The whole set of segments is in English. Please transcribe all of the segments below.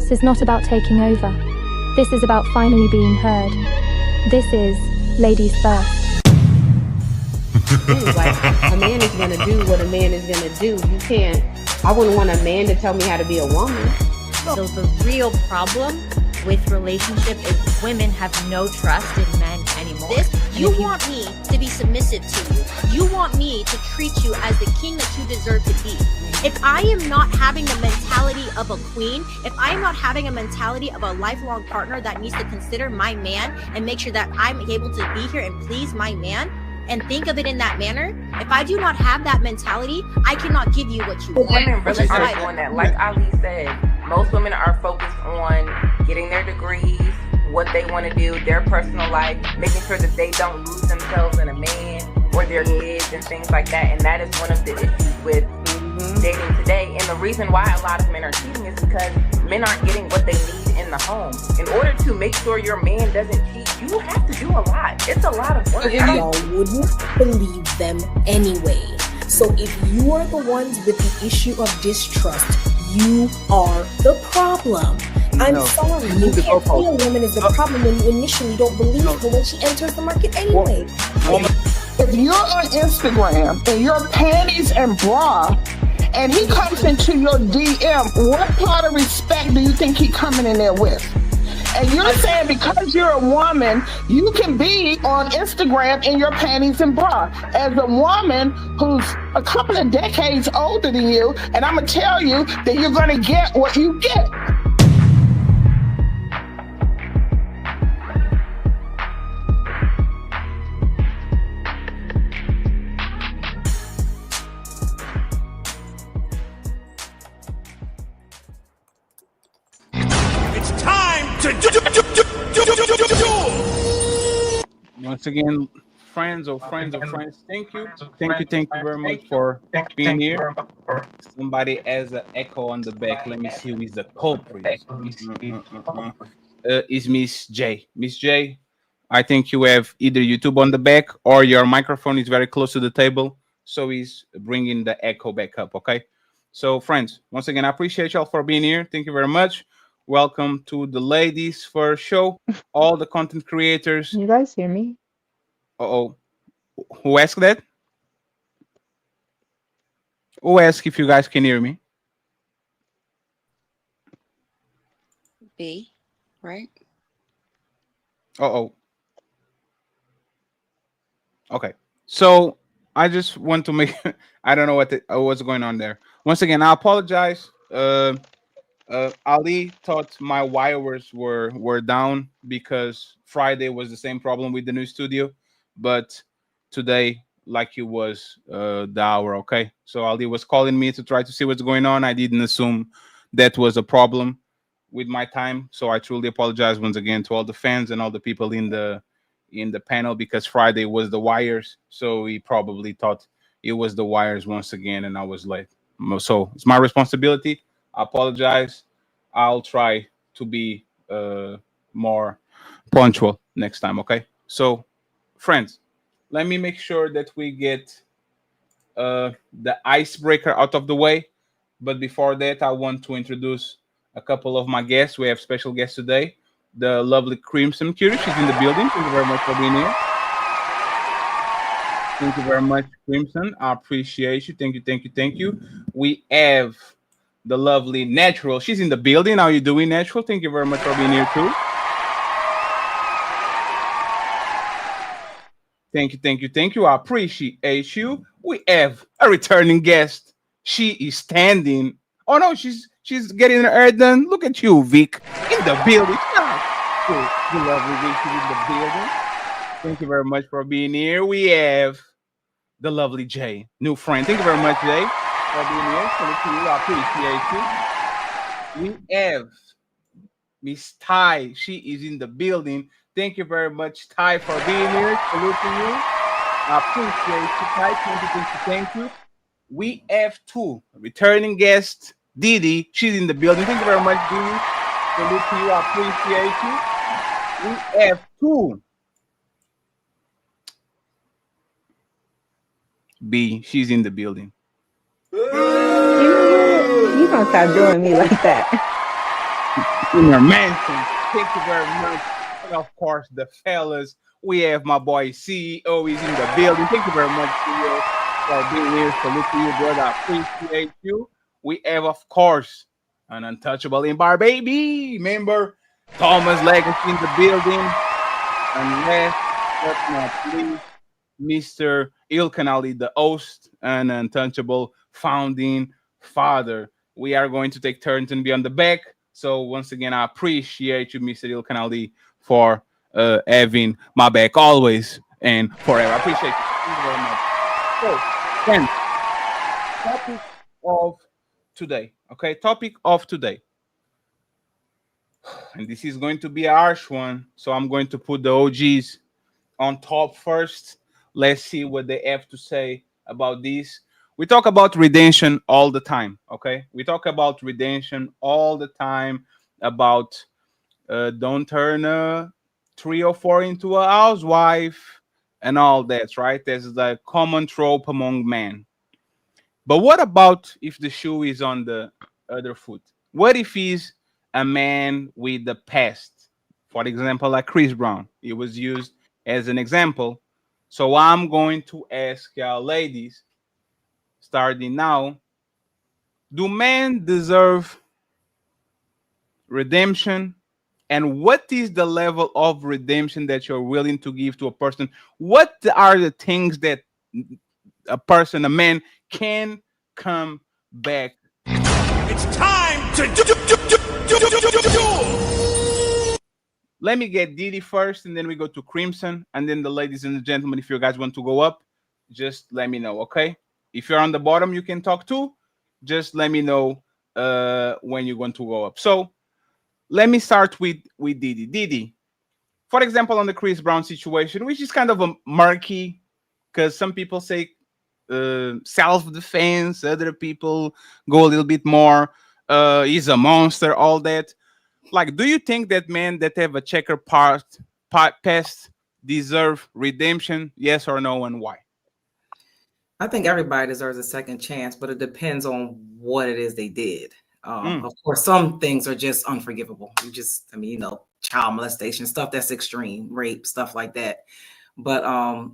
This is not about taking over. This is about finally being heard. This is Ladies First. Like, a man is going to do what a man is going to do. You can't, I wouldn't want a man to tell me how to be a woman. So the real problem with relationship is women have no trust in men anymore. You want me to be submissive to you. You want me to treat you as the king that you deserve to be. If I am not having the mentality of a queen, if I am not having a mentality of a lifelong partner that needs to consider my man and make sure that I'm able to be here and please my man and think of it in that manner, if I do not have that mentality, I cannot give you what you want. Women really aren't doing that. Like Ali said, most women are focused on getting their degrees, what they want to do, their personal life, making sure that they don't lose themselves in a man or their kids and things like that. And that is one of the issues with dating today. And the reason why a lot of men are cheating is because men aren't getting what they need in the home. In order to make sure your man doesn't cheat, you have to do a lot. It's a lot of work. Y'all wouldn't believe them anyway. So if you are the ones with the issue of distrust, you are the problem. I'm sorry, you can't say a woman is the problem when you initially don't believe her when she enters the market anyway. If you're on Instagram and your panties and bra, and he comes into your DM, what part of respect do you think he coming in there with? And you're saying because you're a woman, you can be on Instagram in your panties and bra. As a woman who's a couple of decades older than you, and I'm going to tell you that you're going to get what you get. Once again, friends, thank you very much for being here. Somebody has an echo on the back. Let me see who is the culprit. Is Miss J. Miss J, I think you have either YouTube on the back or your microphone is very close to the table, so he's bringing the echo back up, okay? So, friends, once again, I appreciate y'all for being here. Thank you very much. Welcome to the Ladies First show. All the content creators. Can you guys hear me? Uh-oh. Who asked that? Who asked if you guys can hear me? B, right? Uh-oh. Okay. So I just want to make I don't know what's going on there. Once again, I apologize. Ali thought my wires were down because Friday was the same problem with the new studio, but today, like it was the hour, okay? So Ali was calling me to try to see what's going on. I didn't assume that was a problem with my time, so I truly apologize once again to all the fans and all the people in the panel, because Friday was the wires, so he probably thought it was the wires once again, and I was late. So it's my responsibility. I apologize. I'll try to be more punctual next time, okay? So, friends, let me make sure that we get the icebreaker out of the way. But before that, I want to introduce a couple of my guests. We have special guests today. The lovely Crimson Curie, she's in the building. Thank you very much for being here. Thank you very much, Crimson. I appreciate you. Thank you. We have the lovely Natural. She's in the building. How are you doing, Natural? Thank you very much for being here too. Thank you. I appreciate you. We have a returning guest. She is standing. Oh no, she's getting her hair done. Look at you, Vic, in the building. The lovely Vic is in the building. Thank you very much for being here. We have the lovely Jay, new friend. Thank you very much, Jay, for being here. Thank you. I appreciate you. We have Miss Ty. She is in the building. Thank you very much, Ty, for being here. Salute to you. I appreciate you, Ty. Thank you. We have two returning guests. Didi, she's in the building. Thank you very much, Didi. Salute to you. I appreciate you. We have two. B, she's in the building. You don't stop doing me like that. in your mansion. Thank you very much. And of course, the fellas, we have my boy CEO is in the building. Thank you very much, CEO, for being here. Salute to you, brother. I appreciate you. We have, of course, an untouchable in bar baby member, Thomas Legacy in the building. And last but not least, Mr. Ilkanali, the host and untouchable founding father. We are going to take turns and be on the back. So once again, I appreciate you, Mr. Ilkanali, for having my back always and forever. I appreciate you. Thank you very much. So, then, topic of today. Okay, topic of today. And this is going to be a harsh one. So I'm going to put the OGs on top first. Let's see what they have to say about this. We talk about redemption all the time, okay? We talk about redemption all the time about don't turn a 3 or 4 into a housewife and all that, right? That's the common trope among men. But what about if the shoe is on the other foot? What if he's a man with the past? For example, like Chris Brown. It was used as an example. So I'm going to ask y'all ladies, starting now, do men deserve redemption? And what is the level of redemption that you're willing to give to a person? What are the things that a person, a man, can come back? It's time to do. Let me get Didi first, and then we go to Crimson, and then the ladies and the gentlemen. If you guys want to go up, just let me know, okay? If you're on the bottom, you can talk too. Just let me know when you're going to go up. So let me start with Didi. Didi, for example, on the Chris Brown situation, which is kind of a murky, because some people say self-defense, other people go a little bit more he's a monster, all that. Like, do you think that men that have a checker past deserve redemption? Yes or no, and why? I think everybody deserves a second chance, but it depends on what it is they did. Of course, some things are just unforgivable. Child molestation, stuff that's extreme, rape, stuff like that. But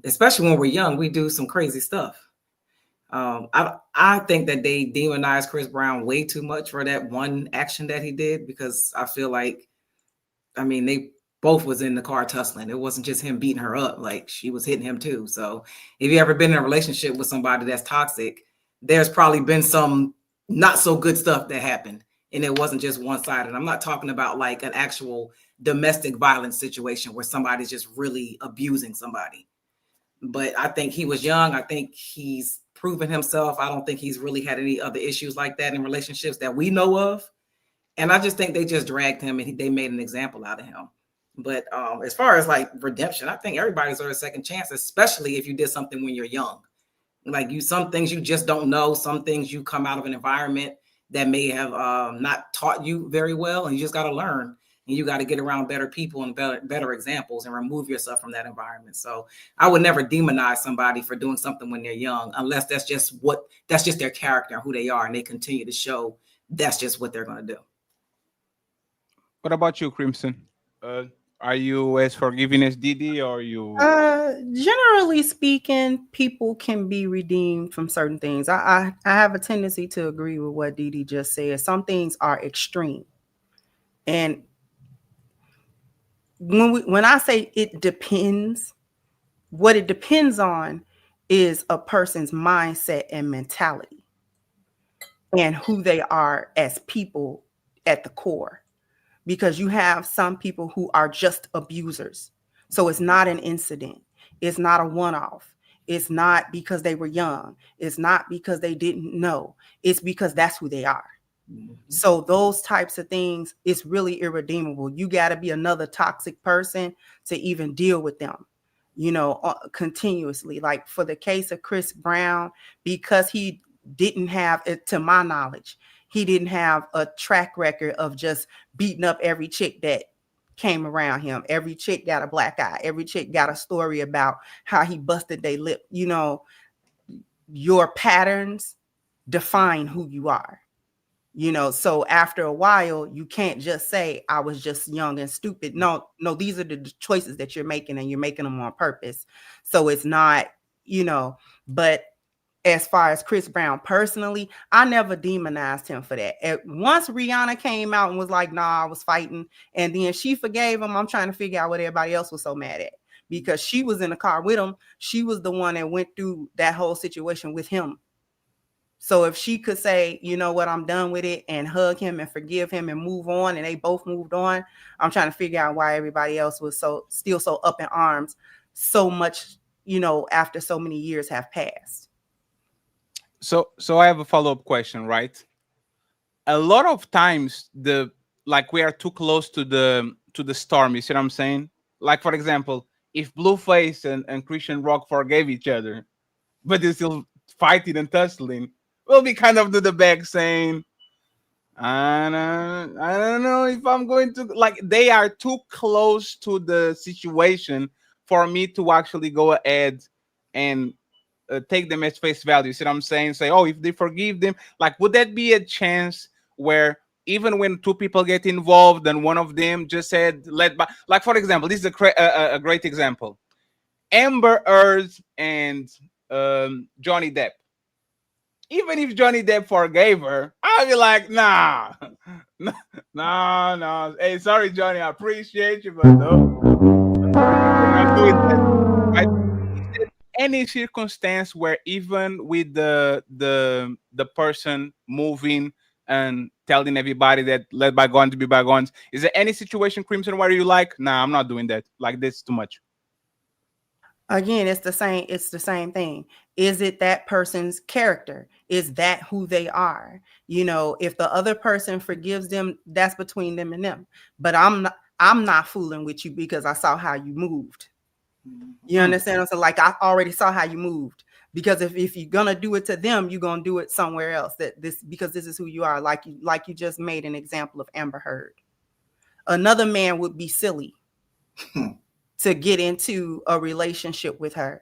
especially when we're young, we do some crazy stuff. I think that they demonized Chris Brown way too much for that one action that he did, because I feel like, they both was in the car tussling. It wasn't just him beating her up, like she was hitting him too. So if you ever been in a relationship with somebody that's toxic, there's probably been some not so good stuff that happened, and it wasn't just one-sided. I'm not talking about like an actual domestic violence situation where somebody's just really abusing somebody. But I think he was young. I think he's proven himself. I don't think he's really had any other issues like that in relationships that we know of. And I just think they just dragged him and they made an example out of him. But as far as like redemption, I think everybody deserves a second chance, especially if you did something when you're young. Like some things you just don't know. Some things you come out of an environment that may have not taught you very well, and you just got to learn. And you got to get around better people and better examples and remove yourself from that environment. So I would never demonize somebody for doing something when they're young, unless that's just their character and who they are, and they continue to show that's just what they're going to do. What about you, Crimson? Are you as forgiving as Didi, or you? Generally speaking, people can be redeemed from certain things. I have a tendency to agree with what Didi just said. Some things are extreme, and when I say it depends, what it depends on is a person's mindset and mentality, and who they are as people at the core. Because you have some people who are just abusers. So it's not an incident. It's not a one-off. It's not because they were young. It's not because they didn't know. It's because that's who they are. Mm-hmm. So those types of things, it's really irredeemable. You got to be another toxic person to even deal with them, continuously. Like for the case of Chris Brown, because he didn't have it, to my knowledge, he didn't have a track record of just beating up every chick that came around him. Every chick got a black eye. Every chick got a story about how he busted their lip. Your patterns define who you are. So after a while, you can't just say I was just young and stupid. No, these are the choices that you're making, and you're making them on purpose. So it's not, but as far as Chris Brown personally, I never demonized him for that. Once Rihanna came out and was like, nah, I was fighting, and then she forgave him, I'm trying to figure out what everybody else was so mad at, because she was in the car with him. She was the one that went through that whole situation with him. So if she could say, you know what, I'm done with it, and hug him and forgive him and move on, and they both moved on, I'm trying to figure out why everybody else was still so up in arms so much, after so many years have passed. So I have a follow-up question, right? A lot of times we are too close to the storm, you see what I'm saying? Like, for example, if Blueface and Christian Rock forgave each other, but they're still fighting and tussling, we'll be kind of to the back saying, I don't know if I'm going to, like, they are too close to the situation for me to actually go ahead and take them as face value. See what I'm saying? Say, oh, if they forgive them, like, would that be a chance where even when two people get involved and one of them just said, let by, like, for example, this is a great example. Amber Heard and Johnny Depp. Even if Johnny Depp forgave her, I'd be like, nah, no. Hey, sorry, Johnny, I appreciate you, but no, we're not doing that. Right? Is there any circumstance where even with the person moving and telling everybody that let bygones be bygones, is there any situation, Crimson, where you like, nah, I'm not doing that. Like, this is too much. Again, it's the same thing. Is it that person's character? Is that who they are? If the other person forgives them, that's between them and them. But I'm not fooling with you because I saw how you moved. You understand? So, like, I already saw how you moved. Because if you're gonna do it to them, you're gonna do it somewhere else. Because this is who you are. Like you just made an example of Amber Heard. Another man would be silly to get into a relationship with her.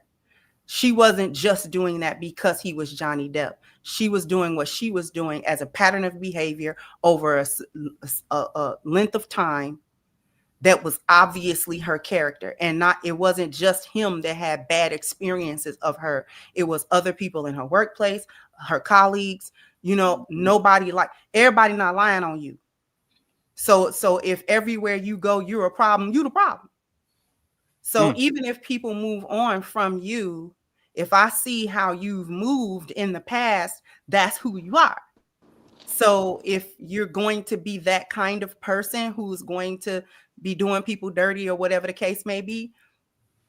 She wasn't just doing that because he was Johnny Depp. She was doing what she was doing as a pattern of behavior over a length of time that was obviously her character. And it wasn't just him that had bad experiences of her. It was other people in her workplace, her colleagues, everybody not lying on you. So if everywhere you go, you're a problem, you the problem. So even if people move on from you, if I see how you've moved in the past, that's who you are. So if you're going to be that kind of person who's going to be doing people dirty or whatever the case may be,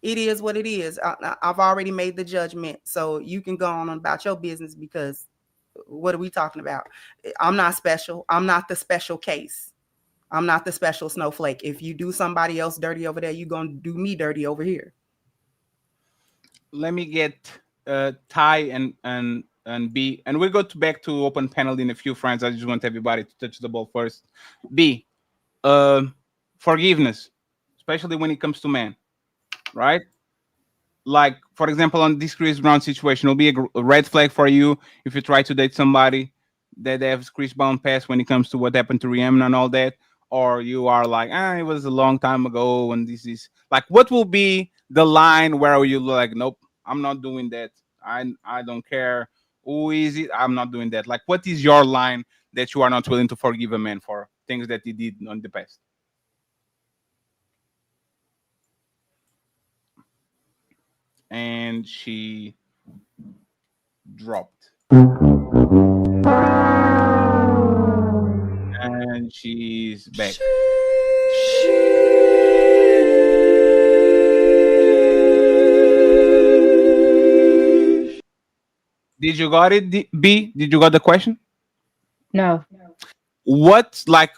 it is what it is. I've already made the judgment. So you can go on about your business, because what are we talking about? I'm not special. I'm not the special case. I'm not the special snowflake. If you do somebody else dirty over there, you're going to do me dirty over here. Let me get Ty and B, and we'll go back to open panel in a few, friends. I just want everybody to touch the ball first. B, forgiveness, especially when it comes to men, right? Like, for example, on this Chris Brown situation, it'll be a red flag for you if you try to date somebody that has Chris Brown past when it comes to what happened to Rihanna and all that, or you are like, it was a long time ago, and this is like, what will be the line where you like, nope, I'm not doing that. I don't care who is it, I'm not doing that. Like, what is your line that you are not willing to forgive a man for things that he did in the past? And she dropped. And she's back. Did you got it, B? Did you got the question? No. What, like,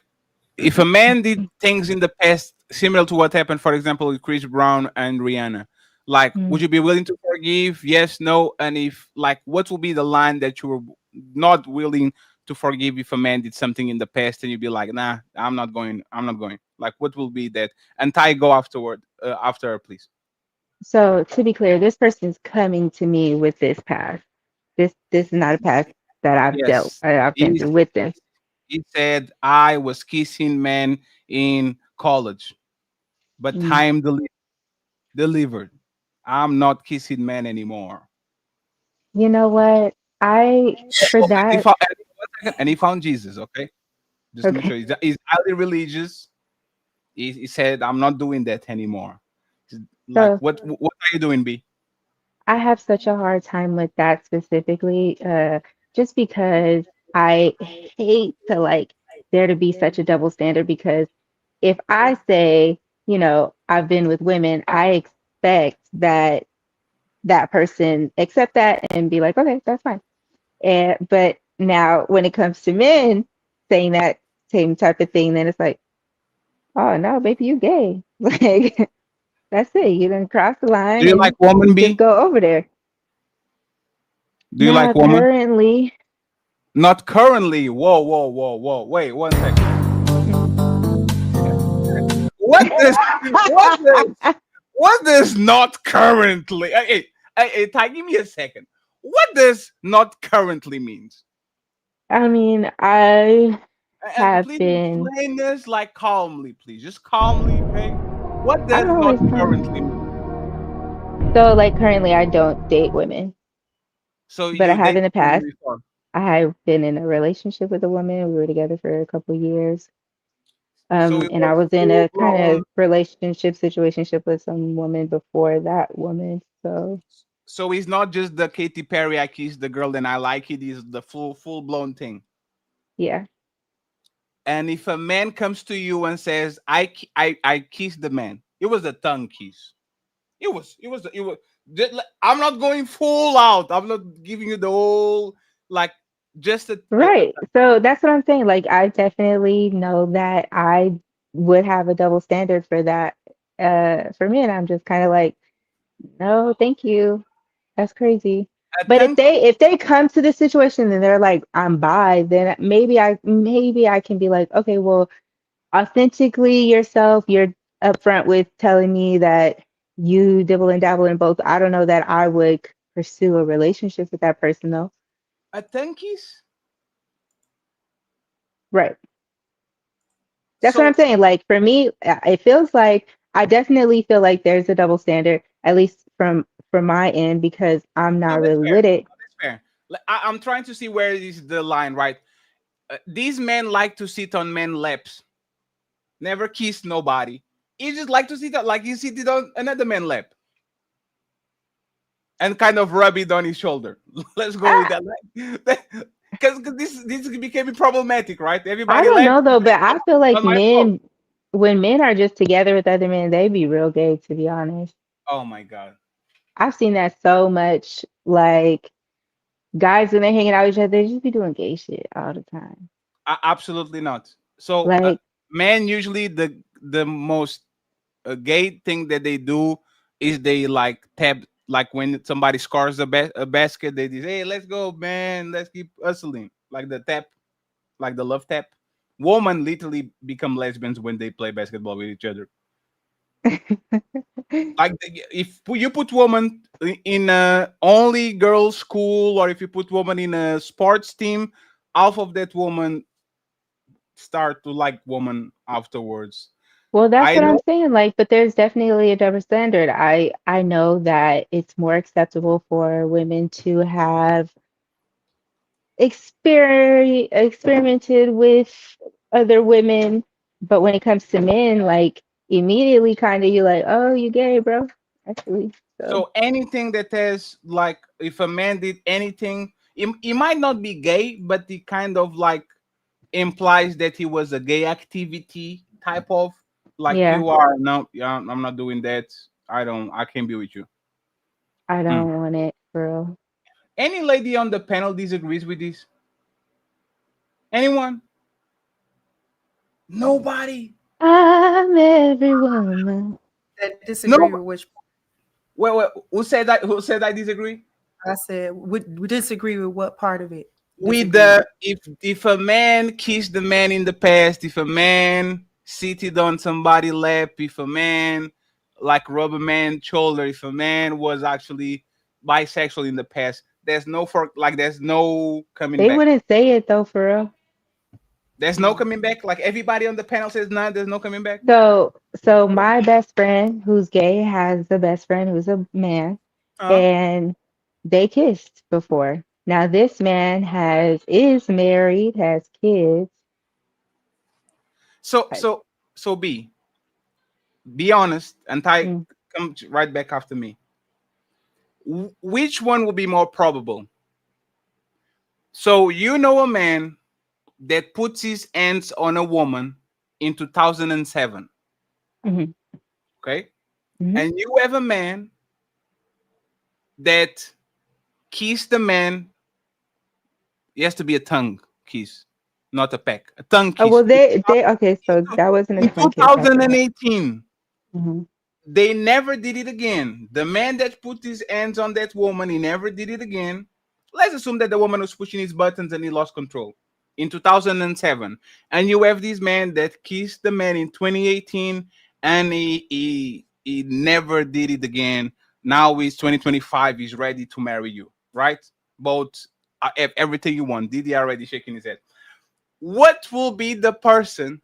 if a man did things in the past similar to what happened, for example, with Chris Brown and Rihanna, like, would you be willing to forgive? Yes, no, and if, like, what will be the line that you were not willing to forgive if a man did something in the past and you'd be like, nah, I'm not going. Like, what will be that? And Ty, go after her, please. So to be clear, this person's coming to me with this past. This is not a past that I've Yes, I've been is through with them. He said I was kissing men in college, but Mm. time delivered. I'm not kissing men anymore. You know what? I for Oh, and he that. found, one second, and he found Jesus. Okay, just to make Okay. sure he's highly religious. He said, "I'm not doing that anymore." Like, So what are you doing, B? I have such a hard time with that specifically, just because I hate to like there to be such a double standard because if I say, I've been with women, I expect that that person accept that and be like, okay, that's fine. But now when it comes to men saying that same type of thing, then it's like, oh no, baby, you gay. Like that's it. You didn't cross the Do line you like and woman, just B? go over there. Do you like Not woman? currently. Not currently. Whoa, whoa, whoa, whoa. Wait 1 second. What this? What this? What does not currently? Hey, Ty, give me a second. What does not currently means? I mean, I And have please been, explain this like calmly, please. Just calmly, okay? What does I'm not always currently calm. mean? So, like, currently, I don't date women, So but I you have dated in the women past. before. I have been in a relationship with a woman. We were together for a couple years. So it And was I was in full a kind blown. of relationship situationship with some woman before that woman. So, So he's not just the Katy Perry I kissed the girl and I like it. He's the full blown thing. yeah. And if a man comes to you and says, I kissed the man," it was a tongue kiss. It was. I'm not going full out. I'm not giving you the whole like just Right. So that's what I'm saying. Like, I definitely know that I would have a double standard for that. For me, and I'm just kind of like, no, thank you. That's crazy. a But if tongue. they come to this situation and they're like, I'm bi, then maybe I can be like, okay, well, authentically yourself, you're upfront with telling me that you dibble and dabble in both. I don't know that I would pursue a relationship with that person though. A tongue kiss. Right. That's what I'm So saying. Like for me, it feels like I definitely feel like there's a double standard, at least from my end, because I'm no, not that's really fair. with it. No, that's fair. I'm trying to see where is the line, right? These men like to sit on men laps, never kiss nobody. He just like to sit like you sit it on another man lap and kind of rub it on his shoulder. Let's go with I, that. Because this became problematic, right? I Everybody don't left know though, but I feel like on my fault. when men are just together with other men, they be real gay, to be honest. Oh my god. I've seen that so much. Like guys when they're hanging out with each other, they just be doing gay shit all the time. Absolutely not. So, Like, men usually the most gay thing that they do is they like tap like when somebody scores a basket, they just hey let's go man, let's keep hustling like the tap, like the love tap. Women literally become lesbians when they play basketball with each other. Like if you put woman in a only girls school or if you put woman in a sports team, half of that woman start to like woman afterwards. well, that's I what I'm know. saying. Like, but there's definitely a double standard. I know that it's more acceptable for women to have experimented with other women, but when it comes to men, like immediately kind of you're like, oh, you gay, bro. Actually, so So anything that has like if a man did anything, it might not be gay, but it kind of like implies that he was a gay activity type of like yeah, you are no, yeah, I'm not doing that. I can't be with you. I Mm. don't want it, bro. Any lady on the panel disagrees with this? Anyone? Nobody. I'm every woman. That disagree No. with which Wait, who said that? Who said I disagree? I said would disagree with what part of it? With Disagree the with. if a man kissed the man in the past, if a man seated on somebody lap, if a man like rub a man shoulder, if a man was actually bisexual in the past, there's no for like there's no coming They back. wouldn't say it though, for real. There's no coming back. Like everybody on the panel says, no, there's no coming back. So my best friend who's gay has a best friend who's a man, Uh-huh. and they kissed before. Now this man is married, has kids. So so so be honest, and Ty, Mm. come right back after me. Which one will be more probable? So you know a man that puts his hands on a woman in 2007, Hmm. okay? Hmm. And you have a man that kissed the man. It has to be a tongue kiss, not a peck. A tongue Oh kiss. well, they okay. So that wasn't a In tongue kiss. Okay. 2018, Hmm. they never did it again. The man that put his hands on that woman, he never did it again. Let's assume that the woman was pushing his buttons and he lost control in 2007. And you have this man that kissed the man in 2018 and he never did it again. Now he's 2025, he's ready to marry you, right? Both have everything you want. Didi already shaking his head. What will be the person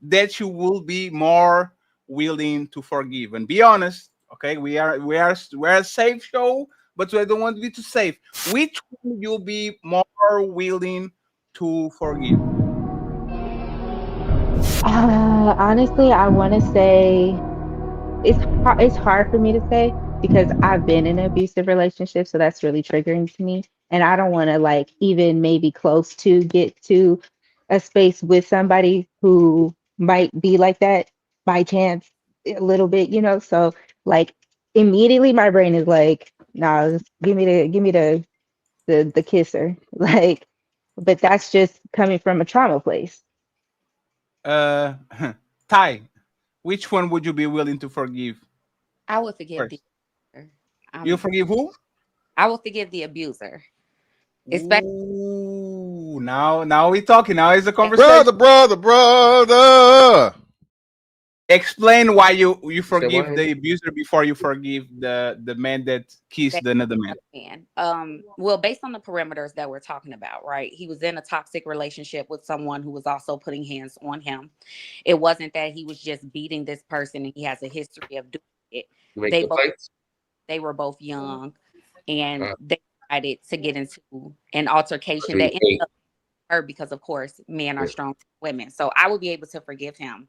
that you will be more willing to forgive? And be honest, okay? We're a safe show, but I don't want to be too safe. Which one you'll be more willing to forgive? Honestly, I want to say it's hard for me to say because I've been in an abusive relationship, so that's really triggering to me. And I don't want to like even maybe close to get to a space with somebody who might be like that by chance a little bit, So like immediately my brain is like, nah, just give me the kisser. Like, but that's just coming from a trauma place. Uh, Ty, which one would you be willing to forgive I will forgive the first? abuser. You forgive who? I will forgive the abuser. Especially Ooh, now we're talking. Now is the conversation. Brother. Explain why you Say forgive what? the abuser before you forgive the man that kissed that the another man. man. Well, based on the parameters that we're talking about, right? He was in a toxic relationship with someone who was also putting hands on him. It wasn't that he was just beating this person and he has a history of doing it. You make They the both fights? they were both young and Uh, they decided to get into an altercation that ended up her because of course men are strong women. So I would be able to forgive him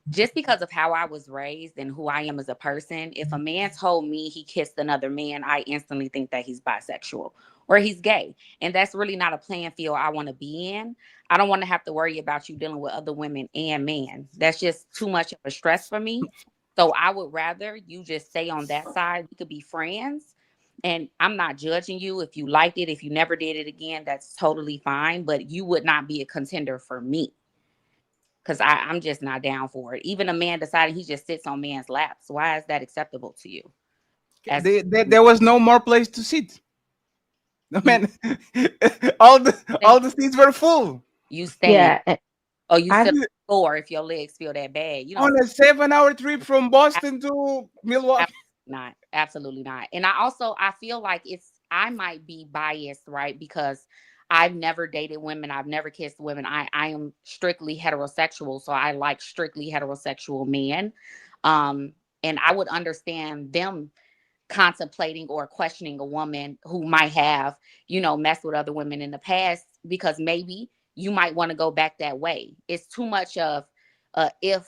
just because of how I was raised and who I am as a person. If a man told me he kissed another man, I instantly think that he's bisexual or he's gay. And that's really not a playing field I want to be in. I don't want to have to worry about you dealing with other women and men. That's just too much of a stress for me. So I would rather you just stay on that side. We could be friends. And I'm not judging you. If you liked it, if you never did it again, that's totally fine. But you would not be a contender for me because I'm just not down for it. Even a man deciding he just sits on man's laps. Why is that acceptable to you? As There was no more place to sit. No you, man, all the seats were full. you stand Yeah, or you I sit on the floor if your legs feel that bad. You On don't. a 7-hour trip from Boston to Milwaukee. Not, absolutely not. And I feel like I might be biased, right? Because I've never dated women, I've never kissed women. I am strictly heterosexual, so I like strictly heterosexual men. Um, and I would understand them contemplating or questioning a woman who might have, messed with other women in the past because maybe you might want to go back that way. It's too much of a if,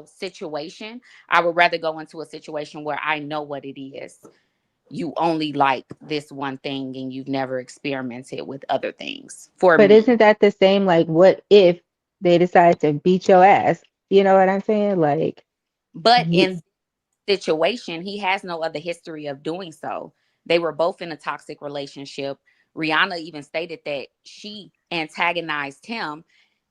situation. I would rather go into a situation where I know what it is. You only like this one thing and you've never experimented with other things. For but me, isn't that the same like what if they decide to beat your ass? You know what I'm saying? Like but in you situation, he has no other history of doing so. They were both in a toxic relationship. Rihanna even stated that she antagonized him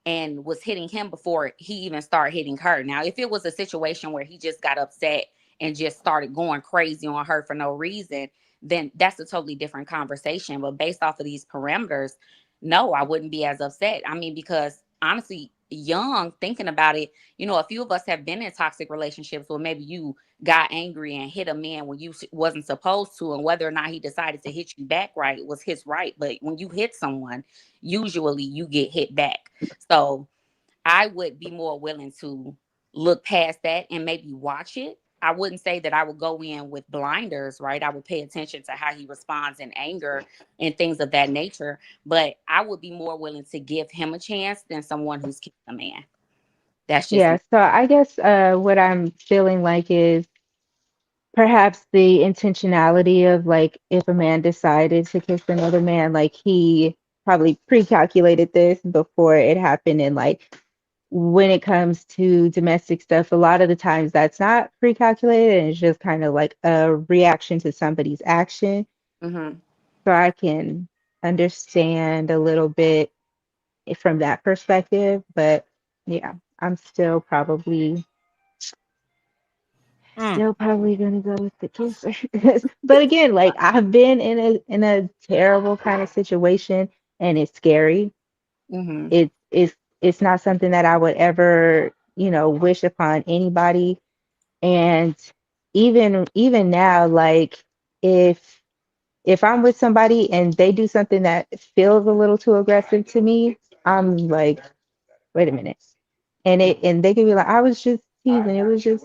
and was hitting him before he even started hitting her. Now, if it was a situation where he just got upset and just started going crazy on her for no reason, then that's a totally different conversation. But based off of these parameters, no, I wouldn't be as upset. I mean, because honestly, young thinking about it, you know, a few of us have been in toxic relationships where maybe you got angry and hit a man when you wasn't supposed to, and whether or not he decided to hit you back right was his right. But when you hit someone, usually you get hit back. So I would be more willing to look past that and maybe watch it. I wouldn't say that I would go in with blinders, right? I would pay attention to how he responds in anger and things of that nature. But I would be more willing to give him a chance than someone who's killed a man. That's just Yeah, me. so I guess what I'm feeling like is perhaps the intentionality of like if a man decided to kiss another man, like he probably pre-calculated this before it happened. And like when it comes to domestic stuff, a lot of the times that's not pre-calculated and it's just kind of like a reaction to somebody's action. Mm-hmm. So I can understand a little bit from that perspective, but yeah, I'm still probably gonna go with the kisser. But again, like I've been in a terrible kind of situation and it's scary. Mm-hmm. It's not something that I would ever, wish upon anybody. And even now, like if I'm with somebody and they do something that feels a little too aggressive to me, I'm like, wait a minute. And they can be like, I was just teasing. It was just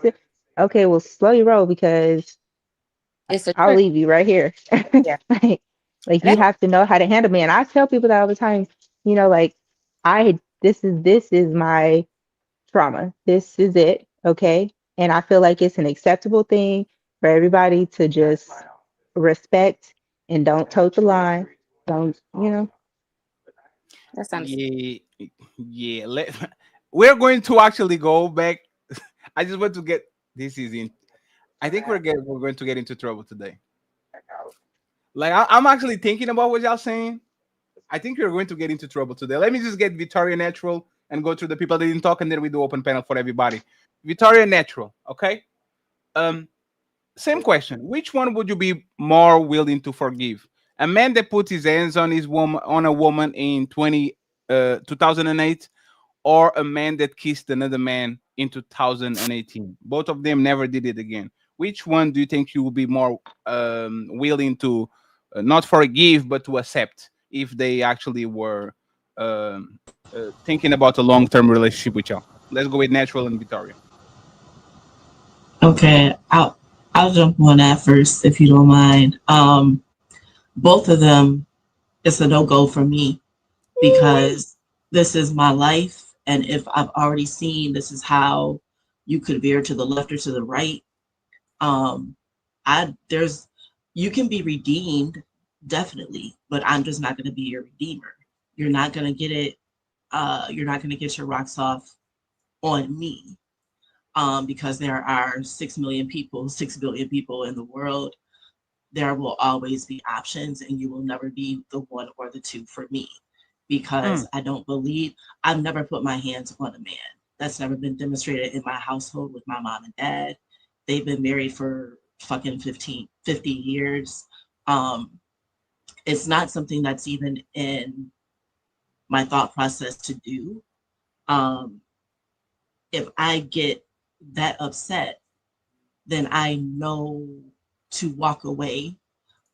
okay, well, slow your roll because It's a I'll trick. leave you right here. Yeah. Like you That's have to know how to handle me. And I tell people that all the time, like this is my trauma. This is it. Okay. And I feel like it's an acceptable thing for everybody to just respect and don't tote the line. Don't. that's understandable. Yeah, yeah. We're going to actually go back. I just want to get this is in. I think we're going to get into trouble today. Like I'm actually thinking about what y'all saying. I think we're going to get into trouble today. Let me just get Victoria Natural and go through the people that didn't talk, and then we do open panel for everybody. Victoria Natural, okay? Um, Same question. Which one would you be more willing to forgive? A man that put his hands on a woman in 2008, or a man that kissed another man in 2018? Both of them never did it again. Which one do you think you would be more willing to not forgive but to accept if they actually were thinking about a long-term relationship with you? Let's go with Natural and Victoria. Okay, I'll jump on that first if you don't mind. Both of them, it's a no go for me because this is my life, and if I've already seen this is how you could veer to the left or to the right, um, I there's you can be redeemed definitely, but I'm just not going to be your redeemer. You're not going to get it. You're not going to get your rocks off on me. Because there are 6 million people, 6 billion people in the world, there will always be options, and you will never be the one or the two for me because I've never put my hands on a man. That's never been demonstrated in my household with my mom and dad. They've been married for fucking 50 years. Um, it's not something that's even in my thought process to do. Um, if I get that upset, then I know to walk away.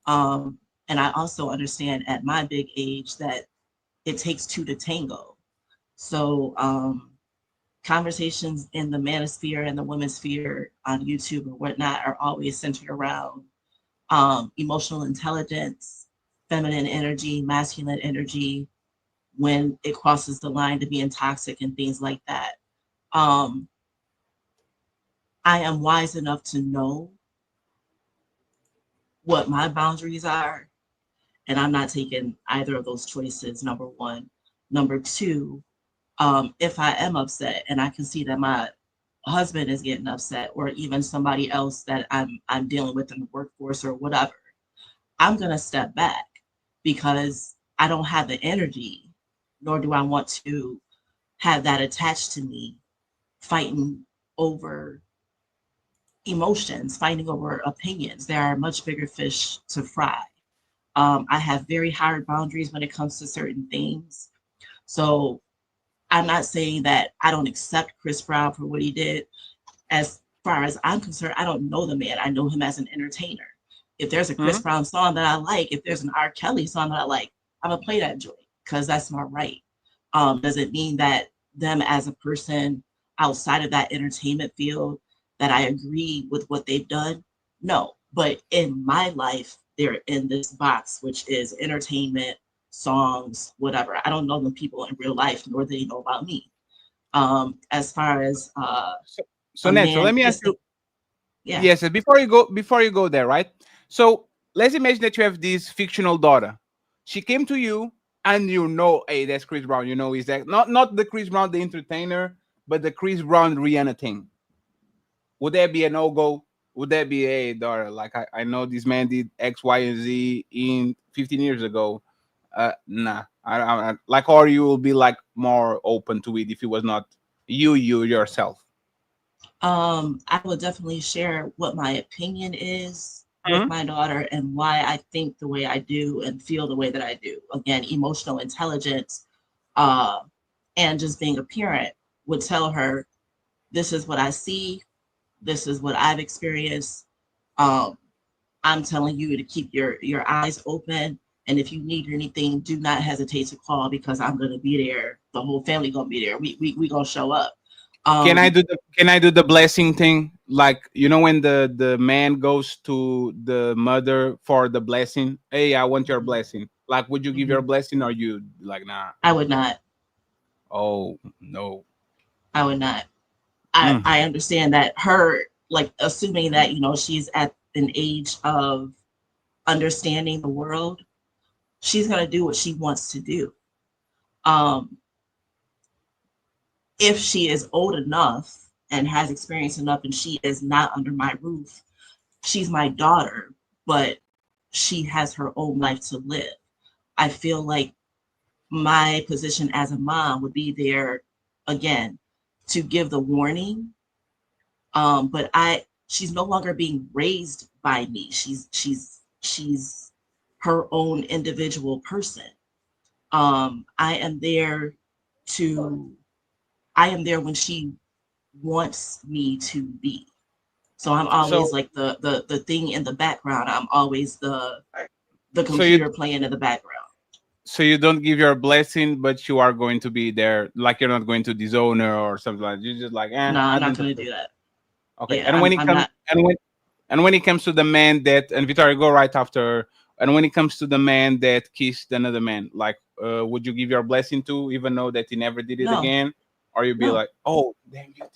And I also understand at my big age that it takes two to tango. So conversations in the manosphere and the women's sphere on YouTube or whatnot are always centered around emotional intelligence, feminine energy, masculine energy, when it crosses the line to being toxic and things like that. Um, I am wise enough to know what my boundaries are, and I'm not taking either of those choices, number one. Number two, if I am upset and I can see that my husband is getting upset, or even somebody else that I'm dealing with in the workforce or whatever, I'm gonna step back because I don't have the energy, nor do I want to have that attached to me, fighting over emotions, fighting over opinions. There are much bigger fish to fry. I have very hard boundaries when it comes to certain things. So I'm not saying that I don't accept Chris Brown for what he did. As far as I'm concerned, I don't know the man. I know him as an entertainer. If there's a Chris Brown song that I like, if there's an R. Kelly song that I like, I'm gonna play that joint because that's my right. Does it mean that them as a person outside of that entertainment field that I agree with what they've done? No. But in my life, they're in this box, which is entertainment, songs, whatever. I don't know them people in real life, nor do they know about me. As far as so Natural, let me ask you. Yeah. Yes, before you go there, right? So let's imagine that you have this fictional daughter. She came to you, and you know, hey, that's Chris Brown. You know, is that not the Chris Brown the entertainer, but the Chris Brown Rihanna thing? Would that be a no go? Would that be a daughter? Like I know this man did X, Y, and Z in 15 years ago. Nah, I like, or you will be like more open to it if it was not you yourself. I will definitely share what my opinion is with my daughter and why I think the way I do and feel the way that I do. Again, emotional intelligence, and just being a parent would tell her, this is what I see, this is what I've experienced. I'm telling you to keep your eyes open. And if you need anything, do not hesitate to call because I'm gonna be there. The whole family gonna be there. We gonna show up. Can I do the blessing thing? Like, you know, when the man goes to the mother for the blessing. Hey, I want your blessing. Like, would you give your blessing, or you like, nah? I would not. Oh no. I would not. I understand that her, like, assuming that, you know, she's at an age of understanding the world, she's gonna do what she wants to do. If she is old enough and has experience enough and she is not under my roof, she's my daughter, but she has her own life to live. I feel like my position as a mom would be there again to give the warning. But she's no longer being raised by me. She's her own individual person. I am there to I am there when she wants me to be. So I'm always like the thing in the background. I'm always the computer playing in the background. So you don't give your blessing, but you are going to be there. Like, you're not going to disown her or something like that. You're just like, no, I'm not going to do that. Okay. Yeah, and when it comes and when it comes to the man that, and Victoria, go right after her. And when it comes to the man that kissed another man, like, would you give your blessing to, even though that he never did it again? Or you'd be like, oh, damn, you did.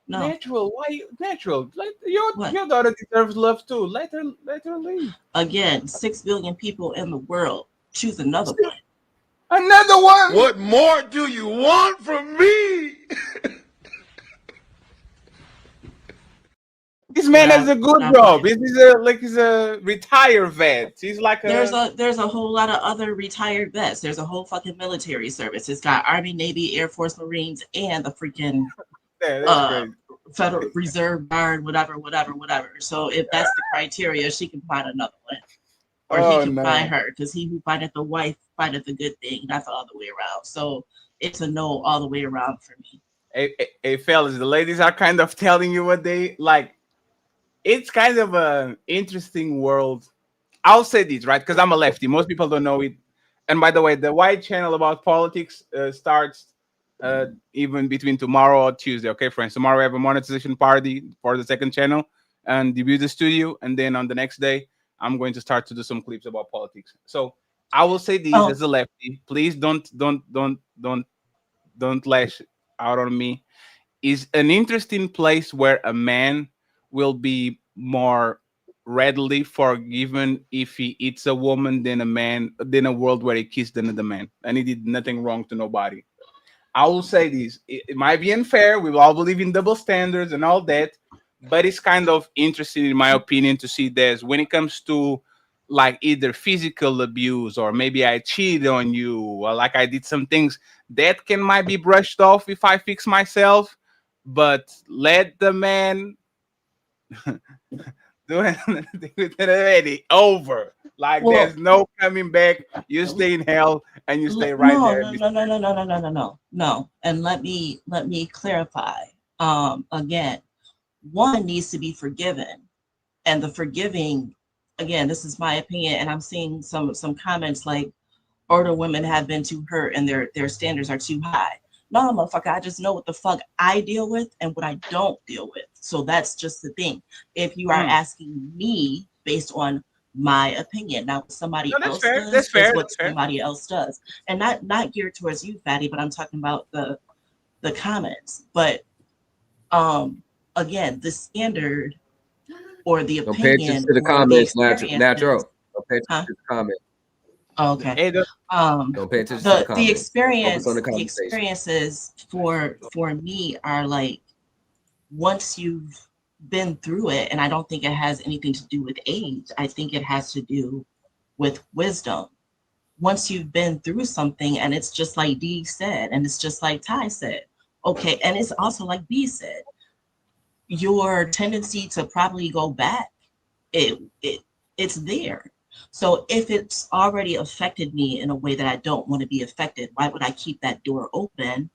No. Natural, why you natural? Like, your daughter deserves love too. Let her leave. Again, 6 billion people in the world. Choose another one. Another one. What more do you want from me? This man has a good job. He's a retired vet. He's like there's a whole lot of other retired vets. There's a whole fucking military service. It's got Army, Navy, Air Force, Marines, and the freaking Federal Reserve Guard, whatever. So if that's the criteria, she can find another one. Or he can find her, because he who findeth the wife findeth a good thing, not the other way around. So it's a no all the way around for me. Hey, fellas, the ladies are kind of telling you what they like. It's kind of an interesting world. I'll say this, right? Because I'm a lefty. Most people don't know it. And by the way, the white channel about politics starts even between tomorrow or Tuesday. Okay, friends. Tomorrow we have a monetization party for the second channel and debut the studio. And then on the next day, I'm going to start to do some clips about politics. So I will say this as a lefty. Please don't lash out on me. Is an interesting place where a man will be more readily forgiven if he eats a woman than a world where he kissed another man and he did nothing wrong to nobody. I will say this: it might be unfair. We all believe in double standards and all that, but it's kind of interesting, in my opinion, to see this when it comes to like either physical abuse or maybe I cheated on you or like I did some things that might be brushed off if I fix myself. But let the man doing anything with it already over. Like Well, there's no coming back. You stay in hell and you stay right no, there. no, no, no, no, no, no, no, no, no, no. And let me clarify. Again, one needs to be forgiven, and the forgiving, again, this is my opinion, and I'm seeing some comments like older women have been too hurt and their standards are too high. No, motherfucker, I just know what the fuck I deal with and what I don't deal with. So that's just the thing. If you are asking me based on my opinion, now what somebody No, that's else fair. That's does fair. is what That's fair. somebody else does, and not geared towards you, Fatty, but I'm talking about the comments. But again, the standard or the Don't pay attention opinion to the or the comments, experiences. natural. Don't pay attention to the comments. Okay. Hey, Don't pay attention to the comments. Focus on the The conversation. experiences for me are like, once you've been through it, and I don't think it has anything to do with age. I think it has to do with wisdom. Once you've been through something, and it's just like Dee said, and it's just like Ty said, okay, and it's also like B said, your tendency to probably go back, it's there. So if it's already affected me in a way that I don't want to be affected, why would I keep that door open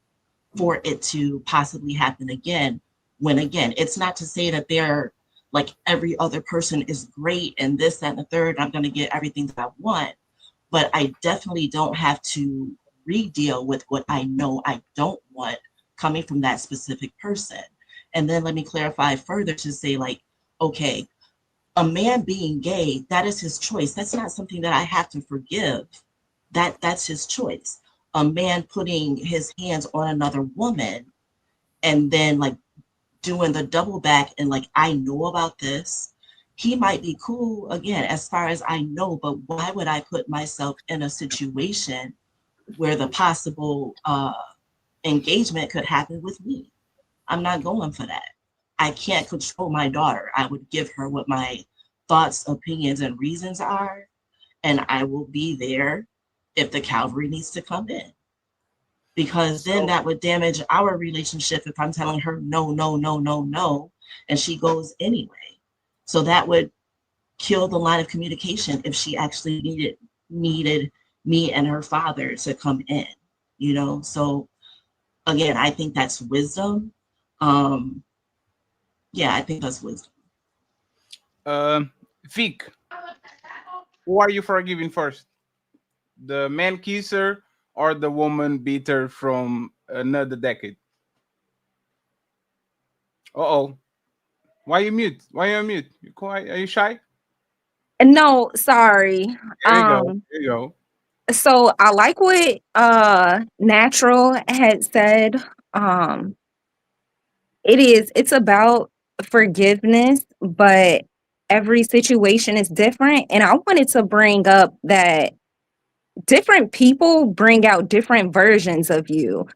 for it to possibly happen again? When again, it's not to say that they're like every other person is great and this, that, and the third, I'm going to get everything that I want, but I definitely don't have to re-deal with what I know I don't want coming from that specific person. And then let me clarify further to say, like, okay, a man being gay, that is his choice. That's not something that I have to forgive. That's his choice. A man putting his hands on another woman and then like doing the double back and like, I know about this. He might be cool again, as far as I know, but why would I put myself in a situation where the possible engagement could happen with me? I'm not going for that. I can't control my daughter. I would give her what my thoughts, opinions, and reasons are, and I will be there if the cavalry needs to come in. Because then that would damage our relationship if I'm telling her no, no, no, no, no, and she goes anyway. So that would kill the line of communication if she actually needed me and her father to come in, you know? So again, I think that's wisdom. Yeah, I think that's wisdom. Vic, who are you forgiving first? The man kisser or the woman beater from another decade? Uh-oh. Why you mute? Why you mute? You quiet? Are you shy? No, sorry. There you go. There you go. So I like what Natural had said. Um it's about forgiveness, but every situation is different. And I wanted to bring up that different people bring out different versions of you.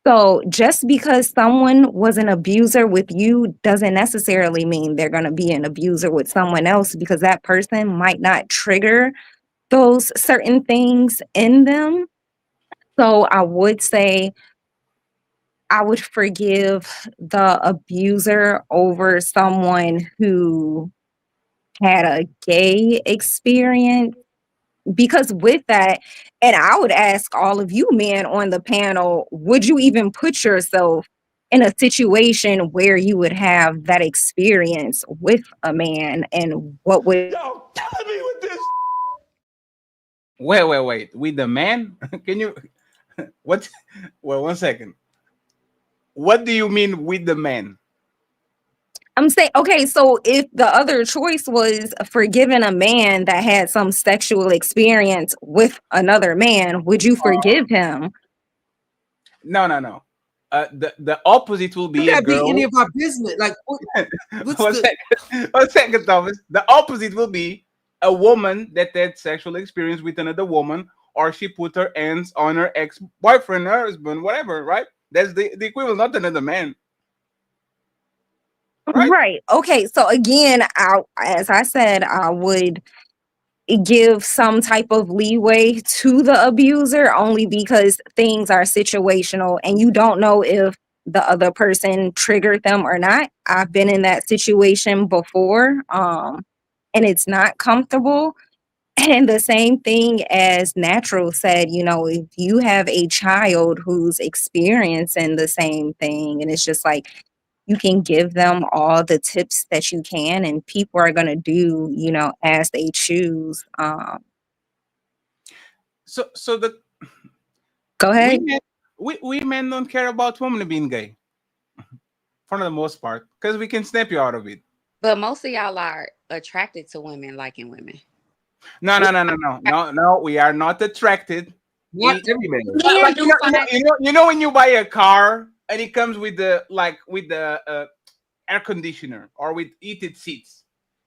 So just because someone was an abuser with you doesn't necessarily mean they're going to be an abuser with someone else, because that person might not trigger those certain things in them. So I would say I would forgive the abuser over someone who had a gay experience. Because with that, and I would ask all of you men on the panel, would you even put yourself in a situation where you would have that experience with a man, and what would Y'all killing me with this. Wait. With the man? Can you what? Well, 1 second. What do you mean with the man? I'm saying, okay, so if the other choice was forgiving a man that had some sexual experience with another man, would you forgive him? No. The opposite will be Could a that be girl. any of our business? Like, what's One second, Thomas. The opposite will be a woman that had sexual experience with another woman, or she put her hands on her ex-boyfriend, her husband, whatever, right? That's the equivalent, not another man. Right. Okay. So again, as I said, I would give some type of leeway to the abuser, only because things are situational and you don't know if the other person triggered them or not. I've been in that situation before. and it's not comfortable. And the same thing as Natural said, if you have a child who's experiencing the same thing, and it's just like you can give them all the tips that you can, and people are going to do, as they choose. So the Go ahead. we men don't care about women being gay for the most part, because we can snap you out of it. But most of y'all are attracted to women liking women. No. We are not attracted. Not every man. Like, you know when you buy a car and it comes with the air conditioner or with heated seats,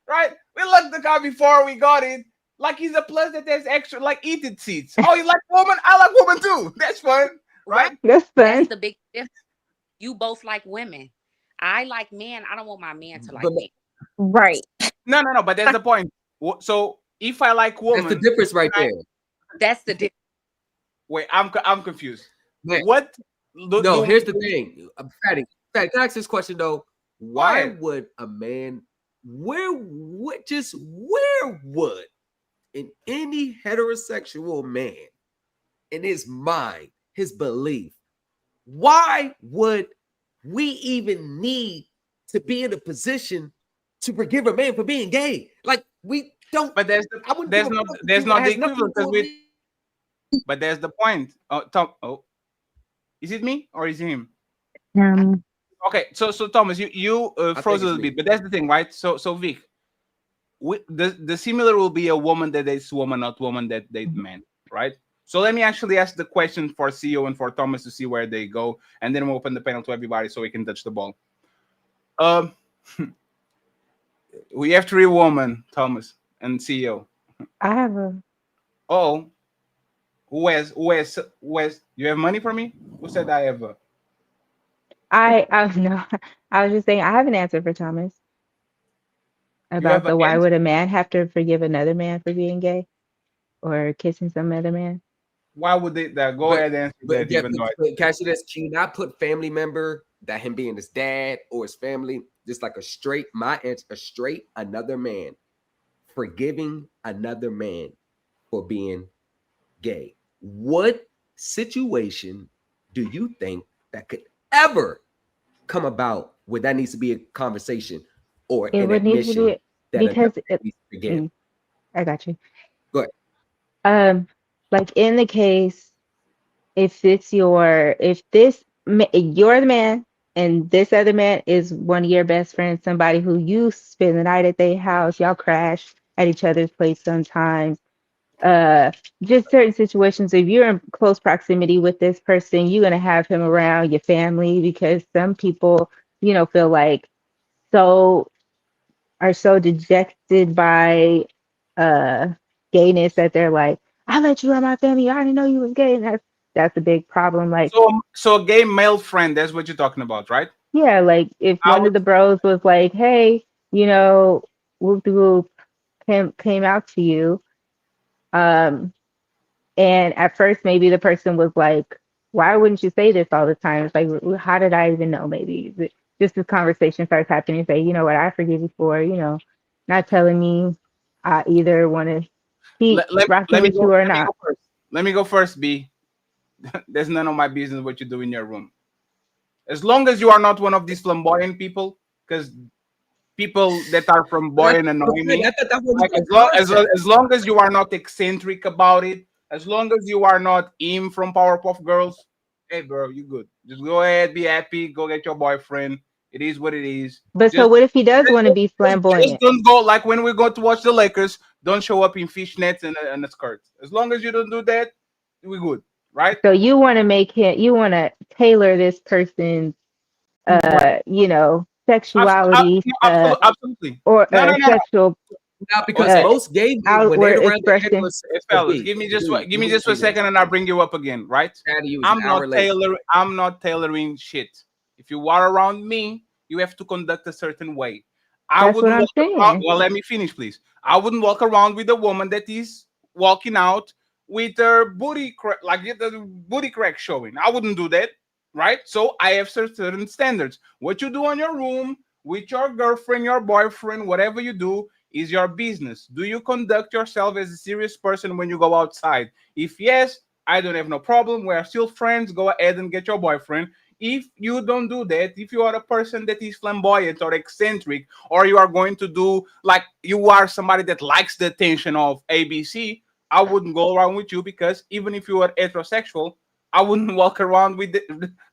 right? We looked the car before we got it. Like, it's a plus that there's extra like heated seats. Oh, you like woman? I like woman too. That's fun, right? That's fun. That's the big difference. You both like women. I like men. I don't want my man to like me. Right. No. But that's the point. So if I like woman, that's the difference right there. That's the difference. Wait, I'm confused. Man. What? No, here's the thing. Fatty, can I ask this question though? Why would a man? Where would in any heterosexual man, in his mind, his belief, why would we even need to be in a position to forgive a man for being gay? Like, we don't. But there's not the equivalent because we. But there's the point. Tom. Oh, is it me or is it him? Okay, so Thomas, you froze a little bit, but that's the thing, right? So Vic, the similar will be a woman that dates woman, not woman that dates man, right? So let me actually ask the question for CEO and for Thomas to see where they go, and then we'll open the panel to everybody so we can touch the ball. We have 3 women, Thomas and CEO. I have a. Oh, who has? You have money for me? Who said I have a? No. I was just saying I have an answer for Thomas about the why would a man have to forgive another man for being gay or kissing some other man? Why would they that? Go ahead and answer that. Yeah, can you not put family member, that him being his dad or his family, just like a straight another man forgiving another man for being gay? What situation do you think that could ever come about where that needs to be a conversation or an admission that because I got you. Go ahead. Like in the case, if you're the man and this other man is one of your best friends, somebody who you spend the night at their house, y'all crash at each other's place sometimes. Just certain situations, if you're in close proximity with this person, you're gonna have him around your family because some people, feel like are so dejected by gayness that they're like, I let you around my family. I already know you was gay, and that's a big problem. Like, so a gay male friend, that's what you're talking about, right? Yeah, like if one of the bros was like, hey, whoop de whoop came out to you, and at first maybe the person was like, why wouldn't you say this all the time? It's like, how did I even know? Maybe just this conversation starts happening and say, you know what, I forgive you for, not telling me I either want to keep rocking with you or not. Let me go first, B. There's none of my business what you do in your room. As long as you are not one of these flamboyant people, because people that are flamboyant annoy me. Like, as long as you are not eccentric about it, as long as you are not him from Powerpuff Girls, hey bro, you good. Just go ahead, be happy, go get your boyfriend. It is what it is. But so what if he does want to be flamboyant? Just don't go, like when we go to watch the Lakers, don't show up in fishnets and a skirt. As long as you don't do that, we're good, right? So you want to tailor this person's sexuality, absolutely, or sexual. Not because most gay men, when they're around the fellas, give me just a second, and I'll bring you up again, right? I'm not tailoring shit. If you are around me, you have to conduct a certain way. That's what I'm saying. Well, let me finish, please. I wouldn't walk around with a woman that is walking out with her booty crack, like the booty crack showing. I wouldn't do that, right? So I have certain standards. What you do in your room with your girlfriend, your boyfriend, whatever you do, is your business. Do you conduct yourself as a serious person when you go outside? If yes, I don't have no problem. We are still friends. Go ahead and get your boyfriend. If you don't do that, if you are a person that is flamboyant or eccentric, or you are going to do like you are somebody that likes the attention of ABC, I wouldn't go around with you, because even if you are heterosexual, I wouldn't walk around with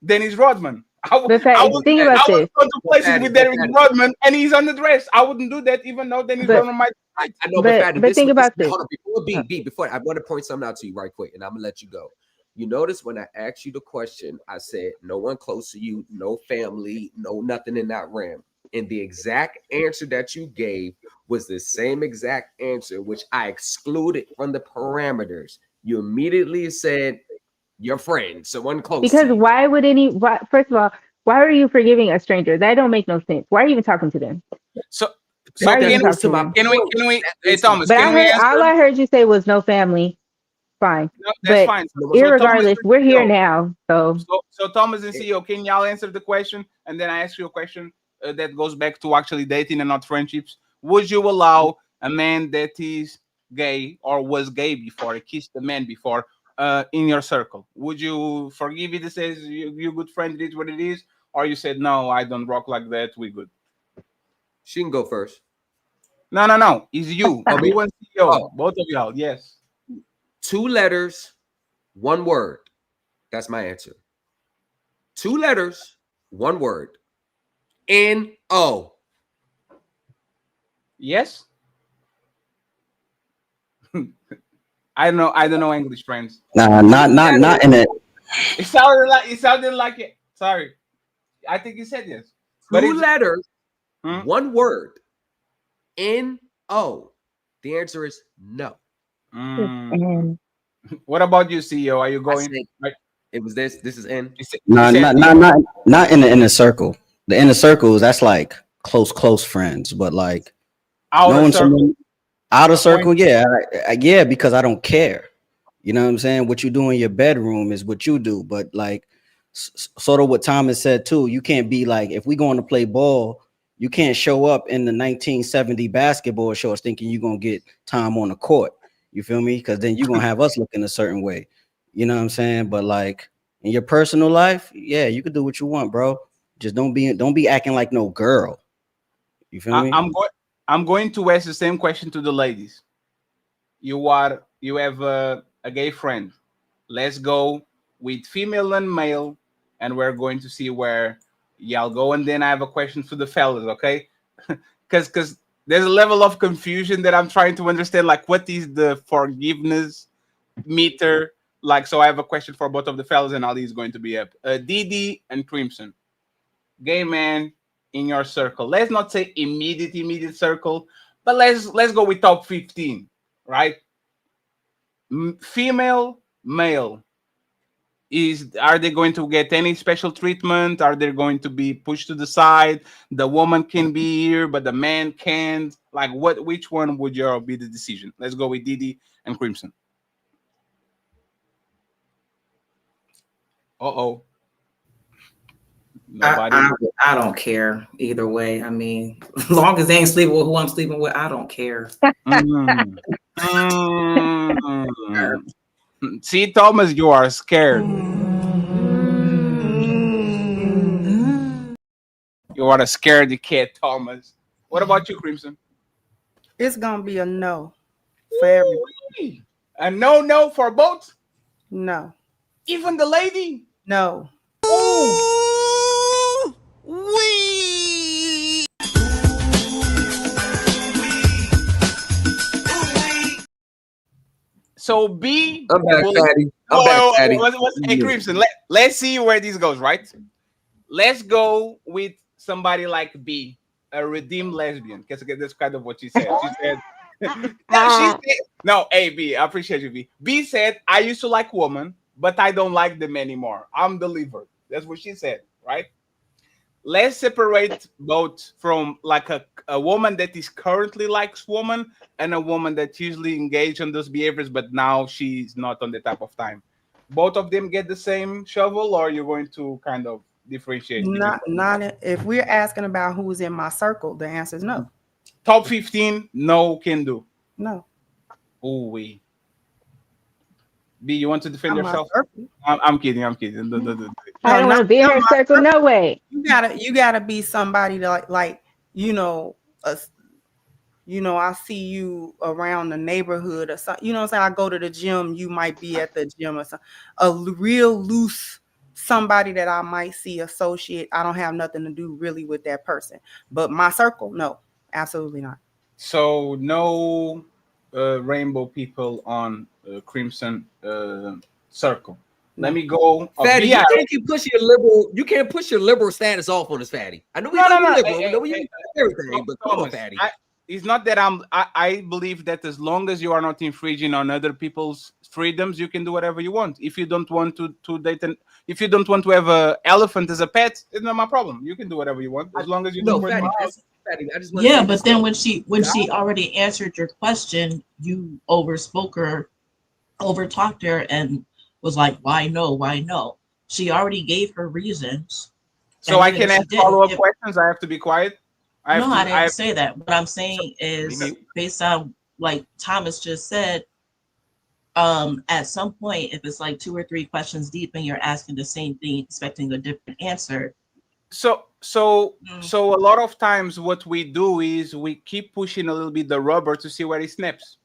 Dennis Rodman. But think I about would this. go to places with Dennis Rodman and he's underdressed. I wouldn't do that, even though Dennis But Rodman might. I know, but Fatty, but think about this. hold on, before I want to point something out to you right quick, and I'm gonna let you go. You notice when I asked you the question, I said no one close to you, no family, no nothing in that realm. And the exact answer that you gave was the same exact answer, which I excluded from the parameters. You immediately said your friend, someone close Because to you. why would first of all, why are you forgiving a stranger? That don't make no sense. Why are you even talking to them? So why are you even can talking to them? we hey Thomas, But can we answer? all I heard you say was no family. Fine. No, that's But fine. So irregardless, we're here CEO. now. So Thomas and CEO, can y'all answer the question? And then I ask you a question that goes back to actually dating and not friendships. Would you allow a man that is gay or was gay before, kissed a man before, in your circle? Would you forgive it? It says you good friend, it is what it is, or you said no, I don't rock like that. We good. She can go first. No. It's you. You and CEO, both of y'all. Yes. 2 letters, 1 word. That's my answer. 2 letters, 1 word. N-O. Yes. I don't know English, friends. Nah, not in it. It sounded like it. Sorry. I think you said yes. 2 letters, 1 word. N-O. The answer is no. What about you, CEO? Are you going? It was this. This is N. Nah, not in the inner circle. The inner circles, that's like close friends, but like outer circle. Outer circle, yeah, yeah, because I don't care. You know what I'm saying? What you do in your bedroom is what you do, but like sort of what Thomas said too. You can't be like, if we going to play ball, you can't show up in the 1970 basketball shorts thinking you're gonna get time on the court. You feel me? Because then you're gonna have us looking a certain way. You know what I'm saying? But like in your personal life, yeah, you can do what you want, bro. Just don't be acting like no girl. You feel me? I'm going to ask the same question to the ladies. You have a gay friend. Let's go with female and male, and we're going to see where y'all go. And then I have a question for the fellas, okay? Because there's a level of confusion that I'm trying to understand. Like, what is the forgiveness meter? Like, so I have a question for both of the fellas, and Ali is going to be up. Didi and Crimson, gay man in your circle. Let's not say immediate circle, but let's go with top 15, right? Female, male. Are they going to get any special treatment? Are they going to be pushed to the side? The woman can be here, but the man can't. Like, which one would be the decision? Let's go with Didi and Crimson. Nobody. I don't care either way. I mean, as long as they ain't sleeping with who I'm sleeping with, I don't care. See, Thomas, you are scared. You are a scaredy cat, Thomas. What about you, Crimson? It's gonna be a no for everybody. A no for both? No. Even the lady? No. So B. I'm back, Fatty. Hey, Crimson, let's see where this goes, right? Let's go with somebody like B, a redeemed lesbian. Because that's kind of what she said. She said, no, hey, B, I appreciate you, B. B said, I used to like women, but I don't like them anymore. I'm delivered. That's what she said, right? Let's separate both from like a woman that is currently likes woman and a woman that's usually engaged in those behaviors, but now she's not on the type of time. Both of them get the same shovel, or you're going to kind of differentiate? Not if we're asking about who's in my circle, the answer is no. Top 15, no can do. No. Oh, wait. B, you want to defend I'm my yourself? circle. I'm kidding. I'm kidding. I don't want to be in her circle. No way. You gotta be somebody that like you know, I see you around the neighborhood or something. You know what I'm saying? I go to the gym, you might be at the gym or something. A real loose somebody that I might see associate. I don't have nothing to do really with that person. But my circle, no, absolutely not. So no rainbow people on Crimson Circle. Let me go. Fatty, you can't keep pushing your liberal. You can't push your liberal status off on us, Fatty. I know we know you liberal. We know you everything, but come on, Fatty. It's not that I believe that as long as you are not infringing on other people's freedoms, you can do whatever you want. If you don't want to date if you don't want to have an elephant as a pet, it's not my problem. You can do whatever you want as long as you don't. Fatty, I just want yeah, but then when she already answered your question, you overspoke her, overtalked her, and was like, "Why no? Why no?" She already gave her reasons. So I can ask follow-up questions. I have to be quiet. I didn't say that. What I'm saying is based on like Thomas just said, at some point, if it's like 2 or 3 questions deep and you're asking the same thing, expecting a different answer. So a lot of times what we do is we keep pushing a little bit the rubber to see where it snaps.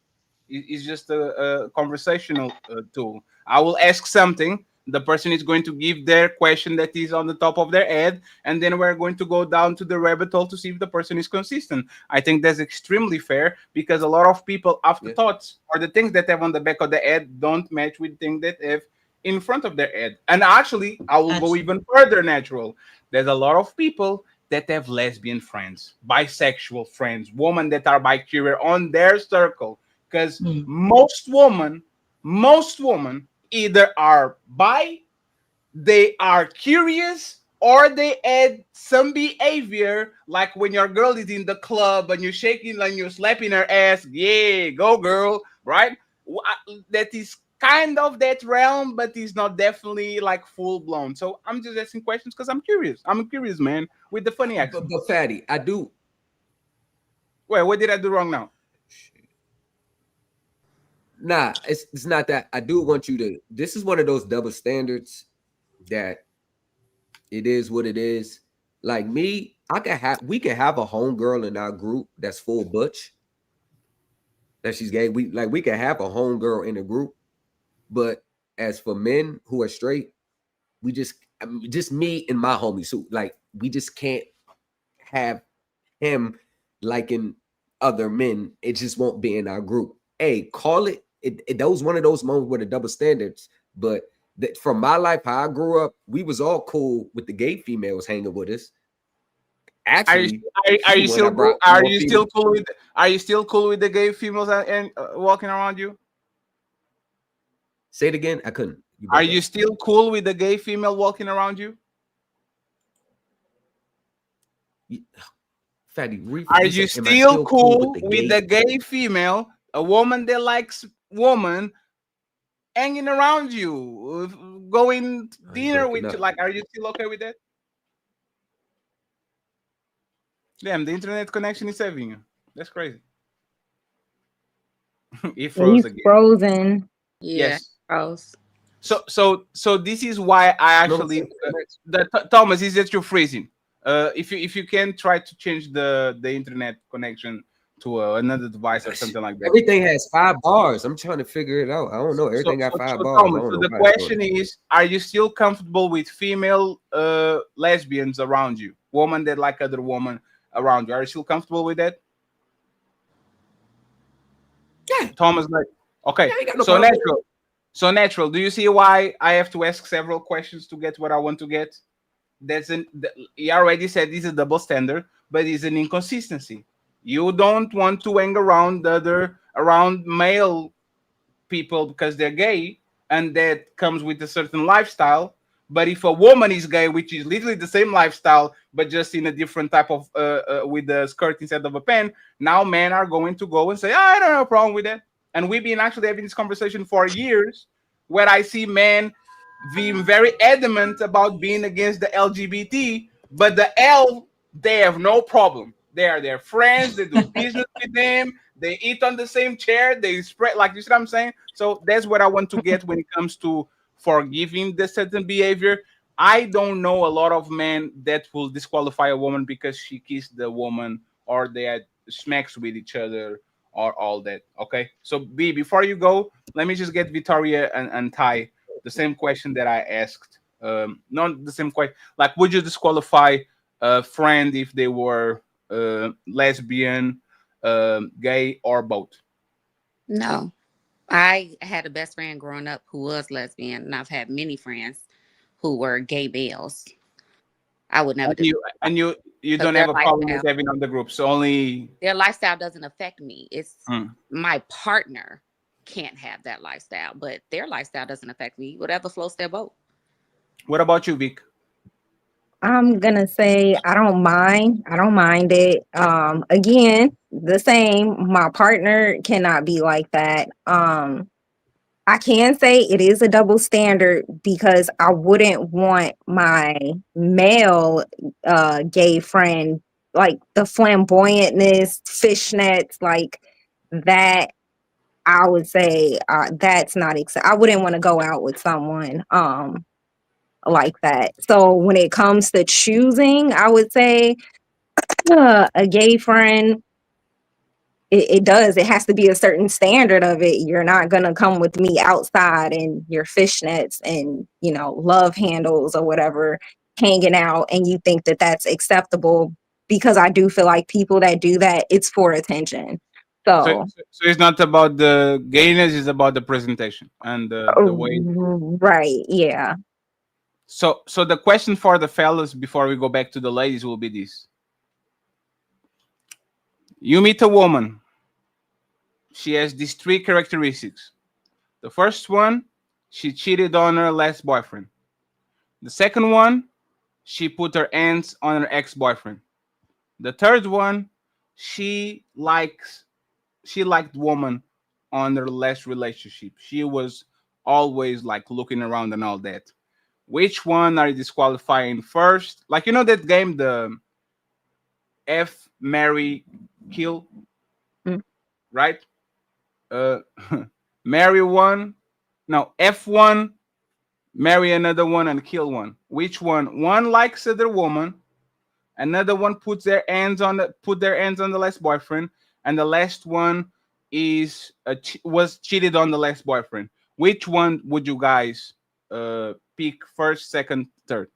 It's just a conversational tool. I will ask something. The person is going to give their question that is on the top of their head, and then we're going to go down to the rabbit hole to see if the person is consistent. I think that's extremely fair because a lot of people afterthoughts or the things that have on the back of the head don't match with things that have in front of their head. And actually, I will go even further natural. There's a lot of people that have lesbian friends, bisexual friends, women that are bi-career on their circle. Because most women either are bi, they are curious, or they add some behavior like when your girl is in the club and you're shaking and you're slapping her ass. Yeah, go girl, right? That is kind of that realm, but it's not definitely like full blown. So I'm just asking questions because I'm curious. I'm a curious man with the funny accent. But Fatty, I do. Wait, what did I do wrong now? Nah, it's not that. I do want you to. This is one of those double standards that it is what it is. Like me, we can have a homegirl in our group that's full butch. That she's gay. We can have a homegirl in the group, but as for men who are straight, we just me and my homies who like we just can't have him liking other men. It just won't be in our group. Hey, call it. That was one of those moments where the double standards. But from my life, how I grew up, we was all cool with the gay females hanging with us. Actually, are you still cool with the gay females and walking around you? Say it again. I couldn't. Are you still cool with the gay female walking around you? Fatty, are you still cool with the gay female, a woman that likes woman, hanging around you, going dinner with you? Like, are you still okay with that? Damn, the internet connection is saving you. That's crazy. It froze again. Frozen. Yeah, yes. Froze. So this is why I actually Thomas, is that you're freezing? If you can try to change the internet connection to another device or something like that. Everything has 5 bars. I'm trying to figure it out. I don't know. Everything got 5 bars. Thomas, so the question is, are you still comfortable with female lesbians around you? Women that like other women around you. Are you still comfortable with that? Yeah. Thomas, like, okay. Yeah, so natural. Do you see why I have to ask several questions to get what I want to get? He already said this is a double standard, but it's an inconsistency. You don't want to hang around around male people because they're gay, and that comes with a certain lifestyle. But if a woman is gay, which is literally the same lifestyle, but just in a different type of with the skirt instead of a pen, now men are going to go and say, I don't have a problem with that. And we've been actually having this conversation for years, where I see men being very adamant about being against the LGBT, but the L, they have no problem. They are their friends. They do business with them. They eat on the same chair. They spread, like, you see what I'm saying? So that's what I want to get when it comes to forgiving the certain behavior. I don't know a lot of men that will disqualify a woman because she kissed the woman or they had smacks with each other or all that. Okay. So B, before you go, let me just get Victoria and Ty the same question that I asked. Not the same question. Like, would you disqualify a friend if they were lesbian, gay, or both? No. I had a best friend growing up who was lesbian, and I've had many friends who were gay males. I would never do you don't have a problem with having on the group, so only their lifestyle doesn't affect me. It's my partner can't have that lifestyle, but their lifestyle doesn't affect me. Whatever floats their boat. What about you, Vic? I'm gonna say I don't mind. I don't mind it. Again, the same. My partner cannot be like that. I can say it is a double standard because I wouldn't want my male gay friend, like the flamboyantness, fishnets, like that. I would say that's not I wouldn't want to go out with someone like that. So when it comes to choosing, I would say a gay friend, it has to be a certain standard of it. You're not gonna come with me outside in your fishnets and love handles or whatever, hanging out, and you think that that's acceptable, because I do feel like people that do that, it's for attention. So it's not about the gayness; it's about the presentation and the way. Right? Yeah. So the question for the fellas before we go back to the ladies will be this: you meet a woman. She has these three characteristics. The first one, she cheated on her last boyfriend. The second one, she put her hands on her ex-boyfriend. The third one, she liked woman on her last relationship. She was always like looking around and all that. Which one are you disqualifying first? Like, you know that game, the F, marry, kill, right? Marry one, no, F1, marry another one and kill one. Which one? One likes other woman, another one put their hands on the last boyfriend, and the last one is was cheated on the last boyfriend. Which one would you guys pick first, second, third?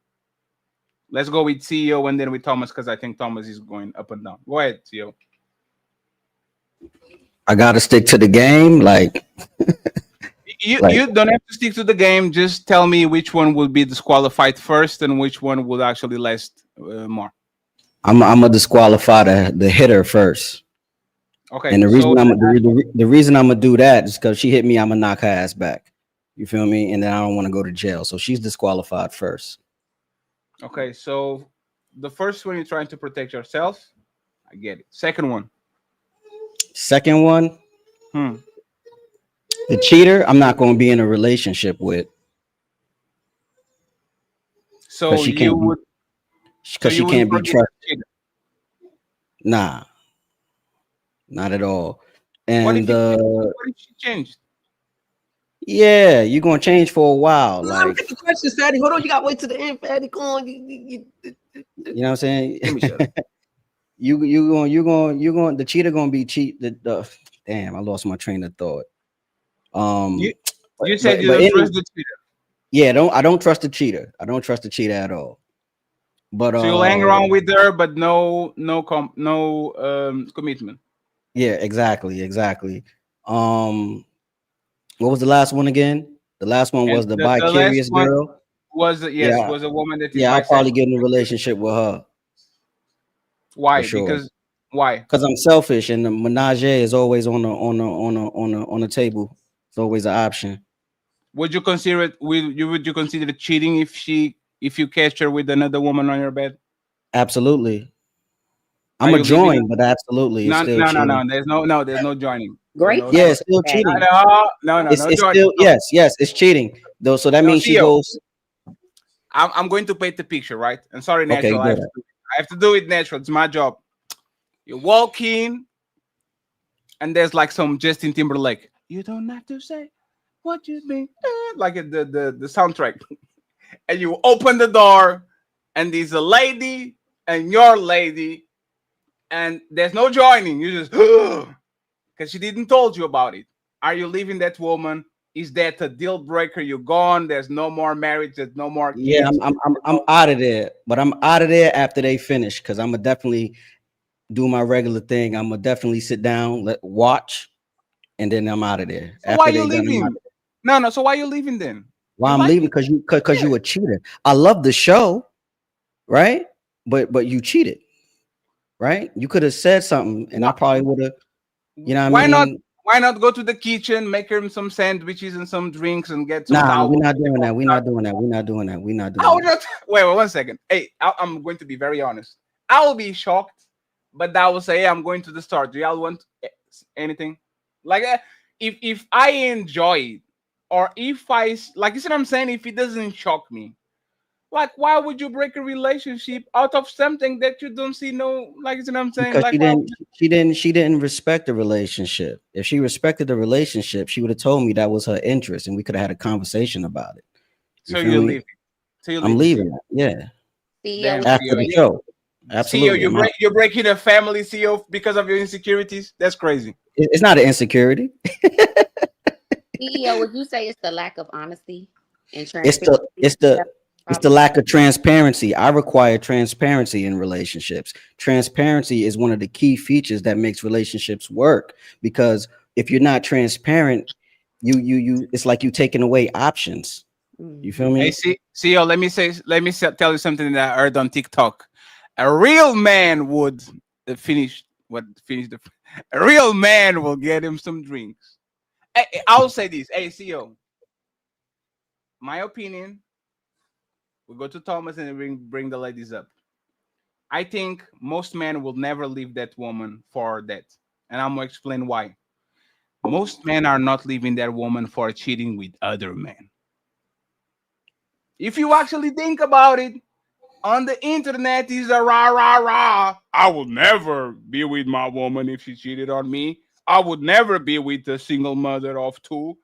Let's go with CEO and then with Thomas, because I think Thomas is going up and down. Go ahead, CEO. I gotta stick to the game, like you don't have to stick to the game. Just tell me which one will be disqualified first and which one will actually last more. I'm gonna disqualify the hitter first. Okay. And the reason I'm gonna do that is because she hit me, I'm gonna knock her ass back. You feel me? And then I don't want to go to jail. So she's disqualified first. Okay, so the first one, you're trying to protect yourself. I get it. Second one. The cheater, I'm not going to be in a relationship with. So she can't be trusted. Nah, not at all. And what if she changed? Yeah, you're gonna change for a while. Let me Like, get the question, Fatty. Hold on, you gotta wait to the end, Fatty. Go on. You know what I'm saying? Let me shut up. you're going the cheater gonna be cheat. Damn, I lost my train of thought. You said you don't trust the cheater. Yeah, I don't trust the cheater. I don't trust the cheater at all. But so you'll hang around with her, but no commitment. Yeah, exactly. What was the last one again? The last one was the bi-curious girl. Was a woman that is I'll probably get in a relationship with her. Why? Sure. Because why? Because I'm selfish, and the menage is always on the table. It's always an option. Would you consider it? Would you consider it cheating if you catch her with another woman on your bed? Absolutely. I'm a join, but absolutely, it's still cheating. No. There's no joining. Great. Yeah, it's still cheating. No. It's still yes, it's cheating though. So that means she goes. I'm going to paint the picture, right? And sorry, Natural. Okay, I have to do it natural. It's my job. You walk in, and there's like some Justin Timberlake. You don't have to say what you mean, like the soundtrack. And you open the door, and there's a lady and your lady, and there's no joining. You just because she didn't told you about it. Are you leaving that woman? Is that a deal breaker? You're gone. There's no more marriage. There's no more Yeah, kids. I'm out of there, but I'm out of there after they finish because I'm gonna definitely do my regular thing. I'm gonna definitely sit down, watch, and then I'm out of there. So why After you they done, I'm out leaving? of there. No. So why you leaving then? Why You I'm like leaving? it? Because you a cheater. I love the show, right? But you cheated, right? You could have said something, and I probably would have. You know what I Why not? mean? Why not go to the kitchen, make him some sandwiches and some drinks, and get some Nah, we're towels? not doing that. We're not doing that. We're not doing that. We're not I doing would that. not. Wait, 1 second. Hey, I'm going to be very honest. I will be shocked, but I will say, hey, I'm going to the store. Do y'all want anything? Like, if I enjoy it, or if like, you see what I'm saying? If it doesn't shock me, like, why would you break a relationship out of something that you don't see? No, like, you see what I'm saying? Because Like, why? she didn't respect the relationship. If she respected the relationship, she would have told me that was her interest, and we could have had a conversation about it. You So feel you're me? leaving. So you're I'm leaving. leaving. Yeah, CEO, Damn, after CEO. the show. CEO, Absolutely, I'm out. you're breaking a family, CEO, because of your insecurities. That's crazy. It's not an insecurity. CEO, would you say it's the lack of honesty and It's transparency? the it's the That's the it's the problem. lack of transparency. I require transparency in relationships. Transparency is one of the key features that makes relationships work because if you're not transparent, you it's like you taking away options. You feel Hey, me? CEO, tell you something that I heard on TikTok. A real man would finish the. A real man will get him some drinks. I'll say this. Hey, CEO, my opinion. We go to Thomas and bring the ladies up. I think most men will never leave that woman for that, and I'm gonna explain why. Most men are not leaving that woman for cheating with other men. If you actually think about it, on the internet is a rah rah rah. I will never be with my woman if she cheated on me. I would never be with a single mother of two.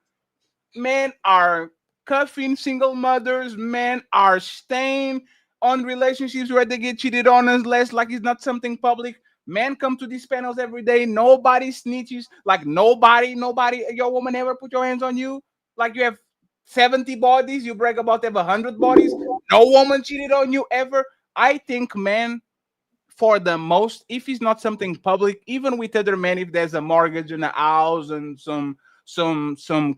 Men are cuffing single mothers. Men are staying on relationships where they get cheated on unless like it's not something public. Men come to these panels every day. Nobody snitches. Like nobody. Your woman ever put your hands on you? Like you have 70 bodies. You brag about have 100 bodies. No woman cheated on you ever. I think men for the most, if it's not something public, even with other men, if there's a mortgage and a house and some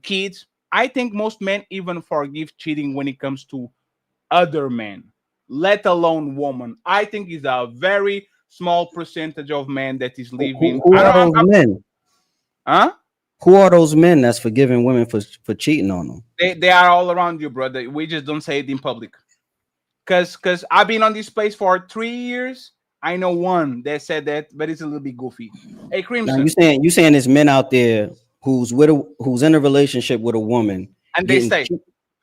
kids, I think most men even forgive cheating when it comes to other men, let alone woman. I think it's a very small percentage of men that is leaving. Who I are don't. those men? Huh? Who are those men that's forgiving women for cheating on them? They are all around you, brother. We just don't say it in public. Cause I've been on this place for 3 years. I know one that said that, but it's a little bit goofy. Hey, Now Crimson, you saying there's men out there who's in a relationship with a woman and they getting stay.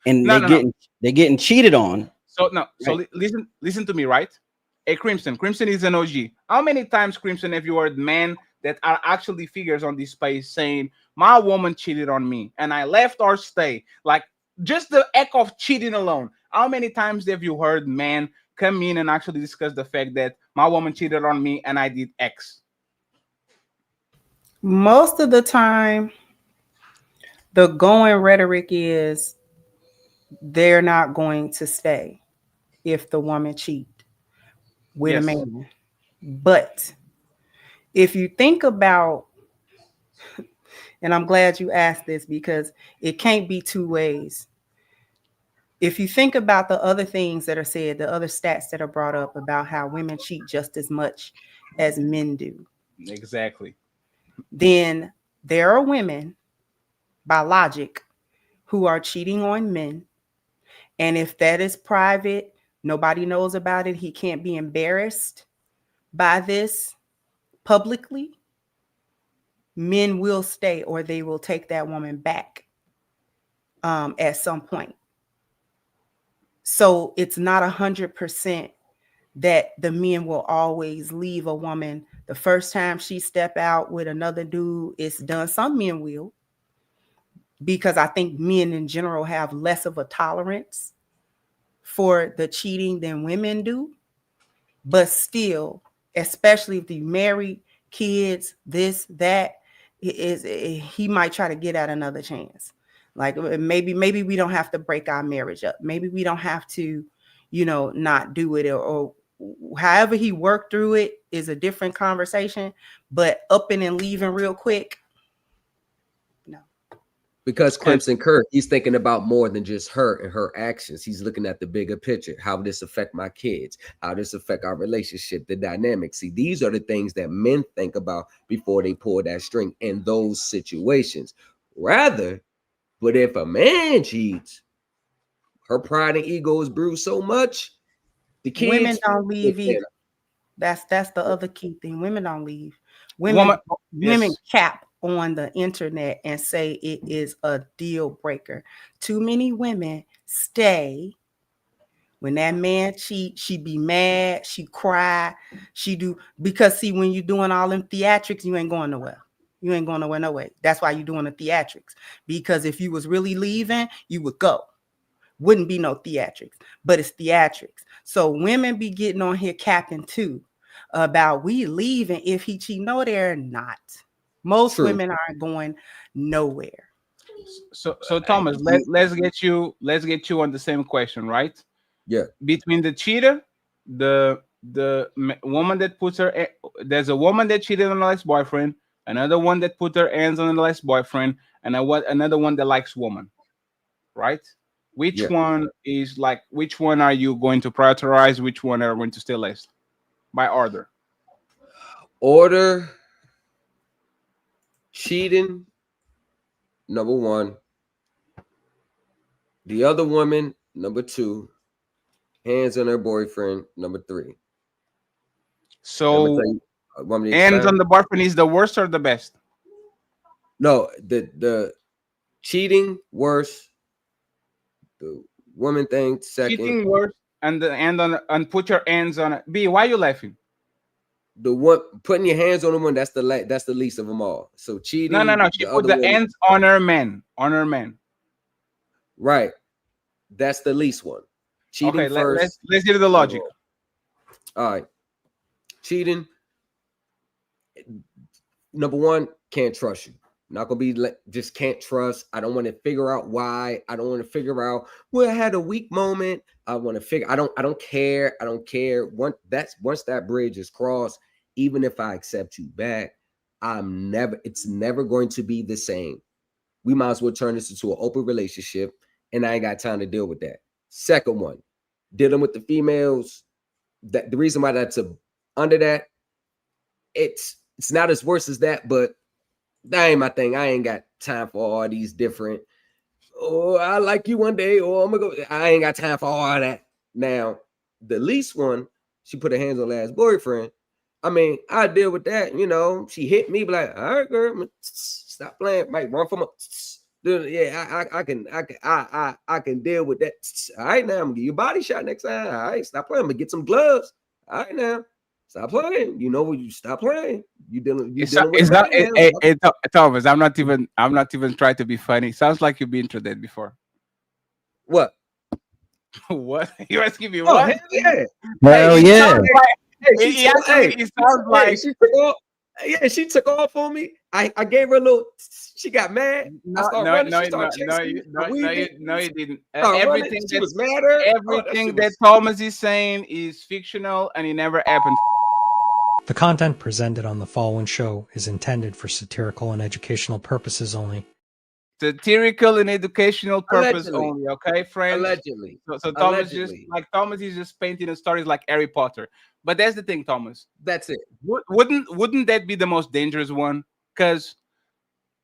and No, no, no. they're getting cheated on. So no. So Right. listen to me, right? Hey, Crimson. Crimson is an OG. How many times, Crimson, have you heard men that are actually figures on this space saying my woman cheated on me and I left or stay? Like just the act of cheating alone. How many times have you heard men come in and actually discuss the fact that my woman cheated on me and I did X? Most of the time, the going rhetoric is they're not going to stay if the woman cheat with a Yes. man. But if you think about, and I'm glad you asked this because it can't be two ways. If you think about the other things that are said, the other stats that are brought up about how women cheat just as much as men do, Exactly. then there are women by logic who are cheating on men. And if that is private, nobody knows about it, he can't be embarrassed by this publicly, men will stay or they will take that woman back at some point. So it's not 100% that the men will always leave a woman the first time she step out with another dude. It's done. Some men will, because I think men in general have less of a tolerance for the cheating than women do. But still, especially if you married, kids, this, that, he might try to get at another chance. Like maybe we don't have to break our marriage up. Maybe we don't have to, not do it, or however he worked through it is a different conversation. But upping and leaving real quick, because Crimson Kirk, he's thinking about more than just her and her actions. He's looking at the bigger picture. How this affect my kids? How this affect our relationship, the dynamics? See, these are the things that men think about before they pull that string in those situations. Rather, but if a man cheats, her pride and ego is bruised so much, the kids, women don't leave either. That's the other key thing. Women don't leave. Women cap on the internet and say it is a deal breaker. Too many women stay. When that man cheat, she be mad, she cry, she do, because see, when you're doing all them theatrics, you ain't going nowhere. You ain't going nowhere, no way. That's why you're doing the theatrics. Because if you was really leaving, you would go. Wouldn't be no theatrics, but it's theatrics. So women be getting on here capping too about we leaving if he cheat. No, they're not. Most women aren't going nowhere. So Thomas, let's get you on the same question, right? Yeah. Between the cheater, the woman that puts her, there's a woman that cheated on her ex-boyfriend, another one that put her hands on the ex-boyfriend, and another one that likes woman, right? Which one is like? Which one are you going to prioritize? Which one are going to stay last? By order. Cheating, number one. The other woman, number two. Hands on her boyfriend, number three. So, hands on the boyfriend is the worst or the best? No, the cheating worse. The woman thing second. Cheating worse, and the and put your hands on it. B, why are you laughing? The one putting your hands on the one, that's the least of them all. So cheating. No. She put the hands on her man. On her man. Right. That's the least one. Cheating okay, first. Let's get to the logic. All right. Cheating. Number one, can't trust you. Not gonna be just can't trust. I don't want to figure out why. I don't want to figure out, well, I had a weak moment. I want to figure. I don't care. I don't care. Once that bridge is crossed, even if I accept you back, it's never going to be the same. We might as well turn this into an open relationship, and I ain't got time to deal with that. Second one, dealing with the females. That the reason why that's under that, it's not as worse as that, but that ain't my thing. I ain't got time for all these different, oh, I like you one day, or I'm gonna go. I ain't got time for all that. Now, the least one, she put her hands on last boyfriend. I mean, I deal with that. She hit me, be like, all right, girl, stop playing. Might run from a. Yeah, I can deal with that. All right, now I'm gonna give you a body shot next time. All right, stop playing. I'm gonna get some gloves. All right, now stop playing. You stop playing. You dealing with Thomas. I'm not even trying to be funny. Sounds like you've been through that before. What? What? You asking me what? Hell yeah. Hell yeah. It sounds like she took off on me. I gave her a little. She got mad. No, you didn't. Everything she was mad. Everything that Thomas is saying is fictional, and it never happened. The content presented on the following show is intended for satirical and educational purposes only. Satirical and educational purpose only, okay, friends? Allegedly. So Thomas is just painting the stories like Harry Potter. But that's the thing, Thomas. That's it. Wouldn't that be the most dangerous one? Because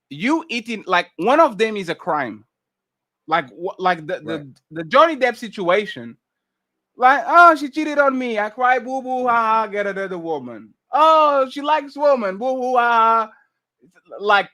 you eating, like, one of them is a crime. Like the Johnny Depp situation. Like, oh, she cheated on me. I cry, boo boo, ha, get another woman. Oh, she likes woman, boo boo, ha. Like,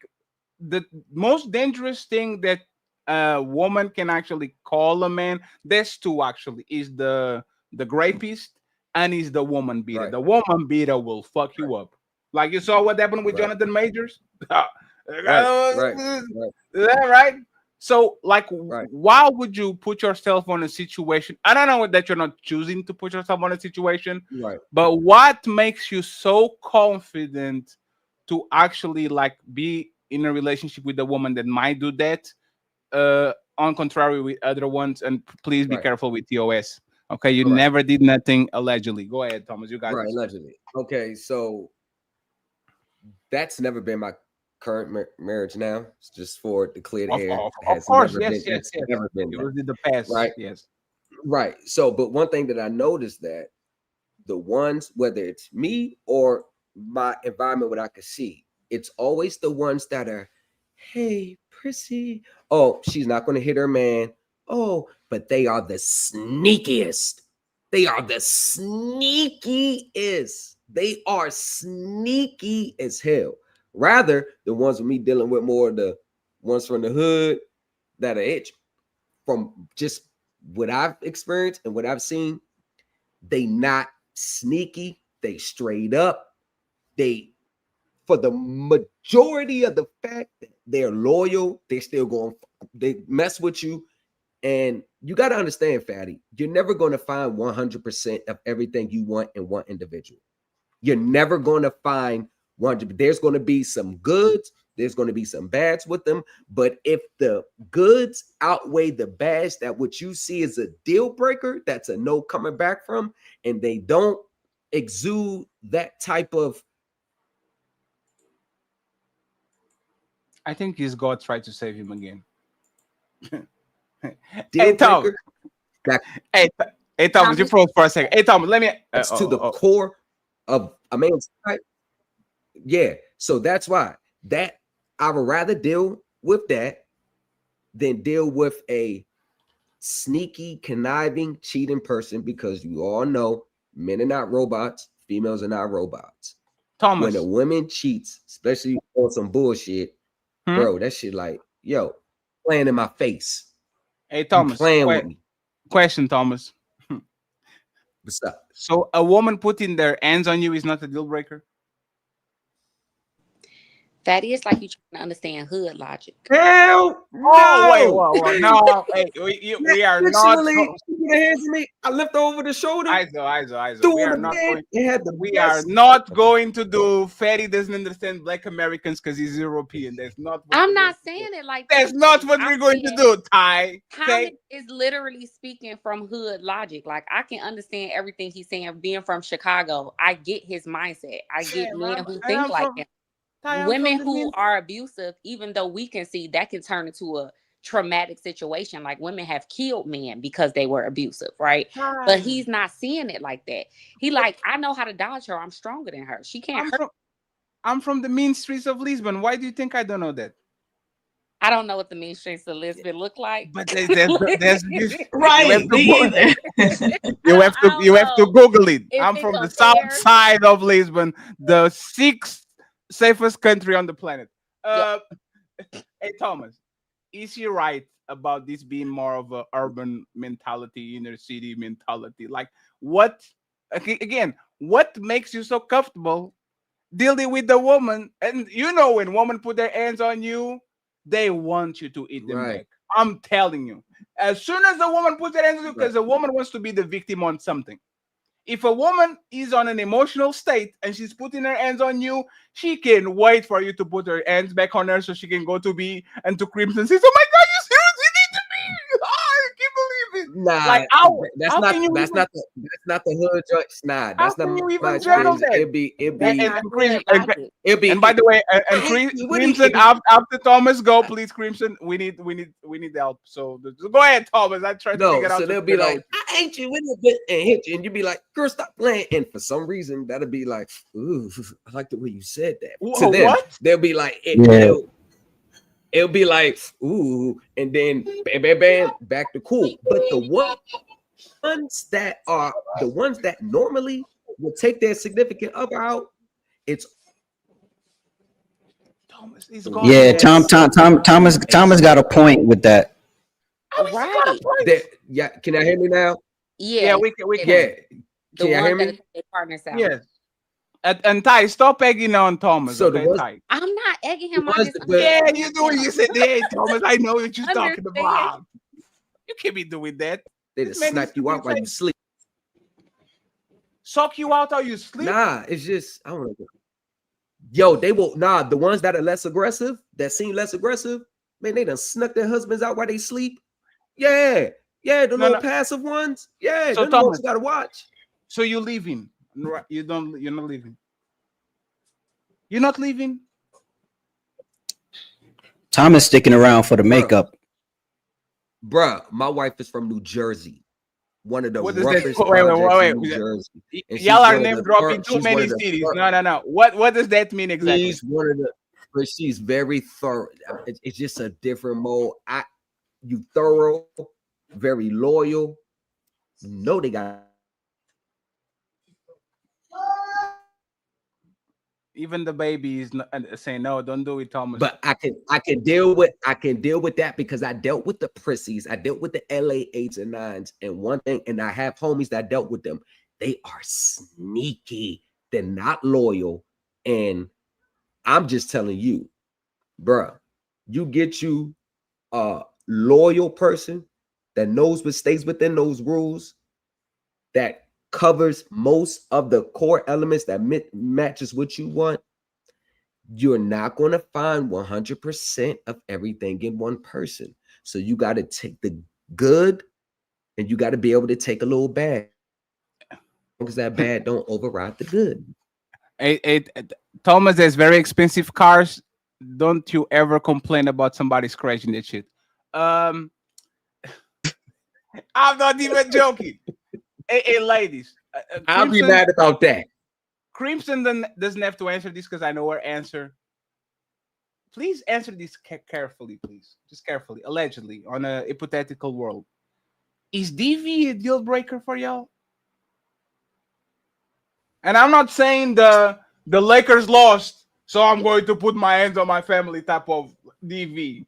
the most dangerous thing that a woman can actually call a man, there's two actually, is the rapist and he's the woman beater. Right. The woman beater will fuck you up. Like you saw what happened with Right. Jonathan Majors. Right. Is that right? So, like, Right. why would you put yourself on a situation? I don't know that you're not choosing to put yourself on a situation, Right. but what makes you so confident to actually like be in a relationship with a woman that might do that? On contrary with other ones, and please be Right. careful with TOS. Okay, you Right. never did nothing allegedly. Go ahead, Thomas. You got Right. this. Allegedly. Okay, so that's never been my current marriage. Now, it's just for to clear the air. Of Has course, never yes, been. yes, It's yes. never been It that. was in the past, Right. yes. Right. So, but one thing that I noticed that the ones, whether it's me or my environment, what I could see, it's always the ones that are, hey, prissy. Oh, she's not going to hit her man. Oh, but they are the sneakiest. They are the sneakiest. They are sneaky as hell. Rather, the ones with me dealing with more of the ones from the hood that are itch from just what I've experienced and what I've seen, they not sneaky, they straight up. They, for the majority of the fact that they're loyal, they still going, they mess with you. And you got to understand, Fatty, you're never going to find 100% of everything you want in one individual. You're never going to find 100. There's going to be some goods, there's going to be some bads with them. But if the goods outweigh the bads, that what you see is a deal breaker, that's a no coming back from, and they don't exude that type of. I think his God tried to save him again. Deal Hey, Tom. breaker. Hey, Thomas, you froze for a second. Hey, Thomas, let me. It's to the core of a man's type. Yeah. So that's why that I would rather deal with that than deal with a sneaky, conniving, cheating person, because you all know men are not robots, females are not robots. Thomas. When a woman cheats, especially on some bullshit, bro, that shit like, yo, playing in my face. Hey, Thomas, playing with me. Question, Thomas. What's up? So a woman putting their hands on you is not a deal breaker? That is like you trying to understand hood logic. Hell no! Oh, wait, whoa. No, hey, we are not. She put her hands on me. I lift over the shoulder. ISO. We are not going to do. Fatty doesn't understand Black Americans because he's European. That's not. I'm not saying it like that. That's not what we're going to do, Ty. Thomas is literally speaking from hood logic. Like, I can understand everything he's saying. Being from Chicago, I get his mindset. I get men who think like him. Women who are abusive, even though we can see that can turn into a traumatic situation. Like, women have killed men because they were abusive, right? But he's not seeing it like that. He like, I know how to dodge her. I'm stronger than her. She can't hurt. I'm from the mean streets of Lisbon. Why do you think I don't know that? I don't know what the mean streets of Lisbon look like. But there's right. You have to Google it. I'm from the south side of Lisbon, the 6th safest country on the planet. Hey, Thomas, is he right about this being more of an urban mentality, inner city mentality? Like, what makes you so comfortable dealing with the woman? And you know, when women put their hands on you, they want you to eat them back. I'm telling you. As soon as the woman puts her hands on you, because the woman wants to be the victim on something. If a woman is on an emotional state and she's putting her hands on you, she can wait for you to put her hands back on her so she can go to B and to Crimson and say, "Oh my God, you seriously need to be? Oh, I can't believe it." Nah, like, that's not the hood joint. Nah, that's not you my even experience. It'll be. And by the way, Crimson, after Thomas go, please, Crimson. We need help. So go ahead, Thomas. I tried to figure out. So they'll be like, "I hate you with a bit," and hit you, and you'll be like, "Girl, stop playing." And for some reason, that'll be like, "Ooh, I like the way you said that." To them, what? They'll be like, It'll be like, "Ooh," and then bam, bam, bam, back to cool. But the ones that normally will take their significant other out, it's Thomas. Yeah, Thomas got a point with that. Right. Yeah, can I hear me now? Yeah, we can. Yeah, The Can you hear ones that me? take their partners out. Yes. And Ty, stop egging on Thomas. So the Okay, ones, Ty. I'm not egging him. the I ones just that, but Yeah, you do. You said, "Hey, Thomas, I know what you're talking understand. about." You can't be doing that. they This just man snipe needs to you be out while you safe. sleep. Suck you out while you sleep. Nah, it's just I don't know. Yo, they will the ones that are less aggressive, that seem less aggressive, man, they done snuck their husbands out while they sleep. Yeah, the No, little no. passive ones. Yeah, So they're the ones Thomas, you gotta watch. so you're leaving? You don't. You're not leaving. You're not leaving. Thomas sticking around for the makeup. Bruh, my wife is from New Jersey. One of the What does that? roughest Wait. projects in New Jersey. And Y'all she's are one of name the dropping too she's one many of the cities. No. What does that mean exactly? she's one of the but she's very thorough. It's just a different mode. You thorough, very loyal. You know they got Even the baby is saying no. Don't do it, Thomas. but I can deal with that because I dealt with the prissies. I dealt with the LA 8s and 9s. And one thing, and I have homies that dealt with them. They are sneaky. They're not loyal. And I'm just telling you, bruh, you get you a loyal person that knows what stays within those rules, that covers most of the core elements that matches what you want. You're not going to find 100% of everything in one person. So you got to take the good and you got to be able to take a little bad. Because that bad don't override the good. Thomas, there's very expensive cars. Don't you ever complain about somebody scratching that shit. I'm not even joking. Hey, ladies. I'll be mad about that. Crimson doesn't have to answer this because I know her answer. Please answer this carefully, please. Just carefully. Allegedly, on a hypothetical world. Is DV a deal breaker for y'all? And I'm not saying the Lakers lost, so I'm going to put my hands on my family type of DV.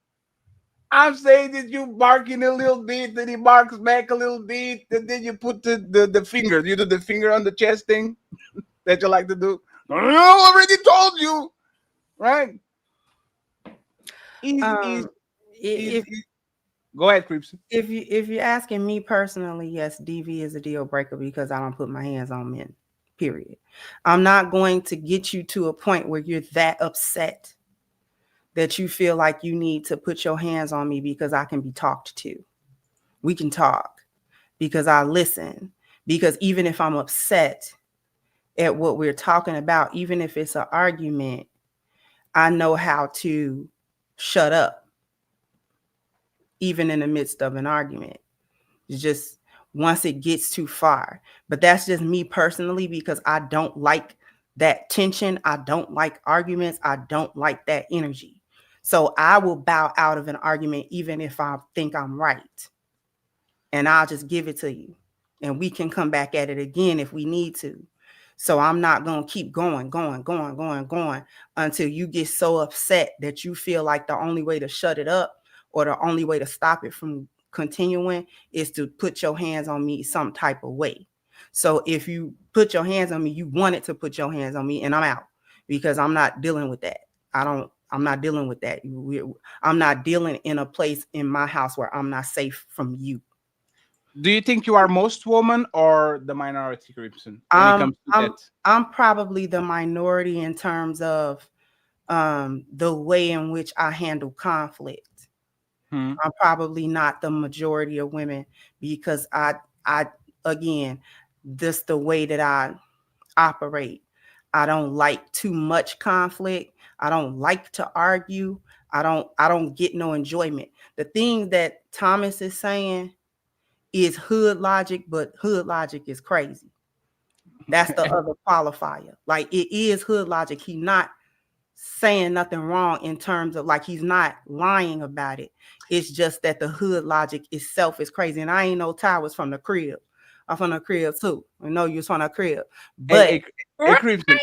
I'm saying that you barking a little bit, then he barks back a little bit, and then you put the finger. You do the finger on the chest thing that you like to do. I already told you, right? Go ahead, Creeps. If you're asking me personally, yes, DV is a deal breaker because I don't put my hands on men. Period. I'm not going to get you to a point where you're that upset that you feel like you need to put your hands on me because I can be talked to. We can talk because I listen. Because even if I'm upset at what we're talking about, even if it's an argument, I know how to shut up, even in the midst of an argument. It's just once it gets too far. But that's just me personally because I don't like that tension. I don't like arguments. I don't like that energy. So I will bow out of an argument even if I think I'm right. And I'll just give it to you. And we can come back at it again if we need to. So I'm not going to keep going until you get so upset that you feel like the only way to shut it up or the only way to stop it from continuing is to put your hands on me some type of way. So if you put your hands on me, you wanted to put your hands on me, and I'm out because I'm not dealing with that. I'm not dealing with that. I'm not dealing in a place in my house where I'm not safe from you. Do you think you are most woman or the minority, Crimson? When it comes to that? I'm probably the minority in terms of the way in which I handle conflict. I'm probably not the majority of women because I again, this the way that I operate. I don't like too much conflict. I don't like to argue. I don't get no enjoyment. The thing that Thomas is saying is hood logic, but hood logic is crazy. That's the other qualifier. Like it is hood logic. He's not saying nothing wrong in terms of like he's not lying about it. It's just that the hood logic itself is crazy. And I ain't know Ty was from the crib. I'm from the crib too. I know you was from the crib. But Crimson,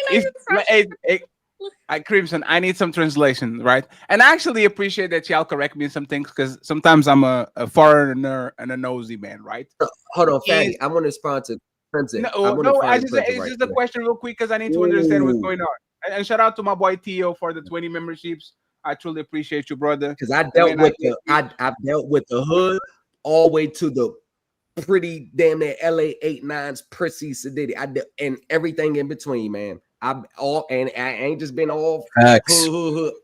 Crimson, I need some translation, right? And I actually appreciate that y'all correct me in some things because sometimes I'm a foreigner and a nosy man, right? Hold on, Fatty. I want to respond to Crimson. No, I want to no. find Crimson It's right just a now. question, real quick, because I need to understand what's Ooh. going on. And shout out to my boy Tio for the 20 memberships. I truly appreciate you, brother. Because I When dealt I with I've dealt with the hood all the way to the pretty damn near LA 8-9s, prissy sedity. And everything in between, man. I ain't just been all Facts.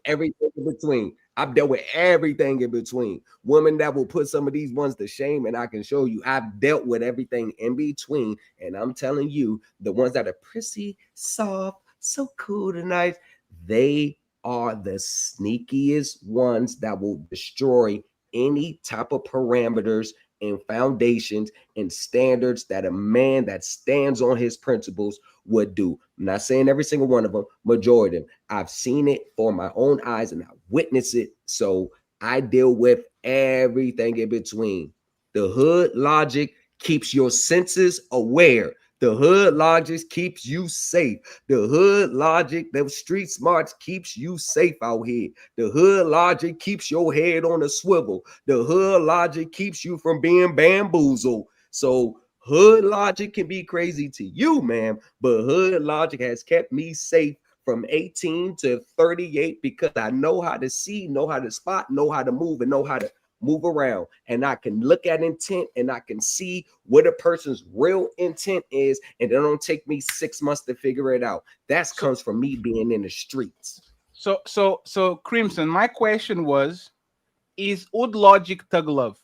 everything in between. I've dealt with everything in between. Women that will put some of these ones to shame, and I can show you I've dealt with everything in between. And I'm telling you, the ones that are prissy, soft, so cool tonight, they are the sneakiest ones that will destroy any type of parameters and foundations and standards that a man that stands on his principles would do. I'm not saying every single one of them, majority of them. I've seen it for my own eyes and I witnessed it. So I deal with everything in between. The hood logic keeps your senses aware. The hood logic keeps you safe. The hood logic, the street smarts keeps you safe out here. The hood logic keeps your head on a swivel. The hood logic keeps you from being bamboozled. So hood logic can be crazy to you, man, but hood logic has kept me safe from 18 to 38 because I know how to see, know how to spot, know how to move, and know how to move around. And I can look at intent and I can see what a person's real intent is, and it don't take me 6 months to figure it out. That comes from me being in the streets. So Crimson, my question was, is Wood Logic Thug Love?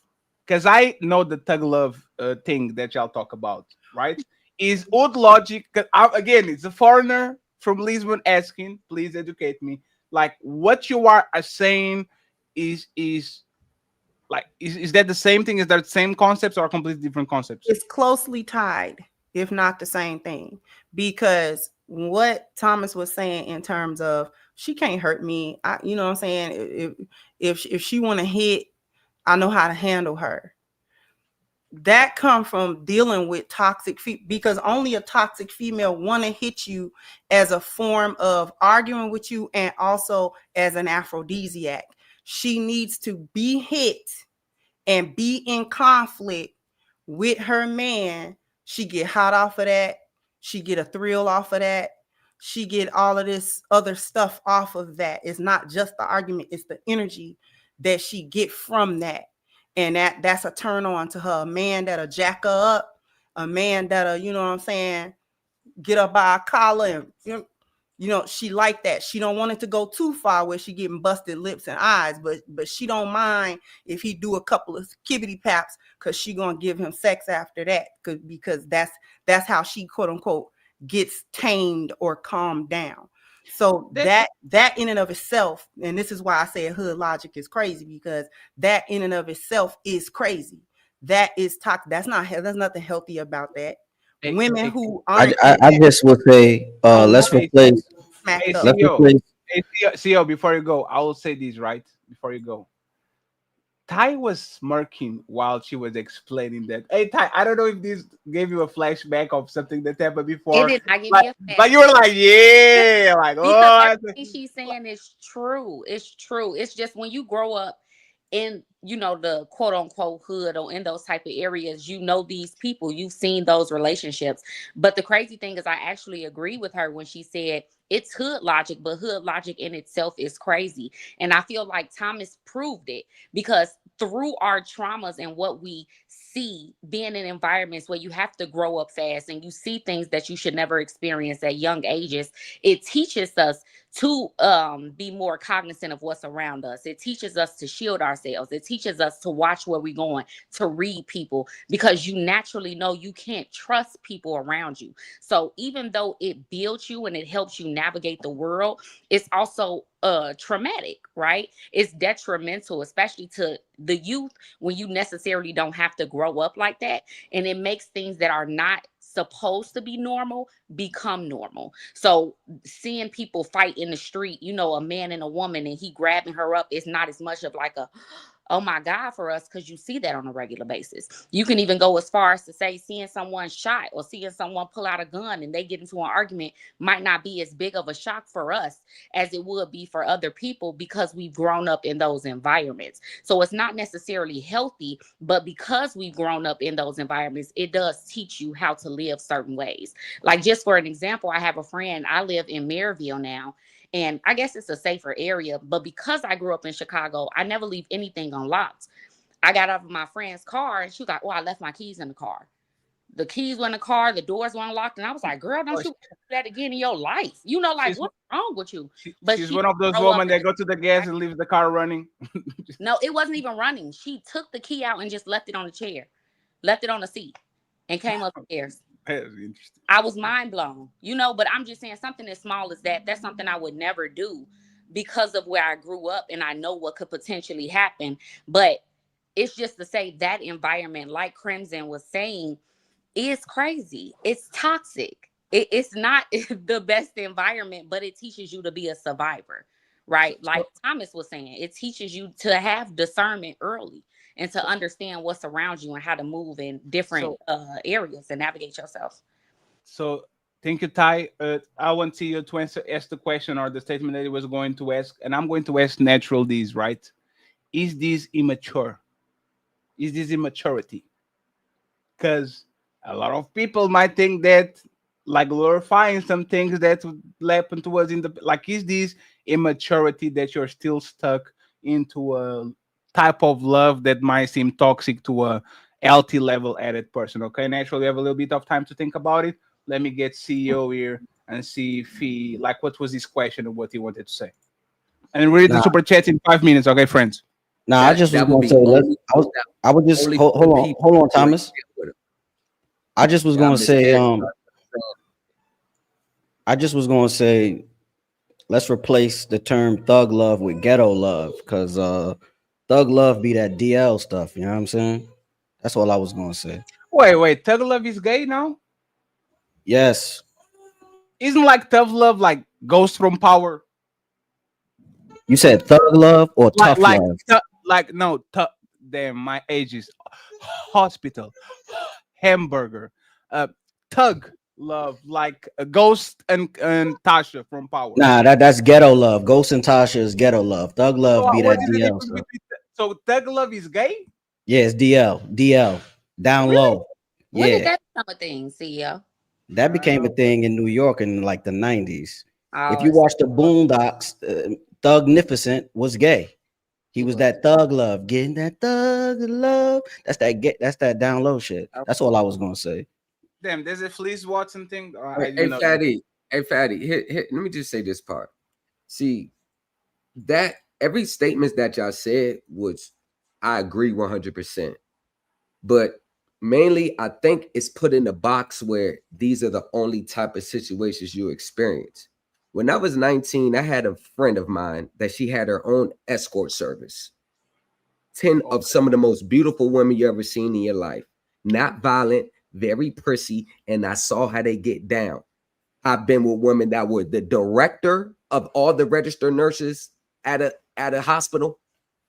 Because I know the Thug Love thing that y'all talk about, right? Is Wood Logic, again, it's a foreigner from Lisbon asking, please educate me. Like, what you are saying is like, is that the same thing? Is that the same concepts or completely different concepts? It's closely tied, if not the same thing, because what Thomas was saying in terms of she can't hurt me. You know what I'm saying? If she want to hit, I know how to handle her. That come from dealing with toxic because only a toxic female want to hit you as a form of arguing with you and also as an aphrodisiac. She needs to be hit and be in conflict with her man. She get hot off of that. She get a thrill off of that. She get all of this other stuff off of that. It's not just the argument, it's the energy that she get from that. And that's a turn on to her. A man that'll jack her up, a man that'll, you know what I'm saying, get her by a collar and she like that. She don't want it to go too far where she getting busted lips and eyes, but she don't mind if he do a couple of kibbity paps because she gonna give him sex after that because that's how she quote unquote gets tamed or calmed down. So that in and of itself, and this is why I say hood logic is crazy, because that in and of itself is crazy. That is toxic. There's nothing healthy about that. Women who aren't I just would say let's replace CEO, before you go, I will say this right before you go. Ty was smirking while she was explaining that. Hey, Ty, I don't know if this gave you a flashback of something that happened before. It did not give me a flashback. Like you were like, yeah, like because everything she's saying is true. It's true. It's just when you grow up in the quote unquote hood or in those type of areas, these people, you've seen those relationships. But the crazy thing is I actually agree with her when she said it's hood logic, but hood logic in itself is crazy. And I feel like Thomas proved it, because through our traumas and what we see, being in environments where you have to grow up fast and you see things that you should never experience at young ages, it teaches us to be more cognizant of what's around us. It teaches us to shield ourselves. It teaches us to watch where we're going, to read people, because you naturally know you can't trust people around you. So even though it builds you and it helps you navigate the world, it's also traumatic, right? It's detrimental, especially to the youth, when you necessarily don't have to grow up like that. And it makes things that are not supposed to be normal become normal. So seeing people fight in the street, a man and a woman, and he grabbing her up, is not as much of like a oh my God for us, because you see that on a regular basis. You can even go as far as to say seeing someone shot or seeing someone pull out a gun and they get into an argument might not be as big of a shock for us as it would be for other people because we've grown up in those environments. So it's not necessarily healthy, but because we've grown up in those environments, it does teach you how to live certain ways. Like, just for an example, I have a friend, I live in Maryville now, and I guess it's a safer area, but because I grew up in Chicago, I never leave anything unlocked. I got out of my friend's car and she was like, oh, I left my keys in the car. The keys were in the car, the doors were unlocked. And I was like, girl, don't you do that again in your life? You know, like, what's wrong with you? But she's one of those women that go to the gas and leave the car running. No, it wasn't even running. She took the key out and just left it on the chair, left it on the seat, and came upstairs. That's interesting. I was mind blown, you know, but I'm just saying something as small as that, that's something I would never do because of where I grew up and I know what could potentially happen. But it's just to say that environment, like Crimson was saying, is crazy. It's toxic. It's not the best environment, but it teaches you to be a survivor, right? Like Thomas was saying, it teaches you to have discernment early and to understand what's around you and how to move in different areas and navigate yourself. So thank you, Ty. I want you to ask the question or the statement that he was going to ask, and I'm going to ask natural these, right? Is this immature? Is this immaturity? Because a lot of people might think that like glorifying some things that would happen to us in the like, is this immaturity that you're still stuck into a type of love that might seem toxic to a healthy level added person? Okay, naturally, we have a little bit of time to think about it. Let me get CEO here and see if he like what was his question and what he wanted to say. And read the super chat in 5 minutes, okay, friends? Nah, I just was gonna say I would just hold on, Thomas. I just was gonna say let's replace the term thug love with ghetto love, because thug love be that DL stuff, you know what I'm saying? That's all I was gonna say. Wait, thug love is gay now? Yes. Isn't like tough love like Ghost from Power? You said thug love or tough love? No, damn, my age is hospital, hamburger, tug love, like a Ghost and Tasha from Power. Nah, that's ghetto love. Ghost and Tasha is ghetto love. Thug love be that DL stuff. So thug love is gay? Yeah, it's DL, down low. When Yeah, did that become a thing, CEO? that became a thing in New York in like the 90s. If you watch the Boondocks, Thugnificent was gay. He was that thug love, getting that thug love. That's that down low shit. That's all I was gonna say. Damn, there's a Fleece Watson thing. Hey, Fatty. Here, let me just say this part. See, that every statement that y'all said was, I agree 100%. But mainly, I think it's put in a box where these are the only type of situations you experience. When I was 19, I had a friend of mine that she had her own escort service. 10 of some of the most beautiful women you ever seen in your life. Not violent, very prissy, and I saw how they get down. I've been with women that were the director of all the registered nurses at a hospital.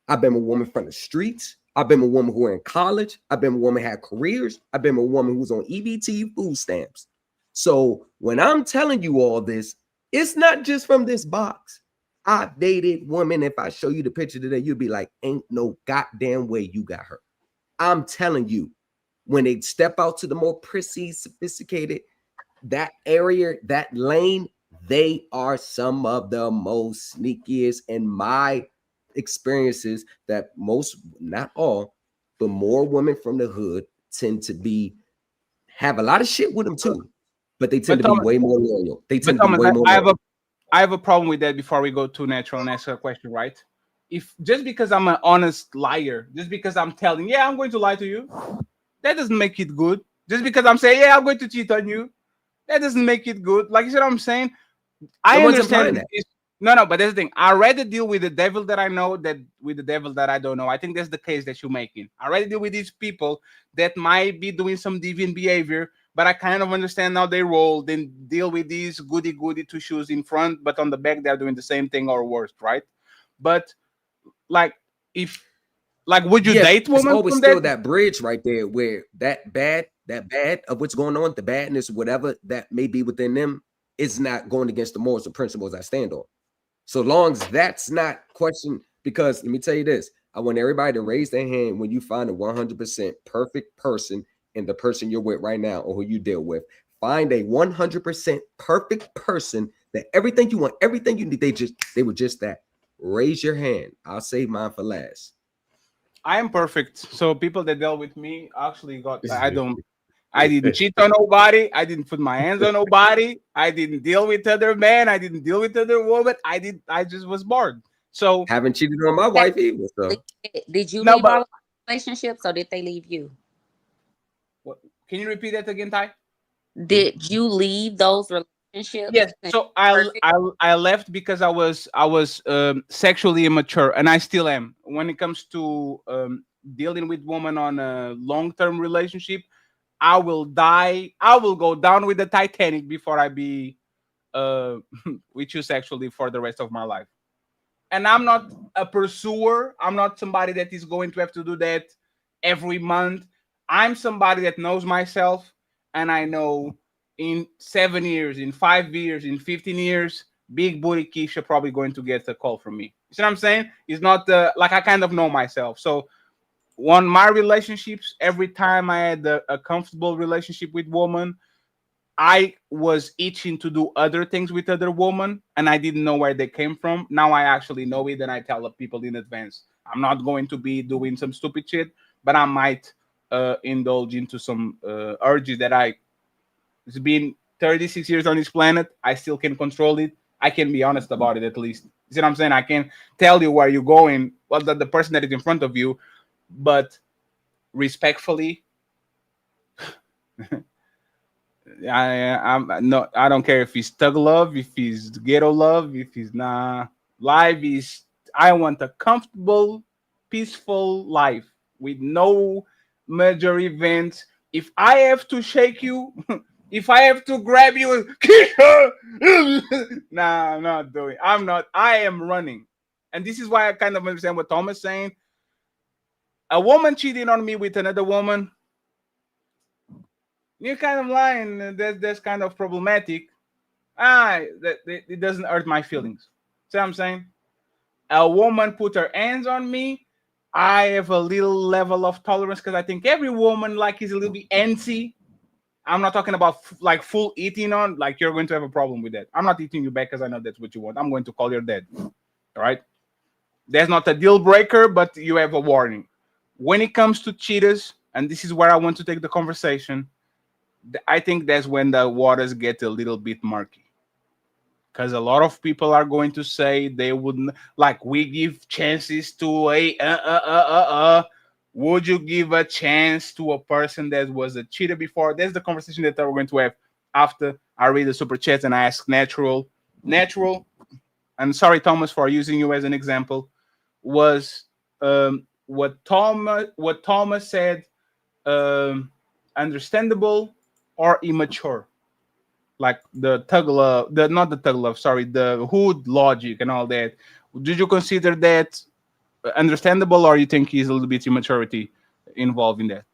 I've been with women from the streets. I've been with women who were in college. I've been with women who had careers. I've been with women who's on EBT food stamps. So when I'm telling you all this, it's not just from this box. I've dated women. If I show you the picture today, you'd be like, ain't no goddamn way you got her. I'm telling you, when they step out to the more prissy, sophisticated, that area, that lane, they are some of the most sneakiest in my experiences that most, not all, but more women from the hood tend to have a lot of shit with them too. But they tend to be way more loyal. They tend to be way more loyal. I have a problem with that before we go to natural and ask a question, right? If just because I'm an honest liar, just because I'm telling, yeah, I'm going to lie to you, that doesn't make it good. Just because I'm saying, yeah, I'm going to cheat on you, that doesn't make it good. Like you said, I'm saying, I understand that. No, but that's the thing. I rather deal with the devil that I know than with the devil that I don't know. I think that's the case that you're making. I rather deal with these people that might be doing some deviant behavior, but I kind of understand how they roll, then deal with these goody two shoes in front, but on the back they're doing the same thing or worse, right? But like, if Like, would you date It's women always from still that? that bridge right there where that bad of what's going on, the badness, whatever that may be within them, is not going against the morals and principles I stand on. So long as that's not questioned, because let me tell you this, I want everybody to raise their hand when you find a 100% perfect person in the person you're with right now or who you deal with. Find a 100% perfect person that everything you want, everything you need, they were just that. Raise your hand. I'll save mine for last. I am perfect. So people that dealt with me actually got. I didn't cheat on nobody. I didn't put my hands on nobody. I didn't deal with other men. I didn't deal with other women. I just was bored. So haven't cheated on my wife either. So did you No, leave but- all of the relationships, or did they leave you? what, can you repeat that again, Ty? Did you leave those relationships? Yes. So I left because I was sexually immature, and I still am. When it comes to dealing with women on a long-term relationship, I will die. I will go down with the Titanic before I be with you sexually for the rest of my life. And I'm not a pursuer. I'm not somebody that is going to have to do that every month. I'm somebody that knows myself, and I know in 7 years, in 5 years, in 15 years, Big Booty Keisha probably going to get a call from me. You see what I'm saying? It's not like I kind of know myself. So on my relationships, every time I had a comfortable relationship with woman, I was itching to do other things with other women, and I didn't know where they came from. Now I actually know it, and I tell the people in advance. I'm not going to be doing some stupid shit, but I might indulge into some urges that it's been 36 years on this planet. I still can control it. I can be honest about it at least. You see what I'm saying? I can tell you where you're going, well, the person that is in front of you, but respectfully, I don't care if he's thug love, if he's ghetto love, if he's not. Life is, I want a comfortable, peaceful life with no major events. If I have to shake you, if I have to grab you and kick her, nah, I'm not doing. I'm not. I am running, and this is why I kind of understand what Thomas is saying. A woman cheating on me with another woman, you're kind of lying. That's kind of problematic. It doesn't hurt my feelings. See what I'm saying? A woman put her hands on me. I have a little level of tolerance because I think every woman like is a little bit antsy. I'm not talking about like full eating on. Like you're going to have a problem with that. I'm not eating you back because I know that's what you want. I'm going to call your dad. All right. That's not a deal breaker, but you have a warning. When it comes to cheaters, and this is where I want to take the conversation, I think that's when the waters get a little bit murky. Because a lot of people are going to say they wouldn't, like, we give chances to would you give a chance to a person that was a cheater before? That's the conversation that we're going to have after I read the super chat and I ask Natural, and sorry Thomas for using you as an example, was what Thomas said, understandable or immature? Like the thug love, not the thug love, sorry, the hood logic and all that. Did you consider that understandable, or you think he's a little bit immaturity involved in that?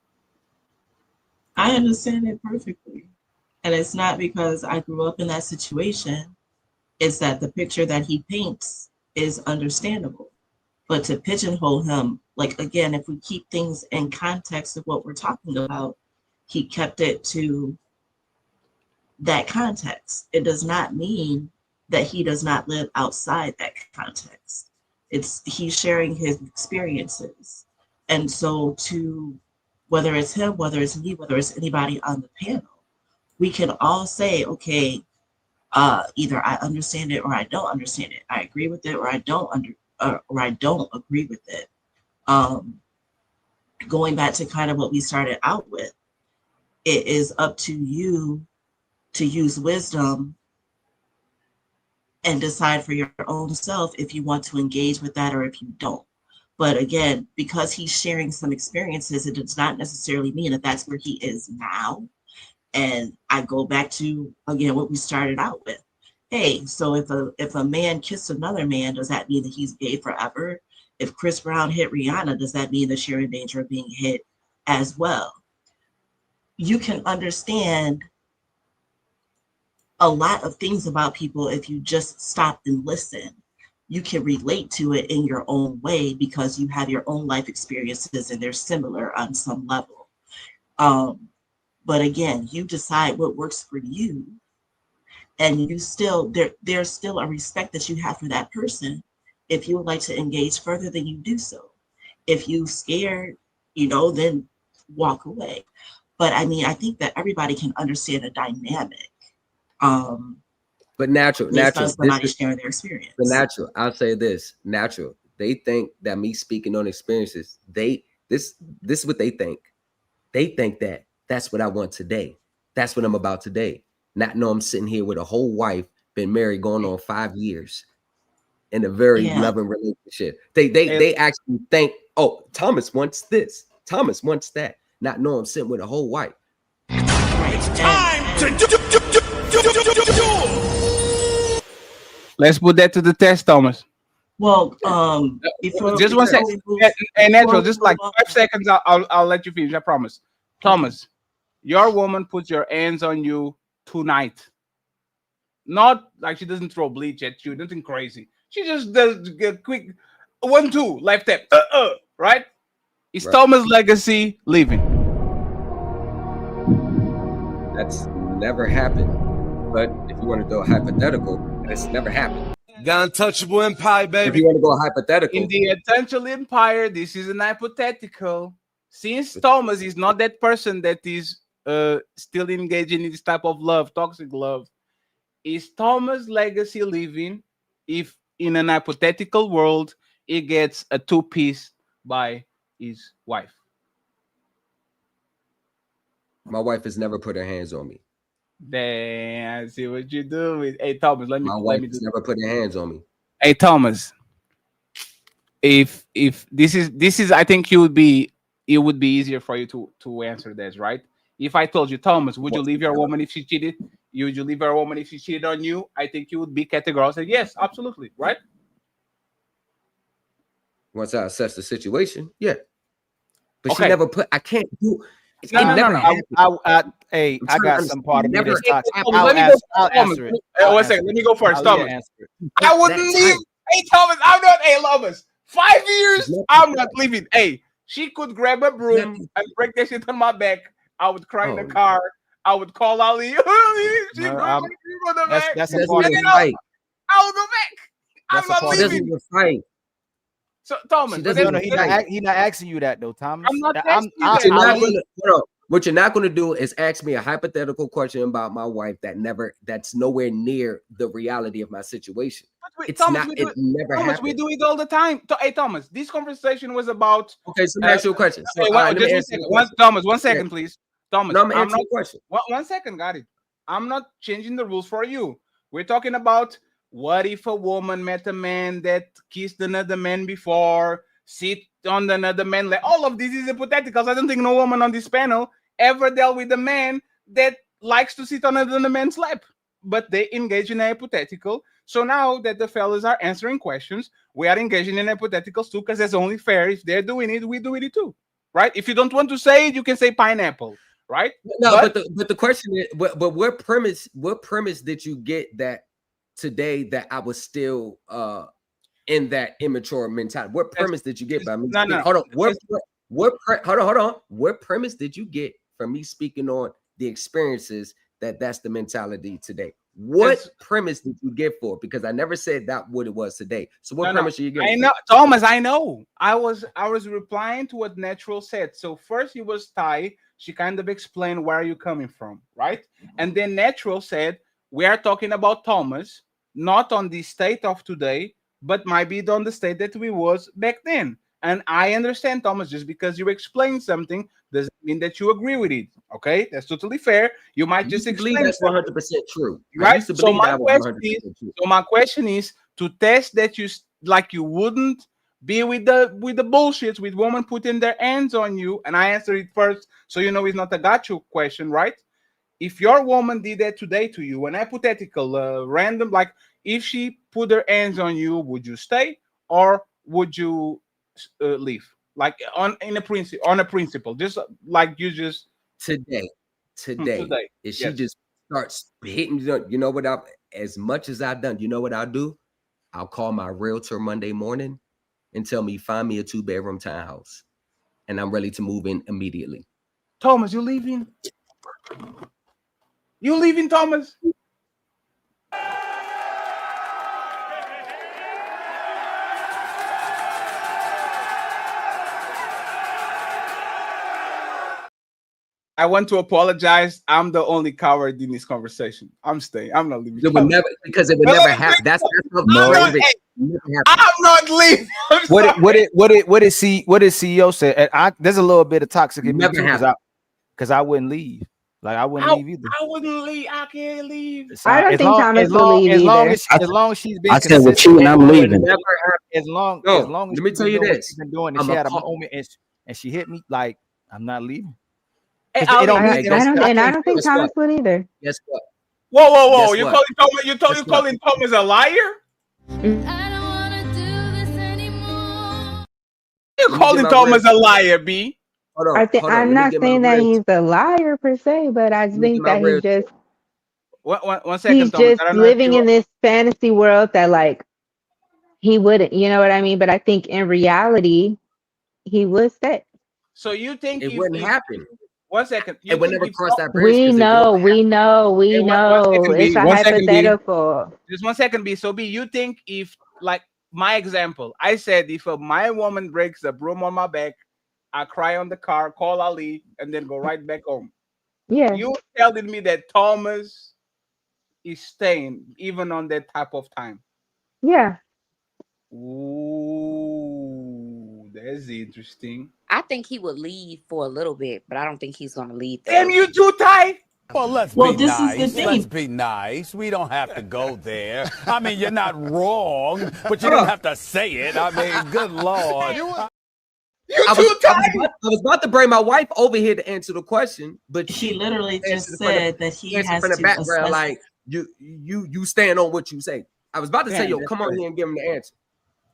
I understand it perfectly. And it's not because I grew up in that situation. It's that the picture that he paints is understandable. But to pigeonhole him, like, again, if we keep things in context of what we're talking about, he kept it to that context. It does not mean that he does not live outside that context. He's sharing his experiences. And so to, whether it's him, whether it's me, whether it's anybody on the panel, we can all say, okay, either I understand it or I don't understand it. I agree with it or I don't agree with it. Going back to kind of what we started out with, it is up to you to use wisdom and decide for your own self if you want to engage with that or if you don't. But again, because he's sharing some experiences, it does not necessarily mean that that's where he is now. And I go back to, again, what we started out with. hey, so if a man kissed another man, does that mean that he's gay forever? If Chris Brown hit Rihanna, does that mean that you're in danger of being hit as well? You can understand a lot of things about people if you just stop and listen. You can relate to it in your own way because you have your own life experiences and they're similar on some level. But again, you decide what works for you, and you still there's still a respect that you have for that person. If you would like to engage further, then you do so. If you scared, then walk away. But I mean, I think that everybody can understand the dynamic. But natural, somebody sharing their experience. But natural, I'll say this: natural. They think that me speaking on experiences, this is what they think. They think that that's what I want today. That's what I'm about today. Not know I'm sitting here with a whole wife, been married going on 5 years, in a very loving relationship. They actually think, oh, Thomas wants this, Thomas wants that. Not know I'm sitting with a whole wife. It's time to do. Let's put that to the test, Thomas. Well, just 1 second. And natural, just like 5 seconds, I'll let you finish. I promise. Thomas, your woman puts your hands on you tonight. Not like she doesn't throw bleach at you, nothing crazy. She just does a quick 1, 2, life tap. Right? Is right. Thomas' legacy leaving? That's never happened. But if you want to do a hypothetical, it's never happened. The untouchable empire, baby. If you want to go hypothetical. In the untouchable empire, this is an hypothetical. Since Thomas is not that person that is still engaging in this type of love, toxic love, is Thomas' legacy living if in an hypothetical world he gets a 2-piece by his wife? My wife has never put her hands on me. Damn, I see what you're doing. Hey, Thomas, let me. My wife has never put her hands on me. Hey, Thomas, if this is, I think it would be easier for you to answer this, right? If I told you, Thomas, would you leave your woman if she cheated? Would you leave your woman if she cheated on you? I think you would be categorical. Say yes, absolutely, right? Once I assess the situation, yeah. But okay. She never put. I can't do. No. Hey, I got some part of me that's not. I'll answer it. 1 second. Let me go first, Thomas. I wouldn't leave. Hey, Thomas, I'm not. Hey, Lomas, 5 years. I'm not leaving. Hey, she could grab a broom and break that shit on my back. I would cry in the car. I would call Ali. That's a part of it. I will go back. I'm not leaving. So Thomas, he's not asking you that though, Thomas. I'm not asking you that. What you're not going to do is ask me a hypothetical question about my wife that's nowhere near the reality of my situation. Thomas, we do it all the time. Hey, Thomas, this conversation was about. Okay, so ask you a question. So, Thomas, 1 second, please. Thomas, no, I'm not question. 1 second, got it. I'm not changing the rules for you. We're talking about what if a woman met a man that kissed another man before, sit on another man. Like, all of this is hypothetical. I don't think no woman on this panel ever dealt with a man that likes to sit on another man's lap, but they engage in a hypothetical. So now that the fellas are answering questions, we are engaging in hypotheticals too, because that's only fair. If they're doing it, we're doing it too, right? If you don't want to say it, you can say pineapple, right? No, but the question is, but what premise did you get that today that I was still in that immature mentality? What premise did you get by me? Hold on. Hold on. What premise did you get from me speaking on the experiences that's the mentality today? What premise did you get for it? Because I never said that what it was today. So what premise are you getting? I know, Thomas, I know. I was replying to what Natural said. So first it was Ty. She kind of explained where you're coming from, right? And then Natural said, we are talking about Thomas, not on the state of today, but might be on the state that we was back then. And I understand, Thomas, just because you explain something doesn't mean that you agree with it. Okay, that's totally fair. You might just explain that's 100% true, right? So my question is to test that you wouldn't be with the bullshit with women putting their hands on you. And I answer it first, so you know it's not a got you question, right? if your woman did that today to you, an hypothetical, random, like if she put her hands on you, would you stay or would you leave? Like on a principle, just like you just today, today. if she Yes. just starts hitting, you know what? As much as I've done, you know what I'll do? I'll call my realtor Monday morning and tell me find me a 2-bedroom townhouse, and I'm ready to move in immediately. Thomas, you leaving? You leaving, Thomas? I want to apologize. I'm the only coward in this conversation. I'm staying. I'm not leaving. It would never, because it would never happen. That's No. I'm not leaving. What did CEO say? And there's a little bit of toxic in me Never too, because I wouldn't leave. Like I wouldn't leave either. I wouldn't leave. I can't leave. I don't think Thomas will leave as long either. as long as she's been I said consistent, with you and I'm leaving. as long No, as long as let me she's tell been you doing what this. she's been doing, and I'm she a had a pop- moment and she hit me, like I'm not leaving. Hey, It don't I mean don't think guess Thomas what? would either. Guess what? Whoa! Guess You what? calling Thomas? You Guess what? calling Thomas a liar? You calling Thomas a liar, B? Hold on. I'm not saying that he's a liar per se, but I think that he's just One second, he's Thomas. just I don't know if living you. in this fantasy world that like he wouldn't, you know what I mean? But I think in reality he would stay. So you think It wouldn't happen. 1 second. You It would think never if cross that bridge. We 'cause it know, won't we happen. know, we Hey, one know. second, B. It's a 1 second, B. hypothetical. Just 1 second, B. So B, you think if like my example, I said if my woman breaks the broom on my back, I cry on the car, call Ali, and then go right back home. Yeah. You telling me that Thomas is staying even on that type of time? Yeah. Ooh, that's interesting. I think he would leave for a little bit, but I don't think he's gonna leave. Damn, you too tight. Well, let's Well, be this is nice. the thing. Let's be nice. We don't have to go there. I mean, you're not wrong, but you don't have to say it. I mean, good Lord. I was about to bring my wife over here to answer the question, but She literally just answered from said that he answered has from the to background assess- like you stand on what you say. I was about to say, Damn, yo, that's come on crazy. here and give him the answer.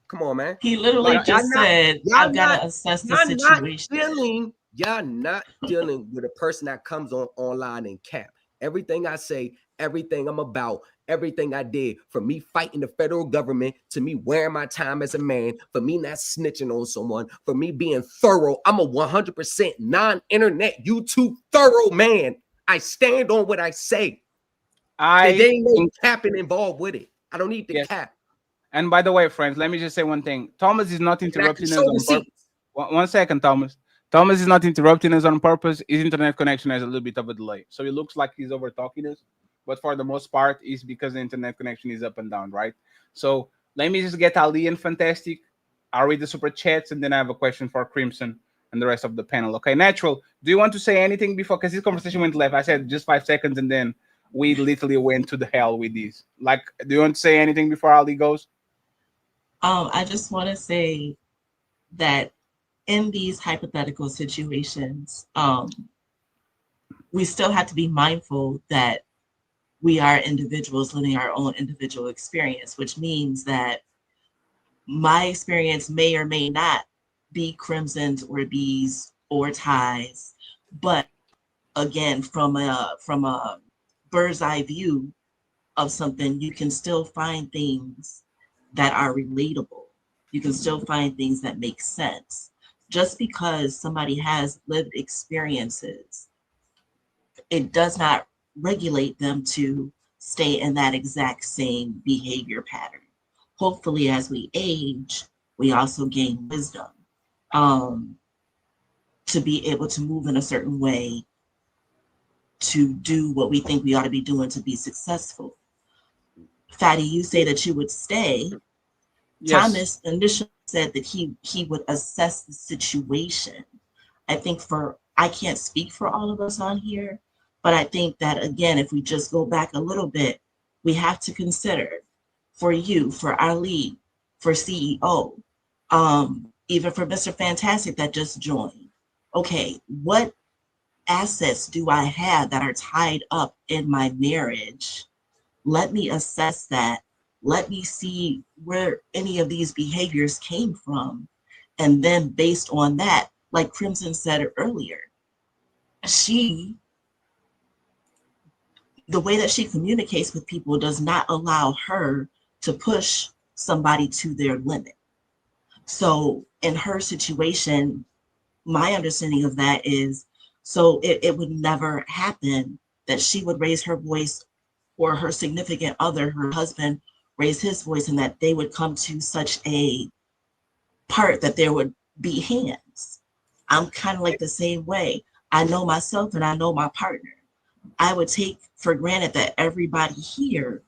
Come on, man. He literally Like, just y'all not- said, y'all I've got not- to assess the y'all not situation. Y'all not dealing with a person that comes online and cap. Everything I say, everything I'm about, everything I did, from me fighting the federal government to me wearing my time as a man, for me not snitching on someone, for me being thorough. I'm a 100% non-internet YouTube thorough man. I stand on what I say. There ain't no capping involved with it. I don't need the cap. And by the way, friends, let me just say one thing. Thomas is not interrupting us on purpose. 1 second, Thomas. Thomas is not interrupting us on purpose. His internet connection has a little bit of a delay. So it looks like he's over talking us. But for the most part, it's because the internet connection is up and down, right? So let me just get Ali and Fantastic. I'll read the super chats, and then I have a question for Crimson and the rest of the panel. Okay, Natural, do you want to say anything before? Because this conversation went left. I said just 5 seconds, and then we literally went to the hell with this. Like, do you want to say anything before Ali goes? I just want to say that in these hypothetical situations, we still have to be mindful that we are individuals living our own individual experience, which means that my experience may or may not be Crimson's or B's or Ty's, but again, from a bird's eye view of something, you can still find things that are relatable. You can still find things that make sense. Just because somebody has lived experiences, it does not regulate them to stay in that exact same behavior pattern. Hopefully, as we age, we also gain wisdom to be able to move in a certain way to do what we think we ought to be doing to be successful. Fatty, you say that you would stay. Yes. Thomas initially said that he would assess the situation. I think I can't speak for all of us on here, but I think that, again, if we just go back a little bit, we have to consider for you, for Ali, for CEO, even for Mr. Fantastic that just joined. Okay, what assets do I have that are tied up in my marriage? Let me assess that. Let me see where any of these behaviors came from. And then based on that, like Crimson said earlier, the way that she communicates with people does not allow her to push somebody to their limit. So in her situation, my understanding of that is, so it would never happen that she would raise her voice, or her significant other, her husband, raise his voice, and that they would come to such a part that there would be hands. I'm kind of like the same way. I know myself and I know my partner. I would take for granted that everybody here,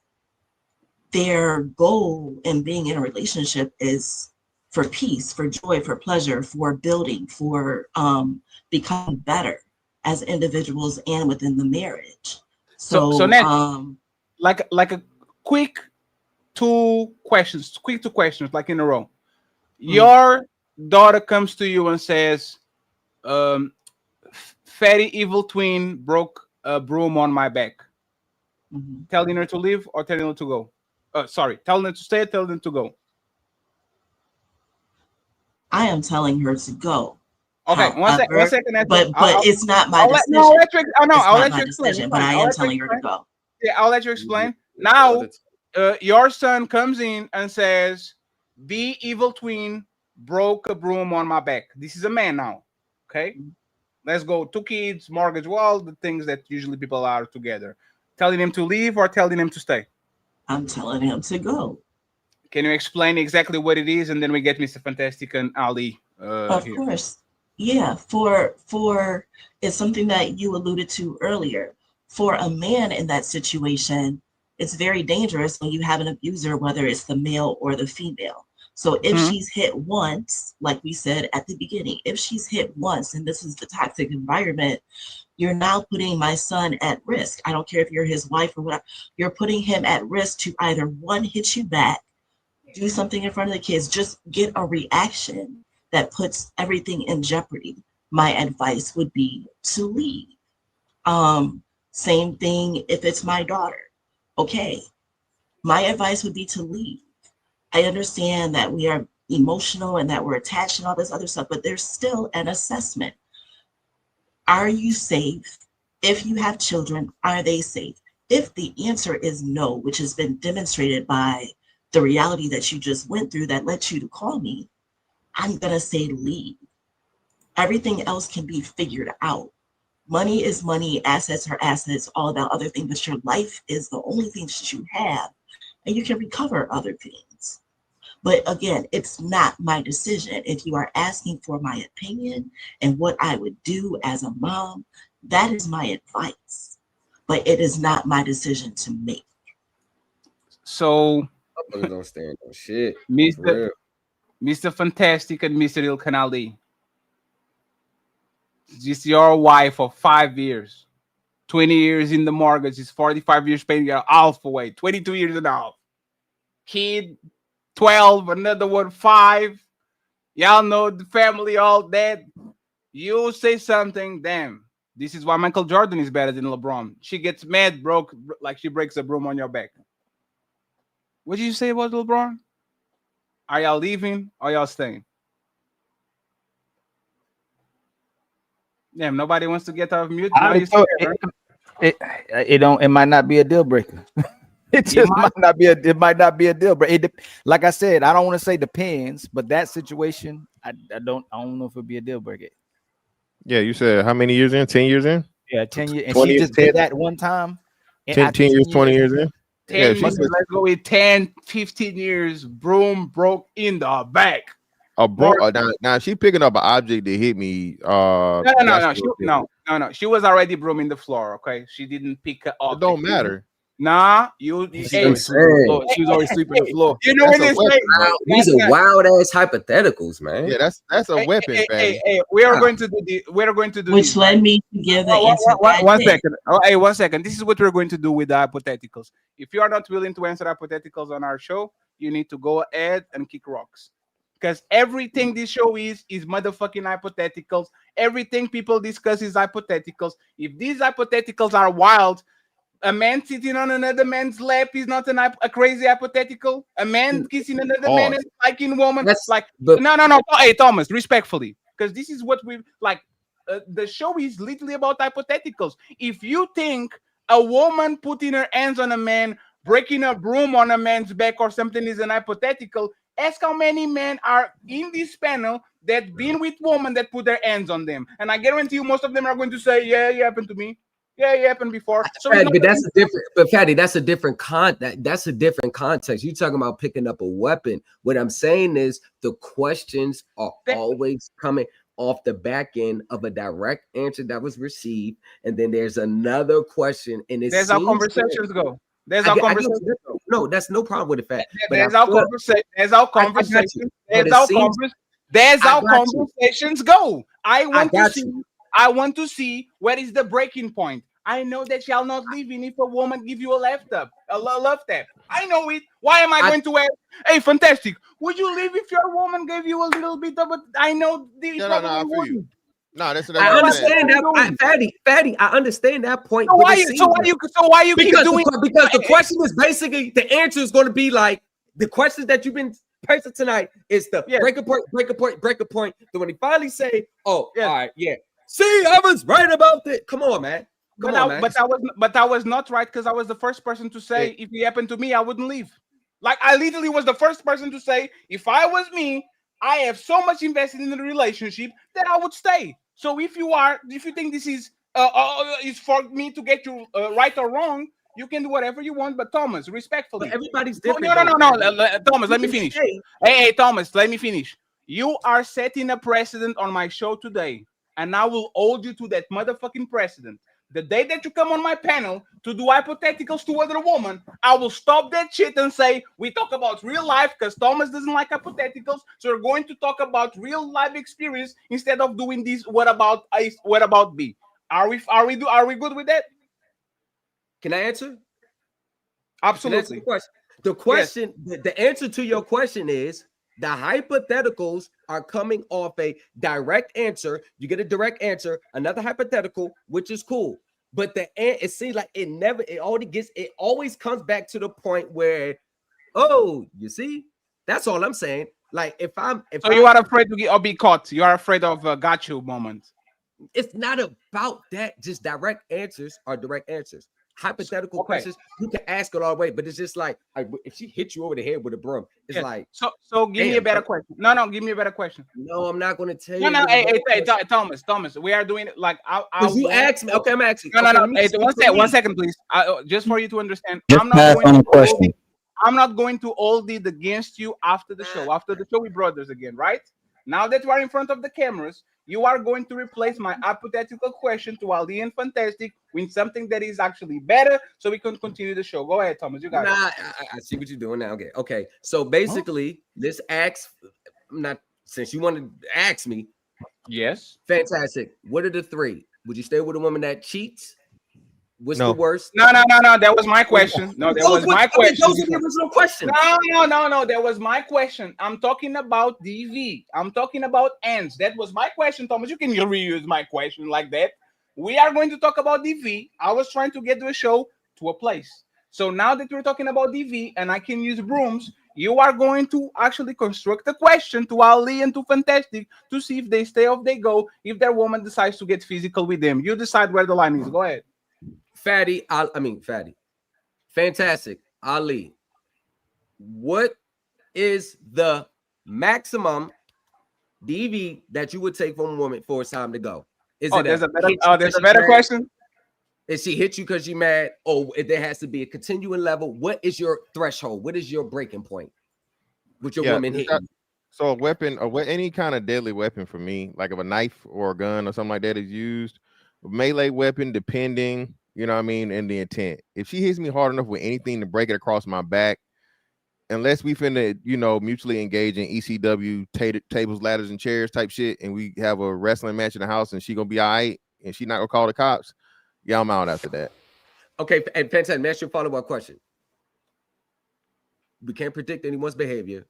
their goal in being in a relationship is for peace, for joy, for pleasure, for building, for becoming better as individuals and within the marriage. So Nat, like a quick two questions, like in a row. Your daughter comes to you and says, "Fatty evil twin broke a broom on my back." Telling her to leave or telling her to go? Telling her to stay, telling her to go. I am telling her to go. Okay, one second. But it's not my decision. I'll let you. I'll let you explain. Decision, but I am telling her to go. Yeah, I'll let you explain. Now, your son comes in and says, "The evil twin broke a broom on my back." This is a man now. Okay, let's go. 2 kids, mortgage, well, the things that usually people are together. Telling him to leave or telling him to stay? I'm telling him to go. Can you explain exactly what it is, and then we get Mr. Fantastic and Ali? Of course. Yeah, for it's something that you alluded to earlier. For a man in that situation, it's very dangerous when you have an abuser, whether it's the male or the female. So if she's hit once, like we said at the beginning, if she's hit once, and this is the toxic environment, you're now putting my son at risk. I don't care if you're his wife or whatever. You're putting him at risk to either one, hit you back, do something in front of the kids, just get a reaction that puts everything in jeopardy. My advice would be to leave. Same thing if it's my daughter. Okay, my advice would be to leave. I understand that we are emotional and that we're attached and all this other stuff, but there's still an assessment. Are you safe? If you have children, are they safe? If the answer is no, which has been demonstrated by the reality that you just went through that led you to call me, I'm going to say leave. Everything else can be figured out. Money is money, assets are assets, all that other thing, but your life is the only thing that you have, and you can recover other things. But again, it's not my decision. If you are asking for my opinion and what I would do as a mom, that is my advice. But it is not my decision to make. So, don't stand on shit. Mr. Fantastic and Mr. Il Canali. This is your wife of 5 years. 20 years in the mortgage. Is 45 years paying your half away. 22 years and a half. Kid, 12, another one, 5. Y'all know the family all dead. You say something, damn. This is why Michael Jordan is better than LeBron. She gets mad, like she breaks a broom on your back. What did you say about LeBron? Are y'all leaving or y'all staying? Damn, nobody wants to get off mute. Now It might not be a deal breaker. It might not be a deal breaker. Like I said, I don't want to say depends, but that situation, I don't know if it'd be a deal breaker. Yeah, you said how many years in? 10 years in? Yeah, 10 years. And she just did that one time. 10 years, 20 years in? 10 years, let's go with 10, 15 years. Broom broke in the back. Now she picking up an object that hit me. No. She was already brooming the floor. Okay, she didn't pick it up. It don't matter. Nah, she was always sleeping on the floor. You know what they say? These are wild ass hypotheticals, man. Yeah, that's a weapon. Hey, we are going to do the. Which led me to give the answer. One second. Hey, 1 second. This is what we're going to do with the hypotheticals. If you are not willing to answer hypotheticals on our show, you need to go ahead and kick rocks. Because everything this show is motherfucking hypotheticals. Everything people discuss is hypotheticals. If these hypotheticals are wild, a man sitting on another man's lap is not a crazy hypothetical. A man kissing another man and liking woman. No. Hey, Thomas, respectfully, because this is what we like. The show is literally about hypotheticals. If you think a woman putting her hands on a man, breaking a broom on a man's back or something is an hypothetical, ask how many men are in this panel that been with women that put their hands on them. And I guarantee you most of them are going to say, yeah, it happened to me. Yeah, it happened before. So Fatty, but that's a different. But Fatty, that's a different that's a different context. You're talking about picking up a weapon. What I'm saying is the questions are always coming off the back end of a direct answer that was received, and then there's another question, and there's how conversations go. There's how conversations go. No, that's no problem with the fact. There's how conversations. There's how conversations. There's how conversations go. I want to see where is the breaking point. I know that shall not live in if a woman give you a love tap. I know it. Why am I going to wear? Hey, fantastic. Would you leave if your woman gave you a little bit of it? I know the I feel you. No, that's I understand that, Fatty. I understand that point. So why you keep doing? Because the question is basically the answer is going to be like the questions that you've been posting tonight is the break a point. Then when he finally say, all right, yeah. See, I was right about that. Come on, man. But I was not right because I was the first person to say if it happened to me, I wouldn't leave. Like I literally was the first person to say if I was me, I have so much invested in the relationship that I would stay. So if you think this is for me to get you right or wrong, you can do whatever you want. But Thomas, respectfully, but everybody's different. No. Thomas, let me finish. Hey, Thomas, let me finish. You are setting a precedent on my show today, and I will hold you to that motherfucking precedent. The day that you come on my panel to do hypotheticals to other woman, I will stop that shit and say we talk about real life because Thomas doesn't like hypotheticals. So we're going to talk about real life experience instead of doing this. What about B? Are we good with that? Can I answer? Absolutely. The question, the answer to your question is the hypotheticals are coming off a direct answer. You get a direct answer, another hypothetical, which is cool. But it seems like it always comes back to the point where, you see, that's all I'm saying. Like you are afraid to be caught. You are afraid of got you moments. It's not about that. Just direct answers are direct answers. Hypothetical questions you can ask it all the way, but it's just like if she hit you over the head with a broom, it's like so give me a better question. No, give me a better question. No, I'm not going to tell you. No, hey, Thomas, we are doing it like you ask me. Okay, I'm asking. No. Hey, one second, please. Just for you to understand, I'm not going to hold it against you after the show. After the show, we brothers again, right? Now that we are in front of the cameras, you are going to replace my hypothetical question to Ali and Fantastic with something that is actually better so we can continue the show. Go ahead, Thomas. You got it. I see what you're doing now. Okay. So basically, this asks, since you wanted to ask me. Yes. Fantastic. What are the three? Would you stay with a woman that cheats? What's the worst? No. That was my question. No, that was my question. Those are the original questions. No. That was my question. I'm talking about DV. I'm talking about ends. That was my question, Thomas. You can reuse my question like that. We are going to talk about DV. I was trying to get the show to a place. So now that we're talking about DV and I can use brooms, you are going to actually construct a question to Ali and to Fantastic to see if they stay or they go, if their woman decides to get physical with them. You decide where the line is. Go ahead. Fatty. Fantastic. Ali. What is the maximum DV that you would take from a woman for it's time to go? There's a better question. If she hit you because you're mad, or if there has to be a continuing level, what is your threshold? What is your breaking point with your woman hitting you? So a weapon, any kind of deadly weapon for me, like if a knife or a gun or something like that is used, melee weapon, depending, you know what I mean, and the intent. If she hits me hard enough with anything to break it across my back, unless we finna, mutually engage in ECW tables, ladders, and chairs type shit, and we have a wrestling match in the house, and she gonna be all right, and she not gonna call the cops, I'm out after that. Okay, and Fantastic, ask your follow-up question. We can't predict anyone's behavior.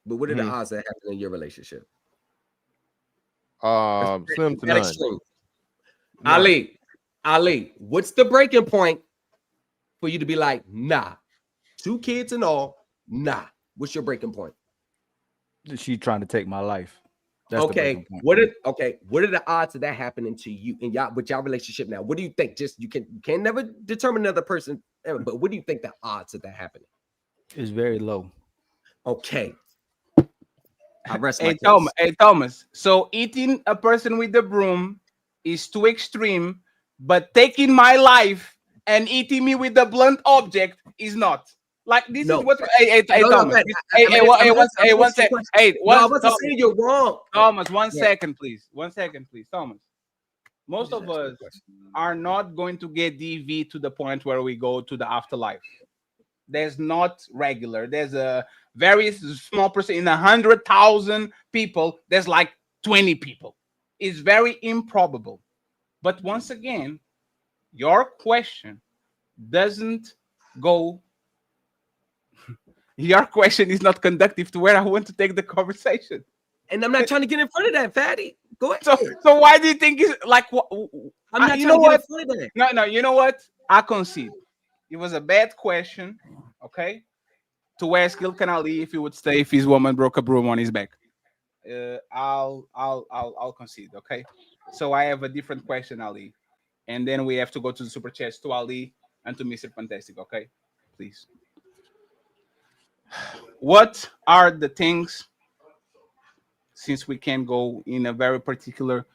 but what are the odds that happen in your relationship? Slim to That none. extreme. Ali, what's the breaking point for you to be like, nah, 2 kids and all, nah? What's your breaking point? She's trying to take my life. That's the Okay. breaking point. What are the odds of that happening to you in y'all with y'all relationship now? What do you think? Just you can never determine another person, but what do you think the odds of that happening? It's very low. Okay. I rest Hey, my case. Thomas. So eating a person with the broom is too extreme, but taking my life and eating me with the blunt object is not. Like this is what. Hey, Thomas. One second. Hey, I wasn't saying you're wrong. Thomas, 1 second, please. 1 second, please, Thomas. Most of us are not going to get DV to the point where we go to the afterlife. There's not regular. There's a very small percent in 100,000 people. There's like 20 people. It's very improbable. But once again, your question doesn't go. Your question is not conducive to where I want to take the conversation. And I'm not trying to get in front of that, Fatty. Go ahead. So why do you think it's like? I'm not you trying know to what? get in front of that. No. You know what? I concede. It was a bad question. Okay. To ask Ilkan Ali if he would stay if his woman broke a broom on his back. I'll concede. Okay. So I have a different question, Ali, and then we have to go to the super chats to Ali and to Mr. Fantastic. Okay, please. What are the things? Since we can go in a very particular,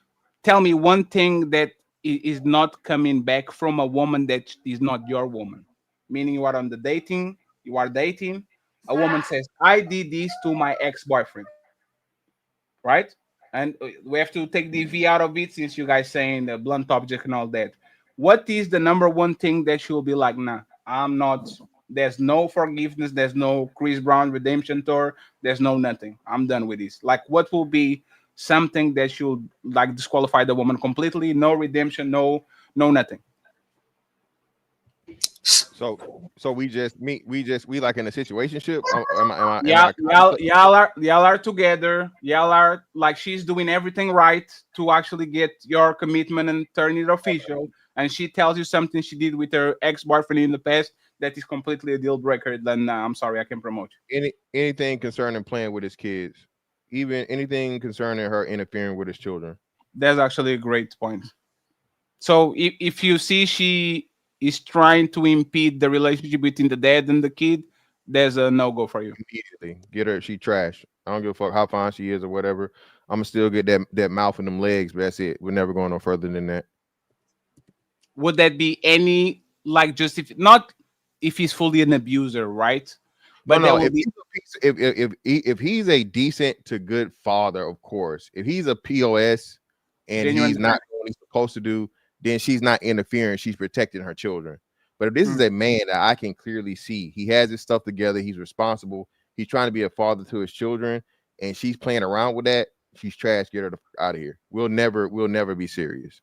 tell me one thing that is not coming back from a woman that is not your woman. Meaning you are on the dating, you are dating. A woman says, "I did this to my ex-boyfriend," right? And we have to take the V out of it since you guys saying the blunt object and all that. What is the number one thing that you'll be like, nah, I'm not, there's no forgiveness, there's no Chris Brown redemption tour, there's no nothing. I'm done with this. Like, what will be something that should like disqualify the woman completely? No redemption, no nothing. So we like in a situationship. Y'all are together. Y'all are like she's doing everything right to actually get your commitment and turn it official. And she tells you something she did with her ex-boyfriend in the past that is completely a deal breaker. Then I'm sorry, I can promote you. Anything concerning playing with his kids, even anything concerning her interfering with his children. That's actually a great point. So if you see she is trying to impede the relationship between the dad and the kid, there's a no-go for you. Immediately get her. She trash. I don't give a fuck how fine she is or whatever. I'm gonna still get that mouth and them legs, but that's it. We're never going no further than that. Would that be any like just if he's fully an abuser, right? But no, if he's a decent to good father, of course. If he's a POS and he's not doing what he's supposed to do, then she's not interfering. She's protecting her children. But if this is a man that I can clearly see, he has his stuff together, he's responsible, he's trying to be a father to his children, and she's playing around with that, she's trash. Get her out of here. We'll never be serious.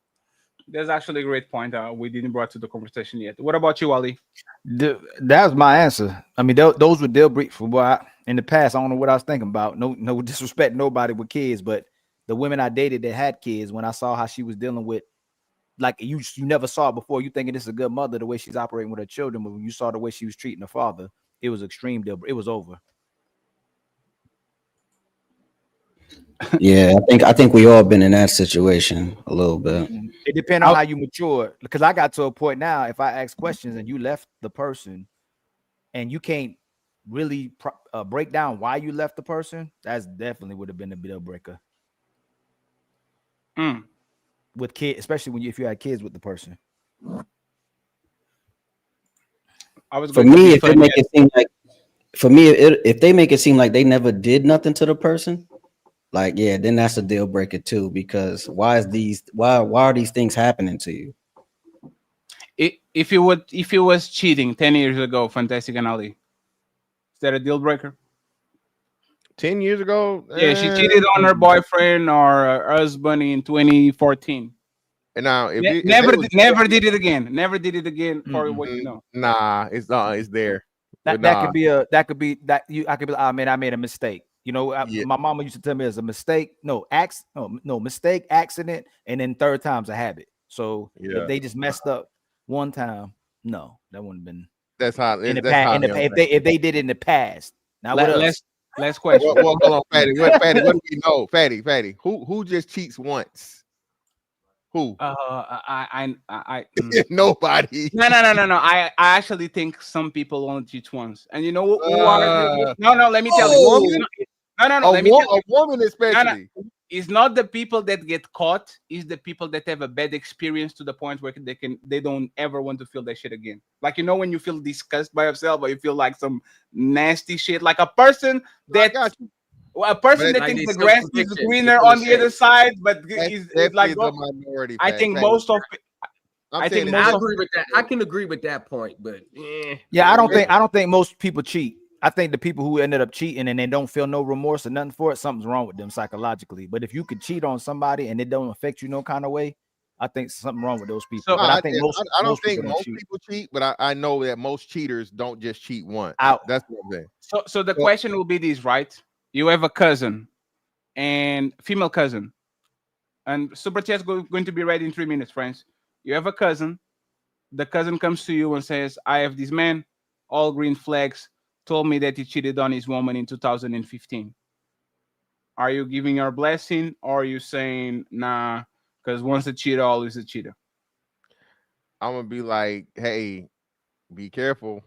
That's actually a great point. We didn't brought to the conversation yet. What about you, Ali? That was my answer. I mean, those were deal breaks for what in the past. I don't know what I was thinking about. No disrespect, nobody with kids, but the women I dated that had kids, when I saw how she was dealing with, like you never saw it before. You thinking this is a good mother, the way she's operating with her children, but when you saw the way she was treating her father, it was extreme deal. It was over. Yeah, I think we all been in that situation a little bit. It depends on how you mature. Because I got to a point now, if I ask questions and you left the person, and you can't really break down why you left the person, that's definitely would have been a deal breaker. With kids, especially if you had kids with the person. If they make it seem like they never did nothing to the person, like, yeah, then that's a deal breaker too. Because why are these things happening to you? If it was cheating 10 years ago, Fantastic and Ali, is that a deal breaker? 10 years ago? Yeah, she cheated on her boyfriend or her husband in 2014. And now, never did it again. Never did it again. For what you know. Nah, it's there. I could be I made a mistake. You know, my mama used to tell me it's a mistake. No, mistake, accident, and then third time's a habit. So if they just messed up one time, no, that wouldn't have been. That's how. If they did it in the past. Now with us. Last question. Well, hold on, Fatty. What do we know? Fatty. Who just cheats once? Who? Nobody. No. I actually think some people only cheat once, and you know who are? No. Let me tell you. No. Let me tell you. A woman especially. No. It's not the people that get caught. It's the people that have a bad experience to the point where they don't ever want to feel that shit again. Like, you know, when you feel disgusted by yourself, or you feel like some nasty shit, like a person that thinks the grass is greener on the other side, but is like the minority. I think most of. I agree with that. I can agree with that point, but I don't think most people cheat. I think the people who ended up cheating and they don't feel no remorse or nothing for it, something's wrong with them psychologically. But if you could cheat on somebody and it don't affect you no kind of way, I think something wrong with those people. So, but I don't think most people cheat, but I know that most cheaters don't just cheat once. That's what I'm saying. So the question will be this, right? You have a cousin and female cousin, and Super Chat's going to be ready in 3 minutes, friends. You have a cousin. The cousin comes to you and says, I have this man, all green flags, told me that he cheated on his woman in 2015. Are you giving your blessing, or are you saying, nah, because once a cheater, always a cheater? I'm going to be like, hey, be careful,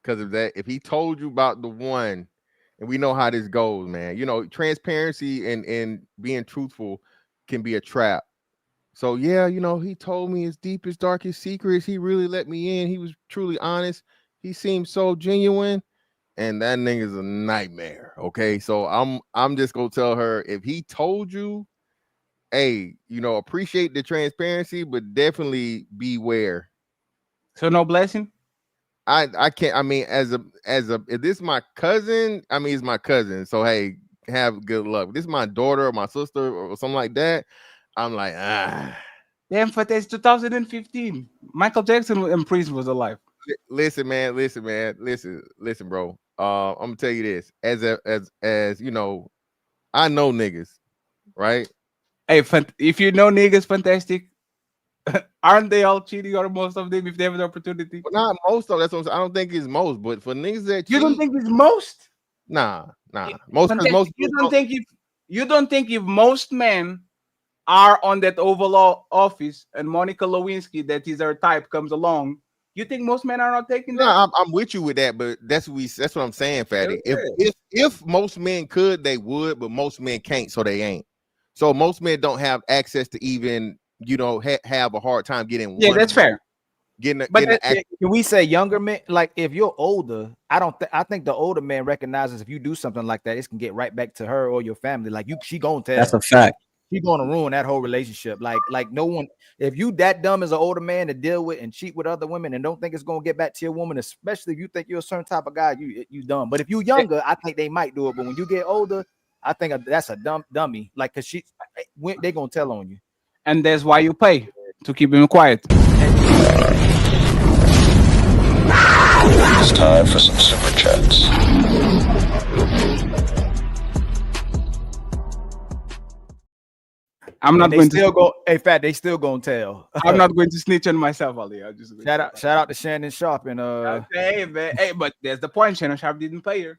because of that. If he told you about the one, and we know how this goes, man, you know, transparency and being truthful can be a trap. So, yeah, you know, he told me his deepest, darkest secrets. He really let me in. He was truly honest. He seemed so genuine. And that nigga's a nightmare. Okay. So I'm just gonna tell her, if he told you, hey, you know, appreciate the transparency, but definitely beware. So no blessing? I can't. I mean, as a if this is my cousin, I mean, it's my cousin. So hey, have good luck. If this is my daughter or my sister or something like that, I'm like, Damn, but it's 2015. Michael Jackson and Prince was alive. Listen, bro. I'm gonna tell you this. As you know, I know niggas, right? Hey, if you know niggas, fantastic. Aren't they all cheating, or most of them, if they have the opportunity? Well, not most of. That's what I'm saying. I don't think it's most, but for niggas that cheat, you don't think it's most? Nah. Most. You don't think if most men are on that Oval Office and Monica Lewinsky, that is her type, comes along, you think most men are not taking that? No, I'm with you with that, but that's what I'm saying, Fatty. If most men could, they would, but most men can't, so they ain't. So most men don't have access to even, you know, have a hard time getting. Yeah, that's fair. Can we say younger men? Like, if you're older, I think the older man recognizes if you do something like that, it can get right back to her or your family. Like, she gonna tell. That's a fact. She's gonna ruin that whole relationship. Like no one, if you that dumb as an older man to deal with and cheat with other women and don't think it's gonna get back to your woman, especially if you think you're a certain type of guy, you dumb. But if you younger, I think they might do it. But when you get older, I think that's a dummy. Like, cause they gonna tell on you. And that's why you pay to keep him quiet. It's time for some super chats. I'm not going to go. Hey, Fat, they still gonna tell. I'm not going to snitch on myself, Ali. I just shout out to Shannon Sharp and Hey, man. Hey, but there's the point. Shannon Sharp didn't pay her.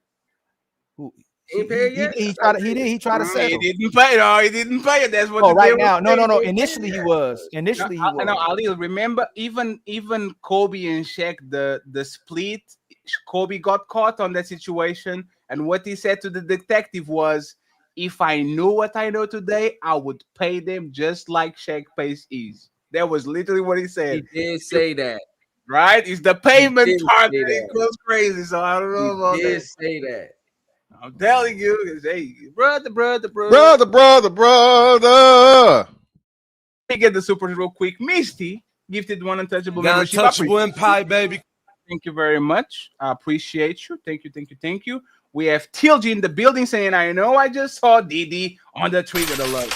Who? He tried to settle. He didn't pay. No, he didn't pay it. That's what. Oh, right now, no. Initially, he was. No, Ali. Remember, even Kobe and Shaq, the split. Kobe got caught on that situation, and what he said to the detective was, if I knew what I know today, I would pay them just like Shaq pays Ease. That was literally what he said. He did say that. Right? It's the payment part that goes crazy. So I don't know about that. He did say that. I'm telling you, hey, brother. Let me get the supers real quick. Misty gifted one untouchable membership. Untouchable Empire, baby. Thank you very much. I appreciate you. Thank you. We have TLG in the building saying, I know I just saw Didi on the trigger alert.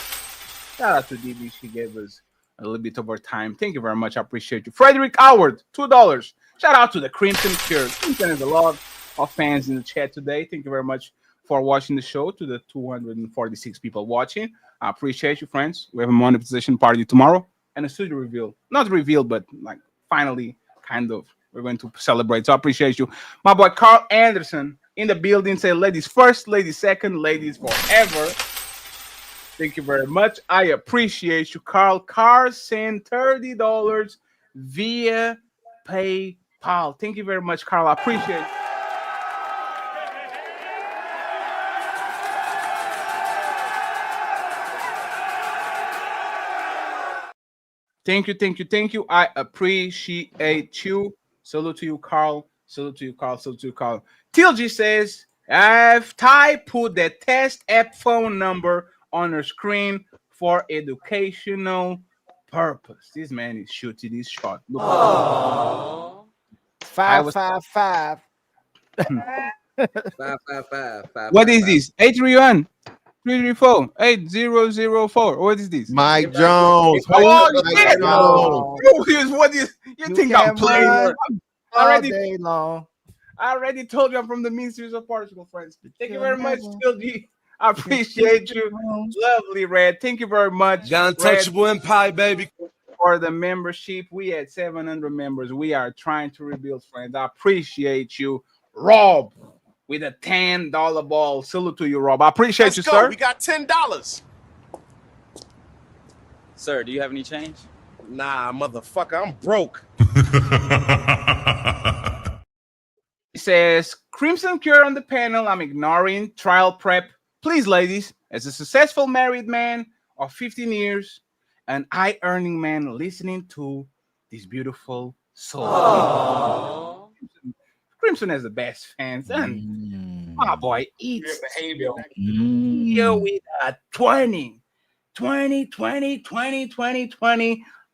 Shout out to Didi. She gave us a little bit of her time. Thank you very much. I appreciate you. Frederick Howard, $2. Shout out to the Crimson Cure. Crimson has a lot of fans in the chat today. Thank you very much for watching the show. To the 246 people watching, I appreciate you, friends. We have a monetization party tomorrow and a studio reveal. Not reveal, but like finally, kind of. We're going to celebrate. So I appreciate you. My boy Carl Anderson in the building. Say ladies first, ladies second, ladies forever. Thank you very much. I appreciate you, Carl. Carl sent $30 via PayPal. Thank you very much, Carl. I appreciate it. Thank you, thank you, thank you. I appreciate you. Salute to you, Carl. Salute to you, Carl. Salute to you, Carl. TLG says, I've Ty put the test app phone number on her screen for educational purpose. This man is shooting his shot. Look. Five, five, five. 555. What is this? 831 334 8004. What is this? Mike Jones. Oh, Mike shit. Jones. What is you think I'm playing? run all Already day long. I already told you I'm from the mean series of particle friends. Thank you very much, TLG. I appreciate you. Lovely, Red. Thank you very much. Got untouchable empire, baby. For the membership. We had 700 members. We are trying to rebuild, friends. I appreciate you. Rob with a $10 ball. Salute to you, Rob. I appreciate Let's you, go. sir. We got $10. Sir, do you have any change? Nah, motherfucker, I'm broke. It says, Crimson Cure on the panel. I'm ignoring trial prep. Please, ladies, as a successful married man of 15 years, an eye-earning man listening to this beautiful soul. Crimson has the best fans. And my boy eats here with a 20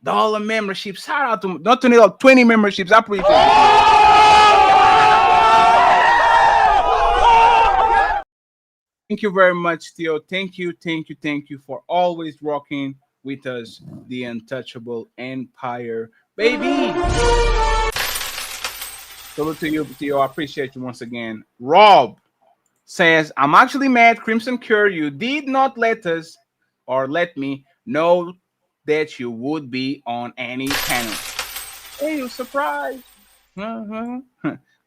dollar membership. Shout out to not $20, 20 memberships. I appreciate it. Thank you very much, Theo. Thank you for always rocking with us, the Untouchable Empire, baby. Salute to you, Theo. I appreciate you once again. Rob says, I'm actually mad, Crimson Cure. You did not let us or let me know that you would be on any panel. Hey, you surprised.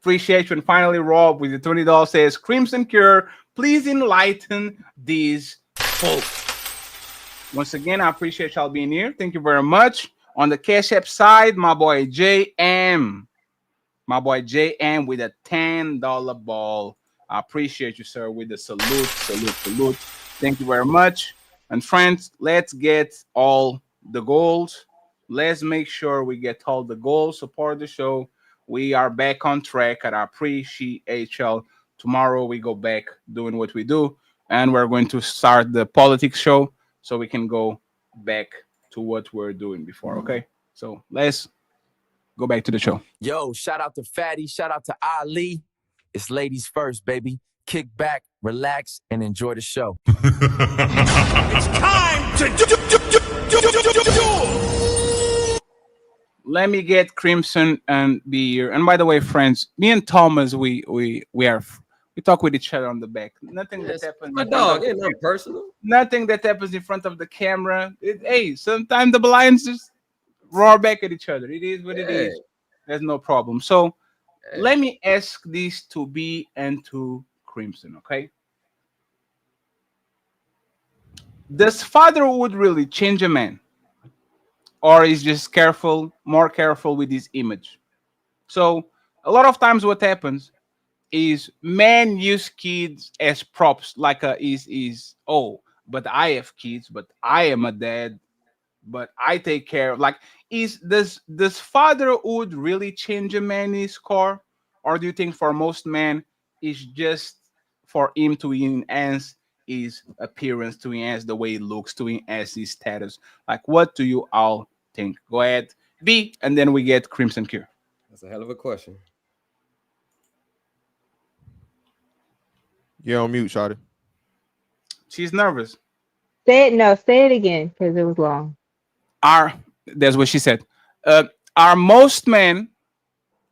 Appreciate you. And finally, Rob with the $20 says, Crimson Cure, please enlighten these folks. Once again, I appreciate y'all being here. Thank you very much. On the Cash App side, my boy JM. My boy JM with a $10 ball. I appreciate you, sir, with the salute. Thank you very much. And friends, let's get all the goals. Let's make sure we get all the goals. Support the show. We are back on track at our pre-CHL. Tomorrow we go back doing what we do. And we're going to start the politics show so we can go back to what we're doing before, okay? So let's go back to the show. Yo, shout out to Fatty. Shout out to Ali. It's ladies first, baby. Kick back, relax, and enjoy the show. It's time to do. Let me get Crimson and be here. And by the way, friends, me and Thomas, we talk with each other on the back. Nothing that happens. My dog, ain't nothing personal. Nothing that happens in front of the camera. Hey, sometimes the blinds just roar back at each other. It is what it is. There's no problem. So let me ask this to B and to Crimson, okay? Does fatherhood really change a man? Or is just more careful with his image? So a lot of times what happens is men use kids as props, like but I have kids, but I am a dad, but I take care of, like, does fatherhood really change a man's core? Or do you think for most men it's just for him to enhance his appearance, to enhance the way he looks, to enhance his status? Like, what do you all think? Go ahead, B, and then we get Crimson Cure. That's a hell of a question. You're on mute, Shawty. She's nervous. Say it again, because it was long. That's what she said. Are most men,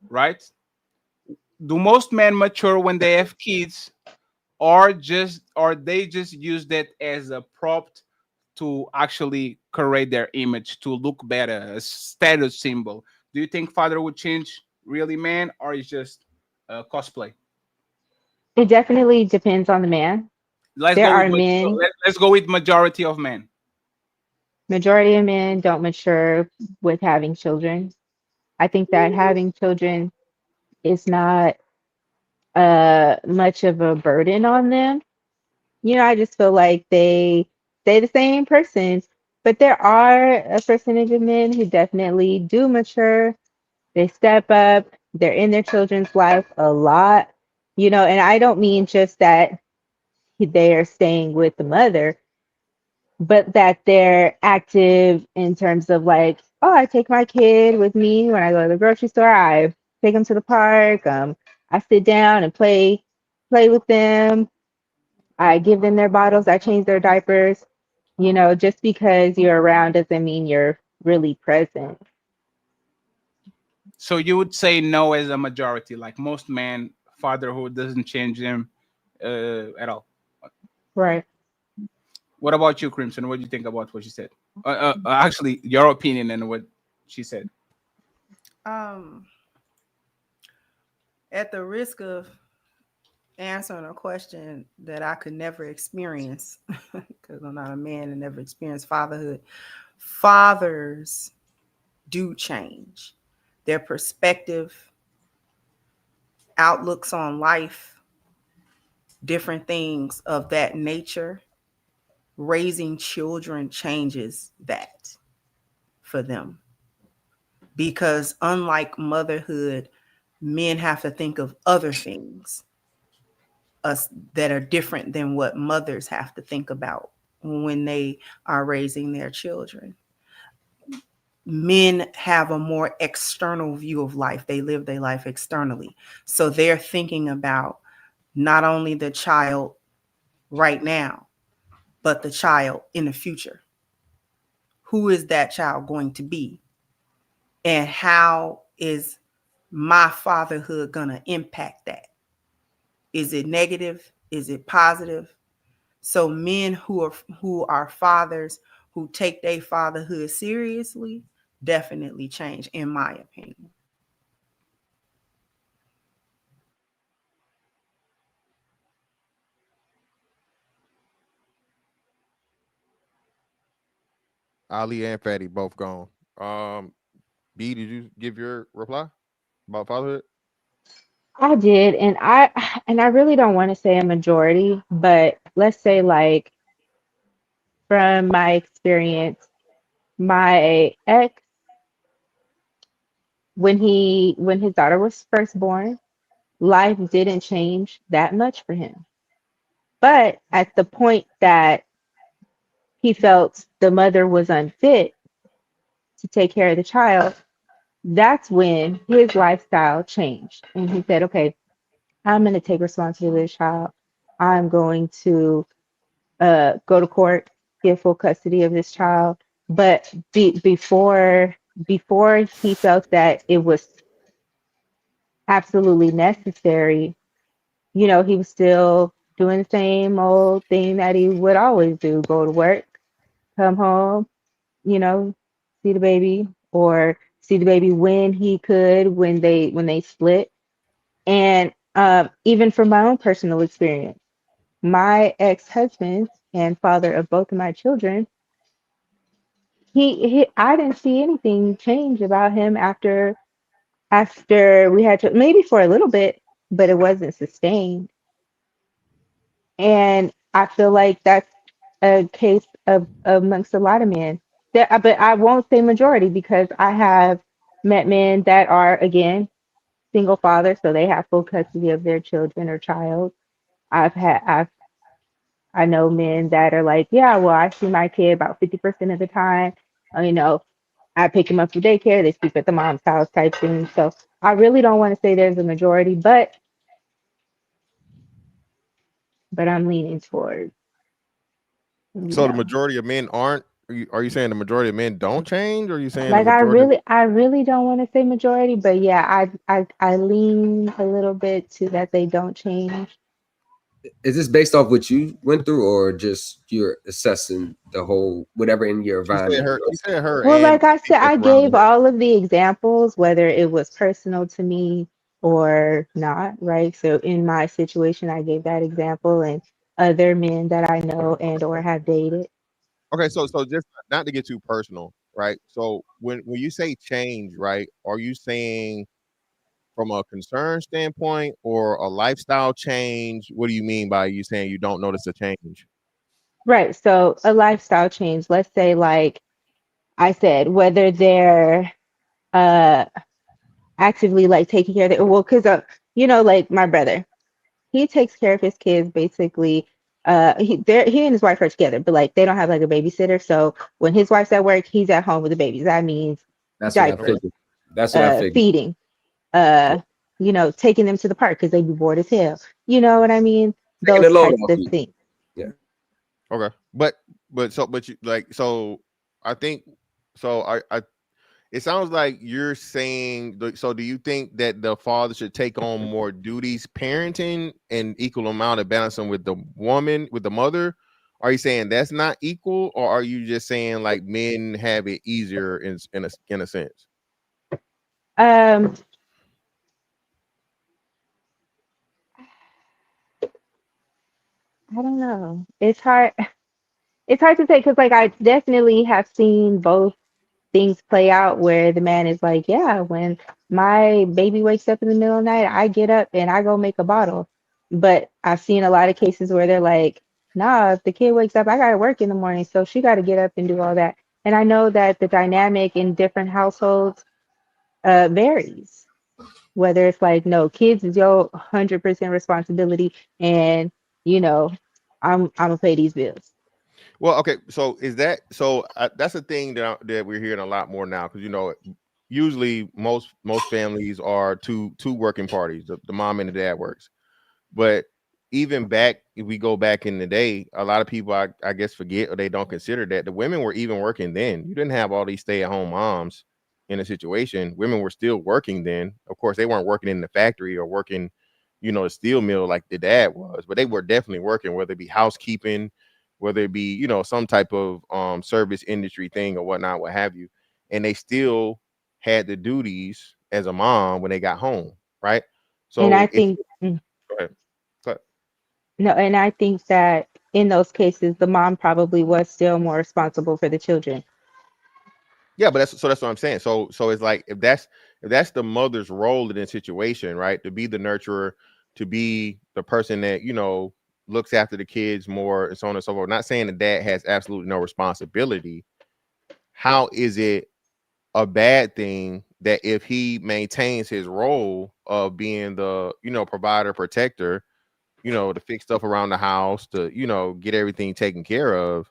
right? Do most men mature when they have kids, or they just used it as a prop to actually create their image to look better, a status symbol. Do you think father would change really, man, or is just cosplay? It definitely depends on the man. Let's There go with are men, let's go with majority of men. majority of men don't mature with having children. I think that having children is not much of a burden on them. I just feel like they stay the same person. But there are a percentage of men who definitely do mature. They step up, they're in their children's life a lot, and I don't mean just that they are staying with the mother, but that they're active in terms of like, oh, I take my kid with me when I go to the grocery store. I take them to the park. I sit down and play with them. I give them their bottles. I change their diapers. Just because you're around doesn't mean you're really present. So you would say no as a majority, like most men, fatherhood doesn't change them at all. Right. What about you, Crimson? What do you think about what she said? Actually, your opinion and what she said. Um, at the risk of answering a question that I could never experience, because I'm not a man and never experienced fatherhood, fathers do change. Their perspective, outlooks on life, different things of that nature. Raising children changes that for them. Because unlike motherhood, men have to think of other things that are different than what mothers have to think about when they are raising their children. Men have a more external view of life. They live their life externally. So they're thinking about not only the child right now, but the child in the future. Who is that child going to be? And how is my fatherhood going to impact that? Is it negative? Is it positive? So men who are fathers, who take their fatherhood seriously, definitely change, in my opinion. Ali and Fatty both gone. B, did you give your reply about fatherhood? I did, and I really don't want to say a majority, but let's say like from my experience, my ex, when his daughter was first born, life didn't change that much for him. But at the point that he felt the mother was unfit to take care of the child, that's when his lifestyle changed. And he said, okay, I'm going to take responsibility of the child. I'm going to go to court, get full custody of this child. But before he felt that it was absolutely necessary, he was still doing the same old thing that he would always do: go to work, come home, you know, see the baby, or see the baby when he could, when they split. And even from my own personal experience, my ex-husband and father of both of my children, he I didn't see anything change about him after we had to, maybe for a little bit, but it wasn't sustained. And I feel like that's a case of amongst a lot of men. But I won't say majority, because I have met men that are, again, single fathers, so they have full custody of their children or child. I know men that are like, yeah, well, I see my kid about 50% of the time. You know, I pick him up from daycare, they sleep at the mom's house type thing. So I really don't want to say there's a majority, but I'm leaning towards, So the majority of men aren't. Are you saying the majority of men don't change, or are you saying the like, majority? I really don't want to say majority, but yeah, I lean a little bit to that they don't change. Is this based off what you went through, or just you're assessing the whole whatever in your She said environment? her. She said her Well, and like I said, that's I around gave her. all of the examples, whether it was personal to me or not, right? So in my situation, I gave that example, and other men that I know and or have dated. Okay, so just not to get too personal, right? So when you say change, right, are you saying from a concern standpoint or a lifestyle change? What do you mean by you saying you don't notice a change? Right. So a lifestyle change, let's say like I said, whether they're uh actively like taking care of it, well, because like my brother, he takes care of his kids basically. He and his wife are together, but like they don't have like a babysitter. So when his wife's at work, he's at home with the babies. That means That's what I diapers, figured. That's what I figured. feeding, uh, taking them to the park because they be bored as hell. You know what I mean? Taking the Those load types off of you. things. Yeah. Okay, but you like so. I think so. I it sounds like you're saying. So do you think that the father should take on more duties, parenting, and equal amount of balancing with the woman, with the mother? Are you saying that's not equal, or are you just saying like men have it easier in a sense? Um, I don't know. It's hard. It's hard to say because like I definitely have seen both things play out where the man is like, yeah, when my baby wakes up in the middle of the night, I get up and I go make a bottle. But I've seen a lot of cases where they're like, nah, if the kid wakes up, I gotta work in the morning, so she gotta get up and do all that. And I know that the dynamic in different households varies. Whether it's like, no, kids is your 100% responsibility, and you know, I'm gonna pay these bills. Well, okay. So is that so? That's a thing that we're hearing a lot more now because usually most families are two working parties. The mom and the dad works, but even back if we go back in the day, a lot of people I guess forget or they don't consider that the women were even working then. You didn't have all these stay at home moms in a situation. Women were still working then. Of course, they weren't working in the factory or working, the steel mill like the dad was, but they were definitely working, whether it be housekeeping, whether it be some type of service industry thing or whatnot, what have you, and they still had the duties as a mom when they got home, right? And I So if think go ahead. Go ahead. no, and I think that in those cases, the mom probably was still more responsible for the children. Yeah, but that's what I'm saying. So it's like if that's the mother's role in this situation, right? To be the nurturer, to be the person that looks after the kids more, and so on and so forth. Not saying the dad has absolutely no responsibility. How is it a bad thing that if he maintains his role of being the provider, protector, to fix stuff around the house, to get everything taken care of,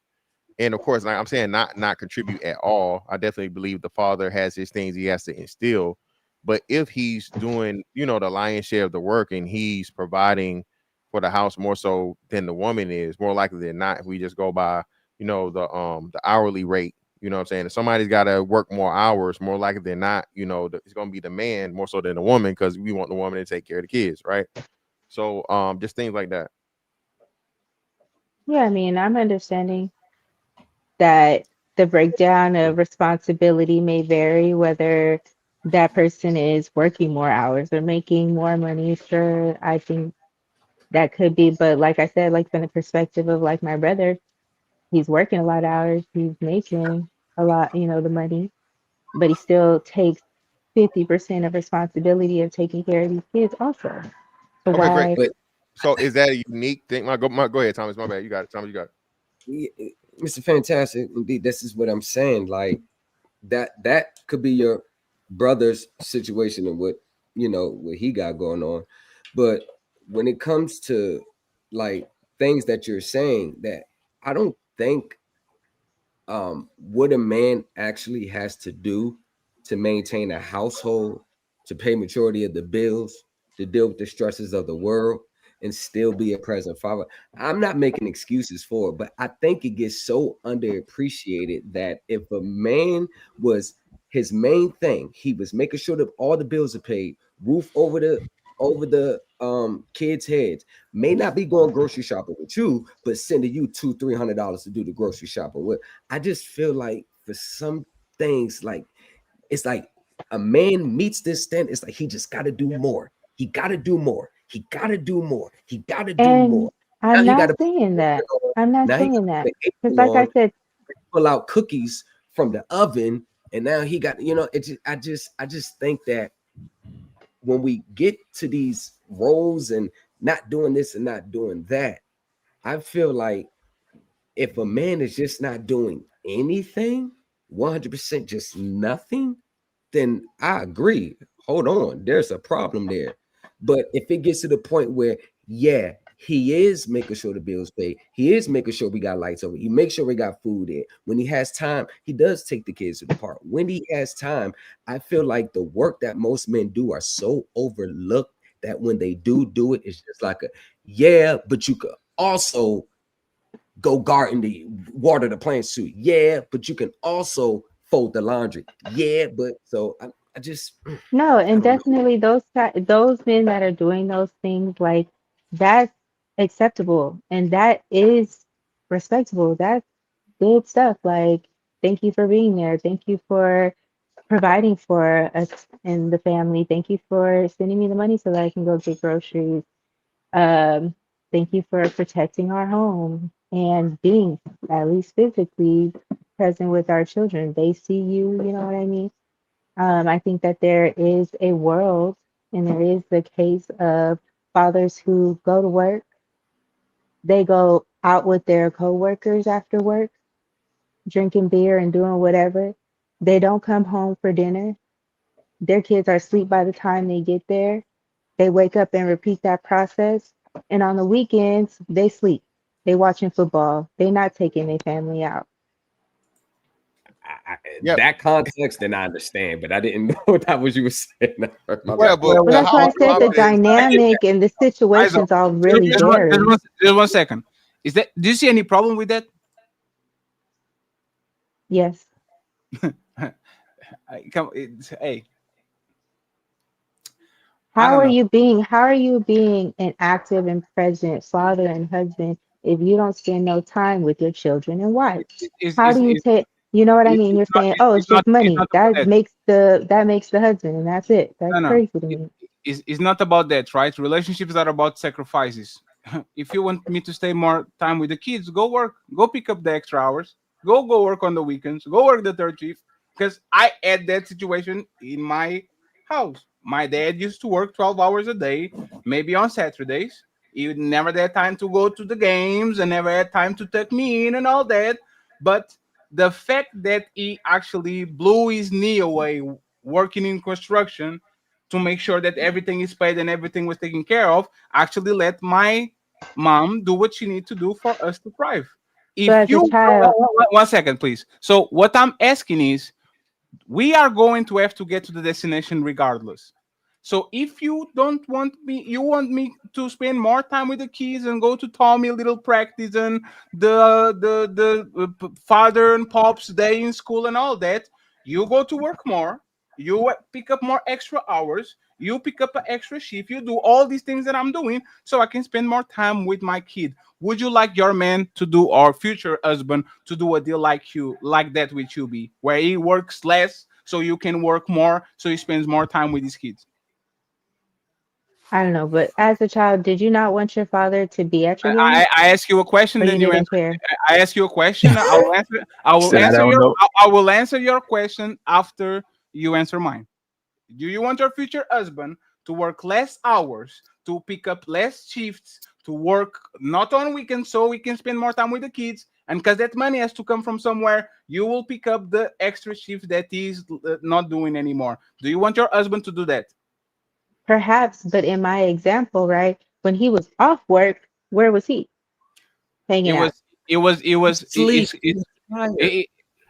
and of course, like I'm saying, not contribute at all. I definitely believe the father has his things he has to instill. But if he's doing, the lion's share of the work and he's providing for the house more so than the woman is, more likely than not, if we just go by, the hourly rate, what I'm saying? If somebody's got to work more hours, more likely than not, it's gonna be the man more so than the woman because we want the woman to take care of the kids, right? So just things like that. Yeah, I mean, I'm understanding that the breakdown of responsibility may vary, whether that person is working more hours or making more money. Sure, I think that could be, but like I said, like from the perspective of like my brother, he's working a lot of hours, he's making a lot, the money, but he still takes 50% of responsibility of taking care of these kids also. So Okay, great. why? But So is that a unique thing? Go ahead, Thomas. My bad. You got it. Thomas, you got it. Mr. Fantastic, indeed, this is what I'm saying. Like that could be your brother's situation and what he got going on. But when it comes to like things that you're saying, that I don't think what a man actually has to do to maintain a household, to pay majority of the bills, to deal with the stresses of the world, and still be a present father. I'm not making excuses for it, but I think it gets so underappreciated that if a man was his main thing, he was making sure that all the bills are paid, roof over the kids' heads. May not be going grocery shopping with you, but sending you $200-300 to do the grocery shopping with. I just feel like for some things, like it's like a man meets this stand. It's like he just got to do more. He got to do more. He got to do more. He got to do more. And Now I'm he got not to put saying the that. apron on. I'm not Now he got saying to put that. the Because apron like I on, said, pull out cookies from the oven, and now he got, it I just think that when we get to these roles and not doing this and not doing that, I feel like if a man is just not doing anything, 100% just nothing, then I agree. Hold on, there's a problem there. But if it gets to the point where, yeah, he is making sure the bills paid, he is making sure we got lights over, he makes sure we got food in. When he has time, he does take the kids to the park. When he has time, I feel like the work that most men do are so overlooked that when they do it, it's just like a yeah, but you could also go garden the water the plants too. Yeah, but you can also fold the laundry. Yeah, but so I just no, I and don't know. definitely those men that are doing those things, like that's acceptable and that is respectable. That's good stuff. Like, thank you for being there. Thank you for providing for us and the family. Thank you for sending me the money so that I can go get groceries. Um, Thank you for protecting our home and being at least physically present with our children. They see you, you know what I mean? I think that there is a world and there is the case of fathers who go to work, they go out with their coworkers after work, drinking beer and doing whatever. They don't come home for dinner. Their kids are asleep by the time they get there. They wake up and repeat that process. And on the weekends, they sleep. They watching football. They not taking their family out. Yep. That context, then I understand, but I didn't know that was you were saying. My Well, bad. but Well, that's why I said how the is dynamic and the Aizo, situations all really vary. just 1 second. Is that do you see any problem with that? Yes. Hey, I How don't are know. you being an active and present father and husband if you don't spend no time with your children and wife? How do you It's take, you know what I mean? You're saying, oh, it's just it's money. not about that. That makes the husband and that's it. That's No, no. crazy to me. It's not about that, right? Relationships are about sacrifices. If you want me to stay more time with the kids, go work, go pick up the extra hours, go work on the weekends, go work the third shift. Because I had that situation in my house. My dad used to work 12 hours a day, maybe on Saturdays. He never had time to go to the games and never had time to tuck me in and all that. But the fact that he actually blew his knee away working in construction to make sure that everything is paid and everything was taken care of, actually let my mom do what she needs to do for us to thrive. So If as a you child, 1 second, please. So what I'm asking is, we are going to have to get to the destination regardless. So if you don't want me, you want me to spend more time with the kids and go to Tommy Little practice and father and pops day in school and all that. You go to work more. You pick up more extra hours. You pick up an extra shift. You do all these things that I'm doing so I can spend more time with my kid. Would you like your man to do, or future husband to do a deal like that with you, be where he works less so you can work more so he spends more time with his kids? I don't know, but as a child, did you not want your father to be at your games? I ask you a question, Or you then you didn't answer. care? I ask you a question. I will answer. I will Said I answer don't your. know. I will answer your question after you answer mine. Do you want your future husband to work less hours, to pick up less shifts, to work not on weekends so we can spend more time with the kids? And because that money has to come from somewhere, you will pick up the extra shift that he's not doing anymore. Do you want your husband to do that? Perhaps, but in my example, right, when he was off work, where was he? It Hanging out. was. It was. It was. Sleep. It,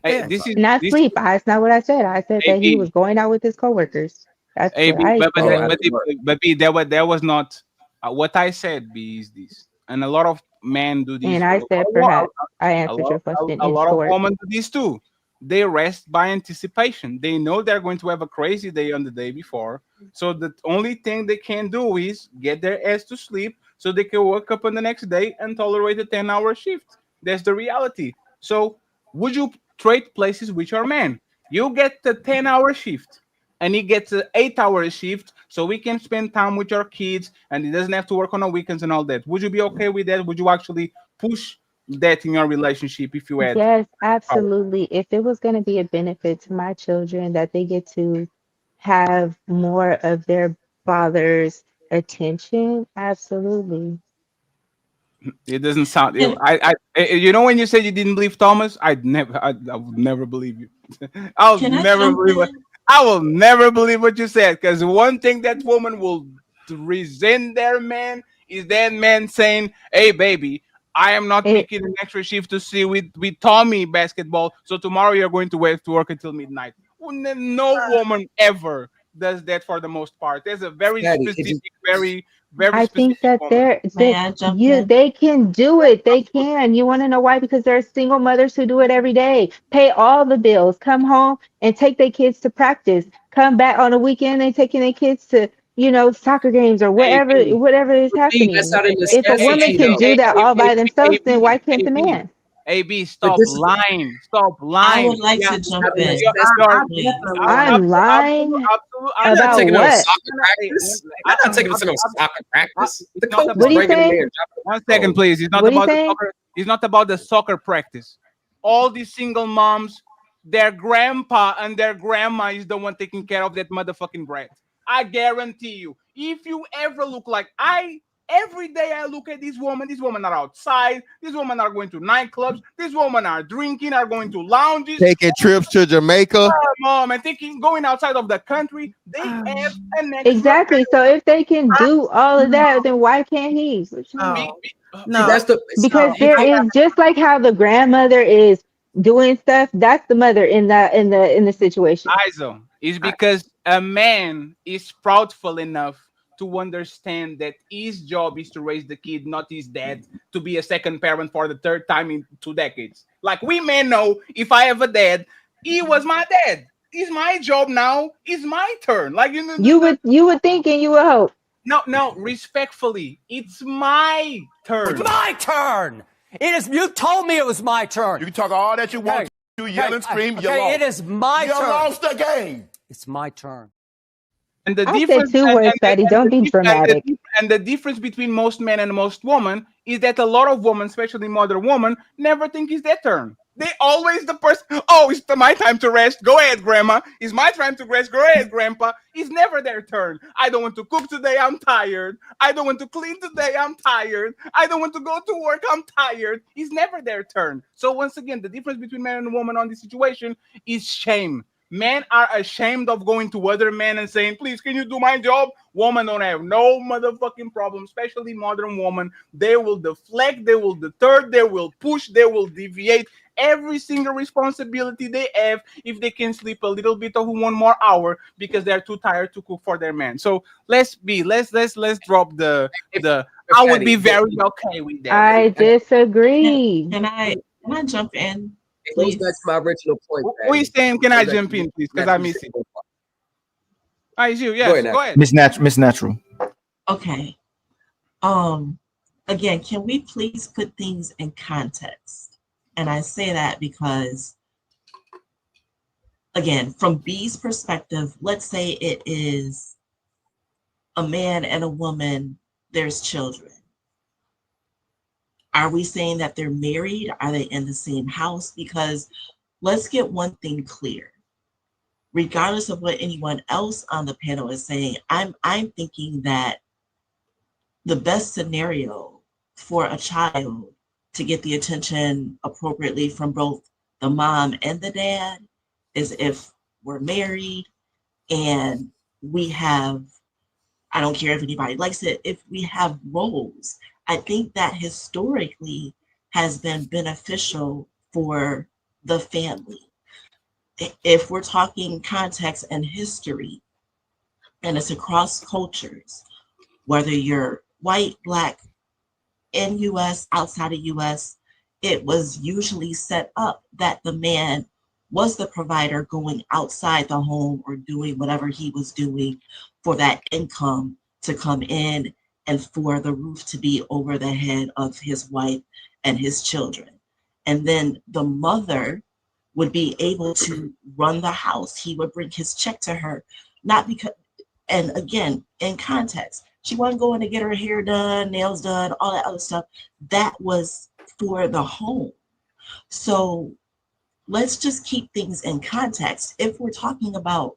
it, this is Not this. sleep. That's not what I said. I said that he AB. was going out with his coworkers. That's Hey, what B, I Oh, said. after work. B, that was not what I said. B is this, and a lot of men do And this. I said perhaps I answered your A question in lot of short. women do this too. they rest by anticipation. They know they're going to have a crazy day on the day before. So the only thing they can do is get their ass to sleep so they can wake up on the next day and tolerate a 10-hour shift. That's the reality. So would you trade places with your man? You get the 10-hour shift and he gets an 8-hour shift so we can spend time with your kids and he doesn't have to work on the weekends and all that. Would you be okay with that? Would you actually push that in your relationship if you had Yes, power? absolutely. If it was going to be a benefit to my children that they get to have more of their father's attention, absolutely. It doesn't sound. And You know, when you said you didn't believe Thomas, I would never believe you. I'll can I never jump believe it. in? I will never believe what you said because one thing that woman will resent their man is that man saying, "Hey, baby, I am not It picking an extra shift to see with Tommy basketball, so tomorrow you're going to wait to work until midnight." Well, no woman ever does that for the most part. There's a very Fatty, it specific, just very I think specific that woman. May I jump in? they can do it. They can. You want to know why? Because there are single mothers who do it every day. Pay all the bills, come home and take their kids to practice. Come back on a weekend and taking their kids to, soccer games or AB. whatever is For me, that's happening. out of If a woman necessity, can though. do that all by themselves, then why can't the AB, man? AB, But stop this is lying. Stop I lying. would like Yeah, to it's jump out of in, you're, necessity, please. please. I'm lying They're not about taking them to what? soccer practice. They're not taking them to no soccer practice. The it's not coach is What about do you bringing them say? there and dropping one them second, off. please. It's not What do you about the say? soccer. It's not about the soccer practice. All these single moms, their grandpa and their grandma is the one taking care of that motherfucking brat. I guarantee you. If you ever look like every day I look at these women are outside, these women are going to nightclubs, these women are drinking, are going to lounges. Taking trips to Jamaica. Mom, and thinking going outside of the country, they have an extra Exactly. So if they can do all of that, then why can't he? What you mean? be, No, be, See, no, that's the Because no. you there I can't. is just like how the grandmother is doing stuff, that's the mother in the situation. ISO is because a man is proudful enough to understand that his job is to raise the kid, not his dad to be a second parent for the third time in 2 decades. Like we men know, if I have a dad, he was my dad. It's my job now. It's my turn. Like You would think and you would hope. no. Respectfully, it's my It's turn. my turn. It is. You told me it was my turn. You can talk all that you want to, yell and scream. You lost. It is my You turn. lost the game. It's my turn. And the I said difference, two words, Fatty. Don't be dramatic. and the difference between most men and most women is that a lot of women, especially modern women, never think it's their turn. They always the person. Oh, it's my time to rest. Go ahead, grandma. It's my time to rest. Go ahead, grandpa. It's never their turn. I don't want to cook today. I'm tired. I don't want to clean today. I'm tired. I don't want to go to work. I'm tired. It's never their turn. So once again, the difference between man and woman on this situation is shame. Men are ashamed of going to other men and saying, please, can you do my job? Women don't have no motherfucking problem, especially modern women. They will deflect, they will deter, they will push, they will deviate every single responsibility they have if they can sleep a little bit of 1 more hour because they're too tired to cook for their man. So let's drop the I would be very okay with that. I disagree. Can I jump in, It goes back to please? my original point. Who is saying, can I Goes back jump to in, please? Because Matt, I you miss said it. one part. It's you, Go yes. ahead, Go ahead. Miss Natural. Okay. Um, again, can we please put things in context? And I say that because, again, from B's perspective, let's say it is a man and a woman, there's children. Are we saying that they're married? Are they in the same house? Because let's get one thing clear. Regardless of what anyone else on the panel is saying, I'm thinking that the best scenario for a child to get the attention appropriately from both the mom and the dad is if we're married and we have, I don't care if anybody likes it, if we have roles. I think that historically has been beneficial for the family. If we're talking context and history, and it's across cultures, whether you're white, black, in US, outside of US, it was usually set up that the man was the provider going outside the home or doing whatever he was doing for that income to come in and for the roof to be over the head of his wife and his children. And then the mother would be able to run the house. He would bring his check to her, not because, and again, in context, she wasn't going to get her hair done, nails done, all that other stuff. That was for the home. So let's just keep things in context. If we're talking about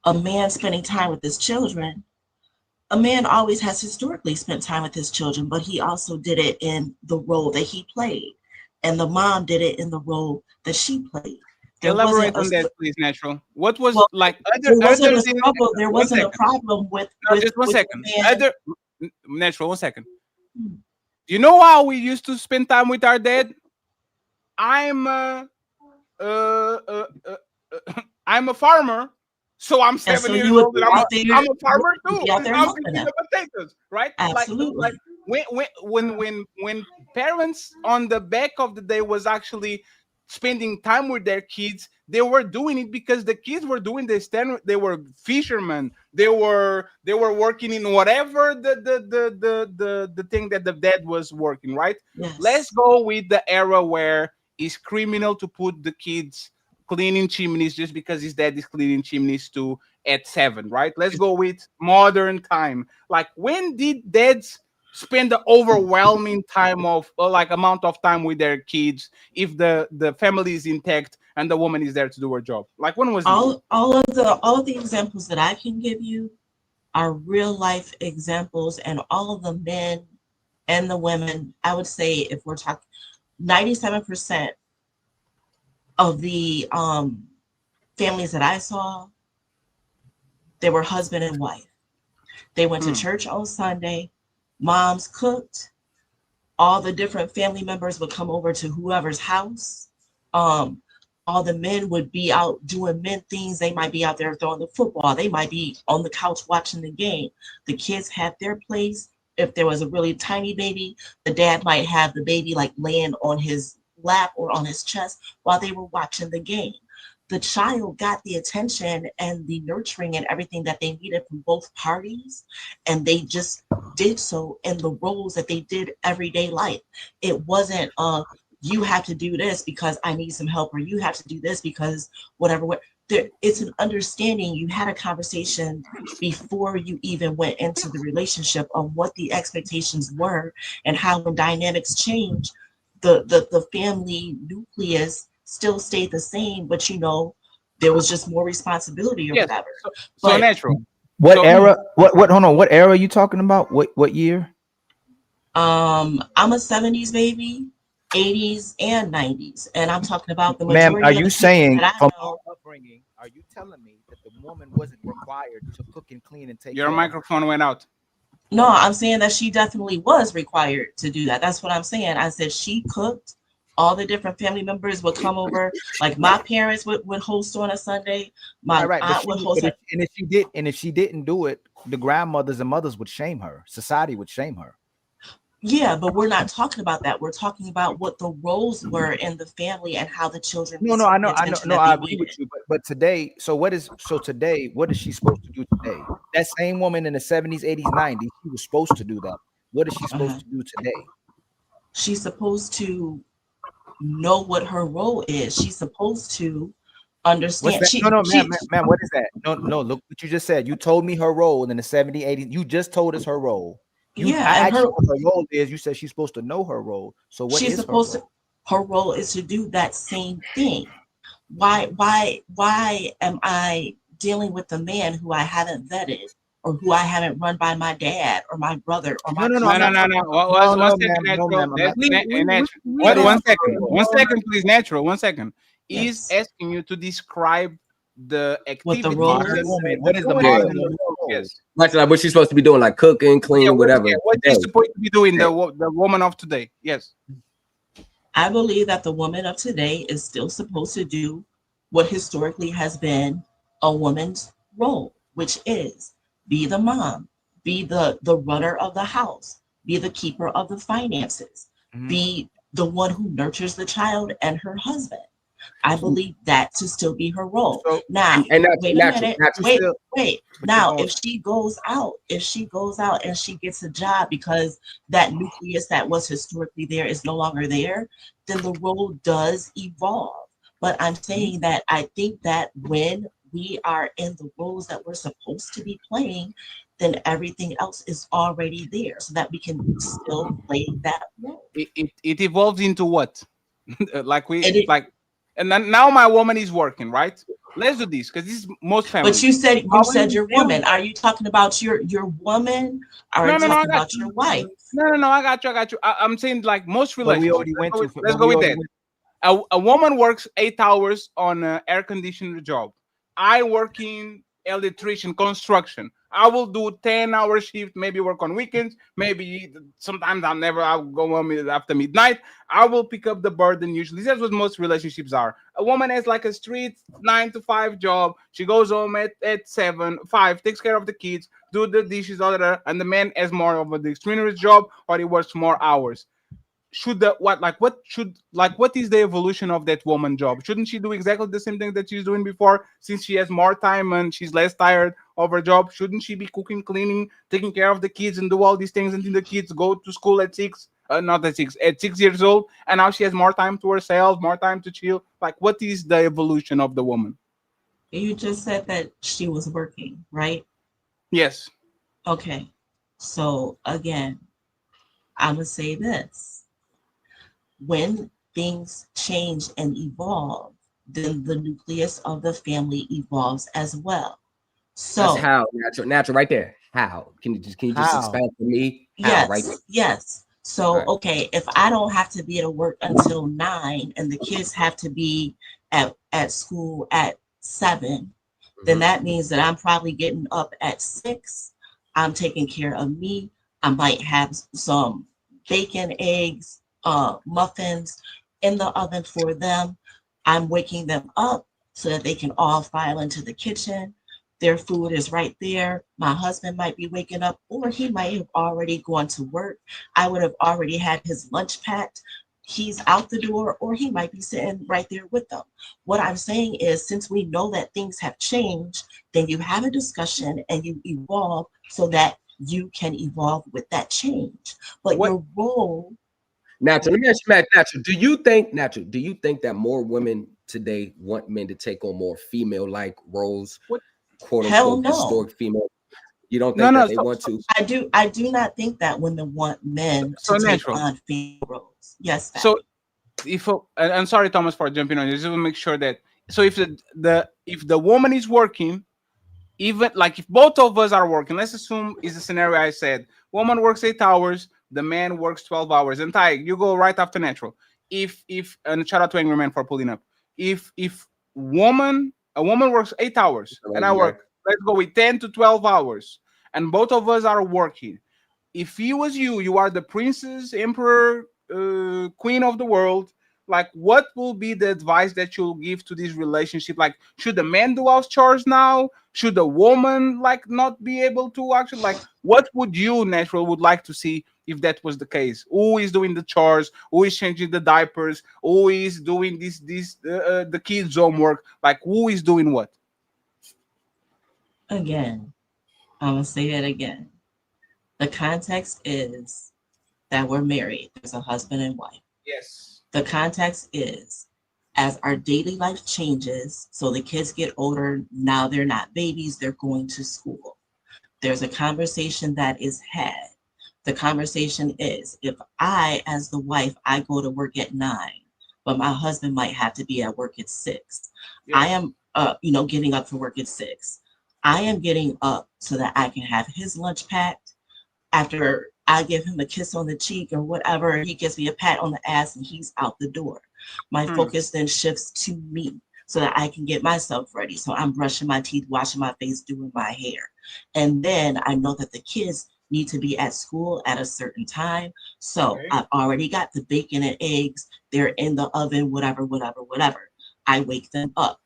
a man spending time with his children, a man always has historically spent time with his children, but he also did it in the role that he played. And the mom did it in the role that she played. There Elaborate on that, please, Natural. What was like other struggle. There wasn't a problem with. Just one second. Natural, 1 second. You know how we used to spend time with our dad? I'm a farmer, so I'm 7 years old and I'm a farmer too. I'm picking the potatoes, right? Absolutely. Like when parents on the back of the day was actually spending time with their kids, they were doing it because the kids were doing this. They were fishermen. They were working in whatever the thing that the dad was working, right? Yes. Let's go with the era where it's criminal to put the kids cleaning chimneys just because his dad is cleaning chimneys too at 7, right? Let's go with modern time. Like, when did dads spend the overwhelming time of amount of time with their kids if the family is intact and the woman is there to do her job? Like, when was all of the examples that I can give you are real life examples, and all of the men and the women, I would say, if we're talking 97% of the families that I saw, they were husband and wife. They went to church on Sunday. Moms cooked. All the different family members would come over to whoever's house. All the men would be out doing men things. They might be out there throwing the football. They might be on the couch watching the game. The kids had their place. If there was a really tiny baby, the dad might have the baby like laying on his lap or on his chest while they were watching the game. The child got the attention and the nurturing and everything that they needed from both parties, and they just did so in the roles that they did everyday life. It wasn't you have to do this because I need some help, or you have to do this because whatever. It's an understanding. You had a conversation before you even went into the relationship on what the expectations were and how, when dynamics change, the family nucleus still stayed the same, but there was just more responsibility or whatever. So natural. What era? What? Hold on. What era are you talking about? What year? I'm a 70s baby, 80s and 90s, and I'm talking about the majority. Ma'am, are you saying from upbringing? Are you telling me that the woman wasn't required to cook and clean and take? Your microphone went out. No, I'm saying that she definitely was required to do that. That's what I'm saying. I said she cooked. All the different family members would come over. Like, my parents would host on a Sunday. My aunt would host. And if she didn't do it, the grandmothers and mothers would shame her. Society would shame her. Yeah, but we're not talking about that. We're talking about what the roles were in the family and how the children. No, I know. I agree with you. But today, what is she supposed to do today? That same woman in the 70s, 80s, 90s, she was supposed to do that. What is she supposed to do today? She's supposed to know what her role is. She's supposed to understand. Ma'am, what is that? No, look what you just said. You told me her role in the 70s, 80s. You just told us her role. I asked you what her role is. You said she's supposed to know her role. So what is supposed her role? Her role is to do that same thing. Why am I dealing with a man who I haven't vetted, or who I haven't run by my dad or my brother or my No. 1 second, please. Natural. 1 second. He's asking you to describe the activity. What is the modern role? Yes. Like what she's supposed to be doing, like cooking, cleaning, whatever. What she's supposed to be doing, the woman of today. Yes. I believe that the woman of today is still supposed to do what historically has been a woman's role, which is be the mom, be the runner of the house, be the keeper of the finances, be the one who nurtures the child and her husband. I believe that to still be her role. So, Now, and that's wait a natural. minute. Natural Wait, still. wait. But Now, you're if she goes out and she gets a job because that nucleus that was historically there is no longer there, then the role does evolve. But I'm saying that I think that when we are in the roles that we're supposed to be playing, then everything else is already there so that we can still play that role. It evolves into what? like we And it, like, and then now my woman is working, right? Let's do this because this is most but families. you said How will your you deal woman. with- Are you talking about your woman, or are No, you no, no. I talking got about you. your wife? No. I got you. I got you. I'm saying like most But we relationships. already went to. Let's But go we with already that. went. A woman works 8 hours on an air conditioner job. I work in electrician construction. I will do 10-hour shift, maybe work on weekends, maybe sometimes I'll go home after midnight. I will pick up the burden usually. That's what most relationships are. A woman has like a street 9 to 5 job. She goes home at 7, 5, takes care of the kids, do the dishes, all that, and the man has more of a strenuous job or he works more hours. Should the what is the evolution of that woman job? Shouldn't she do exactly the same thing that she's doing before, since she has more time and she's less tired of her job? Shouldn't she be cooking, cleaning, taking care of the kids and do all these things until the kids go to school at 6, not at 6, at 6 years old, and now she has more time to herself, more time to chill? Like, what is the evolution of the woman? You just said that she was working, right? Yes. Okay. So again, I'm gonna say this. When things change and evolve, then the nucleus of the family evolves as well. That's So how natural right there. How can you just How? expand for me? How right there? yes. So All right. okay, if I don't have to be at work until 9 and the kids have to be at school at 7, then that means that I'm probably getting up at 6. I'm taking care of me. I might have some bacon, eggs, muffins in the oven for them. I'm waking them up so that they can all file into the kitchen. Their food is right there. My husband might be waking up, or he might have already gone to work. I would have already had his lunch packed. He's out the door, or he might be sitting right there with them. What I'm saying is, since we know that things have changed, then you have a discussion and you evolve so that you can evolve with that change. But your role. Natural. Let me ask you, Natural. Do you think that more women today want men to take on more female-like roles? Quote Hell unquote no. historic female. You don't think that they want to? I do not think that women want men So to take natural. on female roles. Yes. So if I'm sorry, Thomas, for jumping on. Just to make sure that, so if the woman is working, even like if both of us are working, let's assume is the scenario I said. Woman works 8 hours, the man works 12 hours. And Ty, you go right after natural. If and shout out to Angry Man for pulling up. If a woman works 8 hours and I work, let's go with 10 to 12 hours, and both of us are working. If he was you are the princess, emperor, queen of the world. Like, what will be the advice that you'll give to this relationship? Like, should the man do house chores now? Should the woman like not be able to actually, like, what would you natural would like to see if that was the case? Who is doing the chores? Who is changing the diapers? Who is doing the kids' homework? Like, who is doing what? Again, I'm gonna say that again. The context is that we're married. There's a husband and wife. Yes. The context is, as our daily life changes, so the kids get older, now they're not babies, they're going to school. There's a conversation that is had. The conversation is, if I, as the wife, I go to work at 9, but my husband might have to be at work at 6. Yes. I am, getting up for work at 6. I am getting up so that I can have his lunch packed. After I give him a kiss on the cheek or whatever, he gives me a pat on the ass and he's out the door. My focus then shifts to me so that I can get myself ready. So I'm brushing my teeth, washing my face, doing my hair. And then I know that the kids need to be at school at a certain time. So I've already got the bacon and eggs. They're in the oven, whatever. I wake them up.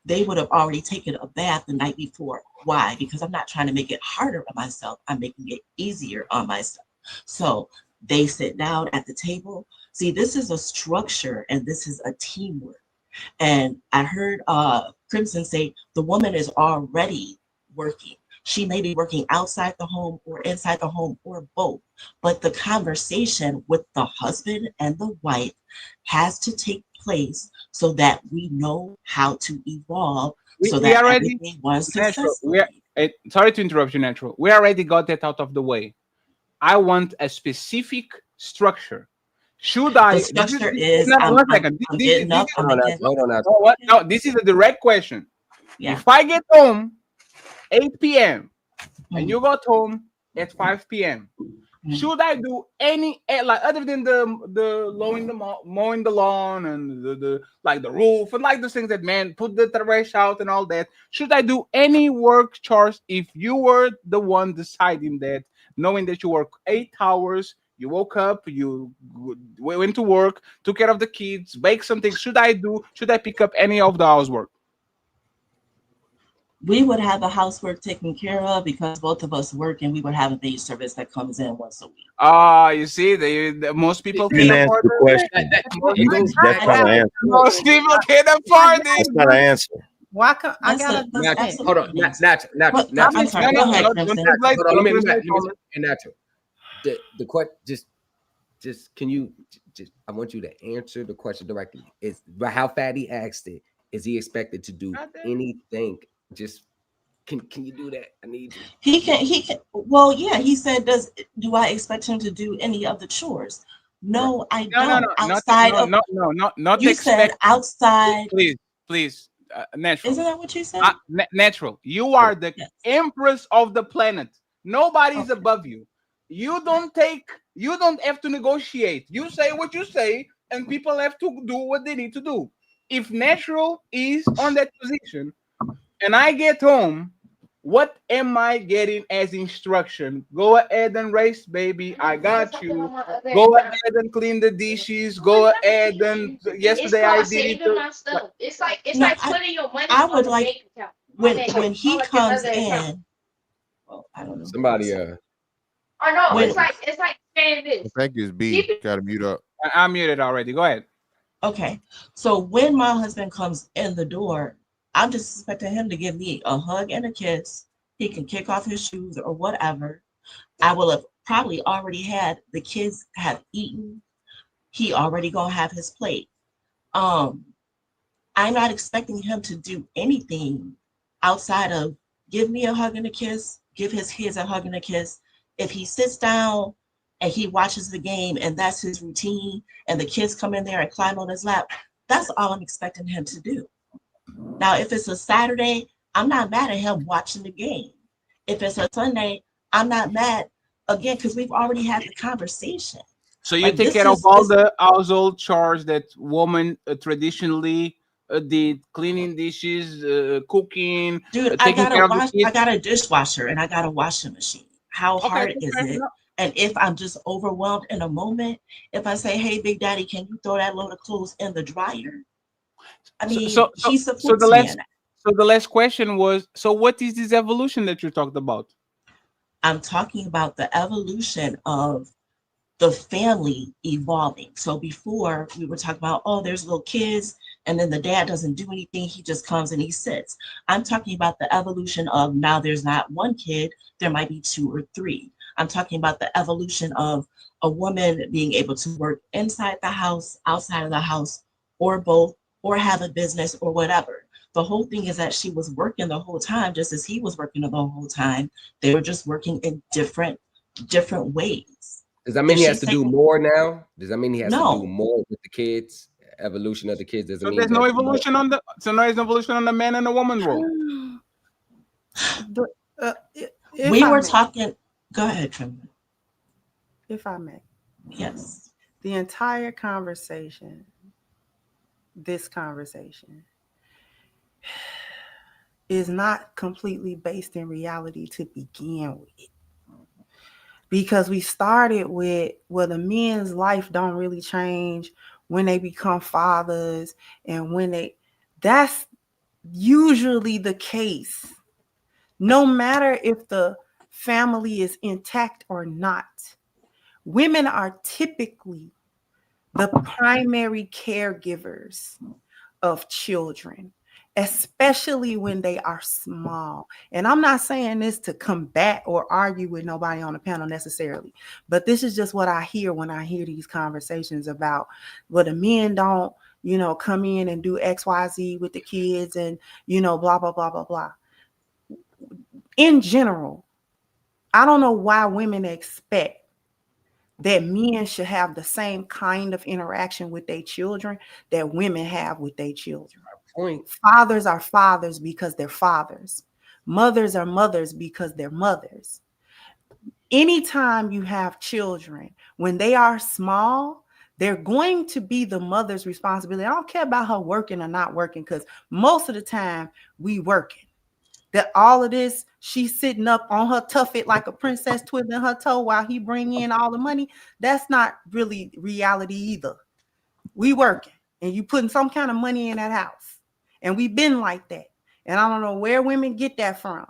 They would have already taken a bath the night before. Why? Because I'm not trying to make it harder on myself. I'm making it easier on myself. So they sit down at the table. See, this is a structure and this is a teamwork. And I heard Crimson say the woman is already working. She may be working outside the home or inside the home or both. But the conversation with the husband and the wife has to take place so that we know how to evolve so We that already everything was Natural. successful. Sorry to interrupt you, Natural. We already got that out of the way. I want a specific structure. Should I? The structure is not I'm, one I'm, second. I'm getting up. I'm making. Hold on. Oh, what? No, this is a direct question. Yeah. If I get home 8 p.m. and Mm. you got home at 5 p.m., should I do any like other than the mowing the lawn and the like the roof and like those things that man put the trash out and all that? Should I do any work chores if you were the one deciding that, knowing that you work 8 hours? You woke up, you went to work, took care of the kids, baked something. Should I pick up any of the housework? We would have the housework taken care of because both of us work, and we would have a maid service that comes in once a week. You see, most people You didn't can't answer afford the question. That's not an answer. Most people can't afford That's not an answer. Why can't I gotta? Hold on, natural. I'm sorry. Go ahead, Crimson. Hold on, let me natural. The question, just can you just? I want you to answer the question directly. Is how Fatty asked it? Is he expected to do anything? Just can you do that? I need you. He can. Well, yeah. He said, do I expect him to do any of the chores? No, I don't. Outside of not you expect. said outside. Please, Natural. Isn't that what you said? Natural. You are the empress of the planet. Nobody's above you. You don't have to negotiate. You say what you say, and people have to do what they need to do. If Natural is on that position, and I get home, what am I getting as instruction? Go ahead and race, baby. I got you. Go ahead and clean the dishes. Go ahead and yesterday I did it. It's like putting your money I would on like a bank account. when he comes in. Well, I don't know. Somebody Or no, it's like saying this. I think it's B. Got to mute up. I'm muted already. Go ahead. Okay, so when my husband comes in the door, I'm just expecting him to give me a hug and a kiss. He can kick off his shoes or whatever. I will have probably already had the kids have eaten. He already gonna have his plate. I'm not expecting him to do anything outside of give me a hug and a kiss, give his kids a hug and a kiss. If he sits down and he watches the game and that's his routine, and the kids come in there and climb on his lap, that's all I'm expecting him to do. Now, if it's a Saturday, I'm not mad at him watching the game. If it's a Sunday, I'm not mad again because we've already had the conversation. So you take care of all the household chores that women traditionally did: cleaning dishes, cooking. Dude, I got a dishwasher and I got a washing machine. How hard is it? And if I'm just overwhelmed in a moment, if I say, "Hey, Big Daddy, can you throw that load of clothes in the dryer?" I mean, he supports me in that. So the last question was: so what is this evolution that you talked about? I'm talking about the evolution of the family evolving. So before we were talking about, oh, there's little kids, and then the dad doesn't do anything. He just comes and he sits. I'm talking about the evolution of now there's not one kid, there might be 2 or 3. I'm talking about the evolution of a woman being able to work inside the house, outside of the house, or both, or have a business or whatever. The whole thing is that she was working the whole time, just as he was working the whole time. They were just working in different ways. Does that mean he has to do more now? Does that mean he has to do more with the kids? Evolution of the kids doesn't mean there's no evolution on the evolution on the man and the woman role. We were talking. Go ahead, Trim. If I may. Yes. The entire conversation, this conversation, is not completely based in reality to begin with. Because we started with, well, the men's life don't really change when they become fathers, and that's usually the case. No matter if the family is intact or not, women are typically the primary caregivers of children, especially when they are small. And I'm not saying this to combat or argue with nobody on the panel necessarily, but this is just what I hear when I hear these conversations about, well, the men don't, come in and do XYZ with the kids and, blah, blah, blah, blah, blah. In general, I don't know why women expect that men should have the same kind of interaction with their children that women have with their children. Fathers are fathers because they're fathers. Mothers are mothers because they're mothers. Anytime you have children, when they are small, they're going to be the mother's responsibility. I don't care about her working or not working, because most of the time we working. That all of this, she's sitting up on her tuffet like a princess twiddling her toe while he bring in all the money. That's not really reality either. We working and you putting some kind of money in that house. And we've been like that. And I don't know where women get that from.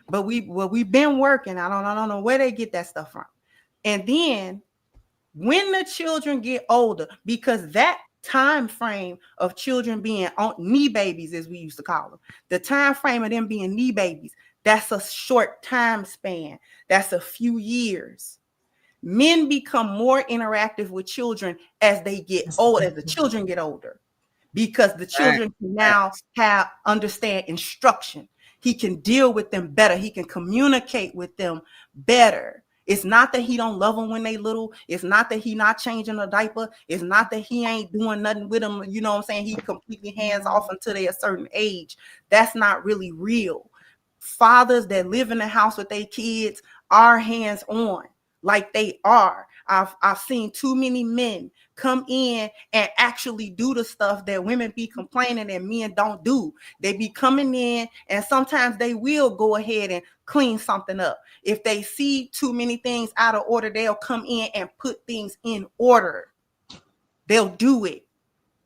But we've been working. I don't know where they get that stuff from. And then when the children get older, because that time frame of children being on knee babies, as we used to call them, the time frame of them being knee babies, that's a short time span. That's a few years. Men become more interactive with children as they get old, as the children get older, because the children can now understand instruction. He can deal with them better. He can communicate with them better. It's not that he don't love them when they little. It's not that he not changing a diaper. It's not that he ain't doing nothing with them. You know what I'm saying? He completely hands off until they're a certain age. That's not really real. Fathers that live in the house with their kids are hands on, like they are. I've seen too many men come in and actually do the stuff that women be complaining that men don't do. They be coming in and sometimes they will go ahead and clean something up. If they see too many things out of order, they'll come in and put things in order. They'll do it.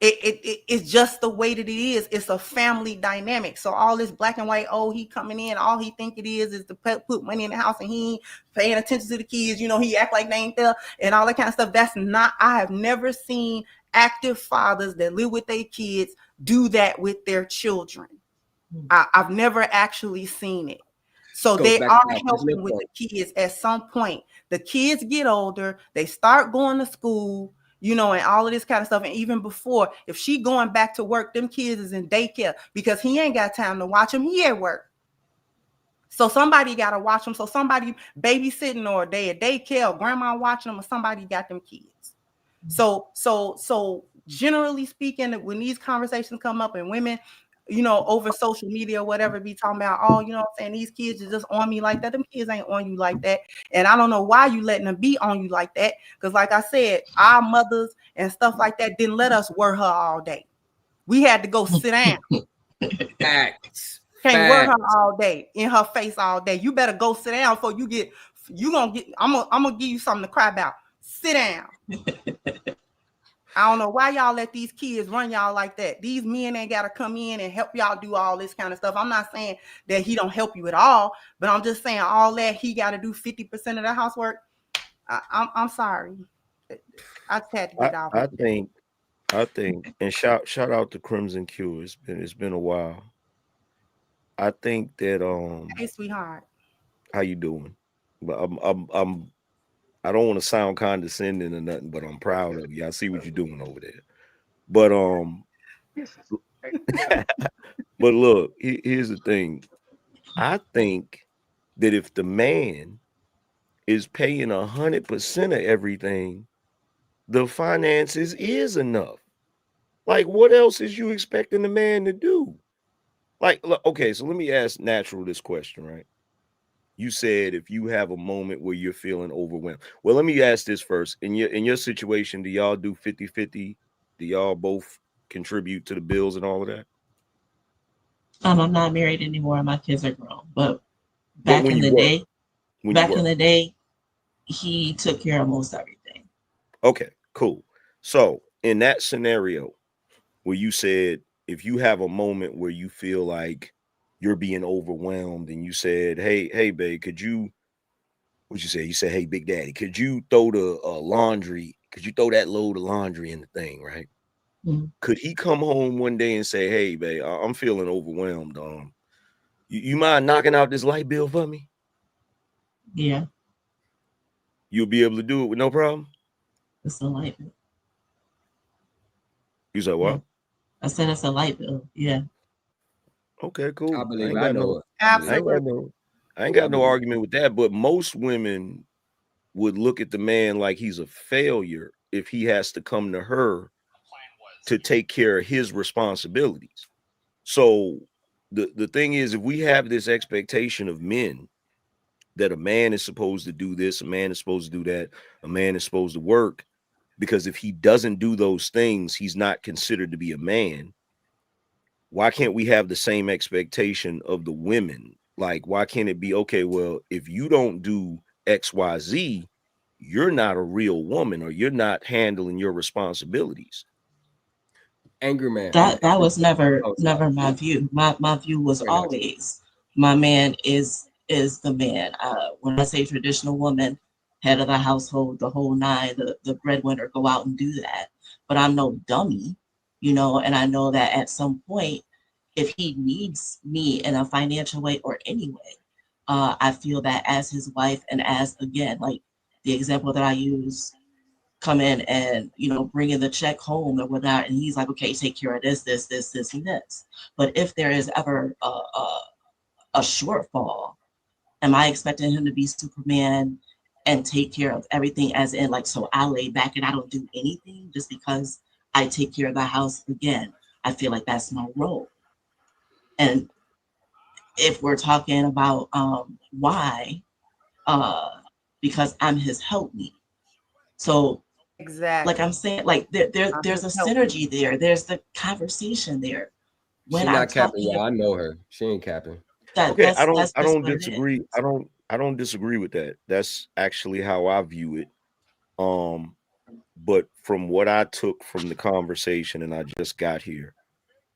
It's just the way that it is. It's a family dynamic. So all this black and white, oh, he coming in, all he think it is to put money in the house and he ain't paying attention to the kids. He act like they ain't there and all that kind of stuff. That's not, I have never seen active fathers that live with their kids do that with their children. I've never actually seen it. So they are helping with the kids at some point. The kids get older, they start going to school, and all of this kind of stuff. And even before, if she going back to work, them kids is in daycare because he ain't got time to watch them. He at work. So somebody got to watch them. So somebody babysitting or they at daycare or grandma watching them or somebody got them kids. So generally speaking, when these conversations come up and women, over social media or whatever, be talking about, oh, what I'm saying, these kids are just on me like that. Them kids ain't on you like that. And I don't know why you letting them be on you like that. Because like I said, our mothers and stuff like that didn't let us wear her all day. We had to go sit down. Can't wear her all day, in her face all day. You better go sit down before I'm gonna give you something to cry about. Sit down. I don't know why y'all let these kids run y'all like that. These men ain't got to come in and help y'all do all this kind of stuff. I'm not saying that he don't help you at all, but I'm just saying all that he got to do 50% of the housework. I'm sorry. I just had to get off. I think, and shout out to Crimson Q. It's been a while. I think that hey, sweetheart. How you doing? But I don't want to sound condescending or nothing, but I'm proud of you. I see what you're doing over there. But but look, here's the thing. I think that if the man is paying 100% of everything, the finances is enough. Like, what else is you expecting the man to do? Like, okay, so let me ask Natural this question, right? You said if you have a moment where you're feeling overwhelmed. Well, let me ask this first. In your situation, do y'all do 50-50? Do y'all both contribute to the bills and all of that? I'm not married anymore. My kids are grown. But back in the day, he took care of most everything. Okay, cool. So in that scenario where you said if you have a moment where you feel like you're being overwhelmed and you said, hey, babe, could you, what'd you say? You said, hey, Big Daddy, could you throw the laundry? Could you throw that load of laundry in the thing, right? Could he come home one day and say, "Hey, babe, I'm feeling overwhelmed. You mind knocking out this light bill for me?" Yeah, You'll be able to do it with no problem. it's a light bill. You said what? I said it's a light bill. Yeah. Okay, cool. I believe ain't I got know no, it. I ain't got no, I ain't got no argument with that. But most women would look at the man like he's a failure if he has to come to her to take care of his responsibilities. So the thing is, if we have this expectation of men that a man is supposed to do this, a man is supposed to do that, a man is supposed to work, because if he doesn't do those things, he's not considered to be a man. Why can't we have the same expectation of the women? Like, why can't it be, okay, well, if you don't do XYZ, you're not a real woman, or you're not handling your responsibilities? Angry man. That was never my view. My view was Very nice. always my man is the man. When I say traditional woman, head of the household, the whole nine, the breadwinner, go out and do that. But I'm no dummy, and I know that at some point, if he needs me in a financial way or any way, I feel that as his wife and as, again, like the example that I use, come in and bringing the check home and whatnot, and he's like, okay, take care of this, and this. But if there is ever a shortfall, am I expecting him to be Superman and take care of everything, as in, like, so I lay back and I don't do anything just because I take care of the house? Again, I feel like that's my role. And if we're talking about why, because I'm his helpmeet. So exactly, like I'm saying, like there's a synergy there. There's the conversation there. When She I'm not capping, talking, y'all. I know her. She ain't capping. Okay, I that's don't what it disagree. is. I don't disagree with that. That's actually how I view it. But from what I took from the conversation, and I just got here,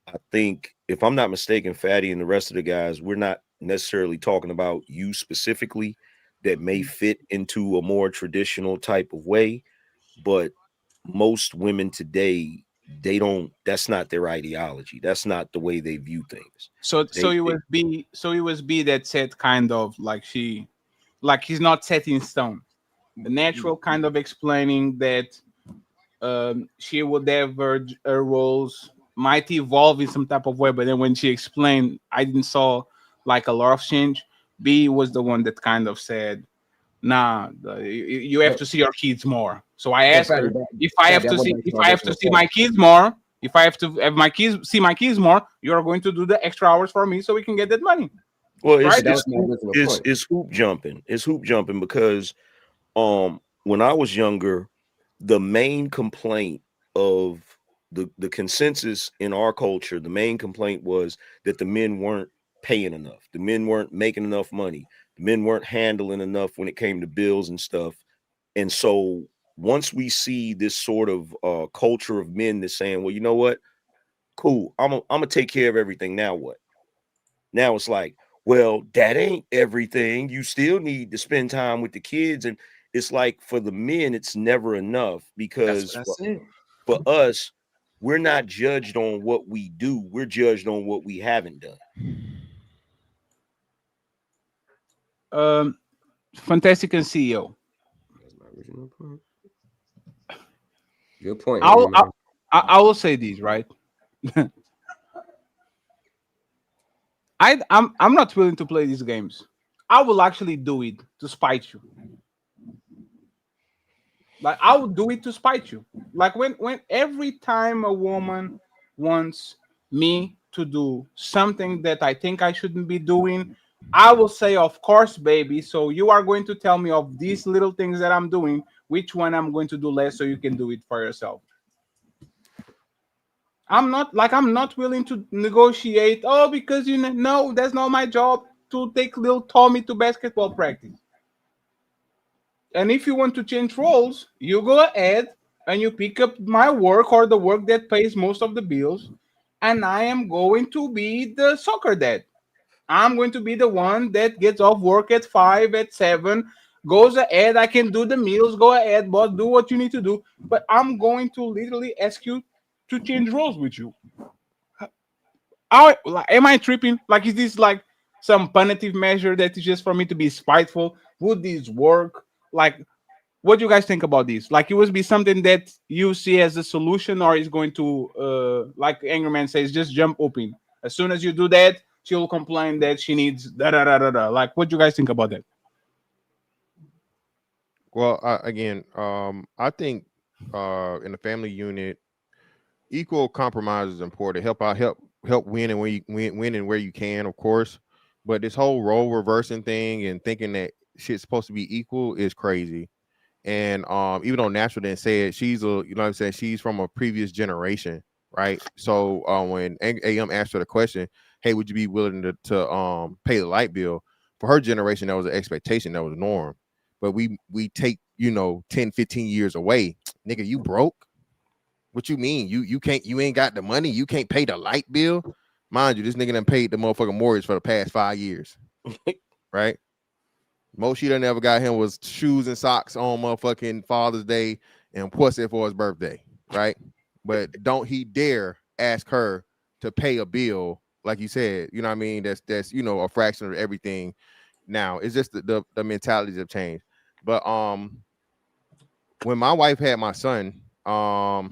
I think, if I'm not mistaken, Fatty and the rest of the guys, we're not necessarily talking about you specifically that may fit into a more traditional type of way, but most women today, that's not their ideology. That's not the way they view things. So it was B. So it was B that said kind of like he's not set in stone. The natural kind of explaining that she would have her roles might evolve in some type of way, but then when she explained, I didn't saw like a lot of change. B was the one that kind of said, "Nah, you have to see your kids more." So I asked her if I have to see my kids more. If I have to have my kids see my kids more, you are going to do the extra hours for me so we can get that money. Well, right? it's hoop jumping. It's hoop jumping because when I was younger, the main complaint of the consensus in our culture, the main complaint was that the men weren't paying enough. The men weren't making enough money. The men weren't handling enough when it came to bills and stuff. And so once we see this sort of culture of men that's saying, well, you know what? Cool. I'm gonna take care of everything. Now what? Now it's like, well, that ain't everything. You still need to spend time with the kids. And it's like, for the men, it's never enough, because for us, we're not judged on what we do. We're judged on what we haven't done. Fantastic and CEO. Good point. I will say these, right? I'm not willing to play these games. I will actually do it to spite you. Like, I will do it to spite you. Like when every time a woman wants me to do something that I think I shouldn't be doing, I will say, of course, baby. So you are going to tell me of these little things that I'm doing, which one I'm going to do less so you can do it for yourself. I'm not willing to negotiate. Oh, because no, that's not my job to take little Tommy to basketball practice. And if you want to change roles, you go ahead and you pick up my work or the work that pays most of the bills. And I am going to be the soccer dad. I'm going to be the one that gets off work at 5, at 7, goes ahead. I can do the meals. Go ahead, boss, do what you need to do. But I'm going to literally ask you to change roles with you. How, like, am I tripping? Like, is this like some punitive measure that is just for me to be spiteful? Would this work? Like, what do you guys think about this? Like, it would be something that you see as a solution, or is going to, like Angry Man says, just jump open. As soon as you do that, she'll complain that she needs da da da da da. Like, what do you guys think about that? Well, again, I think in the family unit, equal compromise is important. Help win and win and where you can, of course. But this whole role reversing thing and thinking that shit's supposed to be equal is crazy. And even though Natural didn't say it, she's you know what I'm saying, she's from a previous generation, right? So when AM asked her the question, hey, would you be willing to pay the light bill? For her generation, that was an expectation, that was a norm. But we take, 10, 15 years away. Nigga, you broke? What you mean? You ain't got the money, you can't pay the light bill? Mind you, this nigga done paid the motherfucking mortgage for the past 5 years. Right? Most she done ever got him was shoes and socks on motherfucking Father's Day and pussy for his birthday, right? But don't he dare ask her to pay a bill, like you said, you know what I mean? That's a fraction of everything. Now it's just the mentalities have changed. But when my wife had my son, of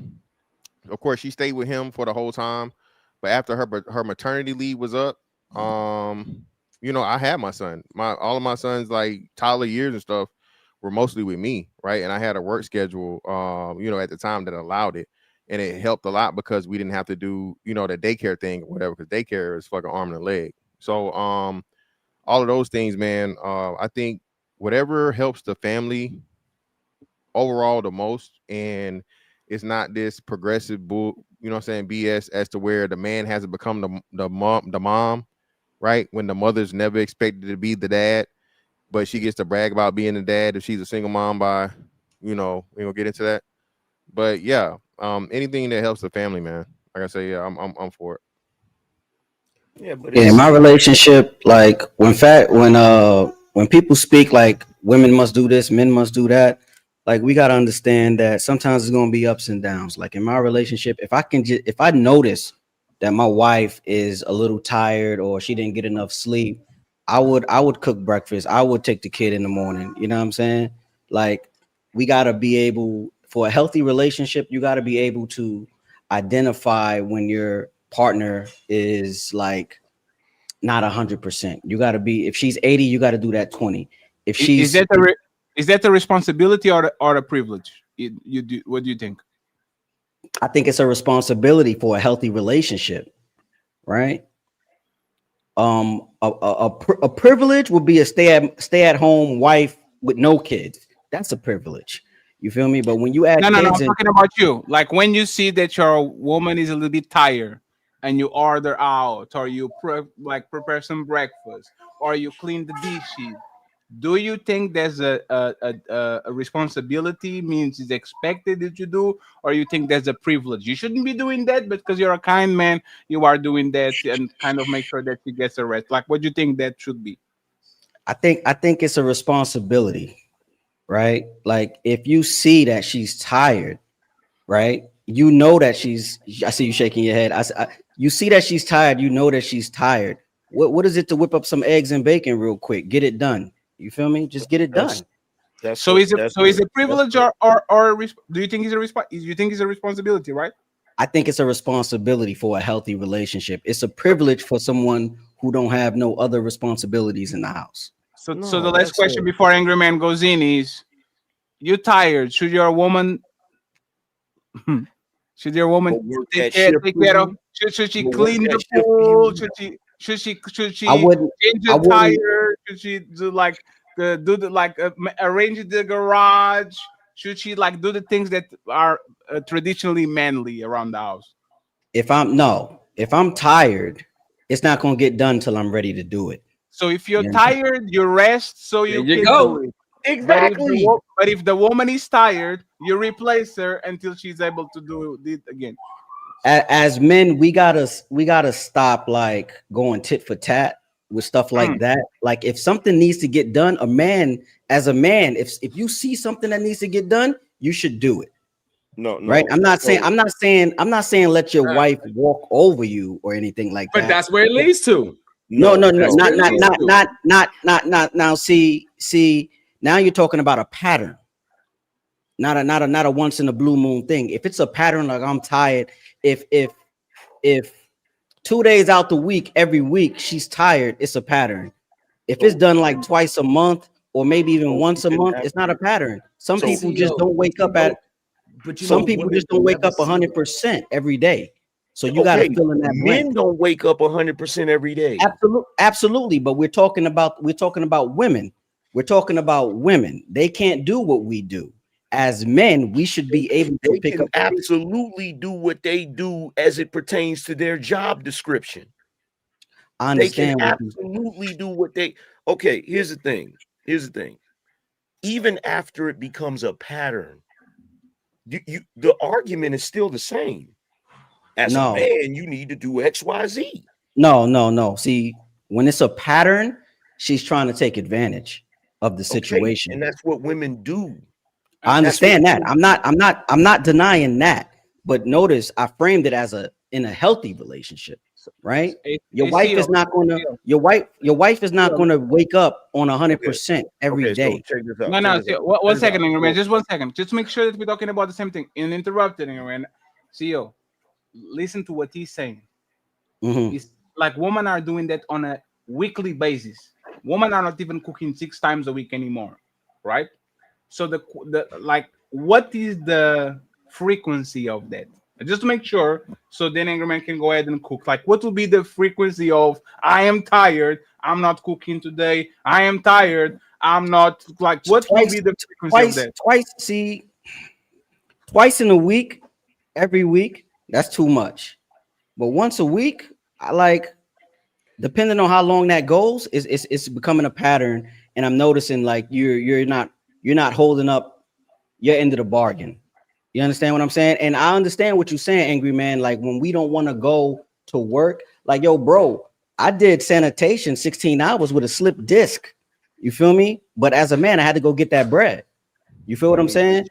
course she stayed with him for the whole time. But after her maternity leave was up, I had my son. All of my sons, like toddler years and stuff, were mostly with me, right? And I had a work schedule, at the time that allowed it, and it helped a lot because we didn't have to do, the daycare thing or whatever, because daycare is fucking arm and a leg. So, all of those things, man. I think whatever helps the family overall the most, and it's not this progressive BS as to where the man hasn't become the mom. Right, when the mother's never expected to be the dad, but she gets to brag about being the dad if she's a single mom by, we gonna get into that. But yeah, anything that helps the family, man. Like I say, yeah, I'm for it. Yeah, but in my relationship, like when people speak like women must do this, men must do that, like we gotta understand that sometimes it's gonna be ups and downs. Like in my relationship, if I notice that my wife is a little tired or she didn't get enough sleep, I would cook breakfast. I would take the kid in the morning. You know what I'm saying? Like we gotta be able, for a healthy relationship, you gotta be able to identify when your partner is like not 100%. You got to be, if she's 80, you got to do that 20. If she's is that the responsibility or the privilege? You do, what do you think? I think it's a responsibility for a healthy relationship, right? A privilege would be a stay at home wife with no kids. That's a privilege. You feel me? But when you add no, I'm kids talking about you. Like when you see that your woman is a little bit tired and you order out, or you prepare some breakfast, or you clean the dishes. Do you think there's a responsibility, means it's expected that you do, or you think there's a privilege? You shouldn't be doing that, but because you're a kind man, you are doing that and kind of make sure that she gets a rest. Like, what do you think that should be? I think it's a responsibility, right? Like if you see that she's tired, right? You know that I see you shaking your head. You see that she's tired. You know that she's tired. What is it to whip up some eggs and bacon real quick? Get it done. You feel me? Just get it done. Is it privilege or do you think it's a responsibility, right? I think it's a responsibility for a healthy relationship. It's a privilege for someone who don't have no other responsibilities in the house. So the last question before Angry Man goes in is: you tired? Should your woman take care of? Should she clean the pool? Should she change the tire? Should she do arrange the garage? Should she do the things that are traditionally manly around the house? If I'm tired, it's not gonna get done till I'm ready to do it. So if you're tired, you rest so you can do it. Exactly. But if the woman is tired, you replace her until she's able to do it again. As men, we gotta stop like going tit for tat with stuff like that. Like if something needs to get done, as a man, if you see something that needs to get done, you should do it. No, right? no. I'm not saying So I'm not saying let your wife walk over you or anything like But that. that's where it leads to. No, no, not That's no. where it leads to. now. See, now you're talking about a pattern, not a once in a blue moon thing. If it's a pattern, like I'm tired, if 2 days out the week, every week she's tired, it's a pattern. If it's So done like twice a month or maybe even so once a even month, it's not a after pattern. Some so people just CEO, don't wake up so at but you so know, some people women just will don't wake never up see it. 100% every day. So you got to okay, fill in that men blank. don't wake up 100% every day. Absolutely. But we're talking about women. We're talking about women. They can't do what we do. As men, we should be able to They pick can up the pieces. absolutely do what they do as it pertains to their job description. I They can understand what you absolutely do what they okay. Here's the thing. Here's the thing. Even after it becomes a pattern, the argument is still the same. As a no, man, you need to do XYZ. no. See, when it's a pattern, she's trying to take advantage of the Okay, situation. and that's what women do. I That's what understand that. women I'm not denying that. But notice I framed it as in a healthy relationship, right? Your wife is CEO, not gonna your wife is not gonna wake up on 100% every Okay, so day. check this No, out. Check no. this out. One Check this second, out. man. So, Just 1 second. Just to make sure that we're talking about the same thing. And interrupted, man. CEO, listen to what he's saying. Mhm. It's like women are doing that on a weekly basis. Women are not even cooking 6 times a week anymore, right? So the like, what is the frequency of that? Just to make sure, so then angry man can go ahead and cook. Like, what will be the frequency of I am tired, I'm not cooking today. I am tired, I'm not like. So What will be the frequency of that? twice in a week, every week, that's too much. But once a week, I like, depending on how long that goes, it's becoming a pattern. And I'm noticing like you're not holding up your end of the bargain. You understand what I'm saying? And I understand what you're saying, angry man. Like when we don't want to go to work, like, yo, bro, I did sanitation 16 hours with a slip disc. You feel me? But as a man, I had to go get that bread. You feel what I I'm mean, saying?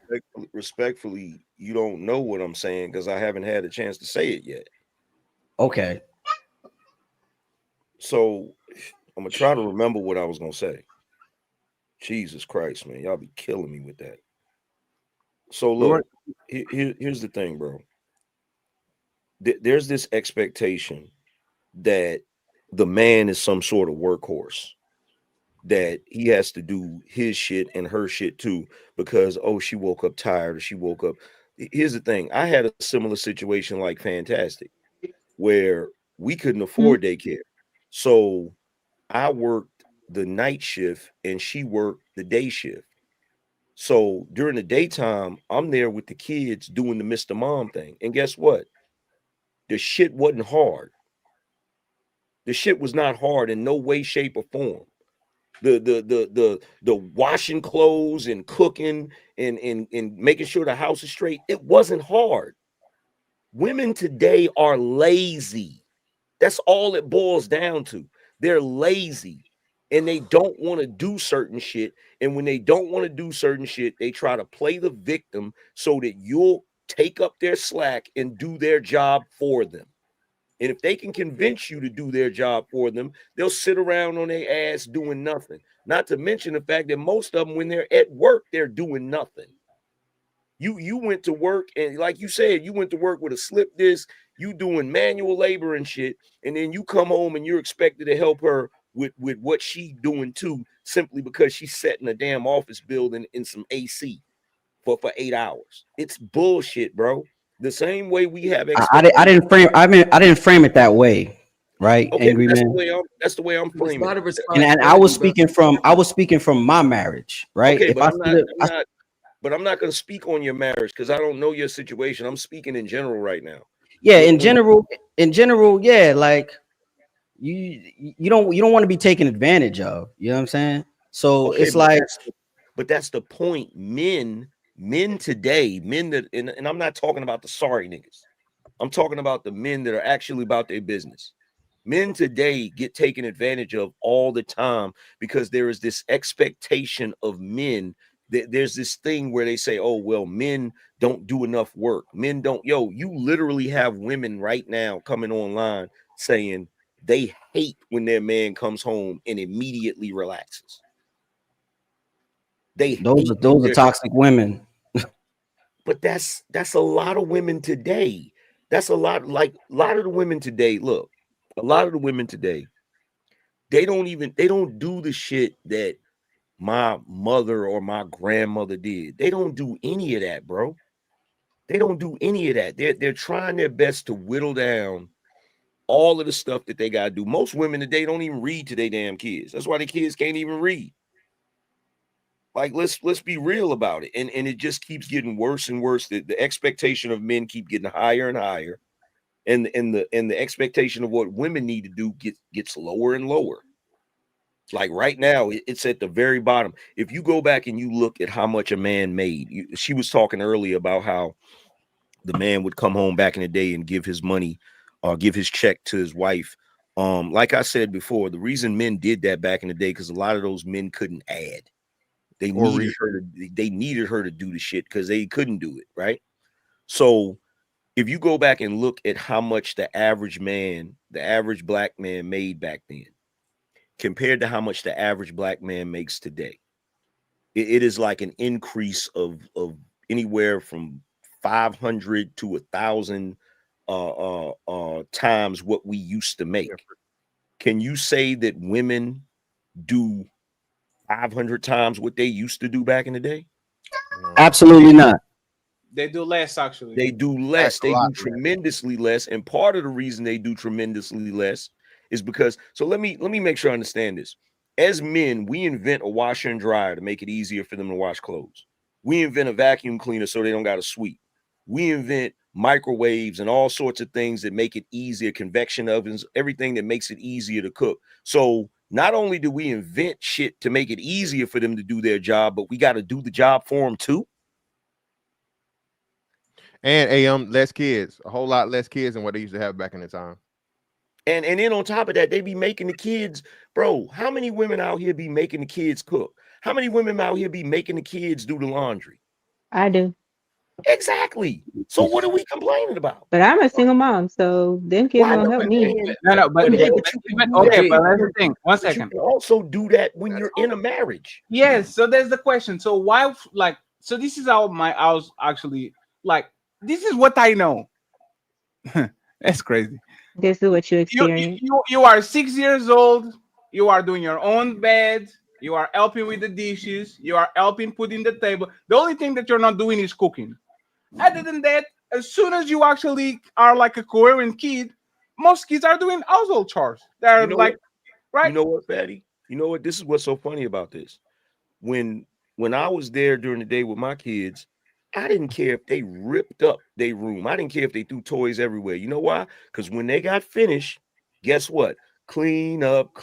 respectfully, you don't know what I'm saying because I haven't had a chance to say it yet. Okay. So I'm gonna try to remember what I was gonna say. Jesus Christ, man, y'all be killing me with that. So look, here's the thing, bro. There's this expectation that the man is some sort of workhorse, that he has to do his shit and her shit too, because oh, she woke up tired or she woke up. Here's the thing. I had a similar situation like Fantastic, where we couldn't afford daycare. So I worked the night shift and she worked the day shift. So during the daytime, I'm there with the kids doing the Mr. Mom thing. And guess what? The shit wasn't hard. The shit was not hard in no way, shape, or form. The washing clothes and cooking and making sure the house is straight, it wasn't hard. Women today are lazy. That's all it boils down to. They're lazy and they don't want to do certain shit. And when they don't want to do certain shit, they try to play the victim so that you'll take up their slack and do their job for them. And if they can convince you to do their job for them, they'll sit around on their ass doing nothing. Not to mention the fact that most of them, when they're at work, they're doing nothing. You went to work, and like you said, you went to work with a slip disc, you doing manual labor and shit, and then you come home and you're expected to help her with what she doing too, simply because she's sat in a damn office building in some AC for 8 hours. It's bullshit, bro. The same way we have I didn't frame I didn't frame it that way, right, Okay, angry that's man? the way I'm It's framing not a it. And I was responsibility, speaking from my marriage, right? Okay, If but I I'm see it, not going to speak on your marriage because I don't know your situation. I'm speaking in general right now. yeah, When in general, yeah, like you don't want to be taken advantage of. You know what I'm saying? So okay, it's like, but that's the point. Men today, men that and I'm not talking about the sorry niggas. I'm talking about the men that are actually about their business. Men today get taken advantage of all the time because there is this expectation of men. There's this thing where they say, oh, well, men don't do enough work. Men don't, you literally have women right now coming online saying they hate when their man comes home and immediately relaxes. Those are toxic women. But that's a lot of women today. That's a lot of the women today. Look, a lot of the women today, they don't do the shit that my mother or my grandmother did. They don't do any of that, bro. They don't do any of that. They're trying their best to whittle down all of the stuff that they gotta do. Most women today don't even read to their damn kids. That's why the kids can't even read. Like, let's be real about it. And it just keeps getting worse and worse. The expectation of men keep getting higher and higher. And the expectation of what women need to do gets lower and lower. Like right now, it's at the very bottom. If you go back and you look at how much a man made, she was talking earlier about how the man would come home back in the day and give his money or give his check to his wife. Like I said before, the reason men did that back in the day, because a lot of those men couldn't add. They needed her to do the shit because they couldn't do it, right? So if you go back and look at how much the average black man made back then, compared to how much the average black man makes today, it is like an increase of anywhere from 500 to 1,000 times what we used to make. Can you say that women do 500 times what they used to do back in the day? Absolutely not. They do less, actually. They do less. They do tremendously less. And part of the reason they do tremendously less is because, so let me make sure I understand this. As men, we invent a washer and dryer to make it easier for them to wash clothes. We invent a vacuum cleaner so they don't got to sweep. We invent microwaves and all sorts of things that make it easier, convection ovens, everything that makes it easier to cook. So not only do we invent shit to make it easier for them to do their job, but we got to do the job for them too. And less kids, a whole lot less kids than what they used to have back in the time. And then on top of that, they be making the kids, bro. How many women out here be making the kids cook? How many women out here be making the kids do the laundry? I do. Exactly. So what are we complaining about? But I'm a single mom, so them kids don't help me. No, but okay, but that's the thing. One second. You can also do that when you're in a marriage. Yes. So there's the question. So why, so this is how I was actually this is what I know. That's crazy. This is what you experience. You are 6 years old. You are doing your own bed. You are helping with the dishes. You are helping putting the table. The only thing that you're not doing is cooking. Other than that, as soon as you actually are like a coherent kid, most kids are doing household chores. They're right. You know what, Fatty? You know what? This is what's so funny about this. When I was there during the day with my kids, I didn't care if they ripped up their room. I didn't care if they threw toys everywhere. You know why? Because when they got finished, guess what? Clean up,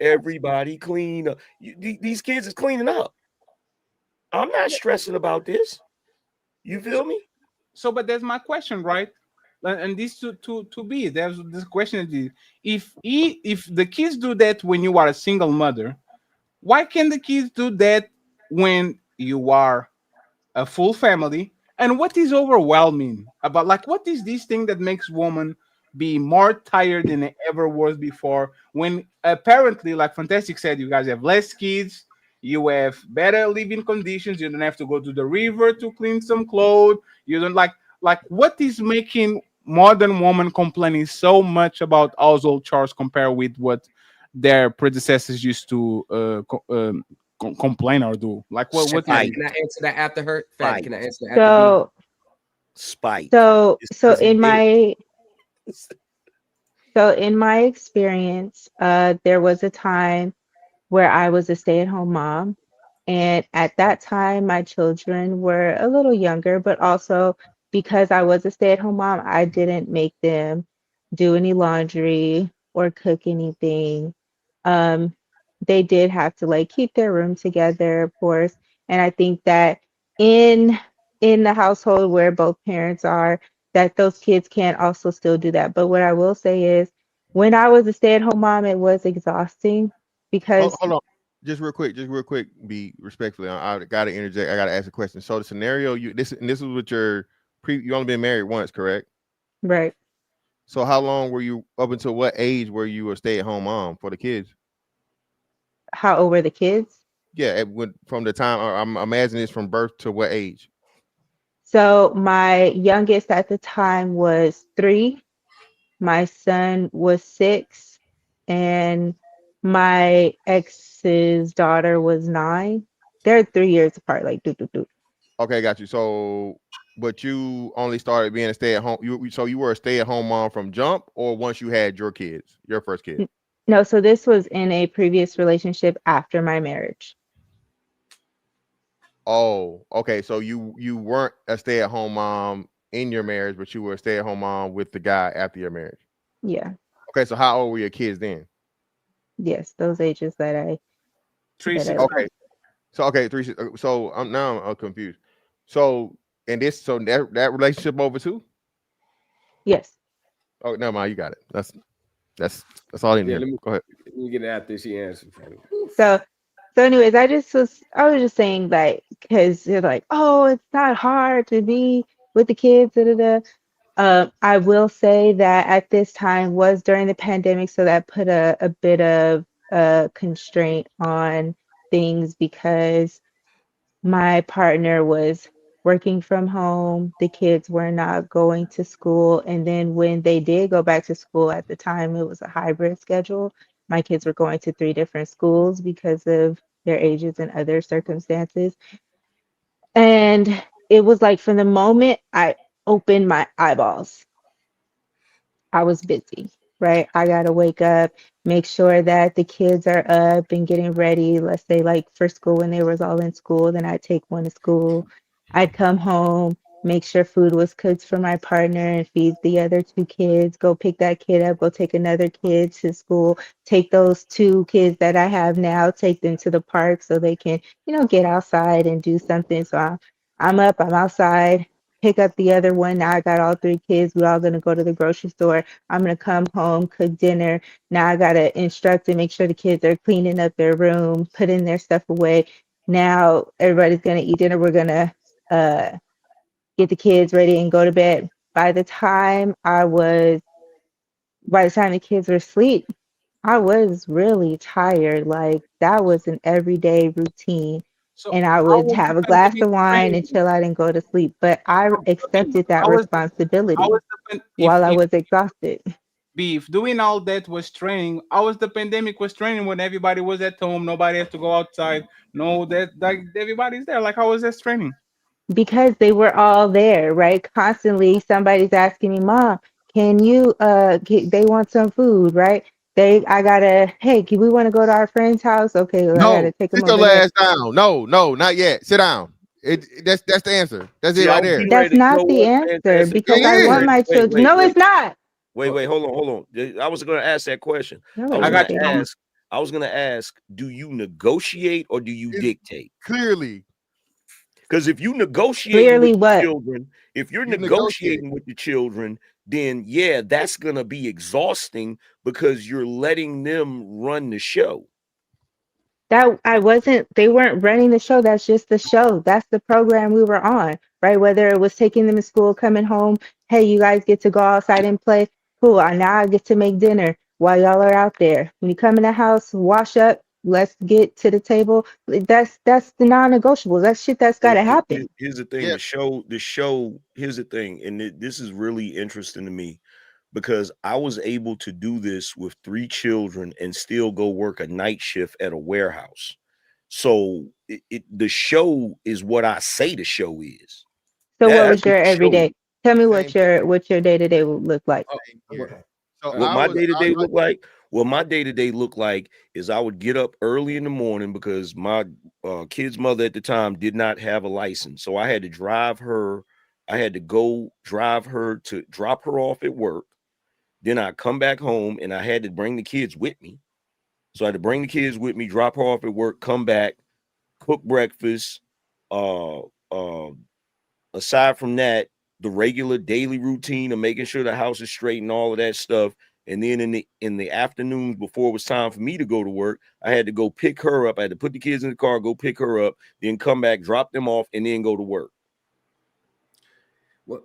everybody clean up. These kids is cleaning up. I'm not stressing about this. You feel me? So, but that's my question, right? And this to be there's this question: if the kids do that when you are a single mother, why can't the kids do that when you are a full family? And what is overwhelming about, what is this thing that makes women be more tired than it ever was before, when apparently, like Fantastic said, you guys have less kids, you have better living conditions, you don't have to go to the river to clean some clothes, you don't like what is making modern women complaining so much about household chores compared with what their predecessors used to complain or do? What can I answer that after her? Fatty, can I answer that after spite. So in my experience, there was a time where I was a stay-at-home mom, and at that time my children were a little younger, but also because I was a stay-at-home mom, I didn't make them do any laundry or cook anything. They did have to keep their room together, of course, and I think that in the household where both parents are, that those kids can also still do that. But what I will say is, when I was a stay-at-home mom, it was exhausting because hold on. just real quick, be respectfully. I gotta interject. I gotta ask a question. So the scenario this is with your you only been married once, correct? Right. So how long were you up until what age were you a stay-at-home mom for the kids? How old were the kids? Yeah, from the time I'm imagining it's from birth to what age? So my youngest at the time was 3. My son was 6, and my ex's daughter was 9. They're 3 years apart, like do. Okay, got you. So, but you only started being a stay-at-home. So you were a stay-at-home mom from jump, or once you had your kids, your first kid. No, so this was in a previous relationship after my marriage. Oh, okay. So you weren't a stay-at-home mom in your marriage, but you were a stay-at-home mom with the guy after your marriage. Yeah. Okay, so how old were your kids then? Yes, those ages that I. Okay. So okay, 3. So I'm confused. So that relationship over too? Yes. Oh, never mind. You got it. That's all in Yeah, here. Go ahead. let me get it after she answers. So anyways, I was just saying, like, because they're like, oh, it's not hard to be with the kids, da, da, da. I will say that at this time was during the pandemic, so that put a bit of a constraint on things because my partner was working from home, the kids were not going to school, and then when they did go back to school at the time, it was a hybrid schedule. My kids were going to 3 different schools because of their ages and other circumstances. And it was like from the moment I opened my eyeballs, I was busy, right? I gotta wake up, make sure that the kids are up and getting ready. Let's say like for school when they was all in school, then I'd take one to school. I'd come home, make sure food was cooked for my partner and feed the other 2 kids, go pick that kid up, go take another kid to school, take those 2 kids that I have now, take them to the park so they can, get outside and do something. So I'm up, I'm outside, pick up the other one. Now I got all 3 kids. We're all gonna go to the grocery store. I'm gonna come home, cook dinner. Now I gotta instruct and make sure the kids are cleaning up their room, putting their stuff away. Now everybody's gonna eat dinner. We're gonna get the kids ready and go to bed. By the time the kids were asleep, I was really tired. Like that was an everyday routine. So And I how would was the have a glass pandemic of wine training? until I didn't go to sleep. But I accepted that How was responsibility if while I was exhausted. beef doing all that was training? How was the pandemic was training when everybody was at home, nobody has to go outside, no that like everybody's there? Like how was that training? Because they were all there, right? Constantly somebody's asking me, Mom, can you they want some food, right? I gotta, hey, we want to go to our friend's house? Okay, well, I No, gotta take them sit your over there. ass down. No, not yet. Sit down. That's the answer. That's See, it I right was there. getting That's ready. You know not the what? answer Fantastic. because It I was I getting want is. ready. my children. No, it's not. Wait. Hold on. I was going to ask that question. No, I it was I going got to isn't. ask. I was going to ask. Do you negotiate or do you It's dictate? clearly Because if you negotiating with Clearly the what? children, if you're you negotiate. negotiating with the children, then yeah, that's going to be exhausting because you're letting them run the show. That I wasn't, they weren't running the show. That's just the show. That's the program we were on, right? Whether it was taking them to school, coming home, hey, you guys get to go outside and play. Cool. Now I get to make dinner while y'all are out there. When you come in the house, wash up, let's get to the table. That's the non-negotiables. That's shit that's Well, gotta happen. here's the thing. Yeah. The show. Here's the thing, and this is really interesting to me because I was able to do this with 3 children and still go work a night shift at a warehouse. So the show is what I say the show is. So what That's was what your the show is. everyday? Tell me Same what your day-to-day would look like. here. So What my day-to-day look like? What my day-to-day look like is I would get up early in the morning because my kid's mother at the time did not have a license. So I had to drive her. I had to go drive her to drop her off at work. Then I come back home and I had to bring the kids with me. So I had to bring the kids with me, drop her off at work, come back, cook breakfast. Uh, uh, Aside from that, the regular daily routine of making sure the house is straight and all of that stuff, And then in the afternoons before it was time for me to go to work, I had to go pick her up. I had to put the kids in the car, go pick her up, then come back, drop them off, and then go to work. Well,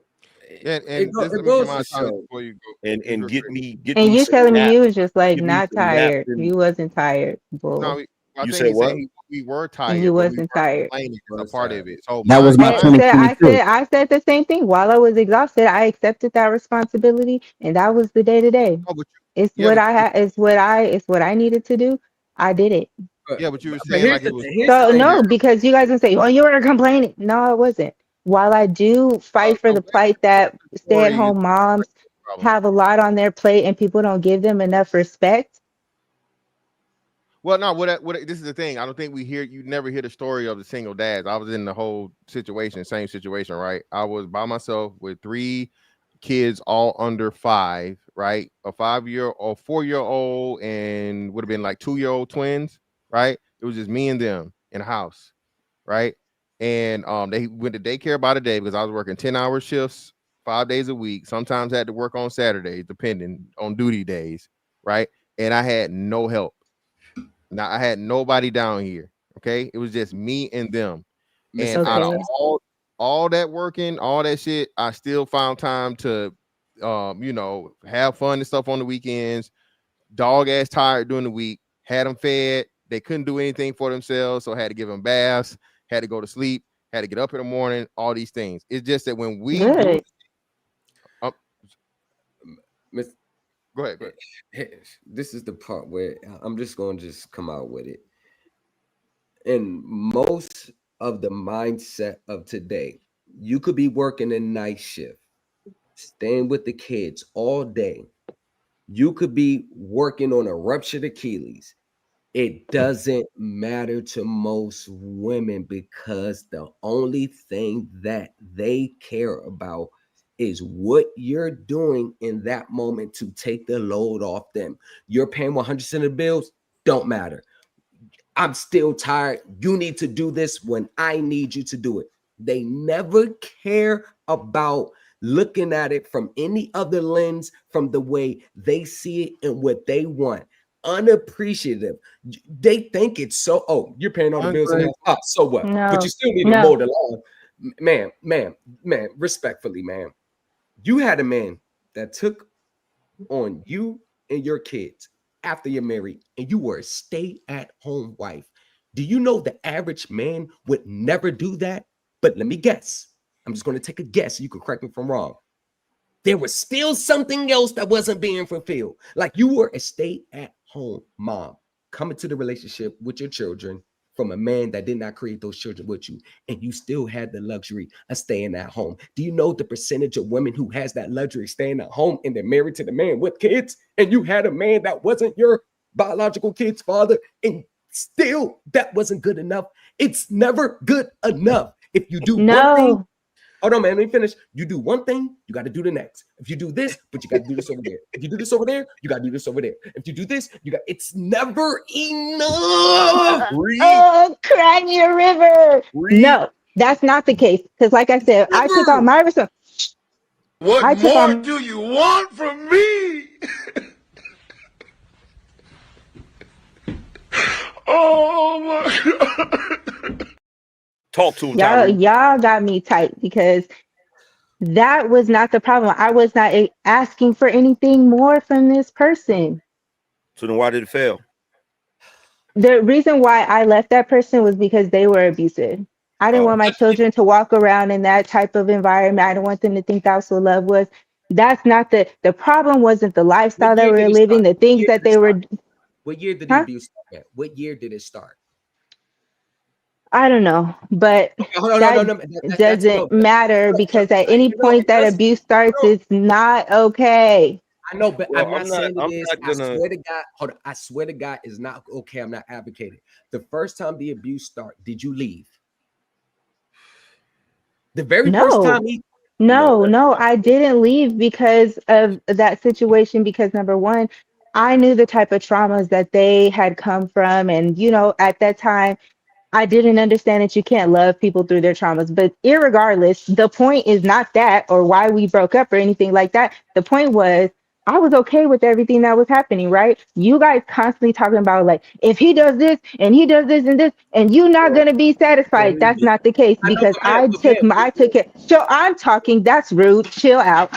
And it this, let me goes get my to time show. before you go. And get me And you some telling me naps. you was just like Give me not some naps tired. and You wasn't tired, No, bull. I you think said he what? said we were And tired, you but we wasn't weren't tired. complaining as a part of it. So That was my I said, 2022. I said the same thing. While I was exhausted, I accepted that responsibility, and that was the day to day. Oh, but It's yeah, what but I had. It's what I needed to do. I did it. yeah, but you were But saying here's like the it was thing. Here's the So thing. no, because you guys would say, "Oh, you were complaining." No, I wasn't. While I do fight for the plight that story is stay-at-home moms problem. have a lot on their plate and people don't give them enough respect. Well, no, this is the thing. I don't think you never hear the story of the single dads. I was in the whole situation, same situation, right? I was by myself with 3 kids, all under 5, right? A 5-year or 4-year-old, and would have been like 2-year-old twins, right? It was just me and them in a house, right? And they went to daycare by the day because I was working 10-hour shifts, 5 days a week. Sometimes I had to work on Saturdays, depending on duty days, right? And I had no help. Now I had nobody down here. Okay, it was just me and them. And out of all that working, all that shit, I still found time to have fun and stuff on the weekends. Dog ass tired during the week, had them fed. They couldn't do anything for themselves, so I had to give them baths, had to go to sleep, had to get up in the morning, all these things. It's just that when we do Miss, go ahead. This is the part where I'm just going to just come out with it. In most of the mindset of today, you could be working a night shift, staying with the kids all day. You could be working on a ruptured Achilles. It doesn't matter to most women because the only thing that they care about is what you're doing in that moment to take the load off them. You're paying 100% of the bills, don't matter. I'm still tired. You need to do this when I need you to do it. They never care about looking at it from any other lens, from the way they see it and what they want. Unappreciative. They think it's so, oh, you're paying all the bills in that. So what? But you still need to mow the lawn. Ma'am, respectfully, ma'am. You had a man that took on you and your kids after you're married, and you were a stay-at-home wife. Do you know the average man would never do that? But let me guess. I'm just going to take a guess. You can correct me if I'm wrong. There was still something else that wasn't being fulfilled. Like you were a stay-at-home mom coming to the relationship with your children from a man that did not create those children with you, and you still had the luxury of staying at home. Do you know the percentage of women who has that luxury staying at home and they're married to the man with kids, and you had a man that wasn't your biological kid's father, and still that wasn't good enough? It's never good enough. If you do one thing, hold on, man, let me finish. You do one thing, you got to do the next. If you do this, but you got to do this over there. If you do this over there, you got to do this over there. If you do this, it's never enough. Oh, cry me a river. No, that's not the case. Because like I said, I took on my responsibility. What more do you want from me? Oh my God. Talk to him, Y'all got me tight because that was not the problem. I was not asking for anything more from this person. So then why did it fail? The reason why I left that person was because they were abusive. I didn't want my children to walk around in that type of environment. I didn't want them to think that's what love was. That's not the problem. Wasn't the lifestyle that we were living, the things that they were. What year did the abuse start? What year did it start? I don't know, but that doesn't matter because at any point that abuse starts, it's not okay. I know, but I'm not saying it is. I swear to God, hold on. I swear to God, it's not okay. I'm not advocating. The first time the abuse started, did you leave? The very first time No, I didn't leave because of that situation. Because number one, I knew the type of traumas that they had come from, and at that time, I didn't understand that you can't love people through their traumas. But irregardless, the point is not that or why we broke up or anything like that. The point was I was okay with everything that was happening, right? You guys constantly talking about like, if he does this and he does this and this, and you're not gonna be satisfied. That's not the case because I took it. So I'm talking. That's rude. Chill out.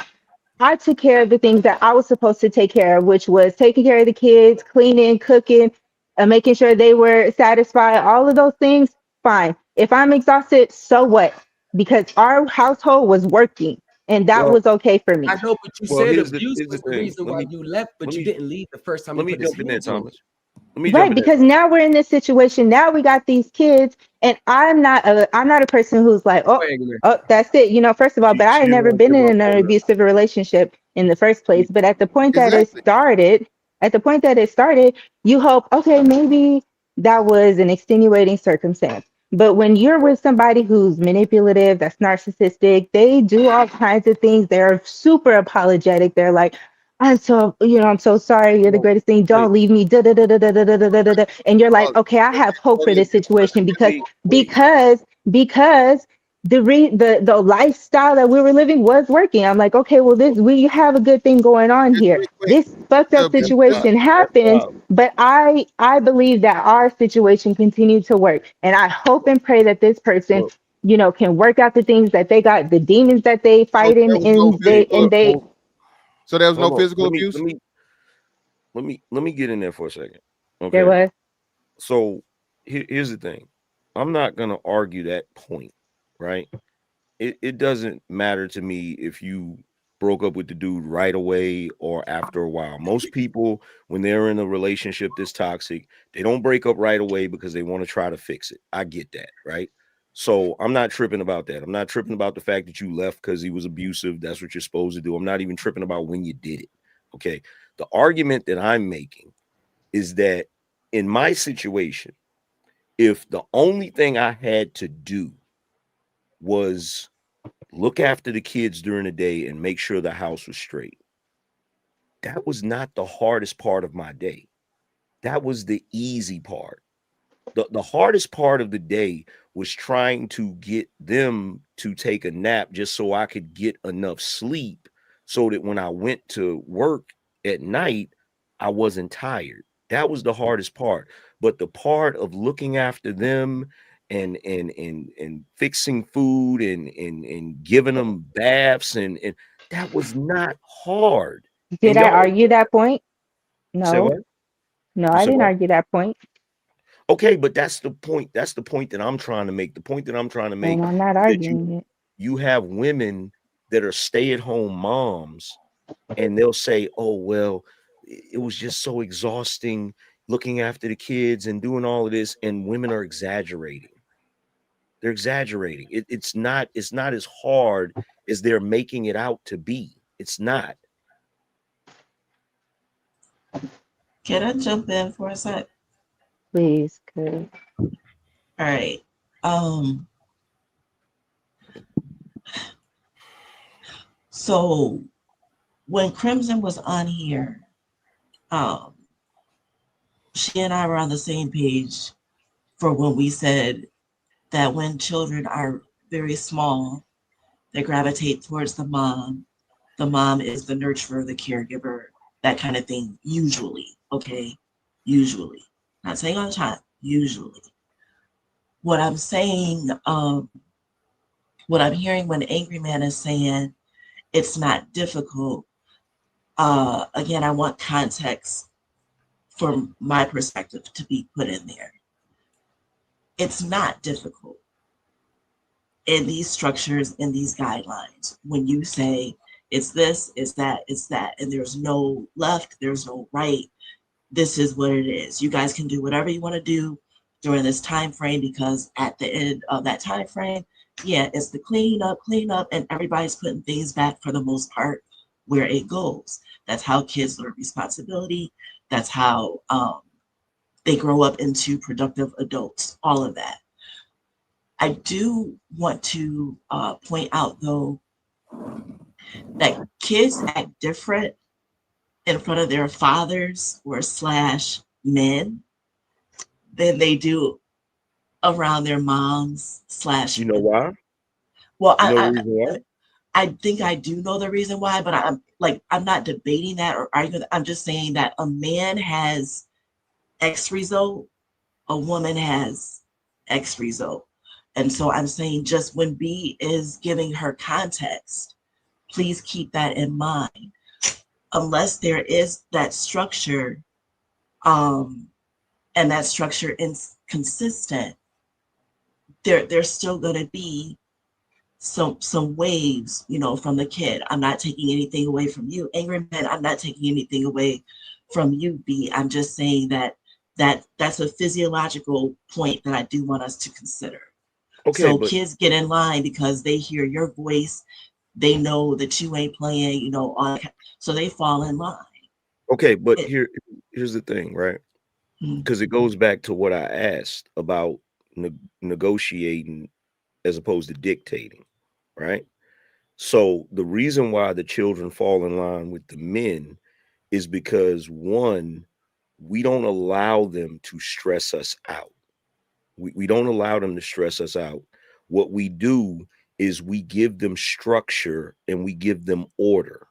I took care of the things that I was supposed to take care of, which was taking care of the kids, cleaning, cooking, making sure they were satisfied. All of those things, fine. If I'm exhausted, so what? Because our household was working, and that Well, was okay for me. I know, but you Well, said here's abuse the was the thing. reason why you left, but you didn't leave the first time he Let me put his jump in there, hands on Thomas. you. Let me Right, jump in there. because now we're in this situation. Now we got these kids, and I'm not a person who's like, oh, that's it. First of all, but I had You don't never want to been give up in an on them. abusive relationship in the first place. But Exactly. at the point that it started, you hope, okay, maybe that was an extenuating circumstance. But when you're with somebody who's manipulative, that's narcissistic, they do all kinds of things. They're super apologetic. They're like, I'm so sorry. You're the Well, greatest thing. wait, Don't leave me. Da, da, da, da, da, da, da, da, da, da, da. And you're like, okay, I have hope for this situation because the lifestyle that we were living was working. I'm like, okay, well, we have a good thing going on here. This fucked up That's situation happened, wild. but I believe that our situation continued to work. And I hope and pray that this person, Well, can work out the things that they got, the demons that they So fight in, there was no and So there was no hold on. physical abuse. Let me get in there for a second. there Okay. was. So here's the thing. I'm not gonna argue that point, right? It doesn't matter to me if you broke up with the dude right away or after a while. Most people, when they're in a relationship this toxic, they don't break up right away because they want to try to fix it. I get that, right? So I'm not tripping about that. I'm not tripping about the fact that you left because he was abusive. That's what you're supposed to do. I'm not even tripping about when you did it. Okay. The argument that I'm making is that in my situation, if the only thing I had to do was look after the kids during the day and make sure the house was straight, that was not the hardest part of my day. That was the easy part. The hardest part of the day was trying to get them to take a nap just so I could get enough sleep so that when I went to work at night, I wasn't tired. That was the hardest part. But the part of looking after them and fixing food and giving them baths and that was not hard. Did And I y'all argue that point? say No, what? no, You I said didn't what? argue that point. Okay, but that's the point. That's the point that I'm trying to make. The point that I'm trying to make And I'm not is that arguing it. you have women that are stay-at-home moms, and they'll say, "Oh, well, it was just so exhausting looking after the kids and doing all of this," and women are exaggerating. They're exaggerating. It's not as hard as they're making it out to be. It's not. Can I jump in for a sec? Please, cause All right. So when Crimson was on here, she and I were on the same page for when we said that when children are very small, they gravitate towards the mom. The mom is the nurturer, the caregiver, that kind of thing, usually, okay? Usually. Not saying all the time, usually. What I'm saying, what I'm hearing when Angry Man is saying it's not difficult, again, I want context from my perspective to be put in there. It's not difficult in these structures, in these guidelines. When you say it's this, it's that, and there's no left, there's no right, this is what it is. You guys can do whatever you want to do during this time frame, because at the end of that time frame, yeah, it's the clean up, and everybody's putting things back for the most part where it goes. That's how kids learn responsibility. That's how they grow up into productive adults, all of that. I do want to point out, though, that kids act different in front of their fathers or / men than they do around their moms / You know why? Well, You know the reason why? I think I do know the reason why, but I'm not debating that or arguing. I'm just saying that a man has X result, a woman has X result. And so I'm saying just when B is giving her context, please keep that in mind. Unless there is that structure, and that structure is consistent, there's still going to be some waves, from the kid. I'm not taking anything away from you, angry man. I'm not taking anything away from you, B. I'm just saying that's a physiological point that I do want us to consider. Okay, So but kids get in line because they hear your voice, they know that you ain't playing, so they fall in line. okay, but here's the thing, right? Because it goes back to what I asked about negotiating as opposed to dictating, right? So the reason why the children fall in line with the men is because one, we don't allow them to stress us out. We don't allow them to stress us out. What we do is we give them structure and we give them order.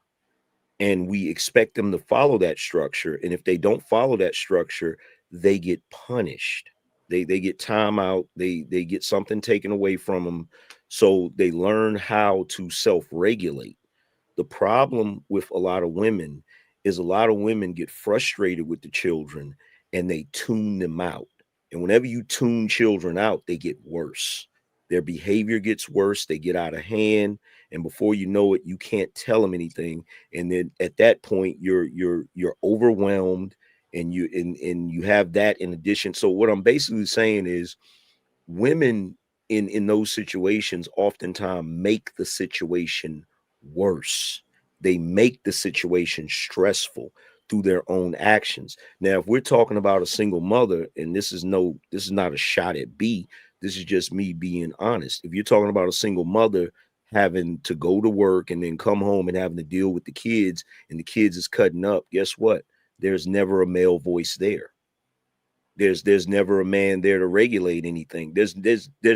And we expect them to follow that structure. And if they don't follow that structure, they get punished. They get time out. They get something taken away from them. So they learn how to self-regulate. The problem with a lot of women is a lot of women get frustrated with the children and they tune them out. And whenever you tune children out, they get worse. Their behavior gets worse. They get out of hand. And before you know it, you can't tell them anything. And then at that point, you're overwhelmed and you have that in addition. So what I'm basically saying is women in those situations oftentimes make the situation worse. They make the situation stressful through their own actions. Now, if we're talking about a single mother, and this is not a shot at B, this is just me being honest. If you're talking about a single mother having to go to work and then come home and having to deal with the kids, and the kids is cutting up, guess what? There's never a male voice there. There's never a man there to regulate anything. There's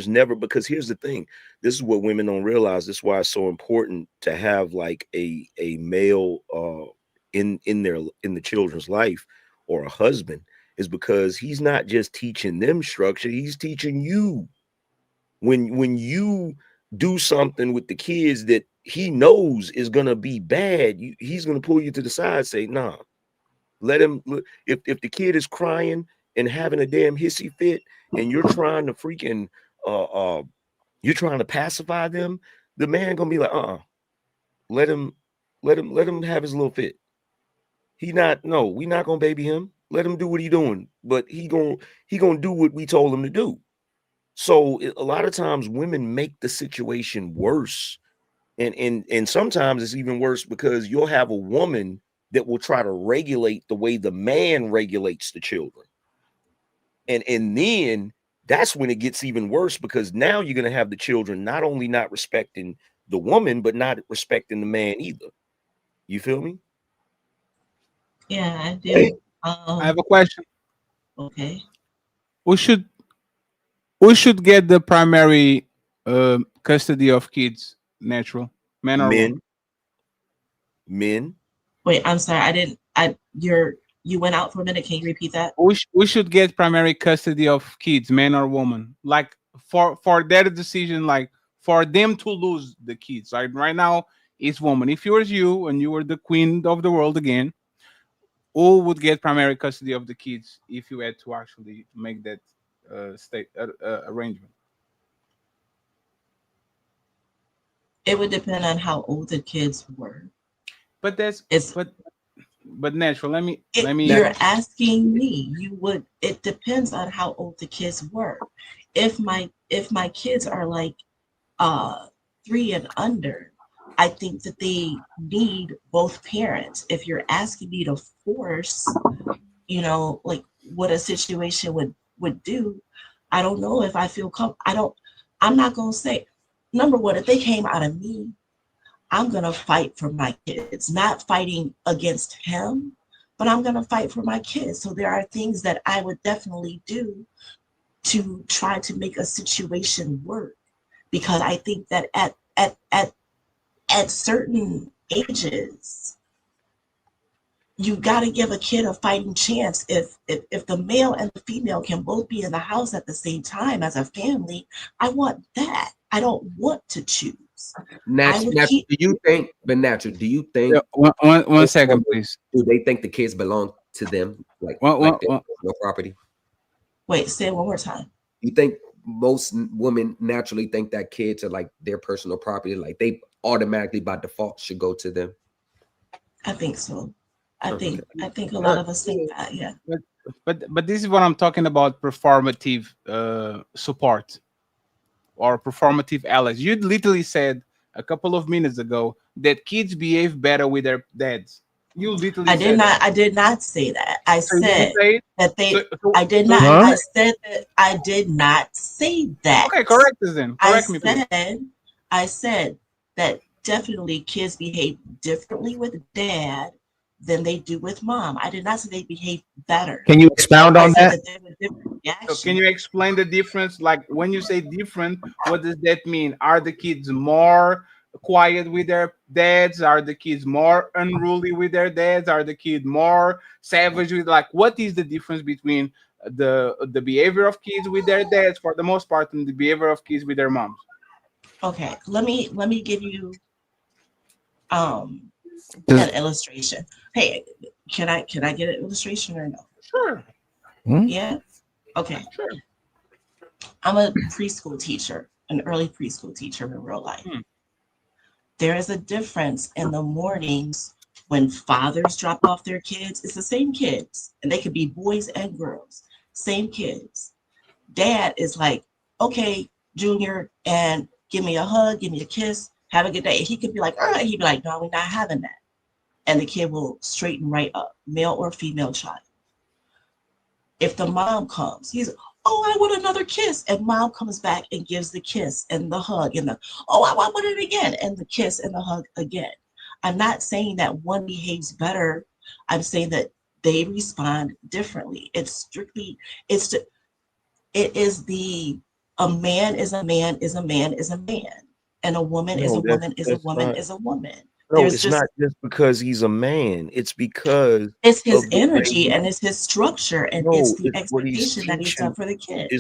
never, because here's the thing. This is what women don't realize. This is why it's so important to have like a male in the children's life, or a husband, is because he's not just teaching them structure, he's teaching you. When you do something with the kids that he knows is gonna be bad, he's gonna pull you to the side, say, nah, let him. If the kid is crying and having a damn hissy fit, and you're trying to freaking you're trying to pacify them, the man gonna be like, let him have his little fit. We not gonna baby him. Let him do what he doing, but he gonna do what we told him to do. So a lot of times women make the situation worse. And sometimes it's even worse because you'll have a woman that will try to regulate the way the man regulates the children. And then that's when it gets even worse, because now you're going to have the children not only not respecting the woman, but not respecting the man either. You feel me? Yeah, I do. I have a question. Okay. Who should get the primary custody of kids? Natural, men or women? Men. Wait, I'm sorry. You went out for a minute. Can you repeat that? We should get primary custody of kids, man or woman, like for their decision, like for them to lose the kids. Right now it's woman. If it was you and you were the queen of the world again, who would get primary custody of the kids if you had to actually make that state arrangement? It would depend on how old the kids were. But but natural. Let me. You're asking me. It depends on how old the kids were. If my kids are like 3 and under, I think that they need both parents. If you're asking me to force, like what a situation would do, I don't know if I feel I'm not gonna say, number one, if they came out of me, I'm gonna fight for my kids, not fighting against him, but I'm gonna fight for my kids. So there are things that I would definitely do to try to make a situation work, because I think that at at certain ages, you got to give a kid a fighting chance. If the male and the female can both be in the house at the same time as a family, I want that. I don't want to choose. Natural, do you think, but natural, do you think one second, please. Do they think the kids belong to them? Like their personal property? Wait, say it one more time. You think most women naturally think that kids are like their personal property? Like they automatically by default should go to them? I think so. I think a lot of us think that, yeah. But this is what I'm talking about: performative support or performative allies. You literally said a couple of minutes ago that kids behave better with their dads. You literally I did not say that. I said that they I did not. Huh? I said that I did not say that. Okay, correct us then. Correct me, please. I said that definitely kids behave differently with dad than they do with mom. I did not say they behave better. Can you expound on that? they were different So can you explain the difference? Like when you say different, what does that mean? Are the kids more quiet with their dads? Are the kids more unruly with their dads? Are the kids more savage with, like, what is the difference between the behavior of kids with their dads for the most part and the behavior of kids with their moms? Okay, let me give you an illustration. Hey, can I get an illustration or no? Sure. Yeah. Okay. Sure. I'm a preschool teacher, an early preschool teacher in real life. There is a difference in the mornings when fathers drop off their kids. It's the same kids, and they could be boys and girls, same kids. Dad is like, okay, Junior, and give me a hug, give me a kiss, have a good day. He could be like, all right. He'd be like, no, we're not having that. And the kid will straighten right up, male or female child. If the mom comes, he's, oh, I want another kiss. And mom comes back and gives the kiss and the hug and the, oh, I want it again. And the kiss and the hug again. I'm not saying that one behaves better. I'm saying that they respond differently. It's strictly, a man is a man is a man is a man. And a woman is a woman is a woman is a woman. No, it's not just because he's a man. It's because it's his of the energy way and it's his structure and it's the expectation that he's done for the kid.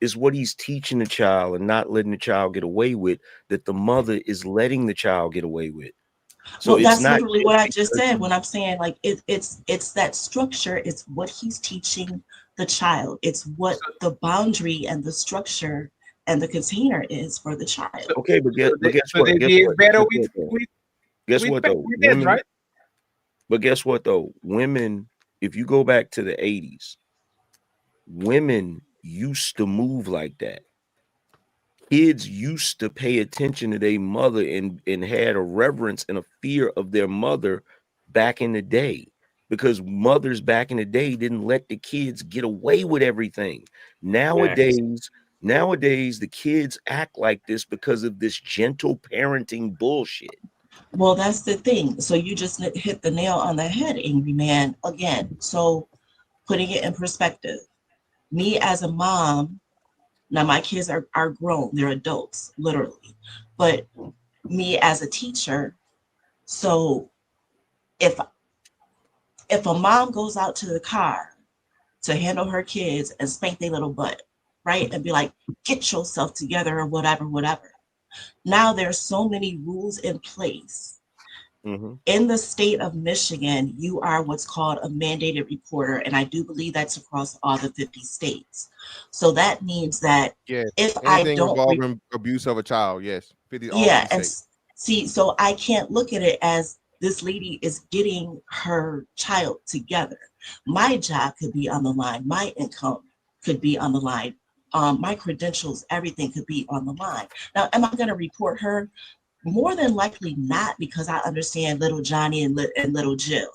Is what he's teaching the child and not letting the child get away with, that the mother is letting the child get away with. So well, it's that's not literally what I just said when I'm saying like it's that structure. It's what he's teaching the child. It's what the boundary and the structure and the container is for the child. Okay, but guess what? Guess what though? Women, right? But guess what though? Women, if you go back to the 80s, women used to move like that. Kids used to pay attention to their mother and had a reverence and a fear of their mother back in the day, because mothers back in the day didn't let the kids get away with everything. Nowadays, the kids act like this because of this gentle parenting bullshit. Well, that's the thing. So you just hit the nail on the head, Angry Man. Again, so putting it in perspective, me as a mom, now my kids are grown, they're adults, literally. But me as a teacher, so if a mom goes out to the car to handle her kids and spank their little butt, right? And be like, get yourself together or whatever. Now there's so many rules in place. In the state of Michigan, you are what's called a mandated reporter, and I do believe that's across all the 50 states. So that means that if I don't involving abuse of a child, yes, 50. And see, so I can't look at it as this lady is getting her child together. My job could be on the line. My income could be on the line. My credentials, everything could be on the line. Now, am I going to report her? More than likely not, because I understand little Johnny and little Jill.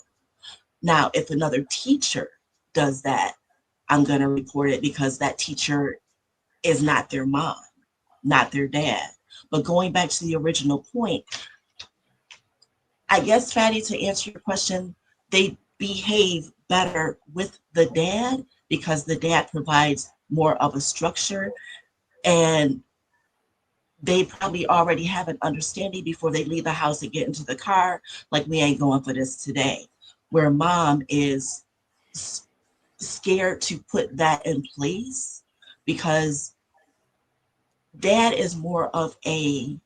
Now, if another teacher does that, I'm going to report it because that teacher is not their mom, not their dad. But going back to the original point, I guess, Fatty, to answer your question, they behave better with the dad because the dad provides more of a structure, and they probably already have an understanding before they leave the house and get into the car, like, we ain't going for this today. Where mom is scared to put that in place because dad is more of a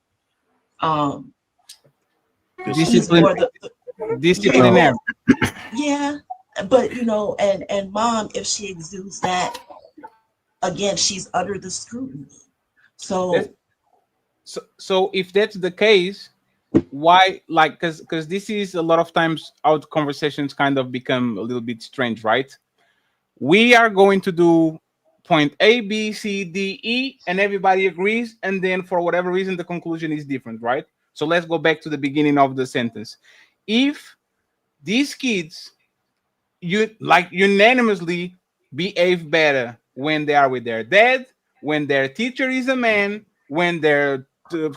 disciplinary. Yeah, but and mom, if she exudes that, again, she's under the scrutiny. So if that's the case, why, like, because this is a lot of times our conversations kind of become a little bit strange, right? We are going to do point A, B, C, D, E, and everybody agrees, and then for whatever reason the conclusion is different, right? So let's go back to the beginning of the sentence. If these kids unanimously behave better when they are with their dad, when their teacher is a man, when their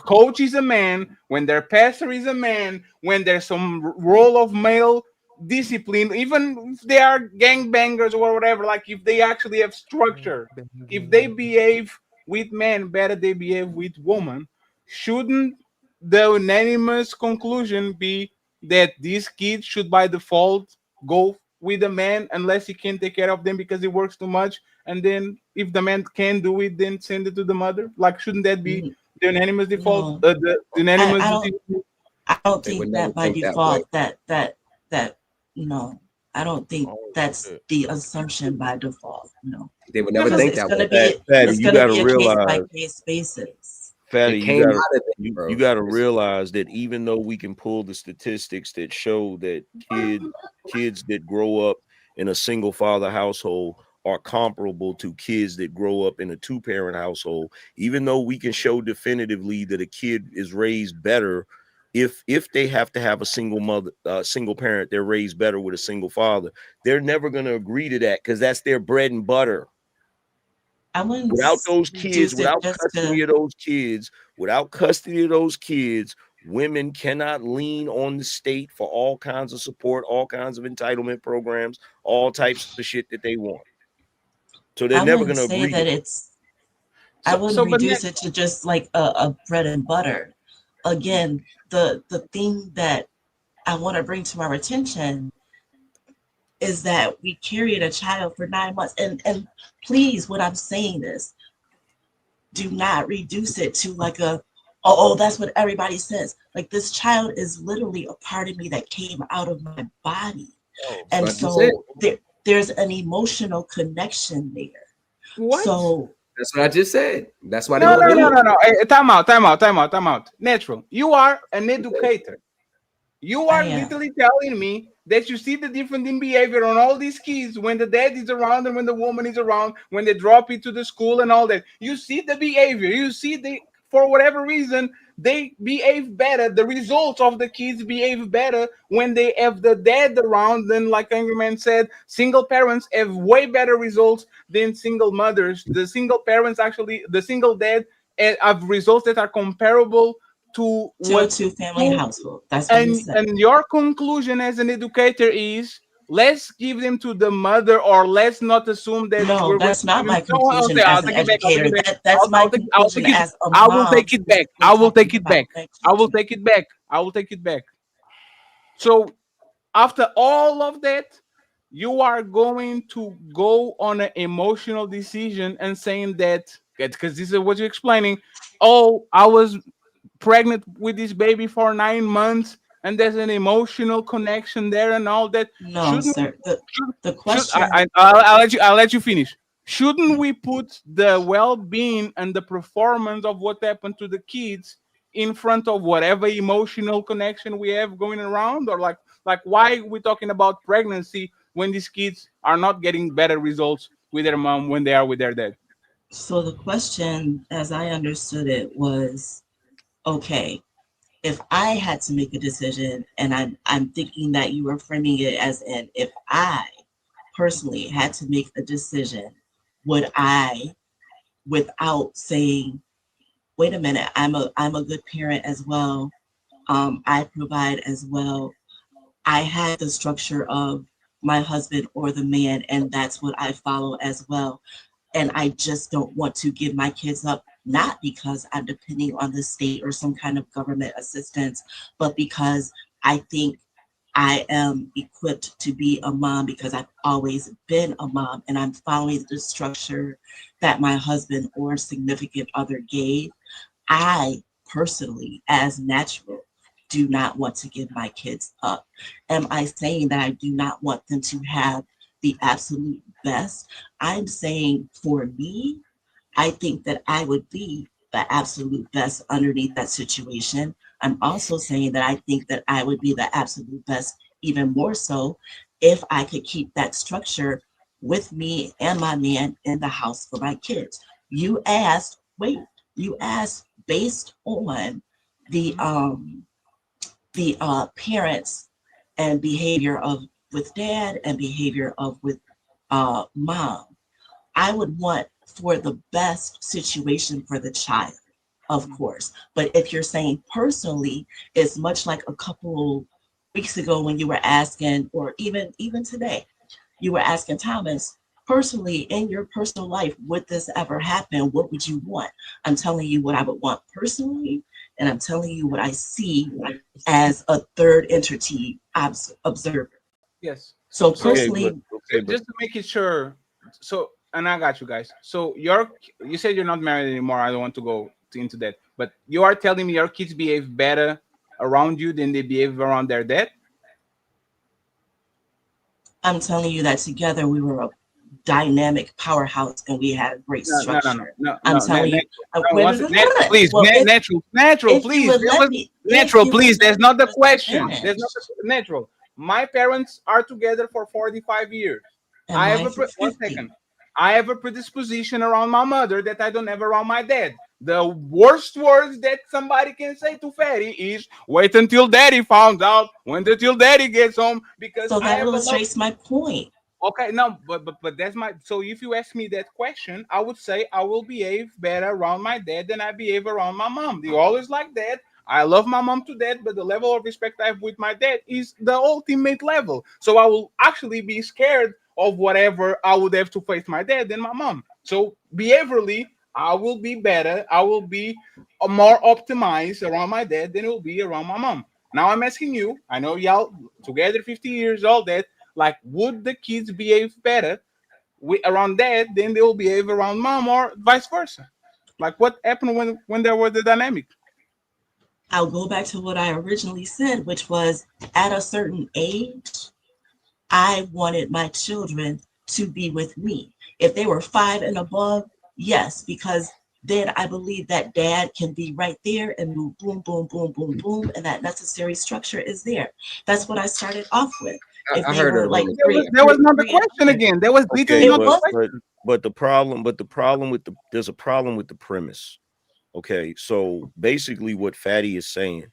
coach is a man, when their pastor is a man, when there's some role of male discipline, even if they are gangbangers or whatever, like if they actually have structure, if they behave with men better they behave with women, shouldn't the unanimous conclusion be that these kids should by default go with the man unless he can take care of them because he works too much, and then if the man can do it, then send it to the mother? Like, shouldn't that be the unanimous default? The unanimous decision? I don't They would think never that by think that way. default that no, I don't think that's the assumption by default. No, They would never because think it's that gonna way. be it's gonna be a case by case basis. Fatty, It came out of it, bro. you gotta realize that even though we can pull the statistics that show that kids that grow up in a single father household are comparable to kids that grow up in a two-parent household, even though we can show definitively that a kid is raised better if they have to have a single mother, single parent, they're raised better with a single father. They're never going to agree to that because that's their bread and butter. Without those kids, without custody of those kids, women cannot lean on the state for all kinds of support, all kinds of entitlement programs, all types of shit that they want. So they're never going to agree to that. I wouldn't reduce it to just like a bread and butter. Again, the thing that I want to bring to our attention is that we carried a child for 9 months. And please, when I'm saying this, do not reduce it to like oh, that's what everybody says. Like, this child is literally a part of me that came out of my body. And so there's an emotional connection there. What? So that's what I just said. That's why they No. won't do it. Hey, time out. Natural, you are an educator. You are literally telling me that you see the difference in behavior on all these kids when the dad is around and when the woman is around, when they drop into the school and all that. You see the behavior. You see for whatever reason, they behave better. The results of the kids behave better when they have the dad around. Then, like Angry Man said, single parents have way better results than single mothers. The single parents, actually, the single dad have results that are comparable to a two-family household. That's what he said. And your conclusion as an educator is, let's give them to the mother, or let's not assume that. No, that's not my conclusion as an educator. That's my conclusion as a mom. I will take it back. I will take it back. So after all of that, you are going to go on an emotional decision and saying that, because this is what you're explaining. Oh, I was pregnant with this baby for 9 months, and there's an emotional connection there and all that. No, sir. The question. I'll let you finish. Shouldn't we put the well-being and the performance of what happened to the kids in front of whatever emotional connection we have going around? Or like why are we talking about pregnancy when these kids are not getting better results with their mom when they are with their dad? So the question, as I understood it, was, okay, if I had to make a decision, and I'm thinking that you were framing it as in, if I personally had to make a decision, would I, without saying, wait a minute, I'm a good parent as well, I provide as well, I had the structure of my husband or the man, and that's what I follow as well, and I just don't want to give my kids up not because I'm depending on the state or some kind of government assistance, but because I think I am equipped to be a mom because I've always been a mom and I'm following the structure that my husband or significant other gave. I personally, as natural, do not want to give my kids up. Am I saying that I do not want them to have the absolute best? I'm saying for me, I think that I would be the absolute best underneath that situation. I'm also saying that I think that I would be the absolute best, even more so, if I could keep that structure with me and my man in the house for my kids. You asked based on the parents and behavior of with dad and behavior of with mom. I would want for the best situation for the child, of course. But if you're saying personally, it's much like a couple weeks ago when you were asking, or even today, you were asking Thomas, personally, in your personal life, would this ever happen? What would you want? I'm telling you what I would want personally, and I'm telling you what I see as a third entity observer. Yes. So personally, just to make it sure, so and I got you guys. So you said you're not married anymore. I don't want to go into that, but you are telling me your kids behave better around you than they behave around their dad? I'm telling you that together we were a dynamic powerhouse and we had a great structure. I'm telling you. Please, natural, please. Natural, please. There's not the question. There's not natural. My parents are together for 45 years. I have one second. I have a predisposition around my mother that I don't have around my dad. The worst words that somebody can say to Fatty is wait until daddy found out, when until daddy gets home, because so that illustrates my point. Okay, no, but that's my. So if you ask me that question, I would say I will behave better around my dad than I behave around my mom. They always like that. I love my mom to death, but the level of respect I have with my dad is the ultimate level. So I will actually be scared of whatever I would have to face my dad than my mom. So behaviorally, I will be better. I will be more optimized around my dad than it will be around my mom. Now I'm asking you. I know y'all together 50 years old. That like, would the kids behave better around dad than they will behave around mom, or vice versa? Like, what happened when there was the dynamic? I'll go back to what I originally said, which was at a certain age, I wanted my children to be with me. If they were 5 and above, yes, because then I believe that dad can be right there and move boom, boom, boom, boom, boom, and that necessary structure is there. That's what I started off with. If I they heard were it. like there was not the question again. There was literally not the question. But the problem with there's a problem with the premise. Okay, so basically what Fatty is saying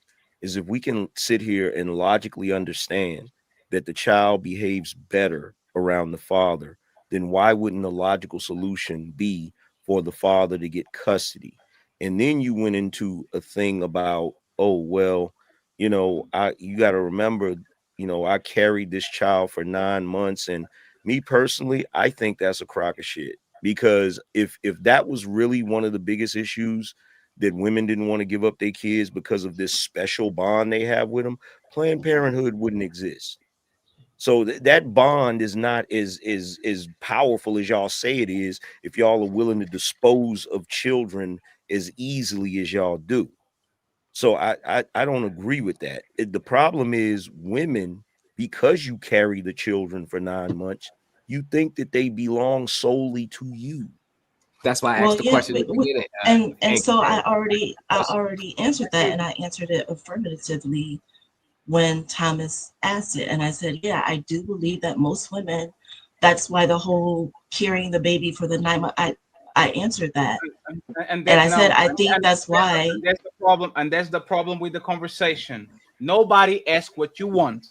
is if we can sit here and logically understand that the child behaves better around the father, then why wouldn't the logical solution be for the father to get custody? And then you went into a thing about, oh, well, you got to remember, I carried this child for 9 months, and me personally, I think that's a crock of shit. Because if that was really one of the biggest issues, that women didn't want to give up their kids because of this special bond they have with them, Planned Parenthood wouldn't exist. So that bond is not as powerful as y'all say it is if y'all are willing to dispose of children as easily as y'all do. So I don't agree with that. The problem is women, because you carry the children for 9 months, you think that they belong solely to you. That's why I asked the question at the beginning. And so I already answered that, and I answered it affirmatively when Thomas asked it. And I said, yeah, I do believe that most women, that's why the whole carrying the baby for the 9 months, I answered that. And I said, I think that's why. That's the problem. And that's the problem with the conversation. Nobody asks what you want.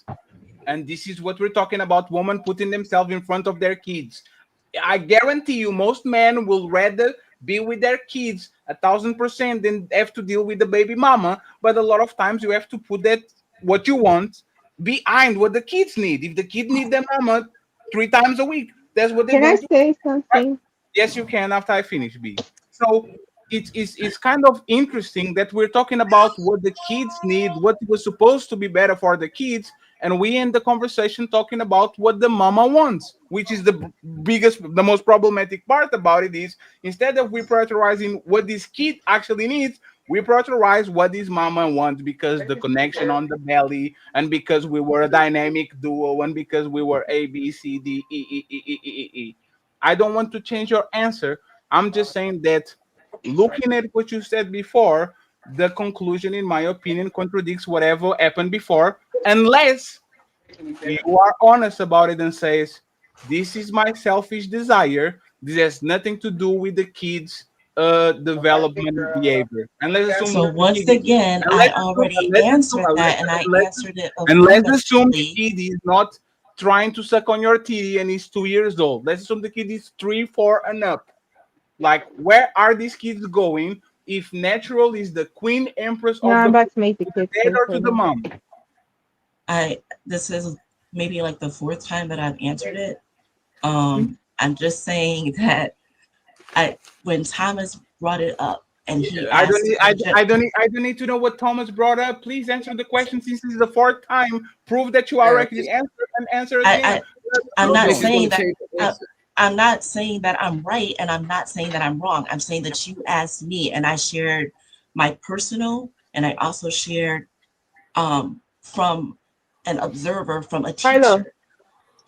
And this is what we're talking about, women putting themselves in front of their kids. I guarantee you, most men will rather be with their kids 1,000% than have to deal with the baby mama. But a lot of times you have to put that what you want behind what the kids need. If the kid need their mama 3 times a week, that's what they're Can I going to. say something? Yes, you can. After I finish, B. So it's kind of interesting that we're talking about what the kids need, what was supposed to be better for the kids, and we end the conversation talking about what the mama wants, which is the most problematic part about it is instead of we prioritizing what this kid actually needs, we prioritize what this mama wants because the connection on the belly, and because we were a dynamic duo, and because we were A B C D E E E E E E E. I don't want to change your answer. I'm just saying that looking at what you said before, the conclusion, in my opinion, contradicts whatever happened before, unless you are honest about it and says, "This is my selfish desire. This has nothing to do with the kids." Development behavior, and let's assume So that the once kid is, again, and I let's assume, already answered that, and I answered it and let's assume the affirmatively. kid is not trying to suck on your titty and he's 2 years old. Let's assume the kid is 3, 4, and up. Like, where are these kids going if natural is the queen empress No, of I'm the about to make the to the kids dad sleep or for to the me. mom? This is maybe like the fourth time that I've answered it. Mm-hmm. I'm just saying that when Thomas brought it up and he I don't asked need. if the I don't need to know what Thomas brought up. Please answer the question. Since this is the fourth time, prove that you already answered and answer again. I'm don't not think he's saying gonna that change the answer. I'm not saying that I'm right, and I'm not saying that I'm wrong. I'm saying that you asked me, and I shared my personal, and I also shared from an observer, from a Carlo, teacher.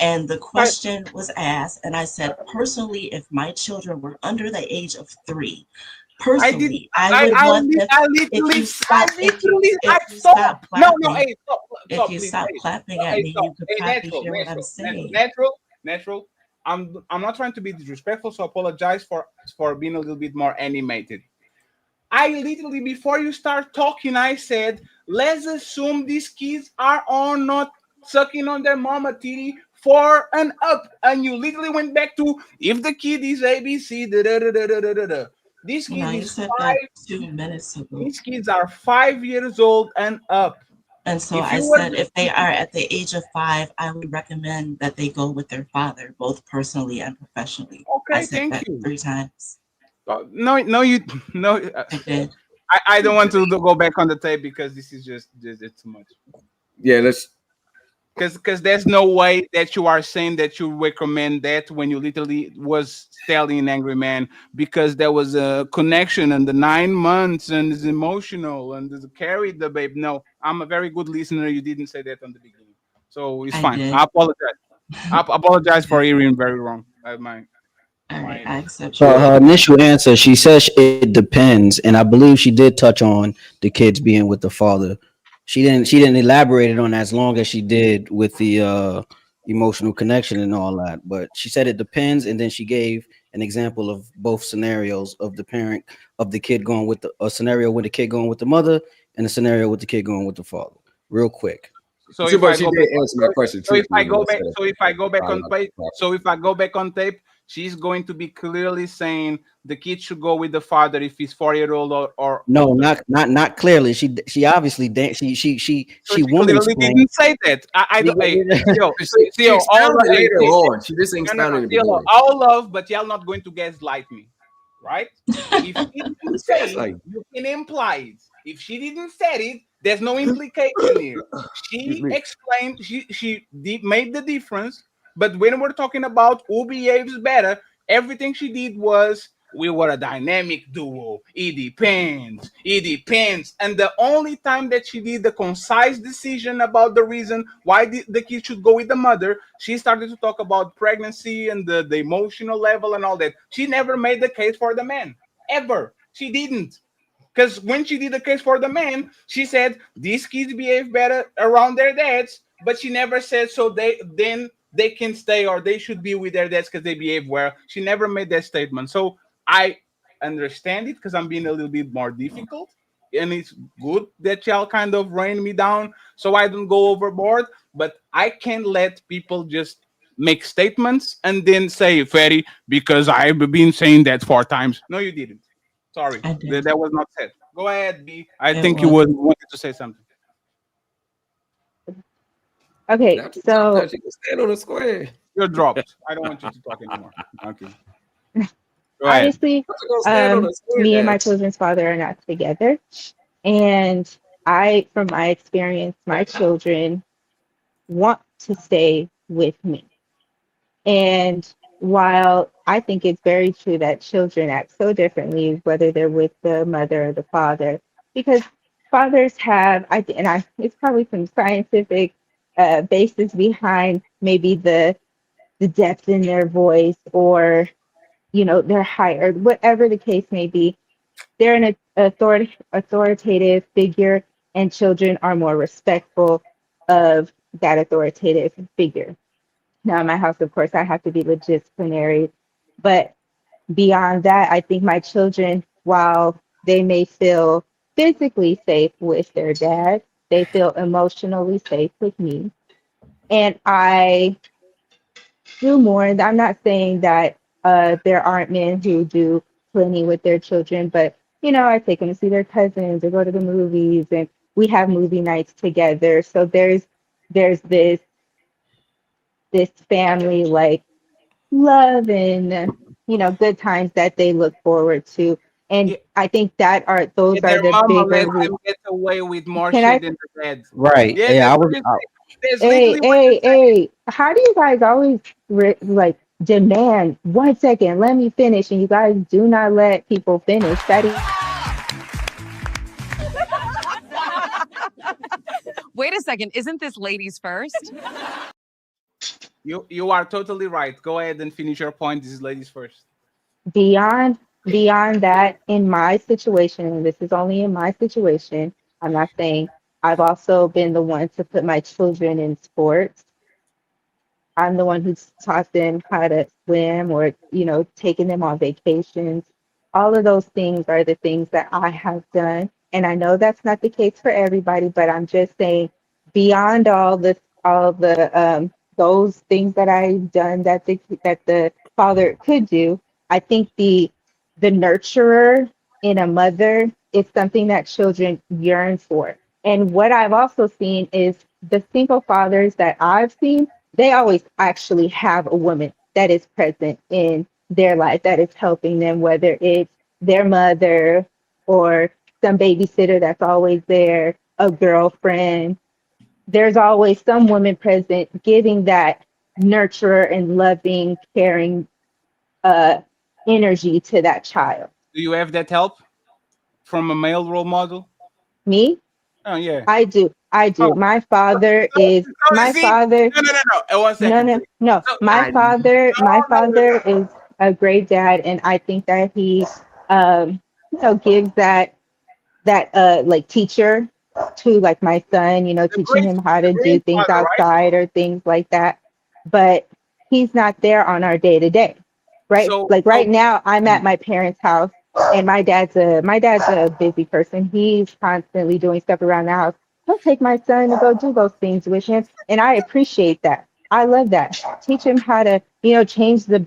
And the question was asked, and I said, personally, if my children were under the age of 3, I did. personally, I would want them. If you stop, if you stop stop. No, no, clapping, hey, stop, if stop, you please. stop Hey, clapping at hey, me, stop. you could Hey, probably hear what I'm saying. natural. I'm not trying to be disrespectful, so apologize for being a little bit more animated. I literally, before you start talking, I said, let's assume these kids are all not sucking on their mama titty 4 and up. And you literally went back to if the kid is ABC, da da da da da da da da. This No, kid you is said that 5. 2 minutes ago. These kids are 5 years old and up. And so If I you were, said if they are at the age of 5, I would recommend that they go with their father, both personally and professionally. I okay, said thank that you. 3 times. No, no, you no. I did. I don't want to go back on the tape because this is just it's too much. Yeah, let's. Because there's no way that you are saying that you recommend that when you literally was telling Angry Man because there was a connection and the 9 months and it's emotional and it's carried the babe. No, I'm a very good listener. You didn't say that on the beginning, so it's I fine. did. I apologize. I apologize for hearing very wrong. All right, I accept Her, your her apology. initial answer, she says it depends, and I believe she did touch on the kids being with the father. She didn't elaborate it on as long as she did with the emotional connection and all that. But she said it depends, and then she gave an example of both scenarios of the parent of the kid going with a scenario with the kid going with the mother and a scenario with the kid going with the father. Real quick. So See, if but I she go did back, answer my question so if I truthfully go back, instead of so if I go back on biological tape, problem. so if I go back on tape, she's going to be clearly saying the kid should go with the father if he's 4 year old or No, older. not clearly. She obviously So she she woman clearly explained. didn't say that. I don't. Hey, Theo, She Theo, all expounded hey, later on. She just no, no, no, expounded in the Theo, beginning. all love, but y'all not going to gaslight me, right? If she didn't It's say it, gaslighting. you can imply it. If she didn't say it, there's no implication here. Excuse She me. explained, made the difference. But when we're talking about who behaves better, everything she did was we were a dynamic duo. It depends. It depends. And the only time that she did the concise decision about the reason why the kid should go with the mother, she started to talk about pregnancy and the emotional level and all that. She never made the case for the man. Ever. She didn't. Because when she did the case for the man, she said these kids behave better around their dads, but she never said so they can stay or they should be with their dads because they behave well. She never made that statement. So I understand it because I'm being a little bit more difficult. And it's good that y'all kind of rein me down so I don't go overboard. But I can't let people just make statements and then say, Ferry, because I've been saying that 4 times. No, you didn't. Sorry, I did. that was not said. Go ahead, B. I It think you was. wanted to say something. okay, After so sometimes she can stand on a square. You're dropped. I don't want you to talk anymore. Okay. Right. Obviously, me and my children's father are not together. And from my experience, my children want to stay with me. And while I think it's very true that children act so differently, whether they're with the mother or the father, because fathers have, it's probably some scientific basis behind maybe the depth in their voice, or their height, or whatever the case may be. They're an authoritative figure, and children are more respectful of that authoritative figure. Now, in my house, of course, I have to be disciplinary, but beyond that, I think my children, while they may feel physically safe with their dad, they feel emotionally safe with me. And I do more. And I'm not saying that there aren't men who do plenty with their children, but I take them to see their cousins or go to the movies, and we have movie nights together. So there's this family like love and good times that they look forward to. And I think those are Their the mama bigger let them get away with more Can shit I than the dad. Right. Yeah, Yeah, that's I what was. you say. That's Hey, literally what you hey, hey, how do you guys always like demand 1 second, let me finish, and you guys do not let people finish? That is Wait a second. Isn't this ladies first? You are totally right. Go ahead and finish your point. This is ladies first. beyond that. In my situation, and this is only in my situation, I'm not saying I've also been the one to put my children in sports. I'm the one who's taught them how to swim, or, taking them on vacations. All of those things are the things that I have done. And I know that's not the case for everybody, but I'm just saying, beyond all the those things that I've done that the father could do, I think the nurturer in a mother is something that children yearn for. And what I've also seen is the single fathers that I've seen, they always actually have a woman that is present in their life, that is helping them, whether it's their mother or some babysitter that's always there, a girlfriend. There's always some woman present giving that nurturer and loving, caring uh, energy to that child. Do you have that help from a male role model? Me? Oh yeah. I do. I do. Oh. My father is my See? father. No. 1 second. No. So, My father is a great dad, and I think that he, gives that like teacher to like my son, teaching him how to do great things father, right? outside or things like that. But he's not there on our day to day, right? So, Like right now, I'm at my parents' house, and my dad's a busy person. He's constantly doing stuff around the house. He'll take my son to go do those things with him, and I appreciate that. I love that. Teach him how to, change the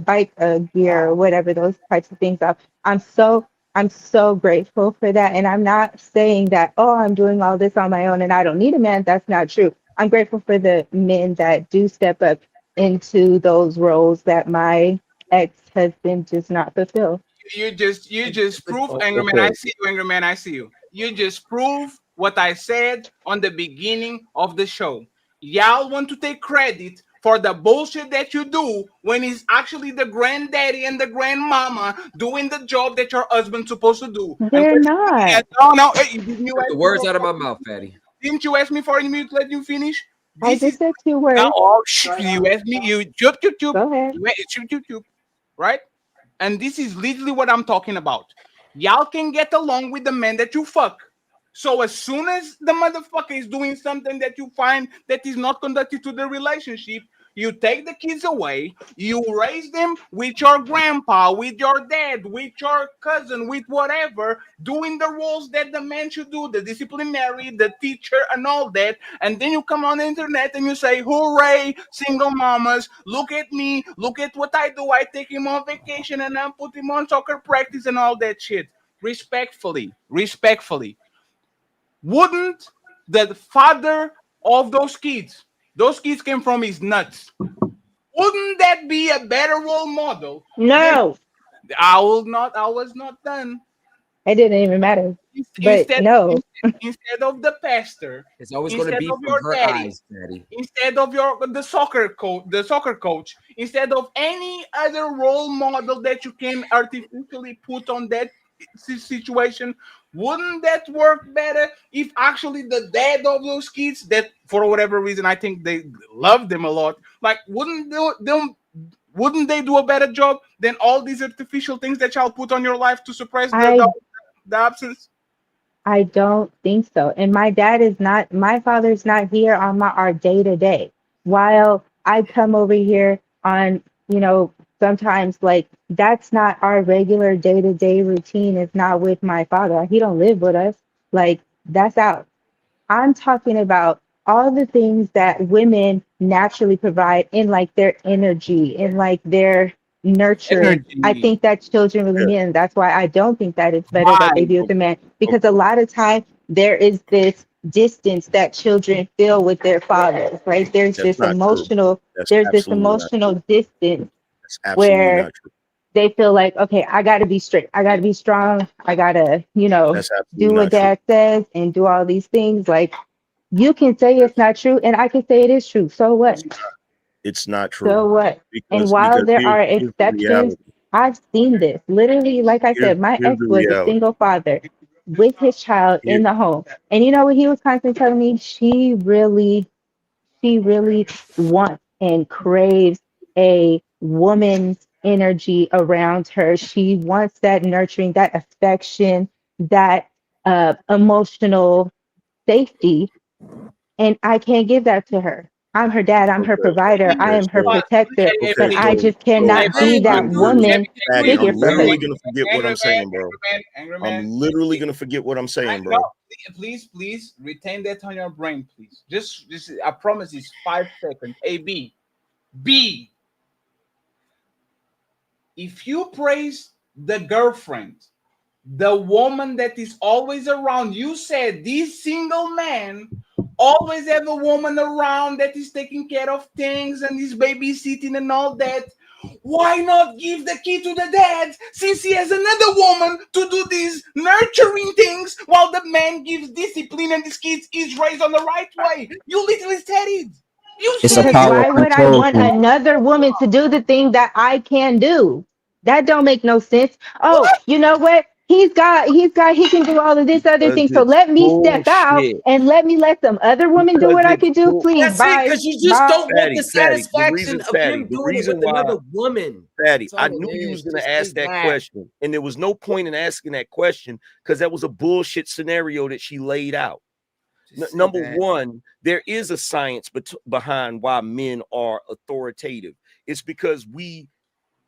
bike gear or whatever those types of things are. I'm so grateful for that. And I'm not saying that, oh, I'm doing all this on my own and I don't need a man. That's not true. I'm grateful for the men that do step up into those roles that my ex-husband does not fulfill. You just prove, angry man. I Okay. see you, angry man. I see you. You just prove what I said on the beginning of the show. Y'all want to take credit for the bullshit that you do when it's actually the granddaddy and the grandmama doing the job that your husband's supposed to do. And They're not. no, hey, didn't you Took ask the me words out of my mouth, Fatty. didn't you ask me for a minute to let you finish? I This is just said 2 words. you asked me. You chup chup chup. Go ahead. Chup chup chup. Right? And this is literally what I'm talking about. Y'all can get along with the man that you fuck. So as soon as the motherfucker is doing something that you find that is not conducive to the relationship, you take the kids away, you raise them with your grandpa, with your dad, with your cousin, with whatever, doing the roles that the man should do, the disciplinary, the teacher, and all that. And then you come on the internet and you say, hooray, single mamas, look at me, look at what I do. I take him on vacation and I put him on soccer practice and all that shit. Respectfully, wouldn't the father of those kids came from his nuts? Wouldn't that be a better role model? No, I was not done. it didn't even matter. But Instead, no, instead of the pastor, It's always going to instead be of from your her daddy, eyes, Daddy. instead of the soccer coach, instead of any other role model that you can artificially put on that situation, wouldn't that work better if actually the dad of those kids, that for whatever reason I think they love them a lot, like wouldn't they do a better job than all these artificial things that y'all put on your life to suppress the absence? I don't think so. And my father's not here on our day to day. While I come over here on, sometimes like that's not our regular day to day routine. It's not with my father. He don't live with us. Like that's out. I'm talking about all the things that women naturally provide in like their energy, in like their nurturing. I Energy. think that children really need, and that's why I don't think that it's better Why? that they be with the man. Because a lot of time there is this distance that children feel with their fathers, right? That's not true. That's There's this absolutely not true. emotional distance That's absolutely where not true. they feel like, okay, I got to be strict. I got to be strong. I got to, That's do absolutely what not true. dad says and do all these things. Like, you can say it's not true, and I can say it is true. So what? It's not true. So what? And Because while there are here's the exceptions, reality. I've seen this. Literally, like I said, my Here's ex the was a reality. single father with his child Here, in the home. And you know what he was constantly telling me? She really wants and craves a woman's energy around her. She wants that nurturing, that affection, that emotional safety. And I can't give that to her. I'm her dad, I'm her provider, I am her But protector, but okay, I just cannot be that woman Fatty, I'm figure for her. literally gonna forget what I'm saying, bro. I'm literally gonna forget what I'm saying, No, bro. please retain that on your brain, please. Just I promise it's 5 seconds. A B. If you praise the girlfriend, the woman that is always around, you said this single man always have a woman around that is taking care of things and is babysitting and all that. Why not give the key to the dad since he has another woman to do these nurturing things while the man gives discipline and this kid is raised on the right way? You literally said it. You It's a said Because it. power why would I control want thing. another woman to do the thing that I can do? That don't make no sense. Oh, What? you know what? He can do all of this other Because thing. So it's let me step out bullshit. and let some other woman do Because what I it's could do. bull. Please, That's it. bye, Because you just bye. don't want the satisfaction of Fatty, him the doing it reason with why, another woman. Fatty, That's I all knew it you is. was gonna Just ask say that that. question, and there was no point in asking that question because that was a bullshit scenario that she laid out. Just say Number that. one, there is a science behind why men are authoritative. It's because we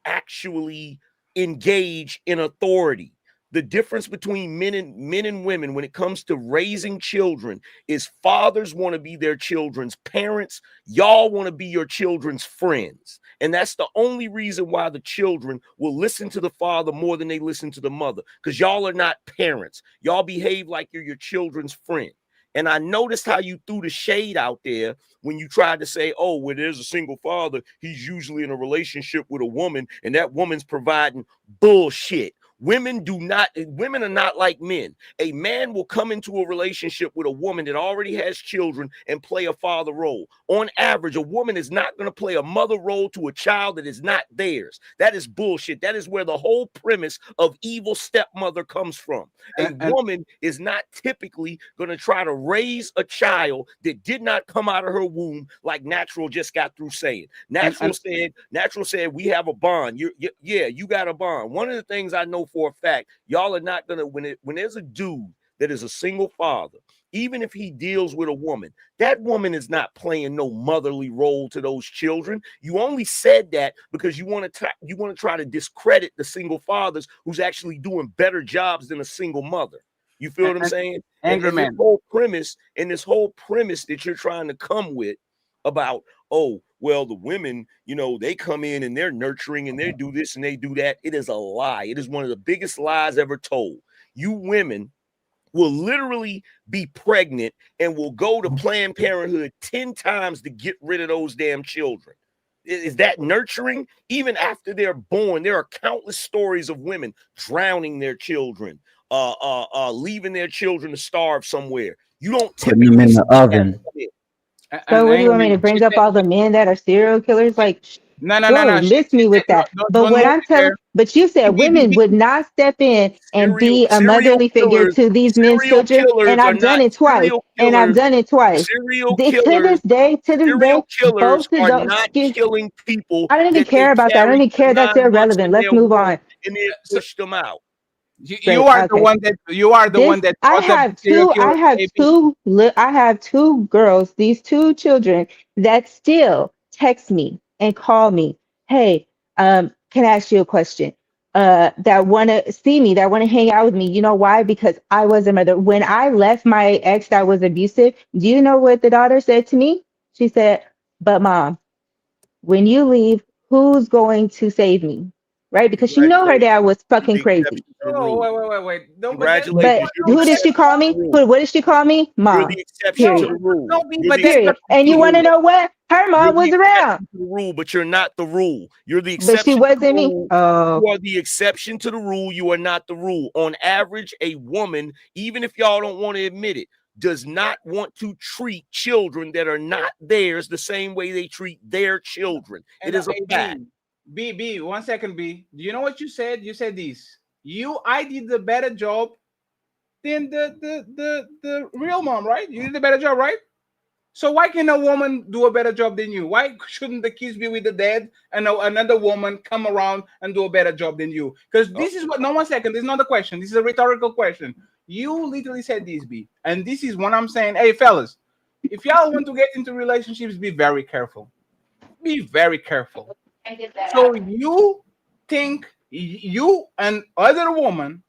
actually engage in authority. The difference between men and women when it comes to raising children is fathers want to be their children's parents. Y'all want to be your children's friends. And that's the only reason why the children will listen to the father more than they listen to the mother, because y'all are not parents. Y'all behave like you're your children's friend. And I noticed how you threw the shade out there when you tried to say, oh, when there's a single father, he's usually in a relationship with a woman, and that woman's providing bullshit. Women are not like men. A man will come into a relationship with a woman that already has children and play a father role. On average, a woman is not going to play a mother role to a child that is not theirs. That is bullshit. That is where the whole premise of evil stepmother comes from. A woman is not typically going to try to raise a child that did not come out of her womb, like Natural just got through saying. Natural said we have a bond. You got a bond. One of the things I know for a fact, y'all are not gonna, when there's a dude that is a single father, even if he deals with a woman, that woman is not playing no motherly role to those children. You only said that because you want to try to discredit the single fathers who's actually doing better jobs than a single mother. You feel what I'm saying? And this whole premise that you're trying to come with about, oh, well, the women, they come in and they're nurturing and they do this and they do that. It is a lie. It is one of the biggest lies ever told. You women will literally be pregnant and will go to Planned Parenthood 10 times to get rid of those damn children. Is that nurturing? Even after they're born, there are countless stories of women drowning their children, leaving their children to starve somewhere. You don't Putting them in the oven. So what do you want me to bring up all the men that are serial killers? Like, No. miss me with that. But Don't what move I'm it telling, there. but you said women would not step in and be a serial motherly figure killers, to these men's serial children, and killers are I've done not it twice. serial And I've killers. done it twice. Serial To killers, this day, serial killers both of are those. not killing people I don't even that they care about that. I don't carry even care. for That's 9 months irrelevant. in Let's their move womb on. and then push them out. You are the one that I brought up have serial two. killer. I have two girls. These two children that still text me and call me. Hey, can I ask you a question? That want to see me, that want to hang out with me. You know why? Because I was a mother. When I left my ex that was abusive, do you know what the daughter said to me? She said, "But mom, when you leave, who's going to save me?" Right? Because she know her dad was fucking crazy. Oh, wait. No, Congratulations. But who did she call me? What did she call me? You're Mom. the exception to Period. the rule. No, You're but the that's Period. exception And to you the want to rule. know what? Her You're mom the was exception around, to the rule, but you're not the rule. You're the but she exception to the wasn't me. rule. Oh, You are the exception to the rule. You are not the rule. On average, a woman, even if y'all don't want to admit it, does not want to treat children that are not theirs the same way they treat their children. It is a fact. B, 1 second, B. Do you know what you said? You said this. I did the better job than the real mom, right? You did a better job, right? So why can a woman do a better job than you? Why shouldn't the kids be with the dad and another woman come around and do a better job than you? Because this is what. No, 1 second. This is not a question. This is a rhetorical question. You literally said this, B, and this is what I'm saying. Hey, fellas, if y'all want to get into relationships, be very careful. Be very careful. So you think you and other woman,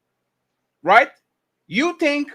right? You think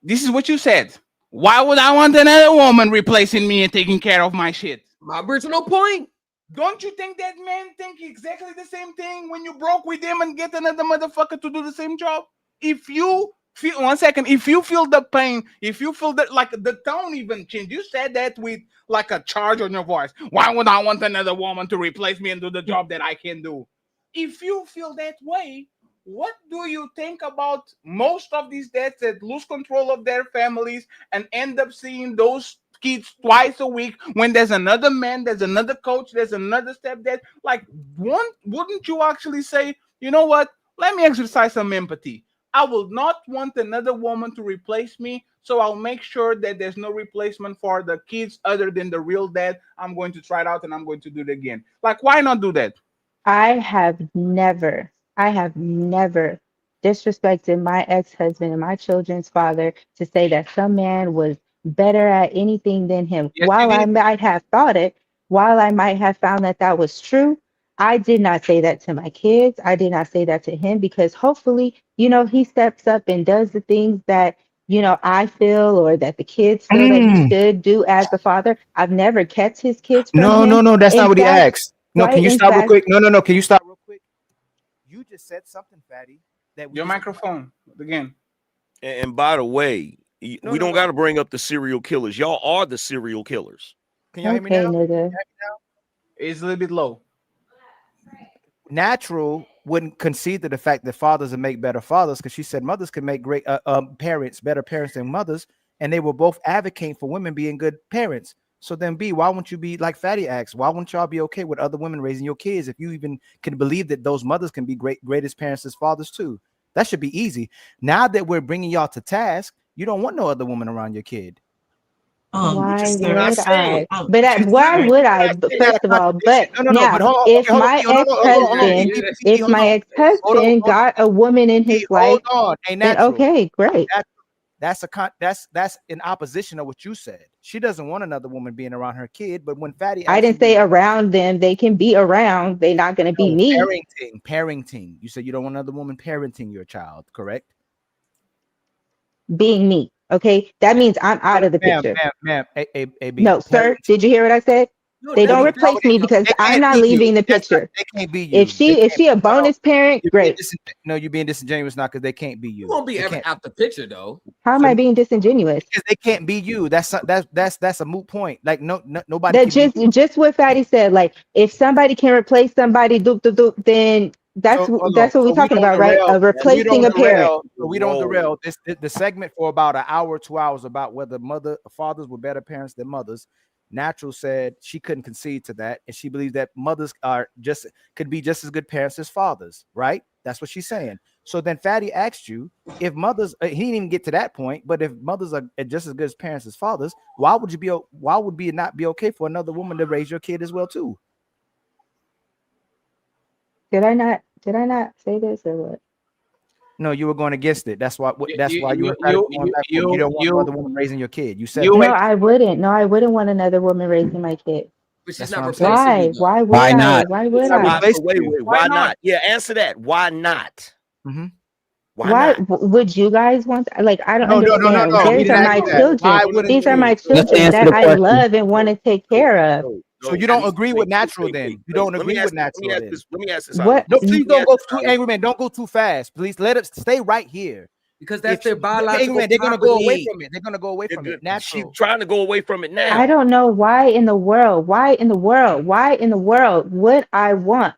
this is what you said. Why would I want another woman replacing me and taking care of my shit? My original point. Don't you think that men think exactly the same thing when you broke with them and get another motherfucker to do the same job? If you feel 1 second, if you feel the pain, if you feel that, like, the tone even changed. You said that with like a charge on your voice. Why would I want another woman to replace me and do the job that I can do? If you feel that way, what do you think about most of these dads that lose control of their families and end up seeing those kids twice a week when there's another man, there's another coach, there's another stepdad? Like, wouldn't you actually say, you know what? Let me exercise some empathy. I will not want another woman to replace me, so I'll make sure that there's no replacement for the kids other than the real dad. I'm going to try it out and I'm going to do it again. Like, why not do that? I have never disrespected my ex-husband and my children's father to say that some man was better at anything than him. Yes, you While I did. might have thought it, while I might have found that that was true, I did not say that to my kids. I did not say that to him because hopefully, he steps up and does the things that, I feel or that the kids feel that he should do as a father. I've never kept his kids from him. No. That's not In what he fact, asked. No, right? can you In stop real fact, quick? No. Can you stop real quick? You just said something, Fatty. That Your microphone again. And by the way, we don't got to bring up the serial killers. Y'all are the serial killers. Can y'all hear me okay, now? nigga. It's a little bit low. Natural wouldn't concede to the fact that fathers would make better fathers because she said mothers can make great parents, better parents than mothers, and they were both advocating for women being good parents. So then, B, why won't you be like Fatty asked? Why won't y'all be okay with other women raising your kids if you even can believe that those mothers can be greatest parents as fathers too? That should be easy. Now that we're bringing y'all to task, you don't want no other woman around your kid. Why would saying. I? But why would I? But first of all, but now, if my ex-husband, if my ex-husband got a woman in his life, Hey, then Natural. okay, great. That's in opposition of what you said. She doesn't want another woman being around her kid. But when Fatty I asked didn't say around them. They can be around. They're not going to be me. parenting, you said you don't want another woman parenting your child, correct? Being me. Okay, that means I'm out of the picture. Ma'am, No, sir. Did you hear what I said? They don't replace me because I'm not leaving the picture. They can't be you. If she a bonus parent, great. No, you're being disingenuous now because they can't be you. You won't be ever out the picture though. How am I being disingenuous? Because they can't be you. That's a moot point. Like nobody. That just what Fatty said. Like if somebody can replace somebody, then that's what we're talking about, right? Replacing a parent. We don't derail this. The segment for about an hour, 2 hours about whether fathers were better parents than mothers. Natural said she couldn't concede to that, and she believes that mothers could be just as good parents as fathers, right? That's what she's saying. So then Fatty asked you if mothers, he didn't even get to that point, but if mothers are just as good as parents as fathers, why would it not be okay for another woman to raise your kid as well too? Did I not say this or what? No, you were going against it. That's why you don't want another woman raising your kid. You said no, I wouldn't. No, I wouldn't want another woman raising my kid. But she's not replacing you. Why? Why not? Why would I? Why not? Yeah, answer that. Why not? Mm-hmm. Why would you guys want that? Like, I don't understand. No. These are my children. These are my children that I love and want to take care of. So you don't agree with Natural then? You don't agree with Natural then? Let me ask this. What? No, please don't go too angry, man. Don't go too fast. Please let it stay right here. Because that's their biological property. They're gonna go away from it. They're gonna go away from it. She's trying to go away from it now. I don't know why in the world would I want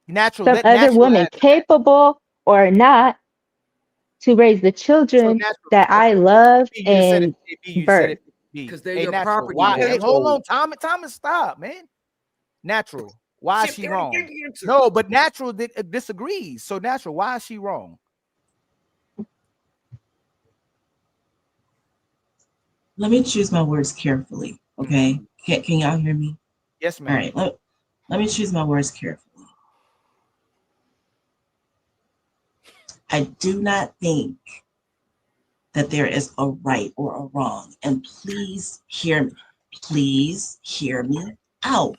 Natural some other woman, capable or not, to raise the children that I love and birth. Because they're your property. Hold on, Thomas, stop, man. Natural. Why is she wrong? No, but Natural disagrees. So Natural, why is she wrong? Let me choose my words carefully, okay? Can y'all hear me? Yes, ma'am. All right, let me choose my words carefully. I do not think that there is a right or a wrong, and please hear me out.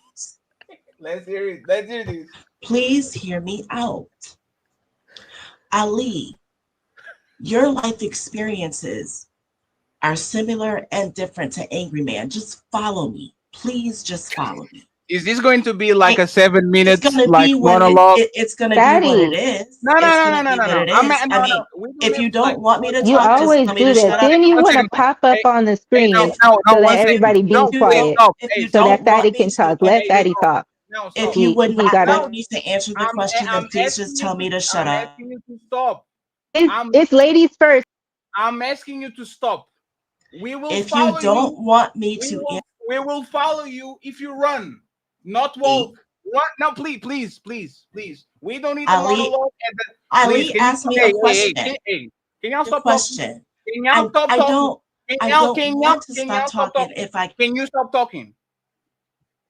Let's hear it. Let's hear this. Please hear me out. Ali, your life experiences are similar and different to Angry Man. Just follow me. Please just follow me. Is this going to be like a 7 minutes like monologue? It's going to be what it is. No. If you don't want me to talk, you always do that. Then you want to pop up on the screen so that everybody be quiet, so that Fatty can talk. Let Fatty talk. If you would not want me to answer the question, then please just tell me to shut up. I'm asking you to stop. It's ladies first. I'm asking you to stop. We will if follow you don't want me to, we will follow you if you run, not walk. Run. No, please. We don't need a monologue. Ali asked me a question. Can y'all stop question? Can y'all stop talking? I don't want to stop talking. If I can, you stop talking?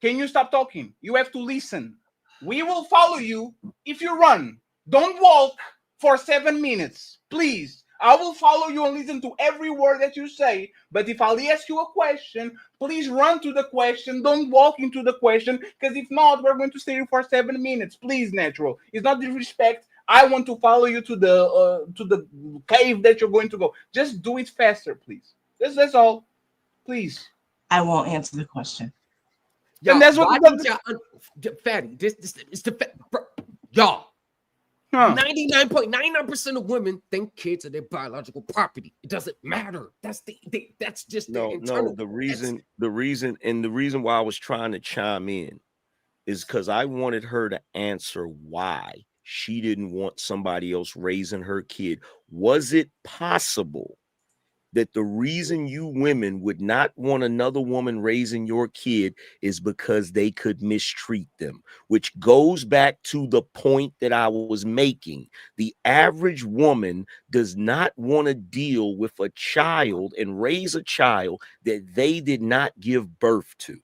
Can you stop talking? You have to listen. We will follow you if you run. Don't walk for 7 minutes, please. I will follow you and listen to every word that you say. But if I'll ask you a question, please run to the question. Don't walk into the question, because if not, we're going to stay here for 7 minutes. Please, Natural. It's not disrespect. I want to follow you to the cave that you're going to go. Just do it faster, please. That's all. Please. I won't answer the question. Y'all, and that's what Fatty. This is the y'all. 99.99% of women think kids are their biological property. It doesn't matter. That's just no. The reason why I was trying to chime in is because I wanted her to answer why she didn't want somebody else raising her kid. Was it possible that the reason you women would not want another woman raising your kid is because they could mistreat them, which goes back to the point that I was making. The average woman does not want to deal with a child and raise a child that they did not give birth to.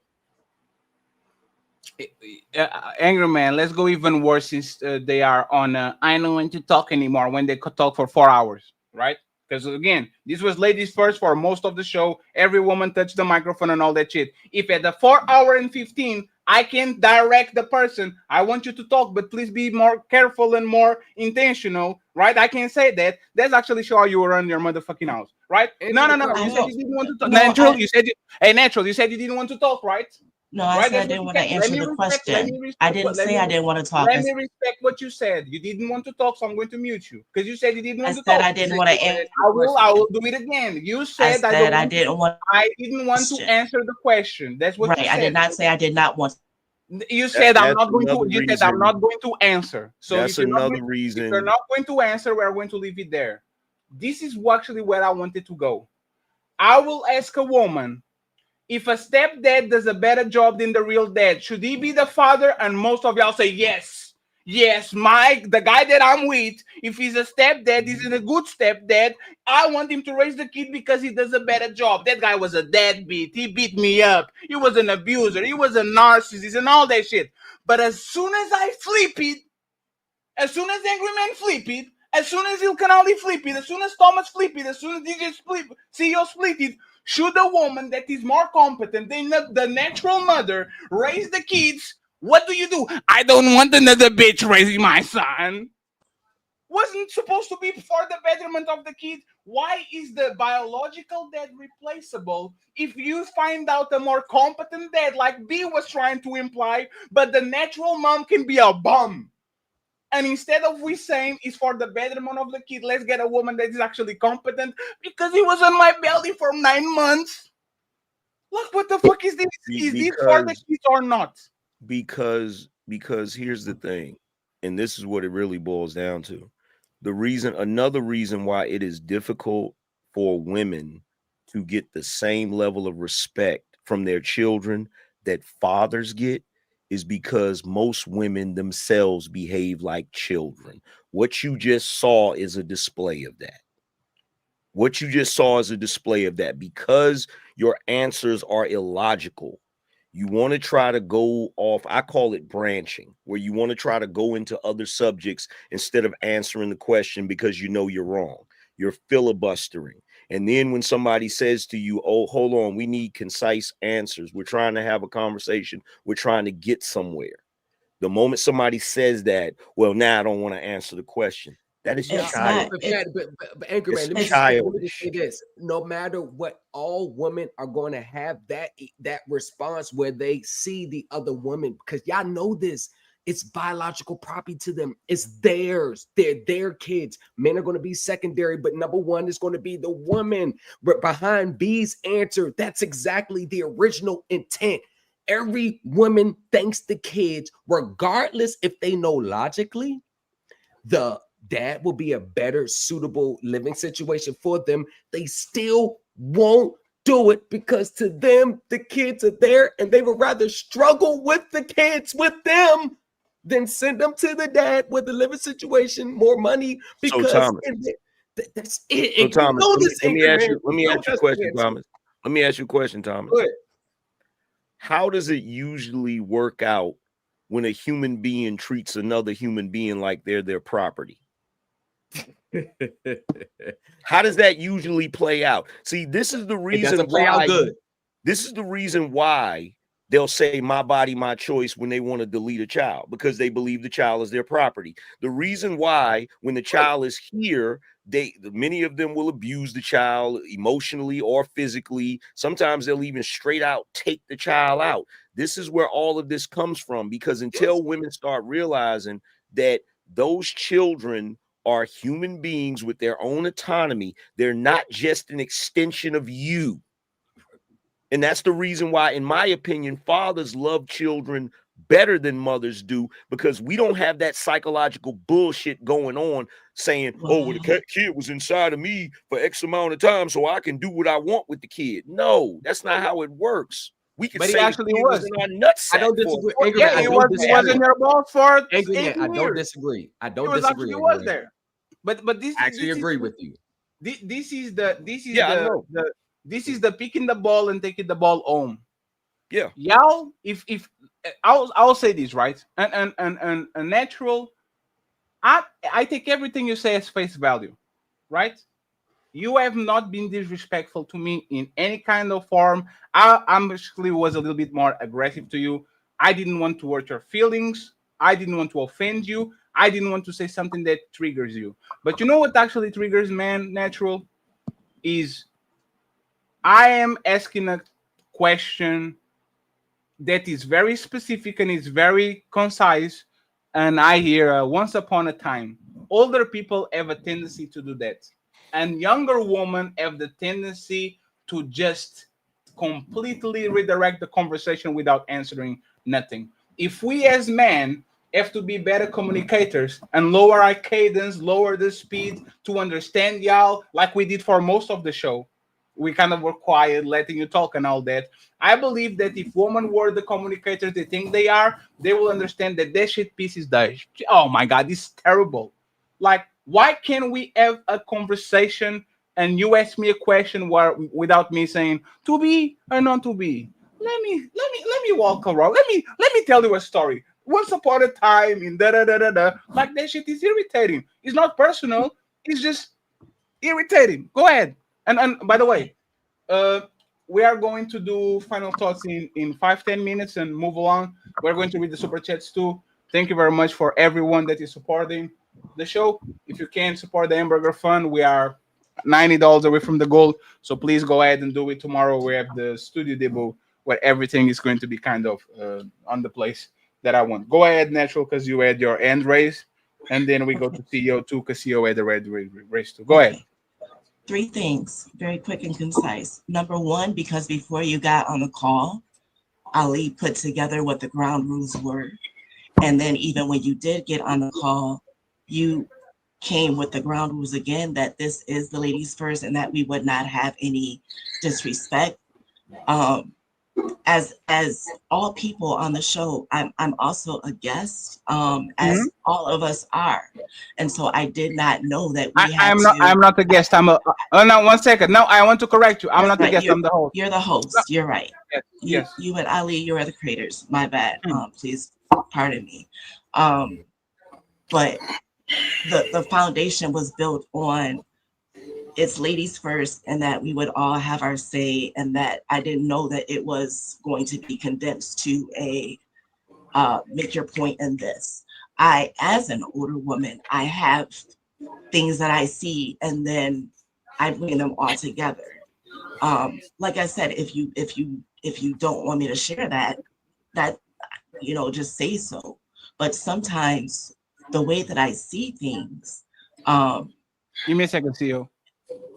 Angry Man, let's go even worse, since they are on I don't want to talk anymore, when they could talk for 4 hours, right? Because again, this was ladies first for most of the show. Every woman touched the microphone and all that shit. If at the 4 hour and 15, I can direct the person, I want you to talk, but please be more careful and more intentional, right? I can say that. That's actually show you were on your motherfucking house, right? No. You said you didn't want to talk. Natural, you said you didn't want to talk, right? No, I Right? said I That's what didn't you want to said. Let answer me the respect. Let me question. respect. I didn't Let say me I didn't want to talk. let me respect what you said. You didn't want to talk, so I'm going to mute you because you said you didn't I want to said talk. I didn't want to answer the I question. will do it again. You I said I said don't I want to. didn't want I didn't want to question. answer the question. That's what you Right. I said. did not say I did not want. You said I'm That's not going to. another You said I'm reason. not going to answer. So That's if you're not another going, if you're reason. not going to answer, we're going to leave it there. This is actually where I wanted to go. I will ask a woman if a stepdad does a better job than the real dad. Should he be the father? And most of y'all say yes. Yes, Mike, the guy that I'm with, if he's a stepdad, he's a good stepdad. I want him to raise the kid because he does a better job. That guy was a deadbeat. He beat me up. He was an abuser. He was a narcissist and all that shit. But as soon as I flip it, as soon as Angry Man flip it, as soon as Il Canali flip it, as soon as Thomas flip it, as soon as DJ split, CEO split it, should a woman that is more competent than the natural mother raise the kids? What do? I don't want another bitch raising my son. Wasn't supposed to be for the betterment of the kid. Why is the biological dad replaceable if you find out a more competent dad, like B was trying to imply, but the natural mom can be a bum? And instead of we saying it's for the betterment of the kid, let's get a woman that is actually competent because he was on my belly for 9 months. Look, what the fuck is this? Is this for the kids or not? Because here's the thing, and this is what it really boils down to. Another reason why it is difficult for women to get the same level of respect from their children that fathers get is because most women themselves behave like children. What you just saw is a display of that. What you just saw is a display of that because your answers are illogical. You want to try to go off, I call it branching, where you want to try to go into other subjects instead of answering the question because you know you're wrong. You're filibustering. And then when somebody says to you, oh, hold on, we need concise answers. We're trying to have a conversation. We're trying to get somewhere. The moment somebody says that, well, now I don't want to answer the question. That is childish. But Anchor Man, let me just say this: no matter what, all women are going to have that response where they see the other woman, because y'all know this. It's biological property to them. It's theirs. They're their kids. Men are going to be secondary, but number one is going to be the woman. But behind B's answer, that's exactly the original intent. Every woman thanks the kids, regardless if they know logically the dad will be a better suitable living situation for them. They still won't do it because to them, the kids are there and they would rather struggle with the kids with them than send them to the dad with the living situation, more money, because that's it. So Thomas, let me ask you a question, Thomas. Let me ask you a question, Thomas. Good. How does it usually work out when a human being treats another human being like they're their property? How does that usually play out? See, this is the reason why. This is the reason why they'll say "my body, my choice" when they want to delete a child, because they believe the child is their property. The reason why, when the child is here, many of them will abuse the child emotionally or physically. Sometimes they'll even straight out take the child out. This is where all of this comes from, because until women start realizing that those children are human beings with their own autonomy, they're not just an extension of you. And that's the reason why, in my opinion, fathers love children better than mothers do, because we don't have that psychological bullshit going on saying, oh, well, the kid was inside of me for X amount of time, so I can do what I want with the kid. No, that's not how it works. We can But say he actually the kid was in our nutsack. I don't disagree. Yeah, he was in your balls for 18 years. I don't disagree. I don't he disagree. He was there. But this I actually agree with you. This is the picking the ball and taking the ball home. Yeah. Y'all, if I'll say this, right? And natural, I take everything you say as face value, right? You have not been disrespectful to me in any kind of form. I actually was a little bit more aggressive to you. I didn't want to hurt your feelings. I didn't want to offend you. I didn't want to say something that triggers you. But you know what actually triggers man, natural, is I am asking a question that is very specific and is very concise. And I hear once upon a time, older people have a tendency to do that, and younger women have the tendency to just completely redirect the conversation without answering nothing. If we as men have to be better communicators and lower our cadence, lower the speed to understand y'all, like we did for most of the show, we kind of were quiet, letting you talk and all that. I believe that if women were the communicators they think they are, they will understand that that shit piece is the, oh my God, this is terrible. Like, why can't we have a conversation and you ask me a question without me saying to be or not to be? Let me walk around. Let me tell you a story. Once upon a time in da da da da da. Like, that shit is irritating. It's not personal. It's just irritating. Go ahead. And by the way, we are going to do final thoughts in 5-10 minutes and move along. We're going to read the super chats too. Thank you very much for everyone that is supporting the show. If you can support the Hamburger Fund, we are $90 away from the goal. So please go ahead and do it tomorrow. We have the studio debut where everything is going to be kind of on the place that I want. Go ahead, Natural, because you had your hand raised. And then we go to CEO too, because CEO had the red raise too. Go ahead. 3 things, very quick and concise. Number 1, because before you got on the call, Ali put together what the ground rules were. And then even when you did get on the call, you came with the ground rules again, that this is the ladies first and that we would not have any disrespect. As all people on the show, I'm also a guest, as all of us are, and so I did not know that we had I'm not the guest. I'm a. Oh no, 1 second. No, I want to correct you. I'm not the guest. I'm the host. You're the host. You're right. Yes. You and Ali, you are the creators. My bad. Please pardon me. But the foundation was built on it's ladies first, and that we would all have our say, and that I didn't know that it was going to be condensed to a make your point in this. I, as an older woman, I have things that I see, and then I bring them all together. Like I said, if you don't want me to share that just say so. But sometimes the way that I see things, give me a second, CEO.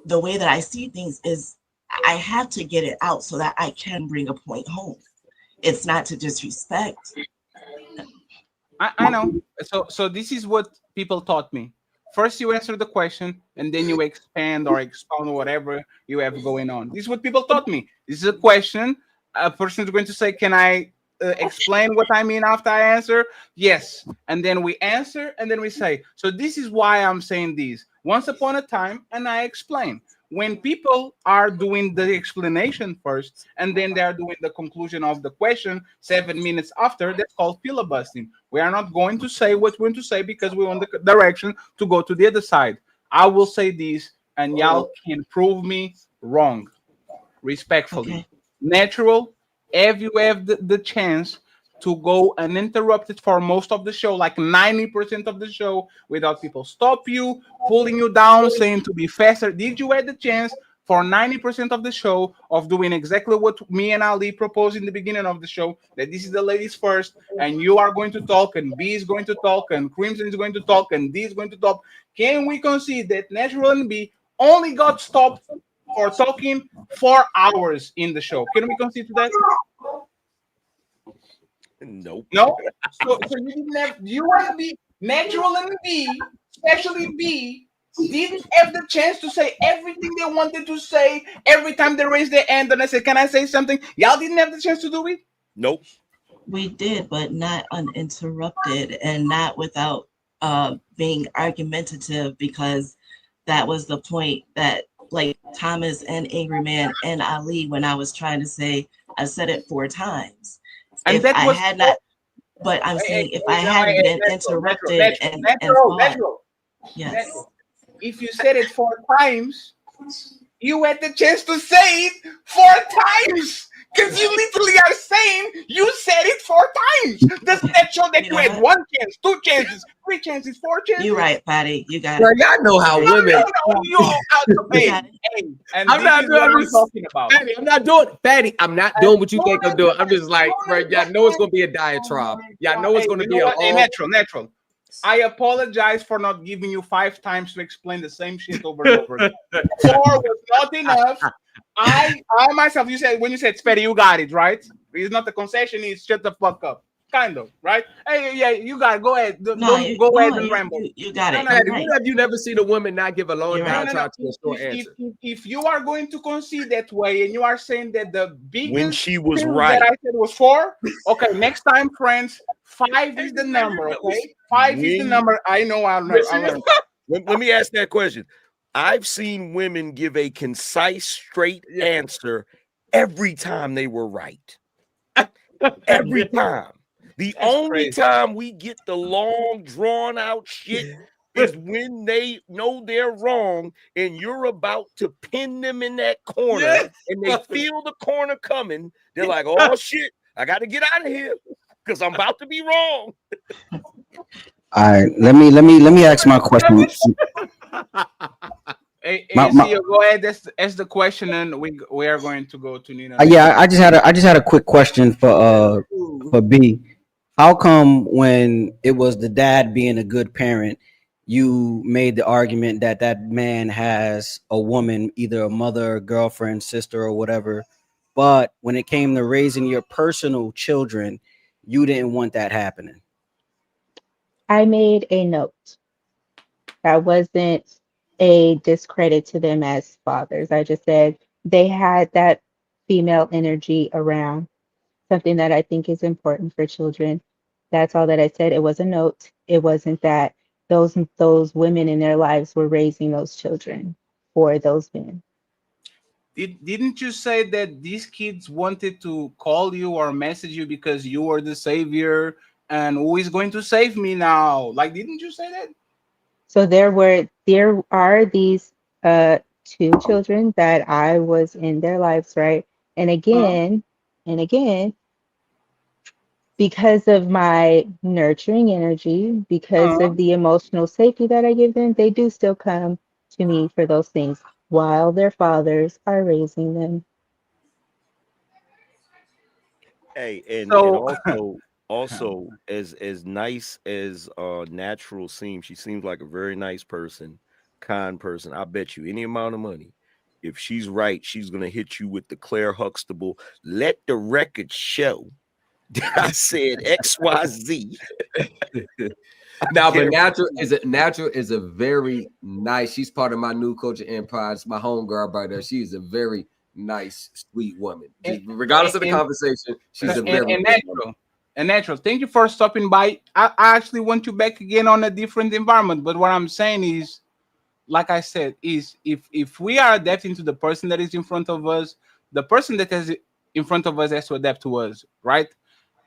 The way that I see things is I have to get it out so that I can bring a point home. It's not to disrespect. I know. So this is what people taught me. First, you answer the question, and then you expand or expound whatever you have going on. This is what people taught me. This is a question. A person is going to say, "Can I explain what I mean after I answer?" Yes. And then we answer, and then we say, "So this is why I'm saying this. Once upon a time," and I explain. When people are doing the explanation first, and then they are doing the conclusion of the question 7 minutes after, that's called filibustering. We are not going to say what we're going to say because we want the direction to go to the other side. I will say this, and y'all can prove me wrong, respectfully. Okay. Natural, if you have the chance to go uninterrupted for most of the show, like 90% of the show, without people stop you, pulling you down, saying to be faster. Did you have the chance for 90% of the show of doing exactly what me and Ali proposed in the beginning of the show, that this is the ladies first, and you are going to talk, and B is going to talk, and Crimson is going to talk, and D is going to talk? Can we concede that Natural and B only got stopped for talking 4 hours in the show? Can we concede to that? Nope. No. So you didn't have. You want to be Natural and B, especially B, didn't have the chance to say everything they wanted to say every time they raised their hand and I said, "Can I say something?" Y'all didn't have the chance to do it. Nope. We did, but not uninterrupted and not without being argumentative, because that was the point that, like Thomas and Angry Man and Ali, when I was trying to say, I said it 4 times. And if that I was had not, but I'm saying if I hadn't been interrupted and yes. If you said it 4 times, you had the chance to say it 4 times. Because you literally are saying you said it 4 times. Does that show that you had 1 chance, 2 chances, 3 chances, 4 chances? You're right, Patty. You got Well, it. y'all know how No, women. And I'm this not is doing what I'm this. talking about. Fatty, I'm not doing Fatty. I'm not As doing what you soon think I'm as- doing. I'm just as like, soon bro, as y'all know it's gonna be a diatribe. Y'all know it's gonna you be know a what? Hey, all. natural. I apologize for not giving you 5 times to explain the same shit over and over again. 4 was not enough. I myself, you said when you said Spetty, you got it, right? It's not a concession, it's shut the fuck up. Kind of, right? Hey, yeah, you got it. Go ahead. Don't go ahead and ramble. You got it. Fatty, You're when right. have you never seen a woman not give a long You're right. diatribe to a short answer? If you are going to concede that way and you are saying that the biggest When she was thing right. that I said was 4, okay, next time, friends, 5 is the number, okay? 5 is the number. I know I'll learn. Let me ask that question. I've seen women give a concise, straight answer every time they were right. Every time. The only time we get the long, drawn out shit is when they know they're wrong and you're about to pin them in that corner and they feel the corner coming. They're like, oh shit, I got to get out of here because I'm about to be wrong. All right, let me ask my question. Hey, My- CEO, go ahead. That's the question, and we are going to go to Nina. Yeah, I just had a quick question for B. How come when it was the dad being a good parent, you made the argument that that man has a woman, either a mother, girlfriend, sister, or whatever, but when it came to raising your personal children, you didn't want that happening? I made a note. That wasn't a discredit to them as fathers. I just said they had that female energy around, something that I think is important for children. That's all that I said. It was a note. It wasn't that those women in their lives were raising those children for those men. Didn't you say that these kids wanted to call you or message you because you were the savior and who is going to save me now? Like, didn't you say that? So there are these 2 children that I was in their lives, right? And again, because of my nurturing energy, because of the emotional safety that I give them, they do still come to me for those things while their fathers are raising them. Hey, and So- also as nice as Natural seems, she seems like a very nice person, kind person. I bet you any amount of money, if she's right, she's gonna hit you with the Claire Huxtable. Let the record show that I said XYZ. Now, but natural is a very nice. She's part of my new culture empire. It's my homegirl by there. She is a very nice, sweet woman. Just regardless of the conversation, she's a very natural. And natural. Thank you for stopping by. I actually want you back again on a different environment. But what I'm saying is, like I said, is if we are adapting to the person that is in front of us, the person that is in front of us has to adapt to us, right?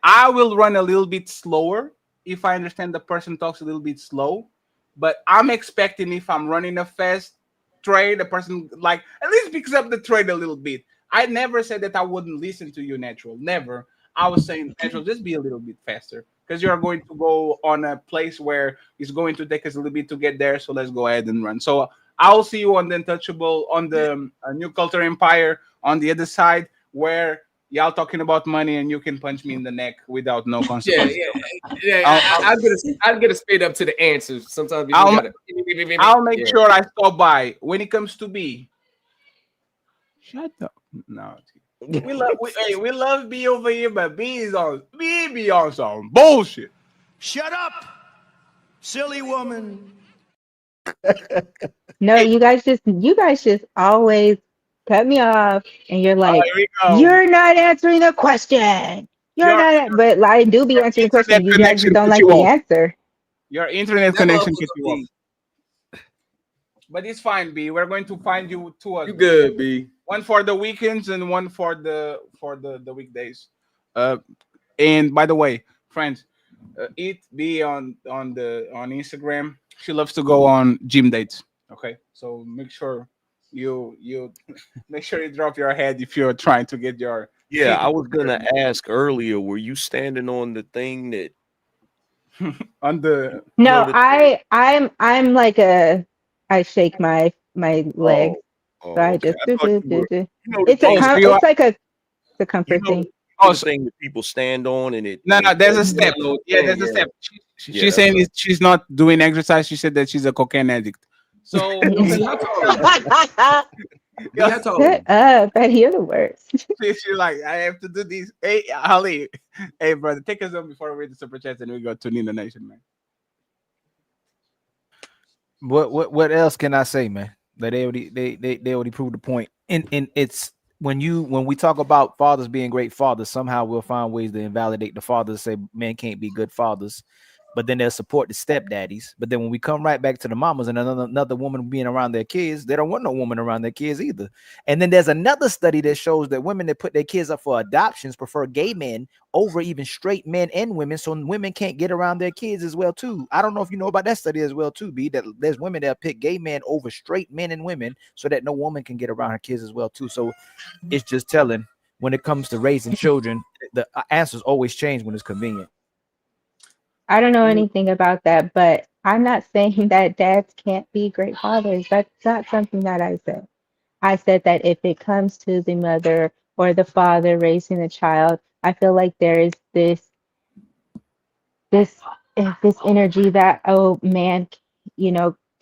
I will run a little bit slower if I understand the person talks a little bit slow, but I'm expecting if I'm running a fast trade, the person like at least picks up the trade a little bit. I never said that I wouldn't listen to you, Natural. Never. I was saying, Natural, just be a little bit faster because you're going to go on a place where it's going to take us a little bit to get there. So let's go ahead and run. So I'll see you on the Untouchable, on the New Culture Empire, on the other side where y'all talking about money and you can punch me in the neck without no consequence. I'll get a speed up to the answers. Sometimes you I'll make Yeah. sure I stop by. When it comes to B, shut up. No, we love B over here, but B be on some bullshit. Shut up, silly woman. No, you guys just always cut me off and you're like, here we go. you're not answering the question. But I do be answering the question. You guys just don't like the answer. Your internet connection cut you off. But it's fine, B. We're going to find you 2 of You them. good, B. One for the weekends and one for the weekdays. And by the way, friends, be on Instagram. She loves to go on gym dates. Okay, so make sure you make sure you drop your head if you're trying to get your Yeah, I was gonna ask earlier, were you standing on the thing that on the No, I'm like I shake my legs. So I okay. just I do thought do you do were do. the It's a thing that com it's like a it's a comfort thing. the thing that people stand on and it No, there's a goes step. up the Yeah, thing, there's a step. Yeah, She's that's saying right. she's not doing exercise. She said that she's a cocaine addict. So Shut up, Betty, you're the worst. she's like, I have to do these. Hey, Ali, hey, brother, take us on before we read the super chats and we go to Nina Nation, man. What else can I say, man? That they already proved the point. And it's when we talk about fathers being great fathers, somehow we'll find ways to invalidate the fathers, say men can't be good fathers, but then they'll support the stepdaddies. But then when we come right back to the mamas and another woman being around their kids, they don't want no woman around their kids either. And then there's another study that shows that women that put their kids up for adoptions prefer gay men over even straight men and women, so women can't get around their kids as well too. I don't know if you know about that study as well too, B, that there's women that pick gay men over straight men and women so that no woman can get around her kids as well too. So it's just telling when it comes to raising children, the answers always change when it's convenient. I don't know anything about that, but I'm not saying that dads can't be great fathers. That's not something that I said. I said that if it comes to the mother or the father raising the child, I feel like there is this energy that man,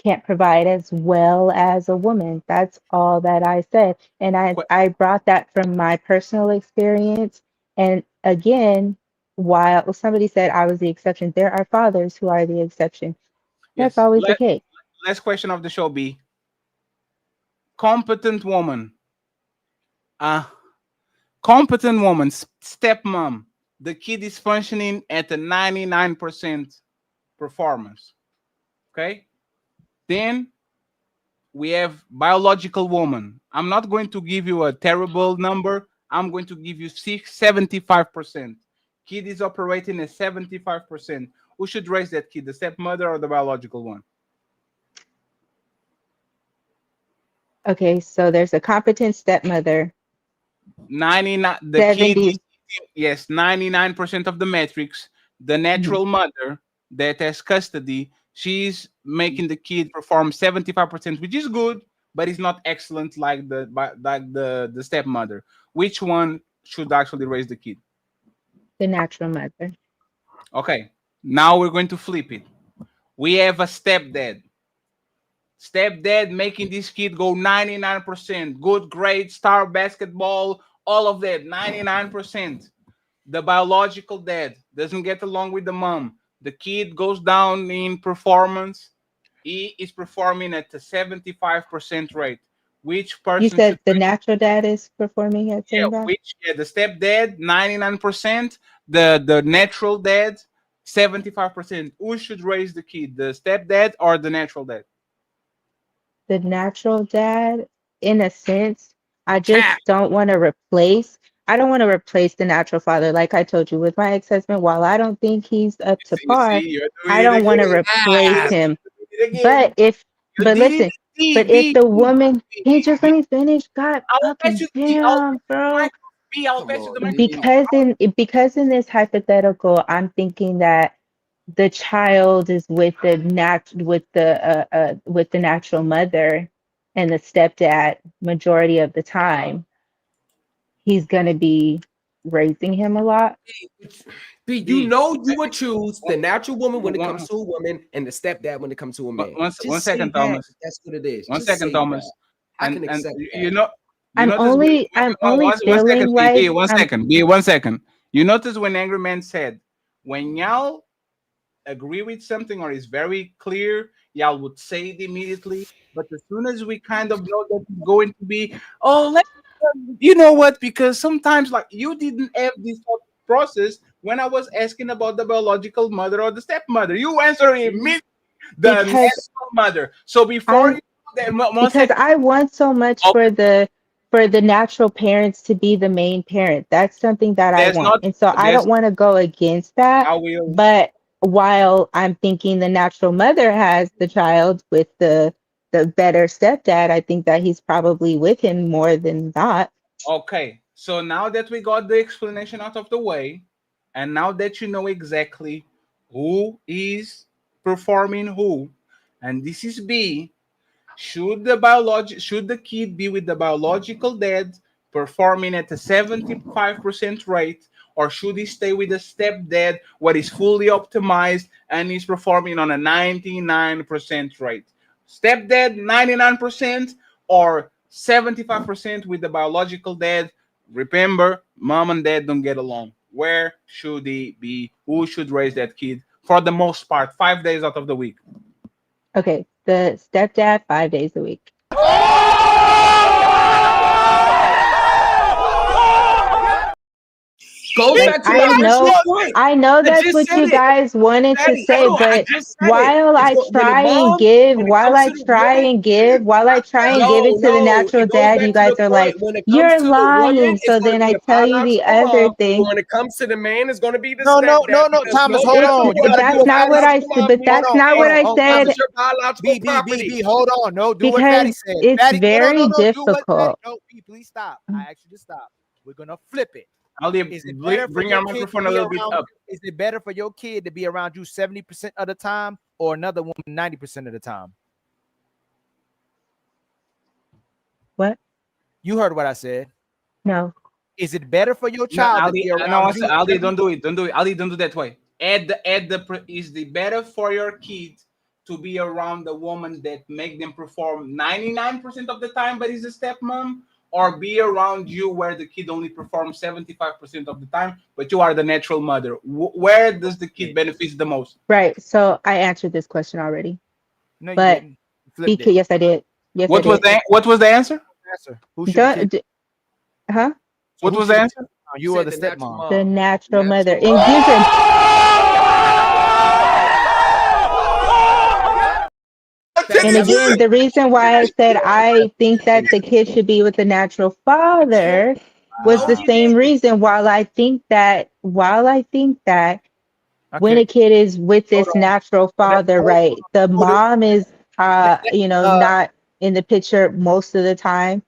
can't provide as well as a woman. That's all that I said, and I brought that from my personal experience. And again, while somebody said I was the exception, there are fathers who are the exception. That's always the case. Last question of the show, B. Competent woman. Competent woman, stepmom. The kid is functioning at a 99% performance. Okay? Then we have biological woman. I'm not going to give you a terrible number. I'm going to give you 75%. Kid is operating at 75%. Who should raise that kid, the stepmother or the biological one? Okay, so there's a competent stepmother. 99. The 70. kid is, yes, 99% of the metrics. The natural mother that has custody, she's making the kid perform 75%, which is good, but it's not excellent like the stepmother. Which one should actually raise the kid? The natural mother. Okay, now we're going to flip it. We have a stepdad. Stepdad making this kid go 99%. Good grade, star basketball, all of that, 99%. The biological dad doesn't get along with the mom. The kid goes down in performance. He is performing at a 75% rate. Which person You said the natural dad is performing at 75? the stepdad 99%, the natural dad 75%. Who should raise the kid, the stepdad or the natural dad? The natural dad, in a sense. I just don't want to replace. I don't want to replace the natural father. Like I told you with my ex-husband, while I don't think he's up to par, I don't want to replace him. But listen, but if the woman, hey, just let me finish. God fucking damn, bro. Because in this hypothetical, I'm thinking that the child is with the natural mother, and the stepdad majority of the time he's gonna be raising him a lot. You know you would choose the natural woman when it comes to a woman and the stepdad when it comes to a man. One second, Thomas. That's what it is. One second, Thomas. I can accept that. I'm only feeling like one second. You notice when Angry Man said, when y'all agree with something or is very clear, y'all would say it immediately. But as soon as we kind of know that it's going to be, you know what? Because sometimes, like, you didn't have this process when I was asking about the biological mother or the stepmother. You answer immediately the natural mother. So before I want so much for the natural parents to be the main parent. That's something that I want. And so I don't want to go against that. But while I'm thinking the natural mother has the child with the better stepdad, I think that he's probably with him more than not. Okay. So now that we got the explanation out of the way, and now that you know exactly who is performing who, and this is B, should the kid be with the biological dad performing at a 75% rate, or should he stay with the stepdad what is fully optimized and is performing on a 99% rate? Stepdad 99% or 75% with the biological dad? Remember, mom and dad don't get along. Where should he be? Who should raise that kid for the most part, 5 days out of the week? Okay, the stepdad 5 days a week. Goes Like, back to my original point. I know that's just what said you it. guys wanted to Fatty, say, hold on, I but just said it. while It's I when the try and mom, give, when it while comes I to the try women, and give, while I try and give it to the natural it goes dad, back you to guys the are like, point. When it comes you're to the woman, lying. it's So going to then be I the tell you the biological other mom. But thing. when it comes to the man, it's going to be the No, stepdad. Because Thomas, no hold matter on. what, You gotta That's do what not Fatty what I said. said, but Hold that's on, not hold what on. I Oh, said Thomas, it's your biological property. hold on. No, do what because Fatty said. it's Fatty, very do what Fatty. difficult. No, B, please stop. I asked you to stop. We're gonna flip it. Ali, Is it better for bring your your kid to microphone a be little bit around? up. Is it better for your kid to be around you 70% of the time, or another woman 90% of the time? What? You heard what I said. No. Is it better for your No, child to Ali, be no, around you? Ali, don't do it. Don't do it. Ali, don't do that way. Is the better for your kid to be around the woman that make them perform 99% of the time, but is a stepmom, or be around you where the kid only performs 75% of the time, but you are the natural mother? Where does the kid benefit the most? Right. So I answered this question already. No, you But didn't. You flipped it. yes, I did. Yes, I What was did. the answer? Who should the kid? Huh? So What who was the should answer? you or the stepmom? The natural mother. And listen, and again, the reason why I said I think that the kid should be with the natural father was the same reason. While I think that when a kid is with this natural father, right, the mom is not in the picture most of the time.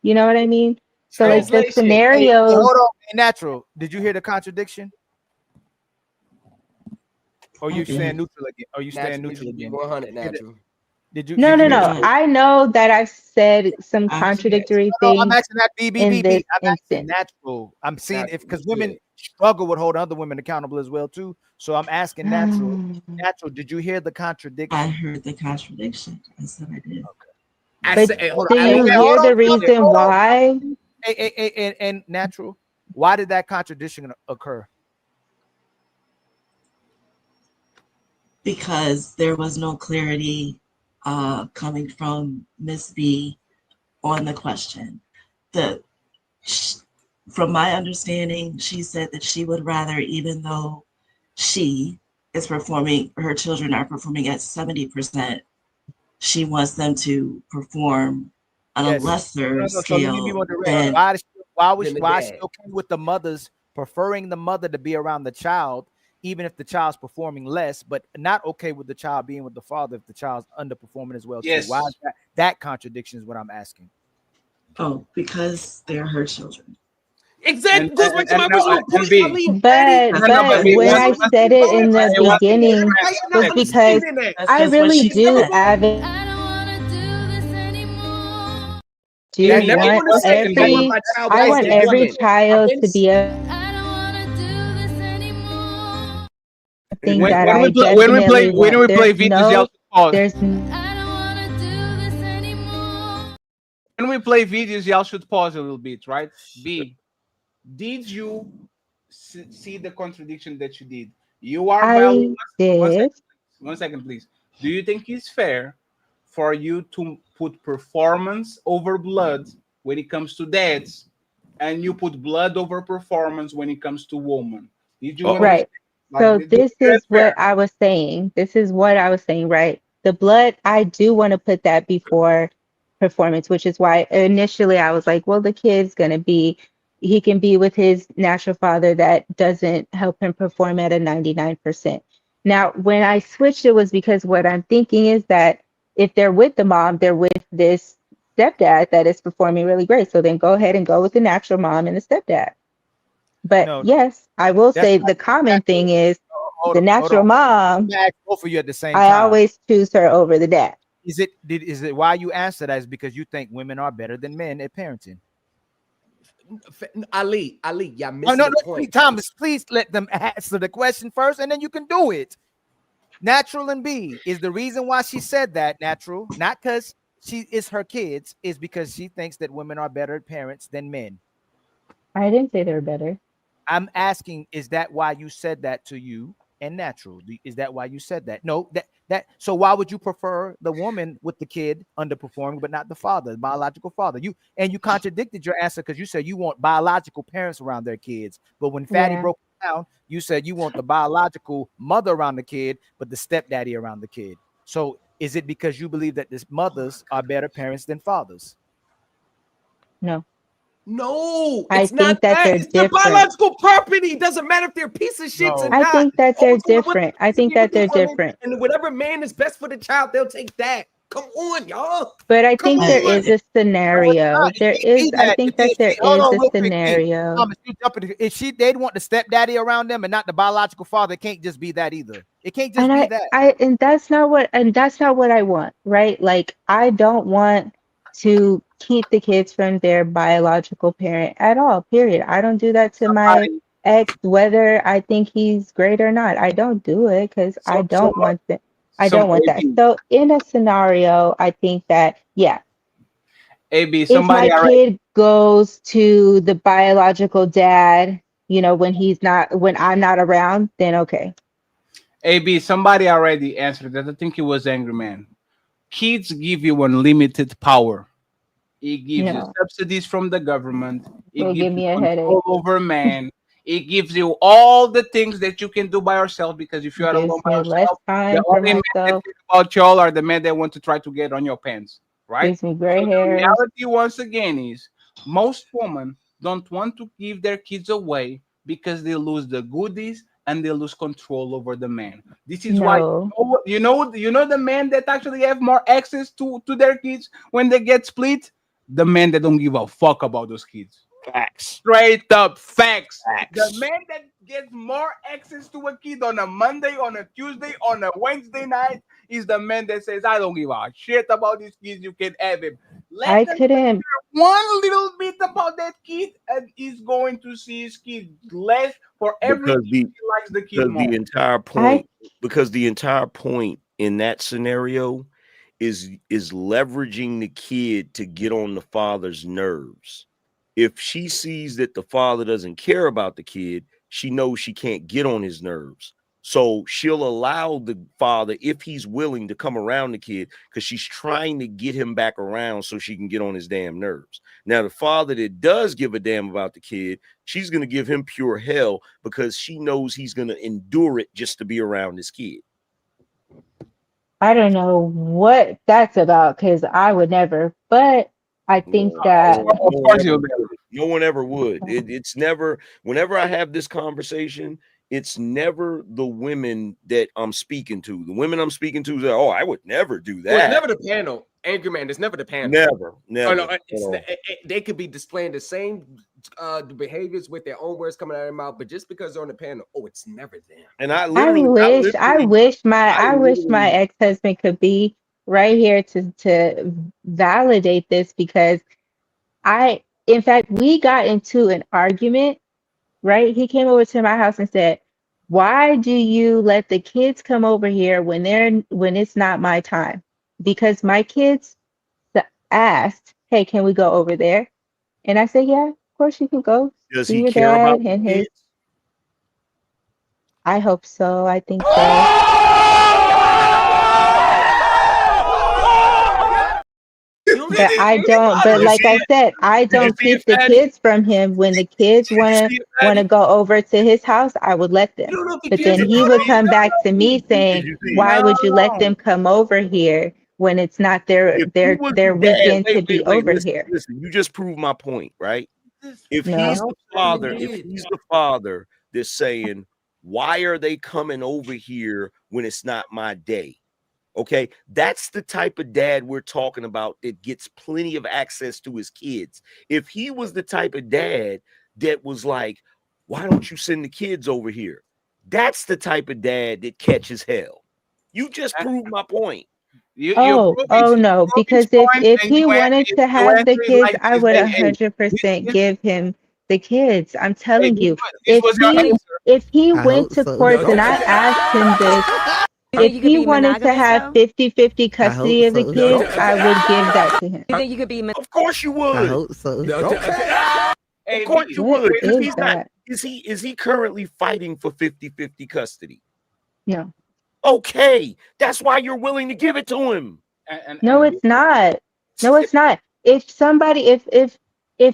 You know what I mean? So like the Translation. scenarios. Hold on, hey, natural. Did you hear the contradiction? Or you staying neutral again? Or you staying neutral again? 100 natural. Did you? No. hear I know that I've said some contradictory No, I'm things asking that in this I'm asking instance. natural. I'm seeing if because women struggle with holding other women accountable as well too. So I'm asking natural. Natural, did you hear the contradiction? I heard the contradiction. I said I did. But do you hear the reason why? And natural, why did that contradiction occur? Because there was no clarity coming from Miss B on the question. From my understanding, she said that she would rather, even though she is performing, her children are performing at 70%, she wants them to perform on a lesser So let me be scale more direct. than Why is she okay with the mothers preferring the mother to be around the child, even if the child's performing less, but not okay with the child being with the father if the child's underperforming as well? Yes. Too? Why is that contradiction is what I'm asking. Oh, because they're her children. Exactly. Goes back to my original point. But when I said it in the beginning, was because I really do I want every child to be a thing that I definitely want. When we play videos, y'all should pause. When we play videos, y'all should pause a little bit, right? B, did you see the contradiction that you did? You are I did. 1 second, please. Do you think it's fair for you to put performance over blood when it comes to dads, and you put blood over performance when it comes to women? Did you Right. So Like, this is what I was saying. This is what I was saying, right? The blood, I do want to put that before performance, which is why initially I was like, well, the kid's going to be, he can be with his natural father that doesn't help him perform at a 99%. Now, when I switched, it was because what I'm thinking is that if they're with the mom, they're with this stepdad that is performing really great. So then go ahead and go with the natural mom and the stepdad. But No, yes, I will that's say not the common thing is hold the on, hold natural on. I'm mom, gonna ask both of you at the same I time. always choose her over the dad. Is it why you answer that is because you think women are better than men at parenting? Ali, y'all Oh, missing no, the point. Thomas, please let them answer the question first, and then you can do it. Natural and B is the reason why she said that. Natural, not because she is her kids, is because she thinks that women are better parents than men. I didn't say they're better. I'm asking, is that why you said that to you and Natural? Is that why you said that? No, so why would you prefer the woman with the kid underperforming, but not the father, the biological father? You contradicted your answer because you said you want biological parents around their kids. But when Fatty Yeah. broke it down, you said you want the biological mother around the kid, but the stepdaddy around the kid. So is it because you believe that these mothers are better parents than fathers? No. No, I it's not think that that. they're It's their different. biological property. It doesn't matter if they're a piece of shits or No. I not. think that they're Always want to different. I think with that the they're woman, different. and whatever man is best for the child, they'll take that. Come on, y'all. But I Come think there on. is a scenario. There is, I think that there Hold is on, a real quick. scenario. Thomas, you jumping. If they'd want the stepdaddy around them and not the biological father, it can't just be that either. It can't just And be that. and that's not what I want, right? Like I don't want to keep the kids from their biological parent at all, period. I don't do that to my ex, whether I think he's great or not. I don't do it because I don't want that. I don't want that. AB, So in a scenario, I think that, yeah, if my somebody already kid goes to the biological dad, when I'm not around, then okay. somebody already answered that. I think it was Angry Man. Kids give you unlimited power. It gives you No, subsidies from the government. It will gives give you me a headache. control over man. It gives you all the things that you can do by yourself, because if you are alone Gives by me less yourself, the time for only men that myself. think about y'all are the men that want to try to get on your pants, right? Gives me So gray the hairs. reality, once again, is most women don't want to give their kids away because they lose the goodies and they lose control over the man. This is why No, you know the men that actually have more access to their kids when they get split, the men that don't give a fuck about those kids. Facts. Straight up facts. The Facts. man that gets more access to a kid on a Monday, on a Tuesday, on a Wednesday night is the man that says, I don't give a shit about these kids. You can have him. I Let them couldn't. hear one little bit about that kid, and he's going to see his kid less for every because kid the he likes the kid because more. the entire I point because the entire point in that scenario is leveraging the kid to get on the father's nerves. If she sees that the father doesn't care about the kid, she knows she can't get on his nerves. So she'll allow the father, if he's willing, to come around the kid because she's trying to get him back around so she can get on his damn nerves. Now, the father that does give a damn about the kid, she's going to give him pure hell because she knows he's going to endure it just to be around his kid. I don't know what that's about because I would never. But I think that No one ever would. It's never, whenever I have this conversation, it's never the women that I'm speaking to. The women I'm speaking to say, oh, I would never do Well, it's that. never the panel, Angry Man. It's never the panel. Never. Oh, no, they could be displaying the same behaviors with their own words coming out of their mouth, but just because they're on the panel, it's never them. And I wish my ex-husband could be right here to validate this because in fact, we got into an argument, right? He came over to my house and said, "Why do you let the kids come over here when it's not my time?" Because my kids asked, "Hey, can we go over there?" And I said, "Yeah, of course you can go Does see he your care about dad the and his." kids? I hope so. I think so. But I don't, but like I said, I don't keep the kids from him. When the kids wanna go over to his house, I would let them. But then he would come back to me saying, "Why would you let them come over here when it's not If he was their the dad, weekend to be over listen, here?" listen, you just proved my point, right? If No. he's the father that's saying, why are they coming over here when it's not my day? Okay, that's the type of dad we're talking about that gets plenty of access to his kids. If he was the type of dad that was like, why don't you send the kids over here? That's the type of dad that catches hell. You just proved my point. Oh no, because if he wanted to have the kids, I would 100% give him the kids. I'm telling you, this was your answer. if he I went hope to so. court and I asked him this, if you could he be wanted to monogamous, have though? 50-50 I custody hope of the so. kids, I would give that to him. You think you could be Of course you would. I hope so. Of course you What would. Because is he's not. that? Is he currently fighting for 50-50 custody? No. Okay, that's why you're willing to give it to him. No, it's not. No, it's not. If somebody, if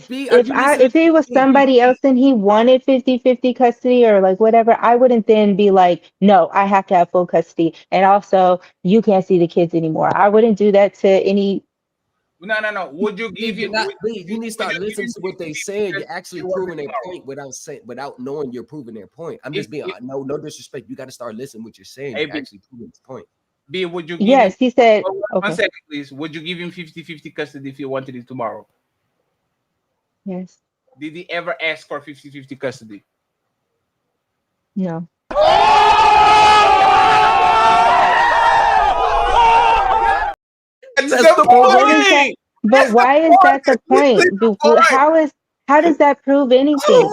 he was somebody else and he wanted 50-50 custody or like whatever, I wouldn't then be like, no, I have to have full custody. And also you can't see the kids anymore. I wouldn't do that to any. No. Would you give him? You need to start listening to what they saying. You're actually proving their point without knowing you're proving their point. I'm just being no disrespect. You got to start listening to what you're saying. You're actually proving his point. B, would you give Yes, him? he said. One Okay. second, please. Would you give him 50-50 custody if you wanted it tomorrow? Yes. Did he ever ask for 50-50 custody? No. That's the point. But why is that the point? How does that prove anything?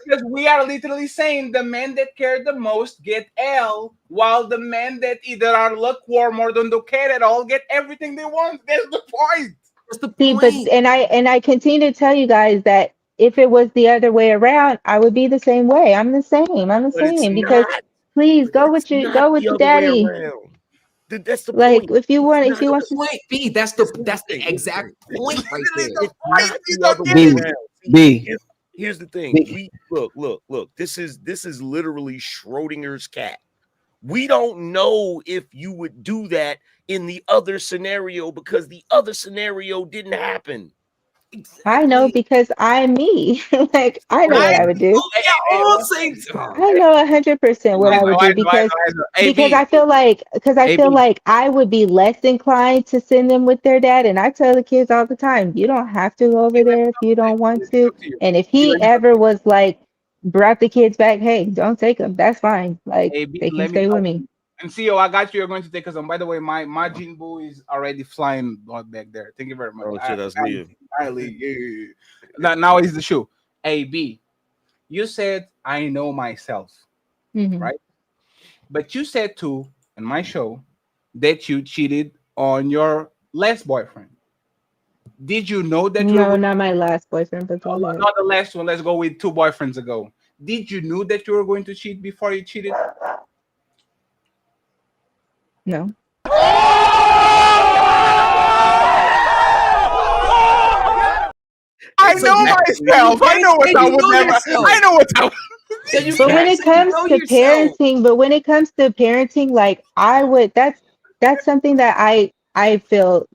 Because we are literally saying the men that care the most get L, while the men that either are lukewarm or don't care at all get everything they want. That's the point. See, but I continue to tell you guys that if it was the other way around, I would be the same way. I'm the same because please go with the your other way daddy. around. That's the Like point. if you want That's to the point, B. That's the exact point right there. It's not the other way around. B. Here's the thing. We look. This is literally Schrodinger's cat. We don't know if you would do that in the other scenario because the other scenario didn't happen. I know because I'm me. Like I know what I would do. I know 100% what I would do because I feel like I would be less inclined to send them with their dad. And I tell the kids all the time, you don't have to go over there if you don't want to. And if he ever was like brought the kids back, hey, don't take them. That's fine. Like they can stay with me. And CEO, I got you. You're going to take us on. By the way, my Gene Boo is already flying back there. Thank you very much. Oh shit, that's Liam. Now is the show. A B. You said I know myself, right? But you said too in my show that you cheated on your last boyfriend. Did you know that you No, were not my last boyfriend, but go ahead. not the last one? Let's go with 2 boyfriends ago. Did you know that you were going to cheat before you cheated? No. I know myself. I know what I would never. I know what I. But when it comes to parenting, like I would, that's something that I feel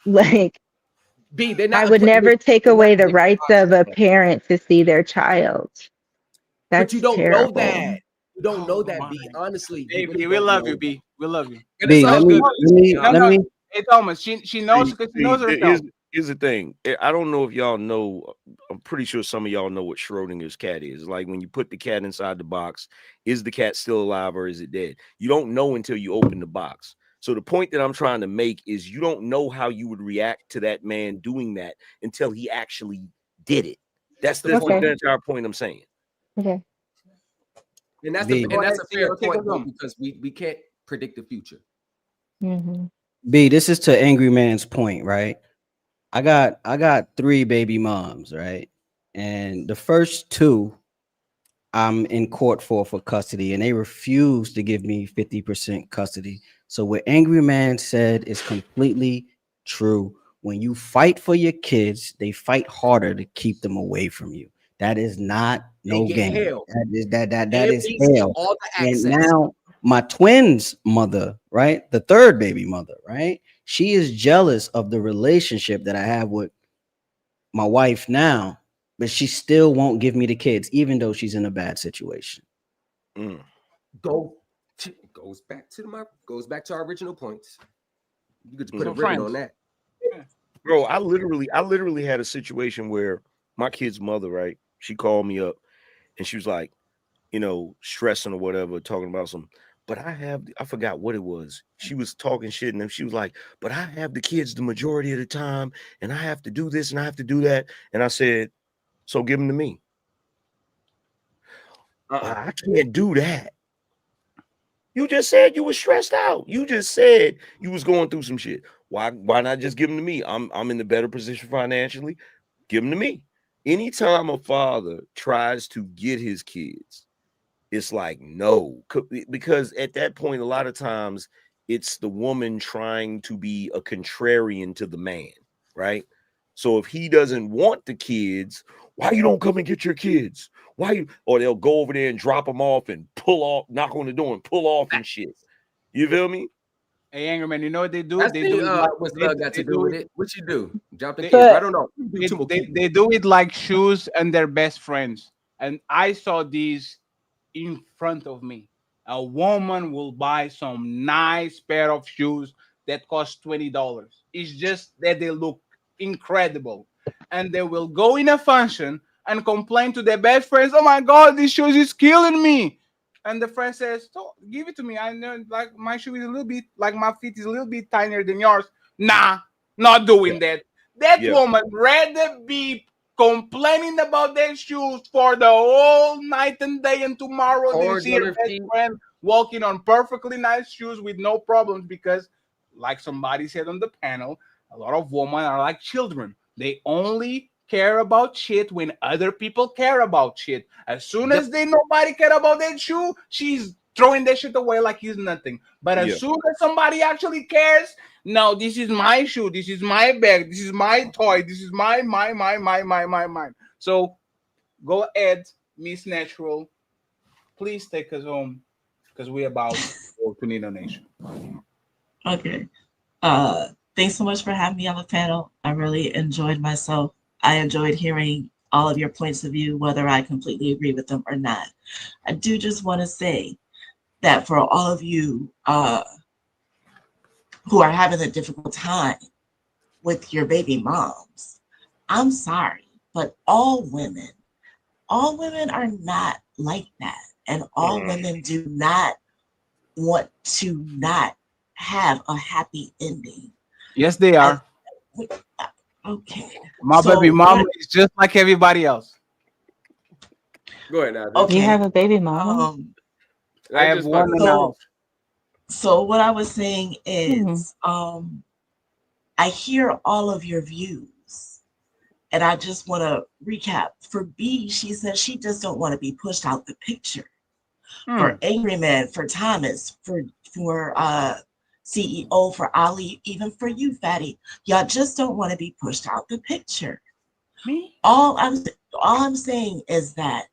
like B, they're I not would never take they're not away the putting rights of a parent to see their child. That's but you don't terrible. know that. You don't know that, B. Honestly, Hey, really B, we don't love know you, B. We love you. B, let me. Hey, Thomas, she knows because she knows herself. Here's the thing. I don't know if y'all know. I'm pretty sure some of y'all know what Schrodinger's cat is. Like when you put the cat inside the box, is the cat still alive or is it dead? You don't know until you open the box. So the point that I'm trying to make is you don't know how you would react to that man doing that until he actually did it. That's the entire point I'm saying. Okay. And that's a fair point though, because we can't predict the future. B, this is to Angry Man's point, right? I got 3 baby moms, right? And the first 2 I'm in court for custody, and they refuse to give me 50% custody. So what Angry Man said is completely true. When you fight for your kids, they fight harder to keep them away from you. That is not no game. Hell. That is hell. All the And access. now my twins' mother, right? The 3rd baby mother, right? She is jealous of the relationship that I have with my wife now, but she still won't give me the kids, even though she's in a bad situation. Goes back to our original points. You could put a ribbon on that. Bro, I literally had a situation where my kid's mother, right? She called me up and she was like, stressing or whatever, talking about but I forgot what it was. She was talking shit and then she was like, but I have the kids the majority of the time and I have to do this and I have to do that. And I said, so give them to me. I can't do that. You just said you were stressed out. You just said you was going through some shit. Why not just give them to me? I'm in the better position financially. Give them to me. Anytime a father tries to get his kids, it's like no, because at that point, a lot of times it's the woman trying to be a contrarian to the man, right? So if he doesn't want the kids, why you don't come and get your kids? Or they'll go over there and drop them off and pull off, knock on the door and pull off and shit. You feel me? Hey, Angry Man, you know what they do? That's They do it like, what's love got to do with it? What you do? Drop the They- kids. I don't know. They do it like shoes and their best friends. And I saw these in front of me. A woman will buy some nice pair of shoes that cost $20. It's just that they look incredible. And they will go in a function and complain to their best friends, oh my God, this shoes is killing me. And the friend says, so give it to me. I know like my shoe is a little bit, like my feet is a little bit tinier than yours. Nah, not doing that. That woman rather be complaining about their shoes for the whole night and day, and tomorrow they see her best friend walking on perfectly nice shoes with no problems because, like somebody said on the panel, a lot of women are like children. They only care about shit when other people care about shit. As soon as nobody care about that shoe, she's throwing that shit away like it's nothing. But as soon as somebody actually cares, no, this is my shoe, this is my bag, this is my toy, this is my. So go ahead, Miss Natural. Please take us home because we're about to go to Nino Nation. Okay. Thanks so much for having me on the panel. I really enjoyed myself. I enjoyed hearing all of your points of view, whether I completely agree with them or not. I do just want to say that for all of you who are having a difficult time with your baby moms, I'm sorry, but all women are not like that. And all women do not want to not have a happy ending. Yes, they are. Okay. My baby mama is just like everybody else. Go ahead now. Okay. You have a baby mama? I have one and a half. So what I was saying is, I hear all of your views, and I just want to recap. For B, she says she just don't want to be pushed out the picture. For Angry Man, for Thomas, for CEO, for Ali, even for you, Fatty, y'all just don't want to be pushed out the picture. Me? All I'm saying is that,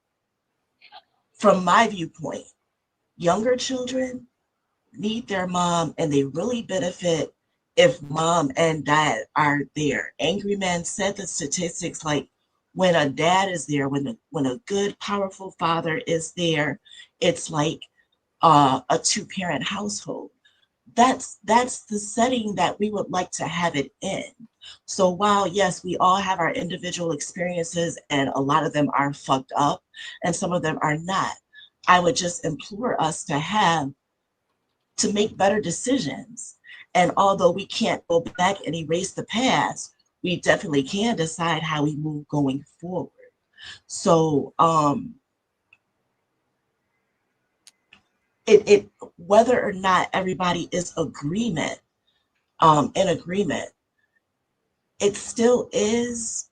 from my viewpoint, younger children need their mom, and they really benefit if mom and dad are there. Angry Man said the statistics, like when a dad is there, when a good, powerful father is there, it's like a two-parent household. That's the setting that we would like to have it in. So while, yes, we all have our individual experiences and a lot of them are fucked up and some of them are not, I would just implore us to make better decisions. And although we can't go back and erase the past, we definitely can decide how we move going forward. So it whether or not everybody is in agreement, it still is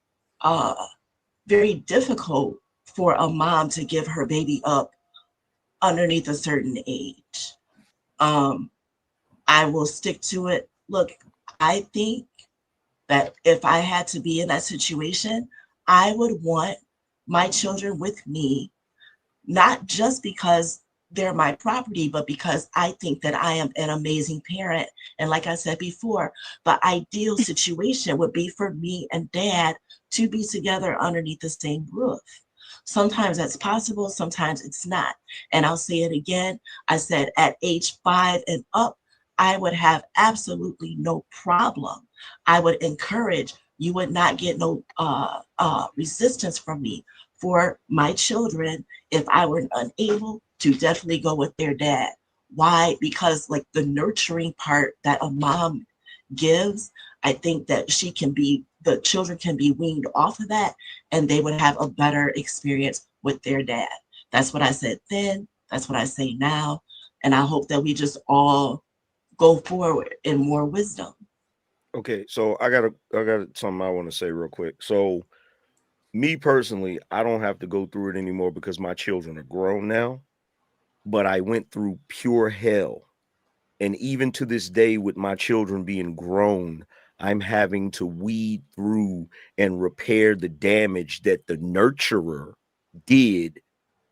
very difficult for a mom to give her baby up underneath a certain age. I will stick to it. Look, I think that if I had to be in that situation, I would want my children with me, not just because they're my property, but because I think that I am an amazing parent. And like I said before, the ideal situation would be for me and dad to be together underneath the same roof. Sometimes that's possible, sometimes it's not. And I'll say it again. I said at age 5 and up, I would have absolutely no problem. I would encourage, you would not get no resistance from me for my children if I were unable to definitely go with their dad. Why? Because like the nurturing part that a mom gives, I think that the children can be weaned off of that and they would have a better experience with their dad. That's what I said then. That's what I say now. And I hope that we just all go forward in more wisdom. Okay, so I got something I want to say real quick. So me personally, I don't have to go through it anymore because my children are grown now, but I went through pure hell. And even to this day, with my children being grown, I'm having to weed through and repair the damage that the nurturer did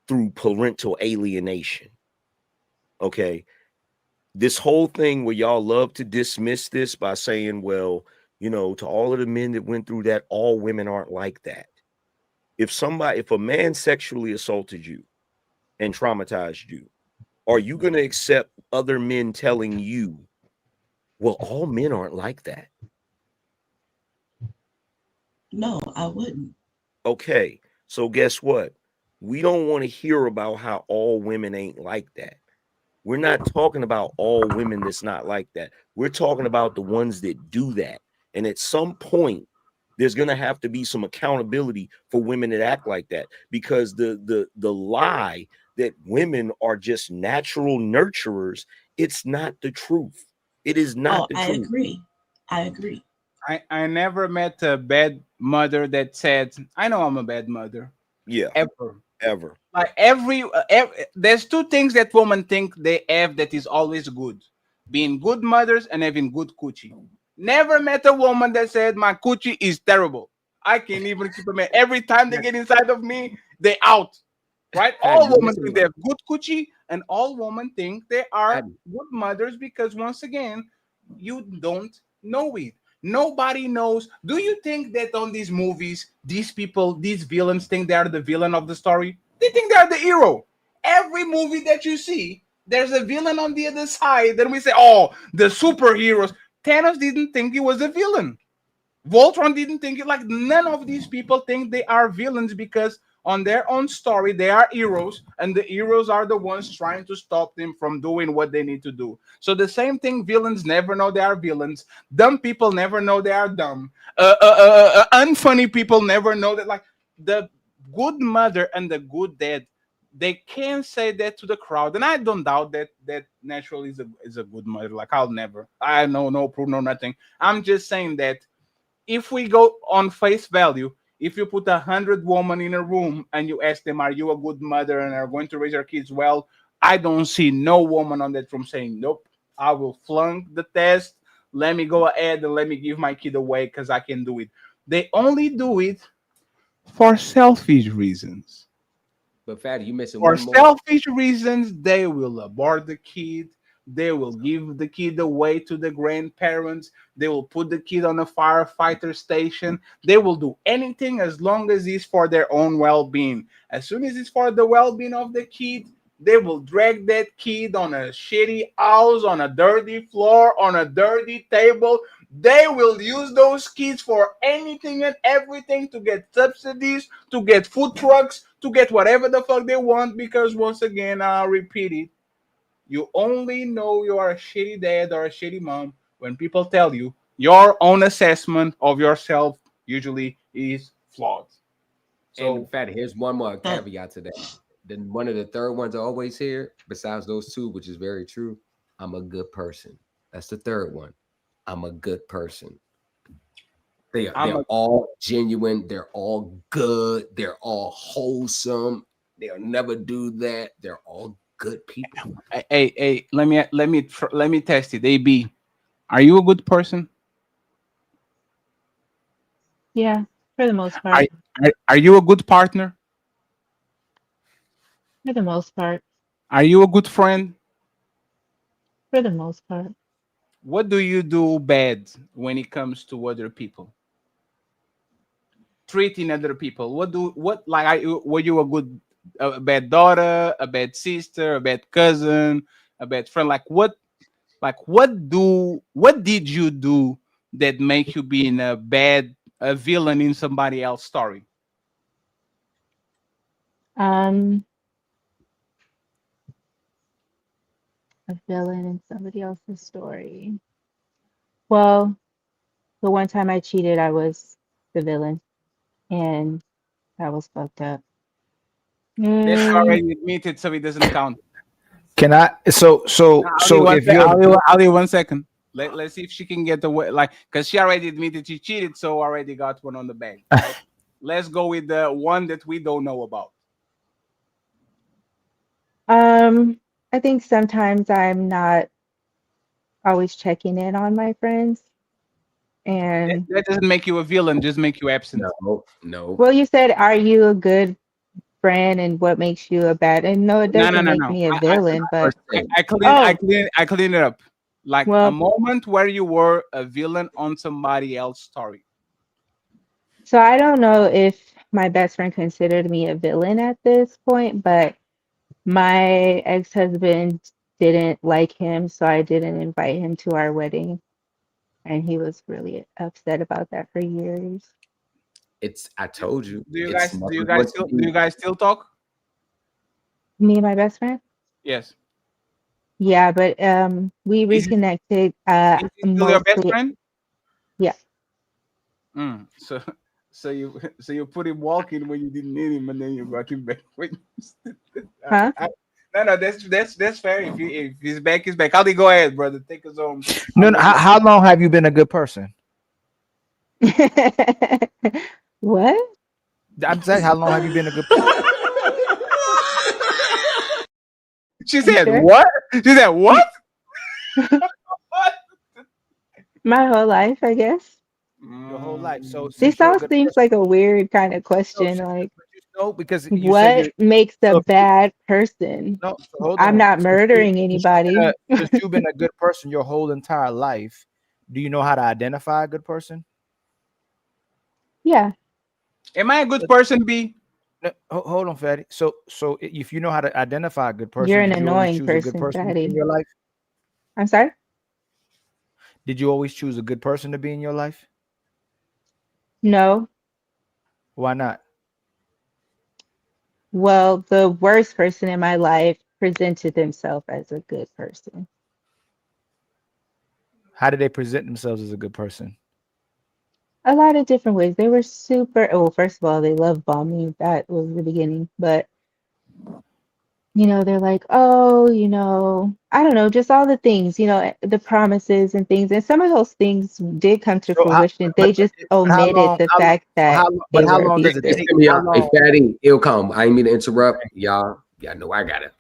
through parental alienation. Okay. This whole thing where y'all love to dismiss this by saying, well, to all of the men that went through that, all women aren't like that. If a man sexually assaulted you and traumatized you, are you going to accept other men telling you, well, all men aren't like that? No, I wouldn't. Okay, so guess what? We don't want to hear about how all women ain't like that. We're not talking about all women that's not like that. We're talking about the ones that do that. And at some point, there's going to have to be some accountability for women that act like that, because the lie that women are just natural nurturers, it's not the truth. It is not the truth. I agree. I never met a bad mother that said, I know I'm a bad mother. Yeah. Ever. Like there's two things that women think they have that is always good: being good mothers and having good coochie. Never met a woman that said my coochie is terrible. I can't even keep a man. Every time they get inside of me, they out. Right? All women think they have good coochie, and all women think they are good mothers because, once again, you don't know it. Nobody knows. Do you think that on these movies, these people, these villains think they are the villain of the story? They think they are the hero. Every movie that you see, there's a villain on the other side. Then we say, oh, the superheroes. Thanos didn't think he was a villain. Voltron didn't think it. Like, none of these people think they are villains because on their own story they are heroes, and the heroes are the ones trying to stop them from doing what they need to do. So the same thing, villains never know they are villains. Dumb people never know they are dumb. Unfunny people never know that. Like, the good mother and the good dad, they can say that to the crowd, and I don't doubt that Naturally is a good mother. Like, I know no proof, no nothing. I'm just saying that if we go on face value, if you put 100 women in a room and you ask them, are you a good mother and are going to raise your kids well? I don't see no woman on that room saying, nope, I will flunk the test. Let me go ahead and let me give my kid away because I can do it. They only do it for selfish reasons. But Fatty, you missing For one more. selfish reasons, they will abort the kid. They will give the kid away to the grandparents. They will put the kid on a firefighter station. They will do anything as long as it's for their own well-being. As soon as it's for the well-being of the kid, they will drag that kid on a shitty house, on a dirty floor, on a dirty table. They will use those kids for anything and everything, to get subsidies, to get food trucks, to get whatever the fuck they want. Because, once again, I'll repeat it, you only know you are a shitty dad or a shitty mom when people tell you your own assessment of yourself usually is flawed. So, And Fatty, here's one more caveat to that. Then one of the third ones I always hear, besides those two, which is very true, I'm a good person. That's the third one. I'm a good person. They're all genuine. They're all good. They're all wholesome. They'll never do that. They're all good people. Hey, let me test it. AB, are you a good person? Yeah, for the most part. Are you a good partner? For the most part. Are you a good friend? For the most part. What do you do bad when it comes to other people? Treating other people. Were you a bad daughter, a bad sister, a bad cousin, a bad friend? Like, what Like, what did you do that make you being a villain in somebody else's story? A villain in somebody else's story. Well, the one time I cheated, I was the villain, and that was fucked up. That's already admitted, so it doesn't count. Can I? So if you're I'll do 1 second. Let's see if she can get the way, like, because she already admitted she cheated, so already got one on the bag. Right? Let's go with the one that we don't know about. I think sometimes I'm not always checking in on my friends, and That doesn't make you a villain, just make you absent. No. well, you said, "Are you a good friend?" and what makes you a bad? And no, it doesn't make me a villain, but I clean it up. Like a moment where you were a villain on somebody else's story. So I don't know if my best friend considered me a villain at this point, but my ex-husband didn't like him, so I didn't invite him to our wedding. And he was really upset about that for years. I told you. Do you guys still talk? Me and my best friend? Yes. Yeah, but we reconnected Is he still your best mostly. friend? Yeah. So you put him walking when you didn't need him, and then you brought him back. Huh? No, that's fair. If he's back, he's back. Go ahead, brother. Take us home. no, how long have you been a good person? What? I'm saying, how long have you been a good person? She said what? She said what? My whole life, I guess. Your whole life. So This all seems like a weird kind of question. Like, because you what makes a so if you- bad person? No, so hold I'm on. not So murdering anybody. Since you've been a good person your whole entire life, do you know how to identify a good person? Yeah. Am I a good person, B? No, hold on, Fatty. So if you know how to identify a good person, You're an did you always annoying choose a good person, person Fatty. in your life? I'm sorry? Did you always choose a good person to be in your life? No. Why not? Well, the worst person in my life presented themselves as a good person. How did they present themselves as a good person? A lot of different ways. They were super, oh, first of all, they love bombing. That was the beginning. But, they're like, oh, I don't know, just all the things, the promises and things. And some of those things did come to fruition. They just omitted the fact that they were long does it abusive. take? How long? Hey, Fatty, it'll come. I ain't mean to interrupt. Y'all know I got it.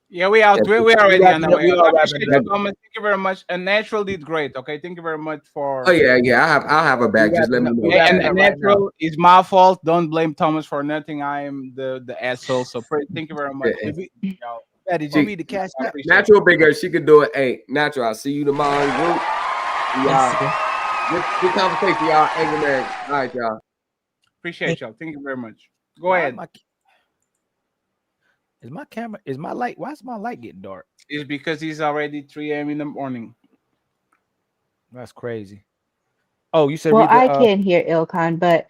Yeah, we out. We already on the way. We all I wrapping appreciate it your up. comments. Thank you very much. And Natural did great. Okay, thank you very much for. Oh yeah. I'll have a bag. Just let me know. And Natural is my fault. Don't blame Thomas for nothing. I am the asshole. So thank you very much. Did you read the cash? Natural bigger. She could do it. Hey, Natural. I'll see you tomorrow in group. Good conversation, y'all. Angry man. All right, y'all. Appreciate y'all. Thank you very much. Go ahead. Is my camera? Is my light? Why is my light getting dark? It's because it's already 3 a.m. in the morning. That's crazy. Oh, you said. Well, read the, I can't hear Ilkan, but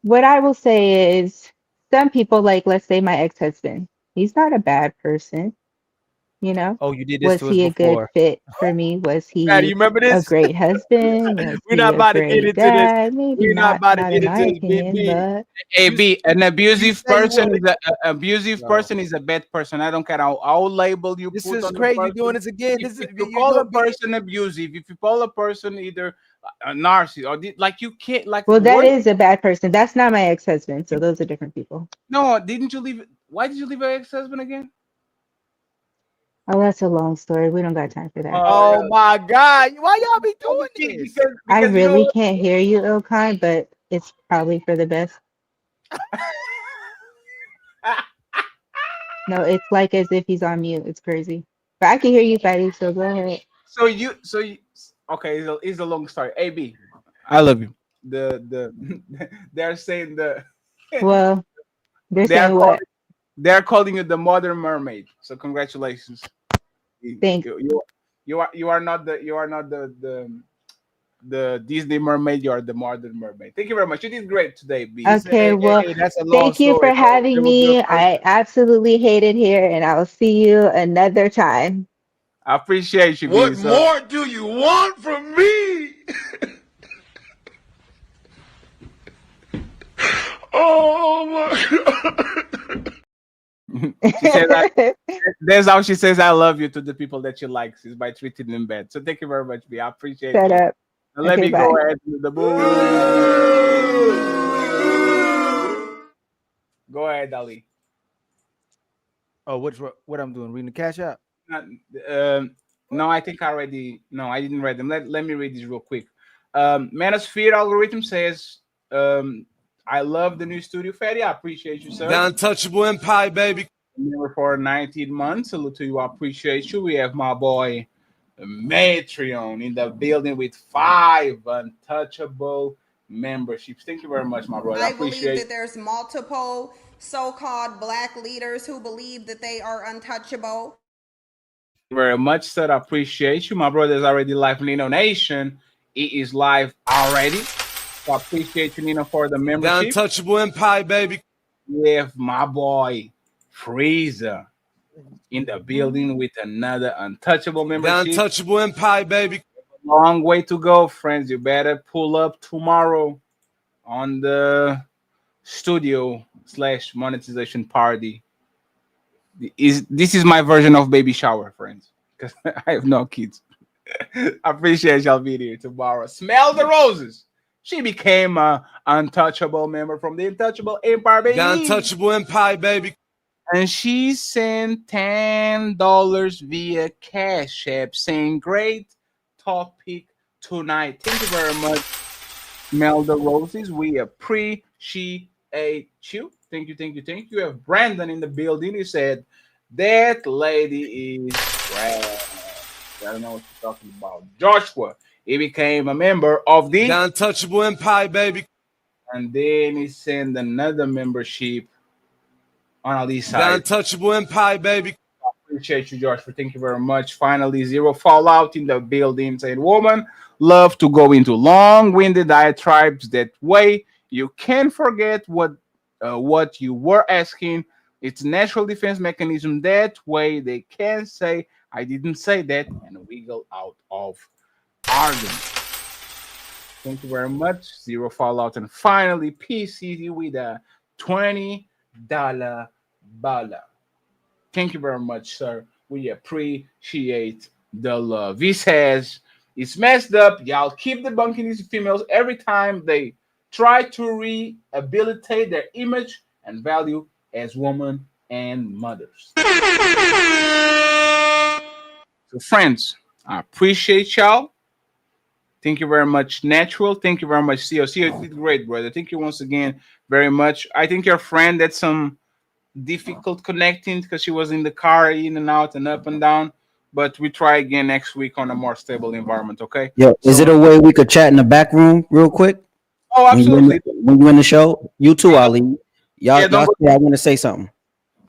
what I will say is some people, like, let's say my ex-husband, he's not a bad person. Oh, you did this Was to us he a good before. fit for me? Was he Maddie, you remember a this? great husband? Was We're he not a about to get great into dad? this. Maybe We're not about to get in my into this, opinion, but Hey, B, an abusive say you person wanna- is a abusive person is a bad person. I don't care how label you This put is on the crazy. person. You're doing this again. If you call a person abusive, if you call a person either a narcissist or like you can't like. well, that what? is a bad person. That's not my ex-husband, so those are different people. No, didn't you leave? Why did you leave your ex-husband again? Oh, that's a long story. We don't got time for that. Oh my God! Why y'all be doing this? I because really can't hear you, Ilkan, but it's probably for the best. No, it's like as if he's on mute. It's crazy. But I can hear you, Fatty, so go ahead. So you okay? It's a long story. AB, I love you. They're saying Well, they're they're saying what? they're calling you the modern mermaid. So congratulations. Thanks. You are not the Disney mermaid. You are the modern mermaid. Thank you very much. You did great today, B. Okay, well, That's a long thank you story. for having me. I absolutely hate it here, and I will see you another time. I appreciate you, B. What more do you want from me? Oh my God. She says that's how she says I love you to the people that she likes is by treating them bad. So thank you very much, B. I appreciate Shut you. up. Now let Okay, me bye. go ahead with the boo. Go ahead, Ali. Oh, what I'm doing? Reading the cash app. No, I think I already. No, I didn't read them. Let me read these real quick. Manosphere algorithm says, I love the new studio, Fatty. I appreciate you, sir. The untouchable empire, baby. Member for 19 months. Salute to you. I appreciate you. We have my boy Matreon in the building with 5 untouchable memberships. Thank you very much, my brother. I believe that there's multiple so-called black leaders who believe that they are untouchable. Very much, sir. I appreciate you. My brother's already live, Nino Nation. He is live already. So I appreciate you, Nino, for the membership. The untouchable empire, baby. We have my boy Freezer in the building with another untouchable membership. The untouchable empire, baby. Long way to go, friends. You better pull up tomorrow on the studio/monetization party. This is my version of baby shower, friends, because I have no kids. I appreciate y'all being here tomorrow. Smell the roses. She became a untouchable member from the Untouchable Empire, baby. The untouchable empire, baby. And she sent $10 via Cash App saying, great topic tonight. Thank you very much, Smell the Roses. We appreciate you. Thank you, thank you, thank you. We have Brandon in the building. He said, that lady is trash. I don't know what you're talking about. Joshua, he became a member of the Untouchable empire, baby. And then he sent another membership on all these The sides. untouchable empire, baby. I appreciate you, Joshua. Thank you very much. Finally, Zero Fallout in the building. Saying, woman, love to go into long-winded diatribes. That way, you can forget what you were asking. It's natural defense mechanism. That way, they can say, I didn't say that, and wiggle out of argument. Thank you very much. Zero Fallout. And finally, PCD with a $20 bala. Thank you very much, sir. We appreciate the love. He says, it's messed up. Y'all keep debunking these females every time they try to rehabilitate their image and value as women and mothers. So, friends, I appreciate y'all. Thank you very much, Natural. Thank you very much, CEO. CEO, you did great, brother. Thank you once again very much. I think your friend had some difficult connecting because she was in the car in and out and up and down. But we try again next week on a more stable environment, okay? Yo, is it a way we could chat in the back room real quick? Oh, absolutely. When you in the show, you too, Ali. Y'all, Yeah, y'all say I want to say something.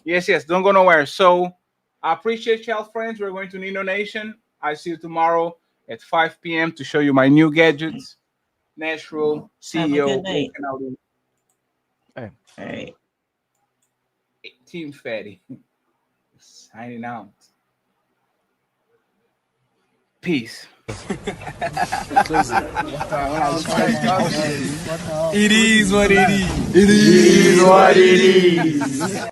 Yes, don't go nowhere. So I appreciate y'all, friends. We're going to Nino Nation. I see you tomorrow at 5 p.m. to show you my new gadgets. Natural, CEO. Have a good night. All right. Team Fatty. Signing out. Peace. It is what it is. It is what it is.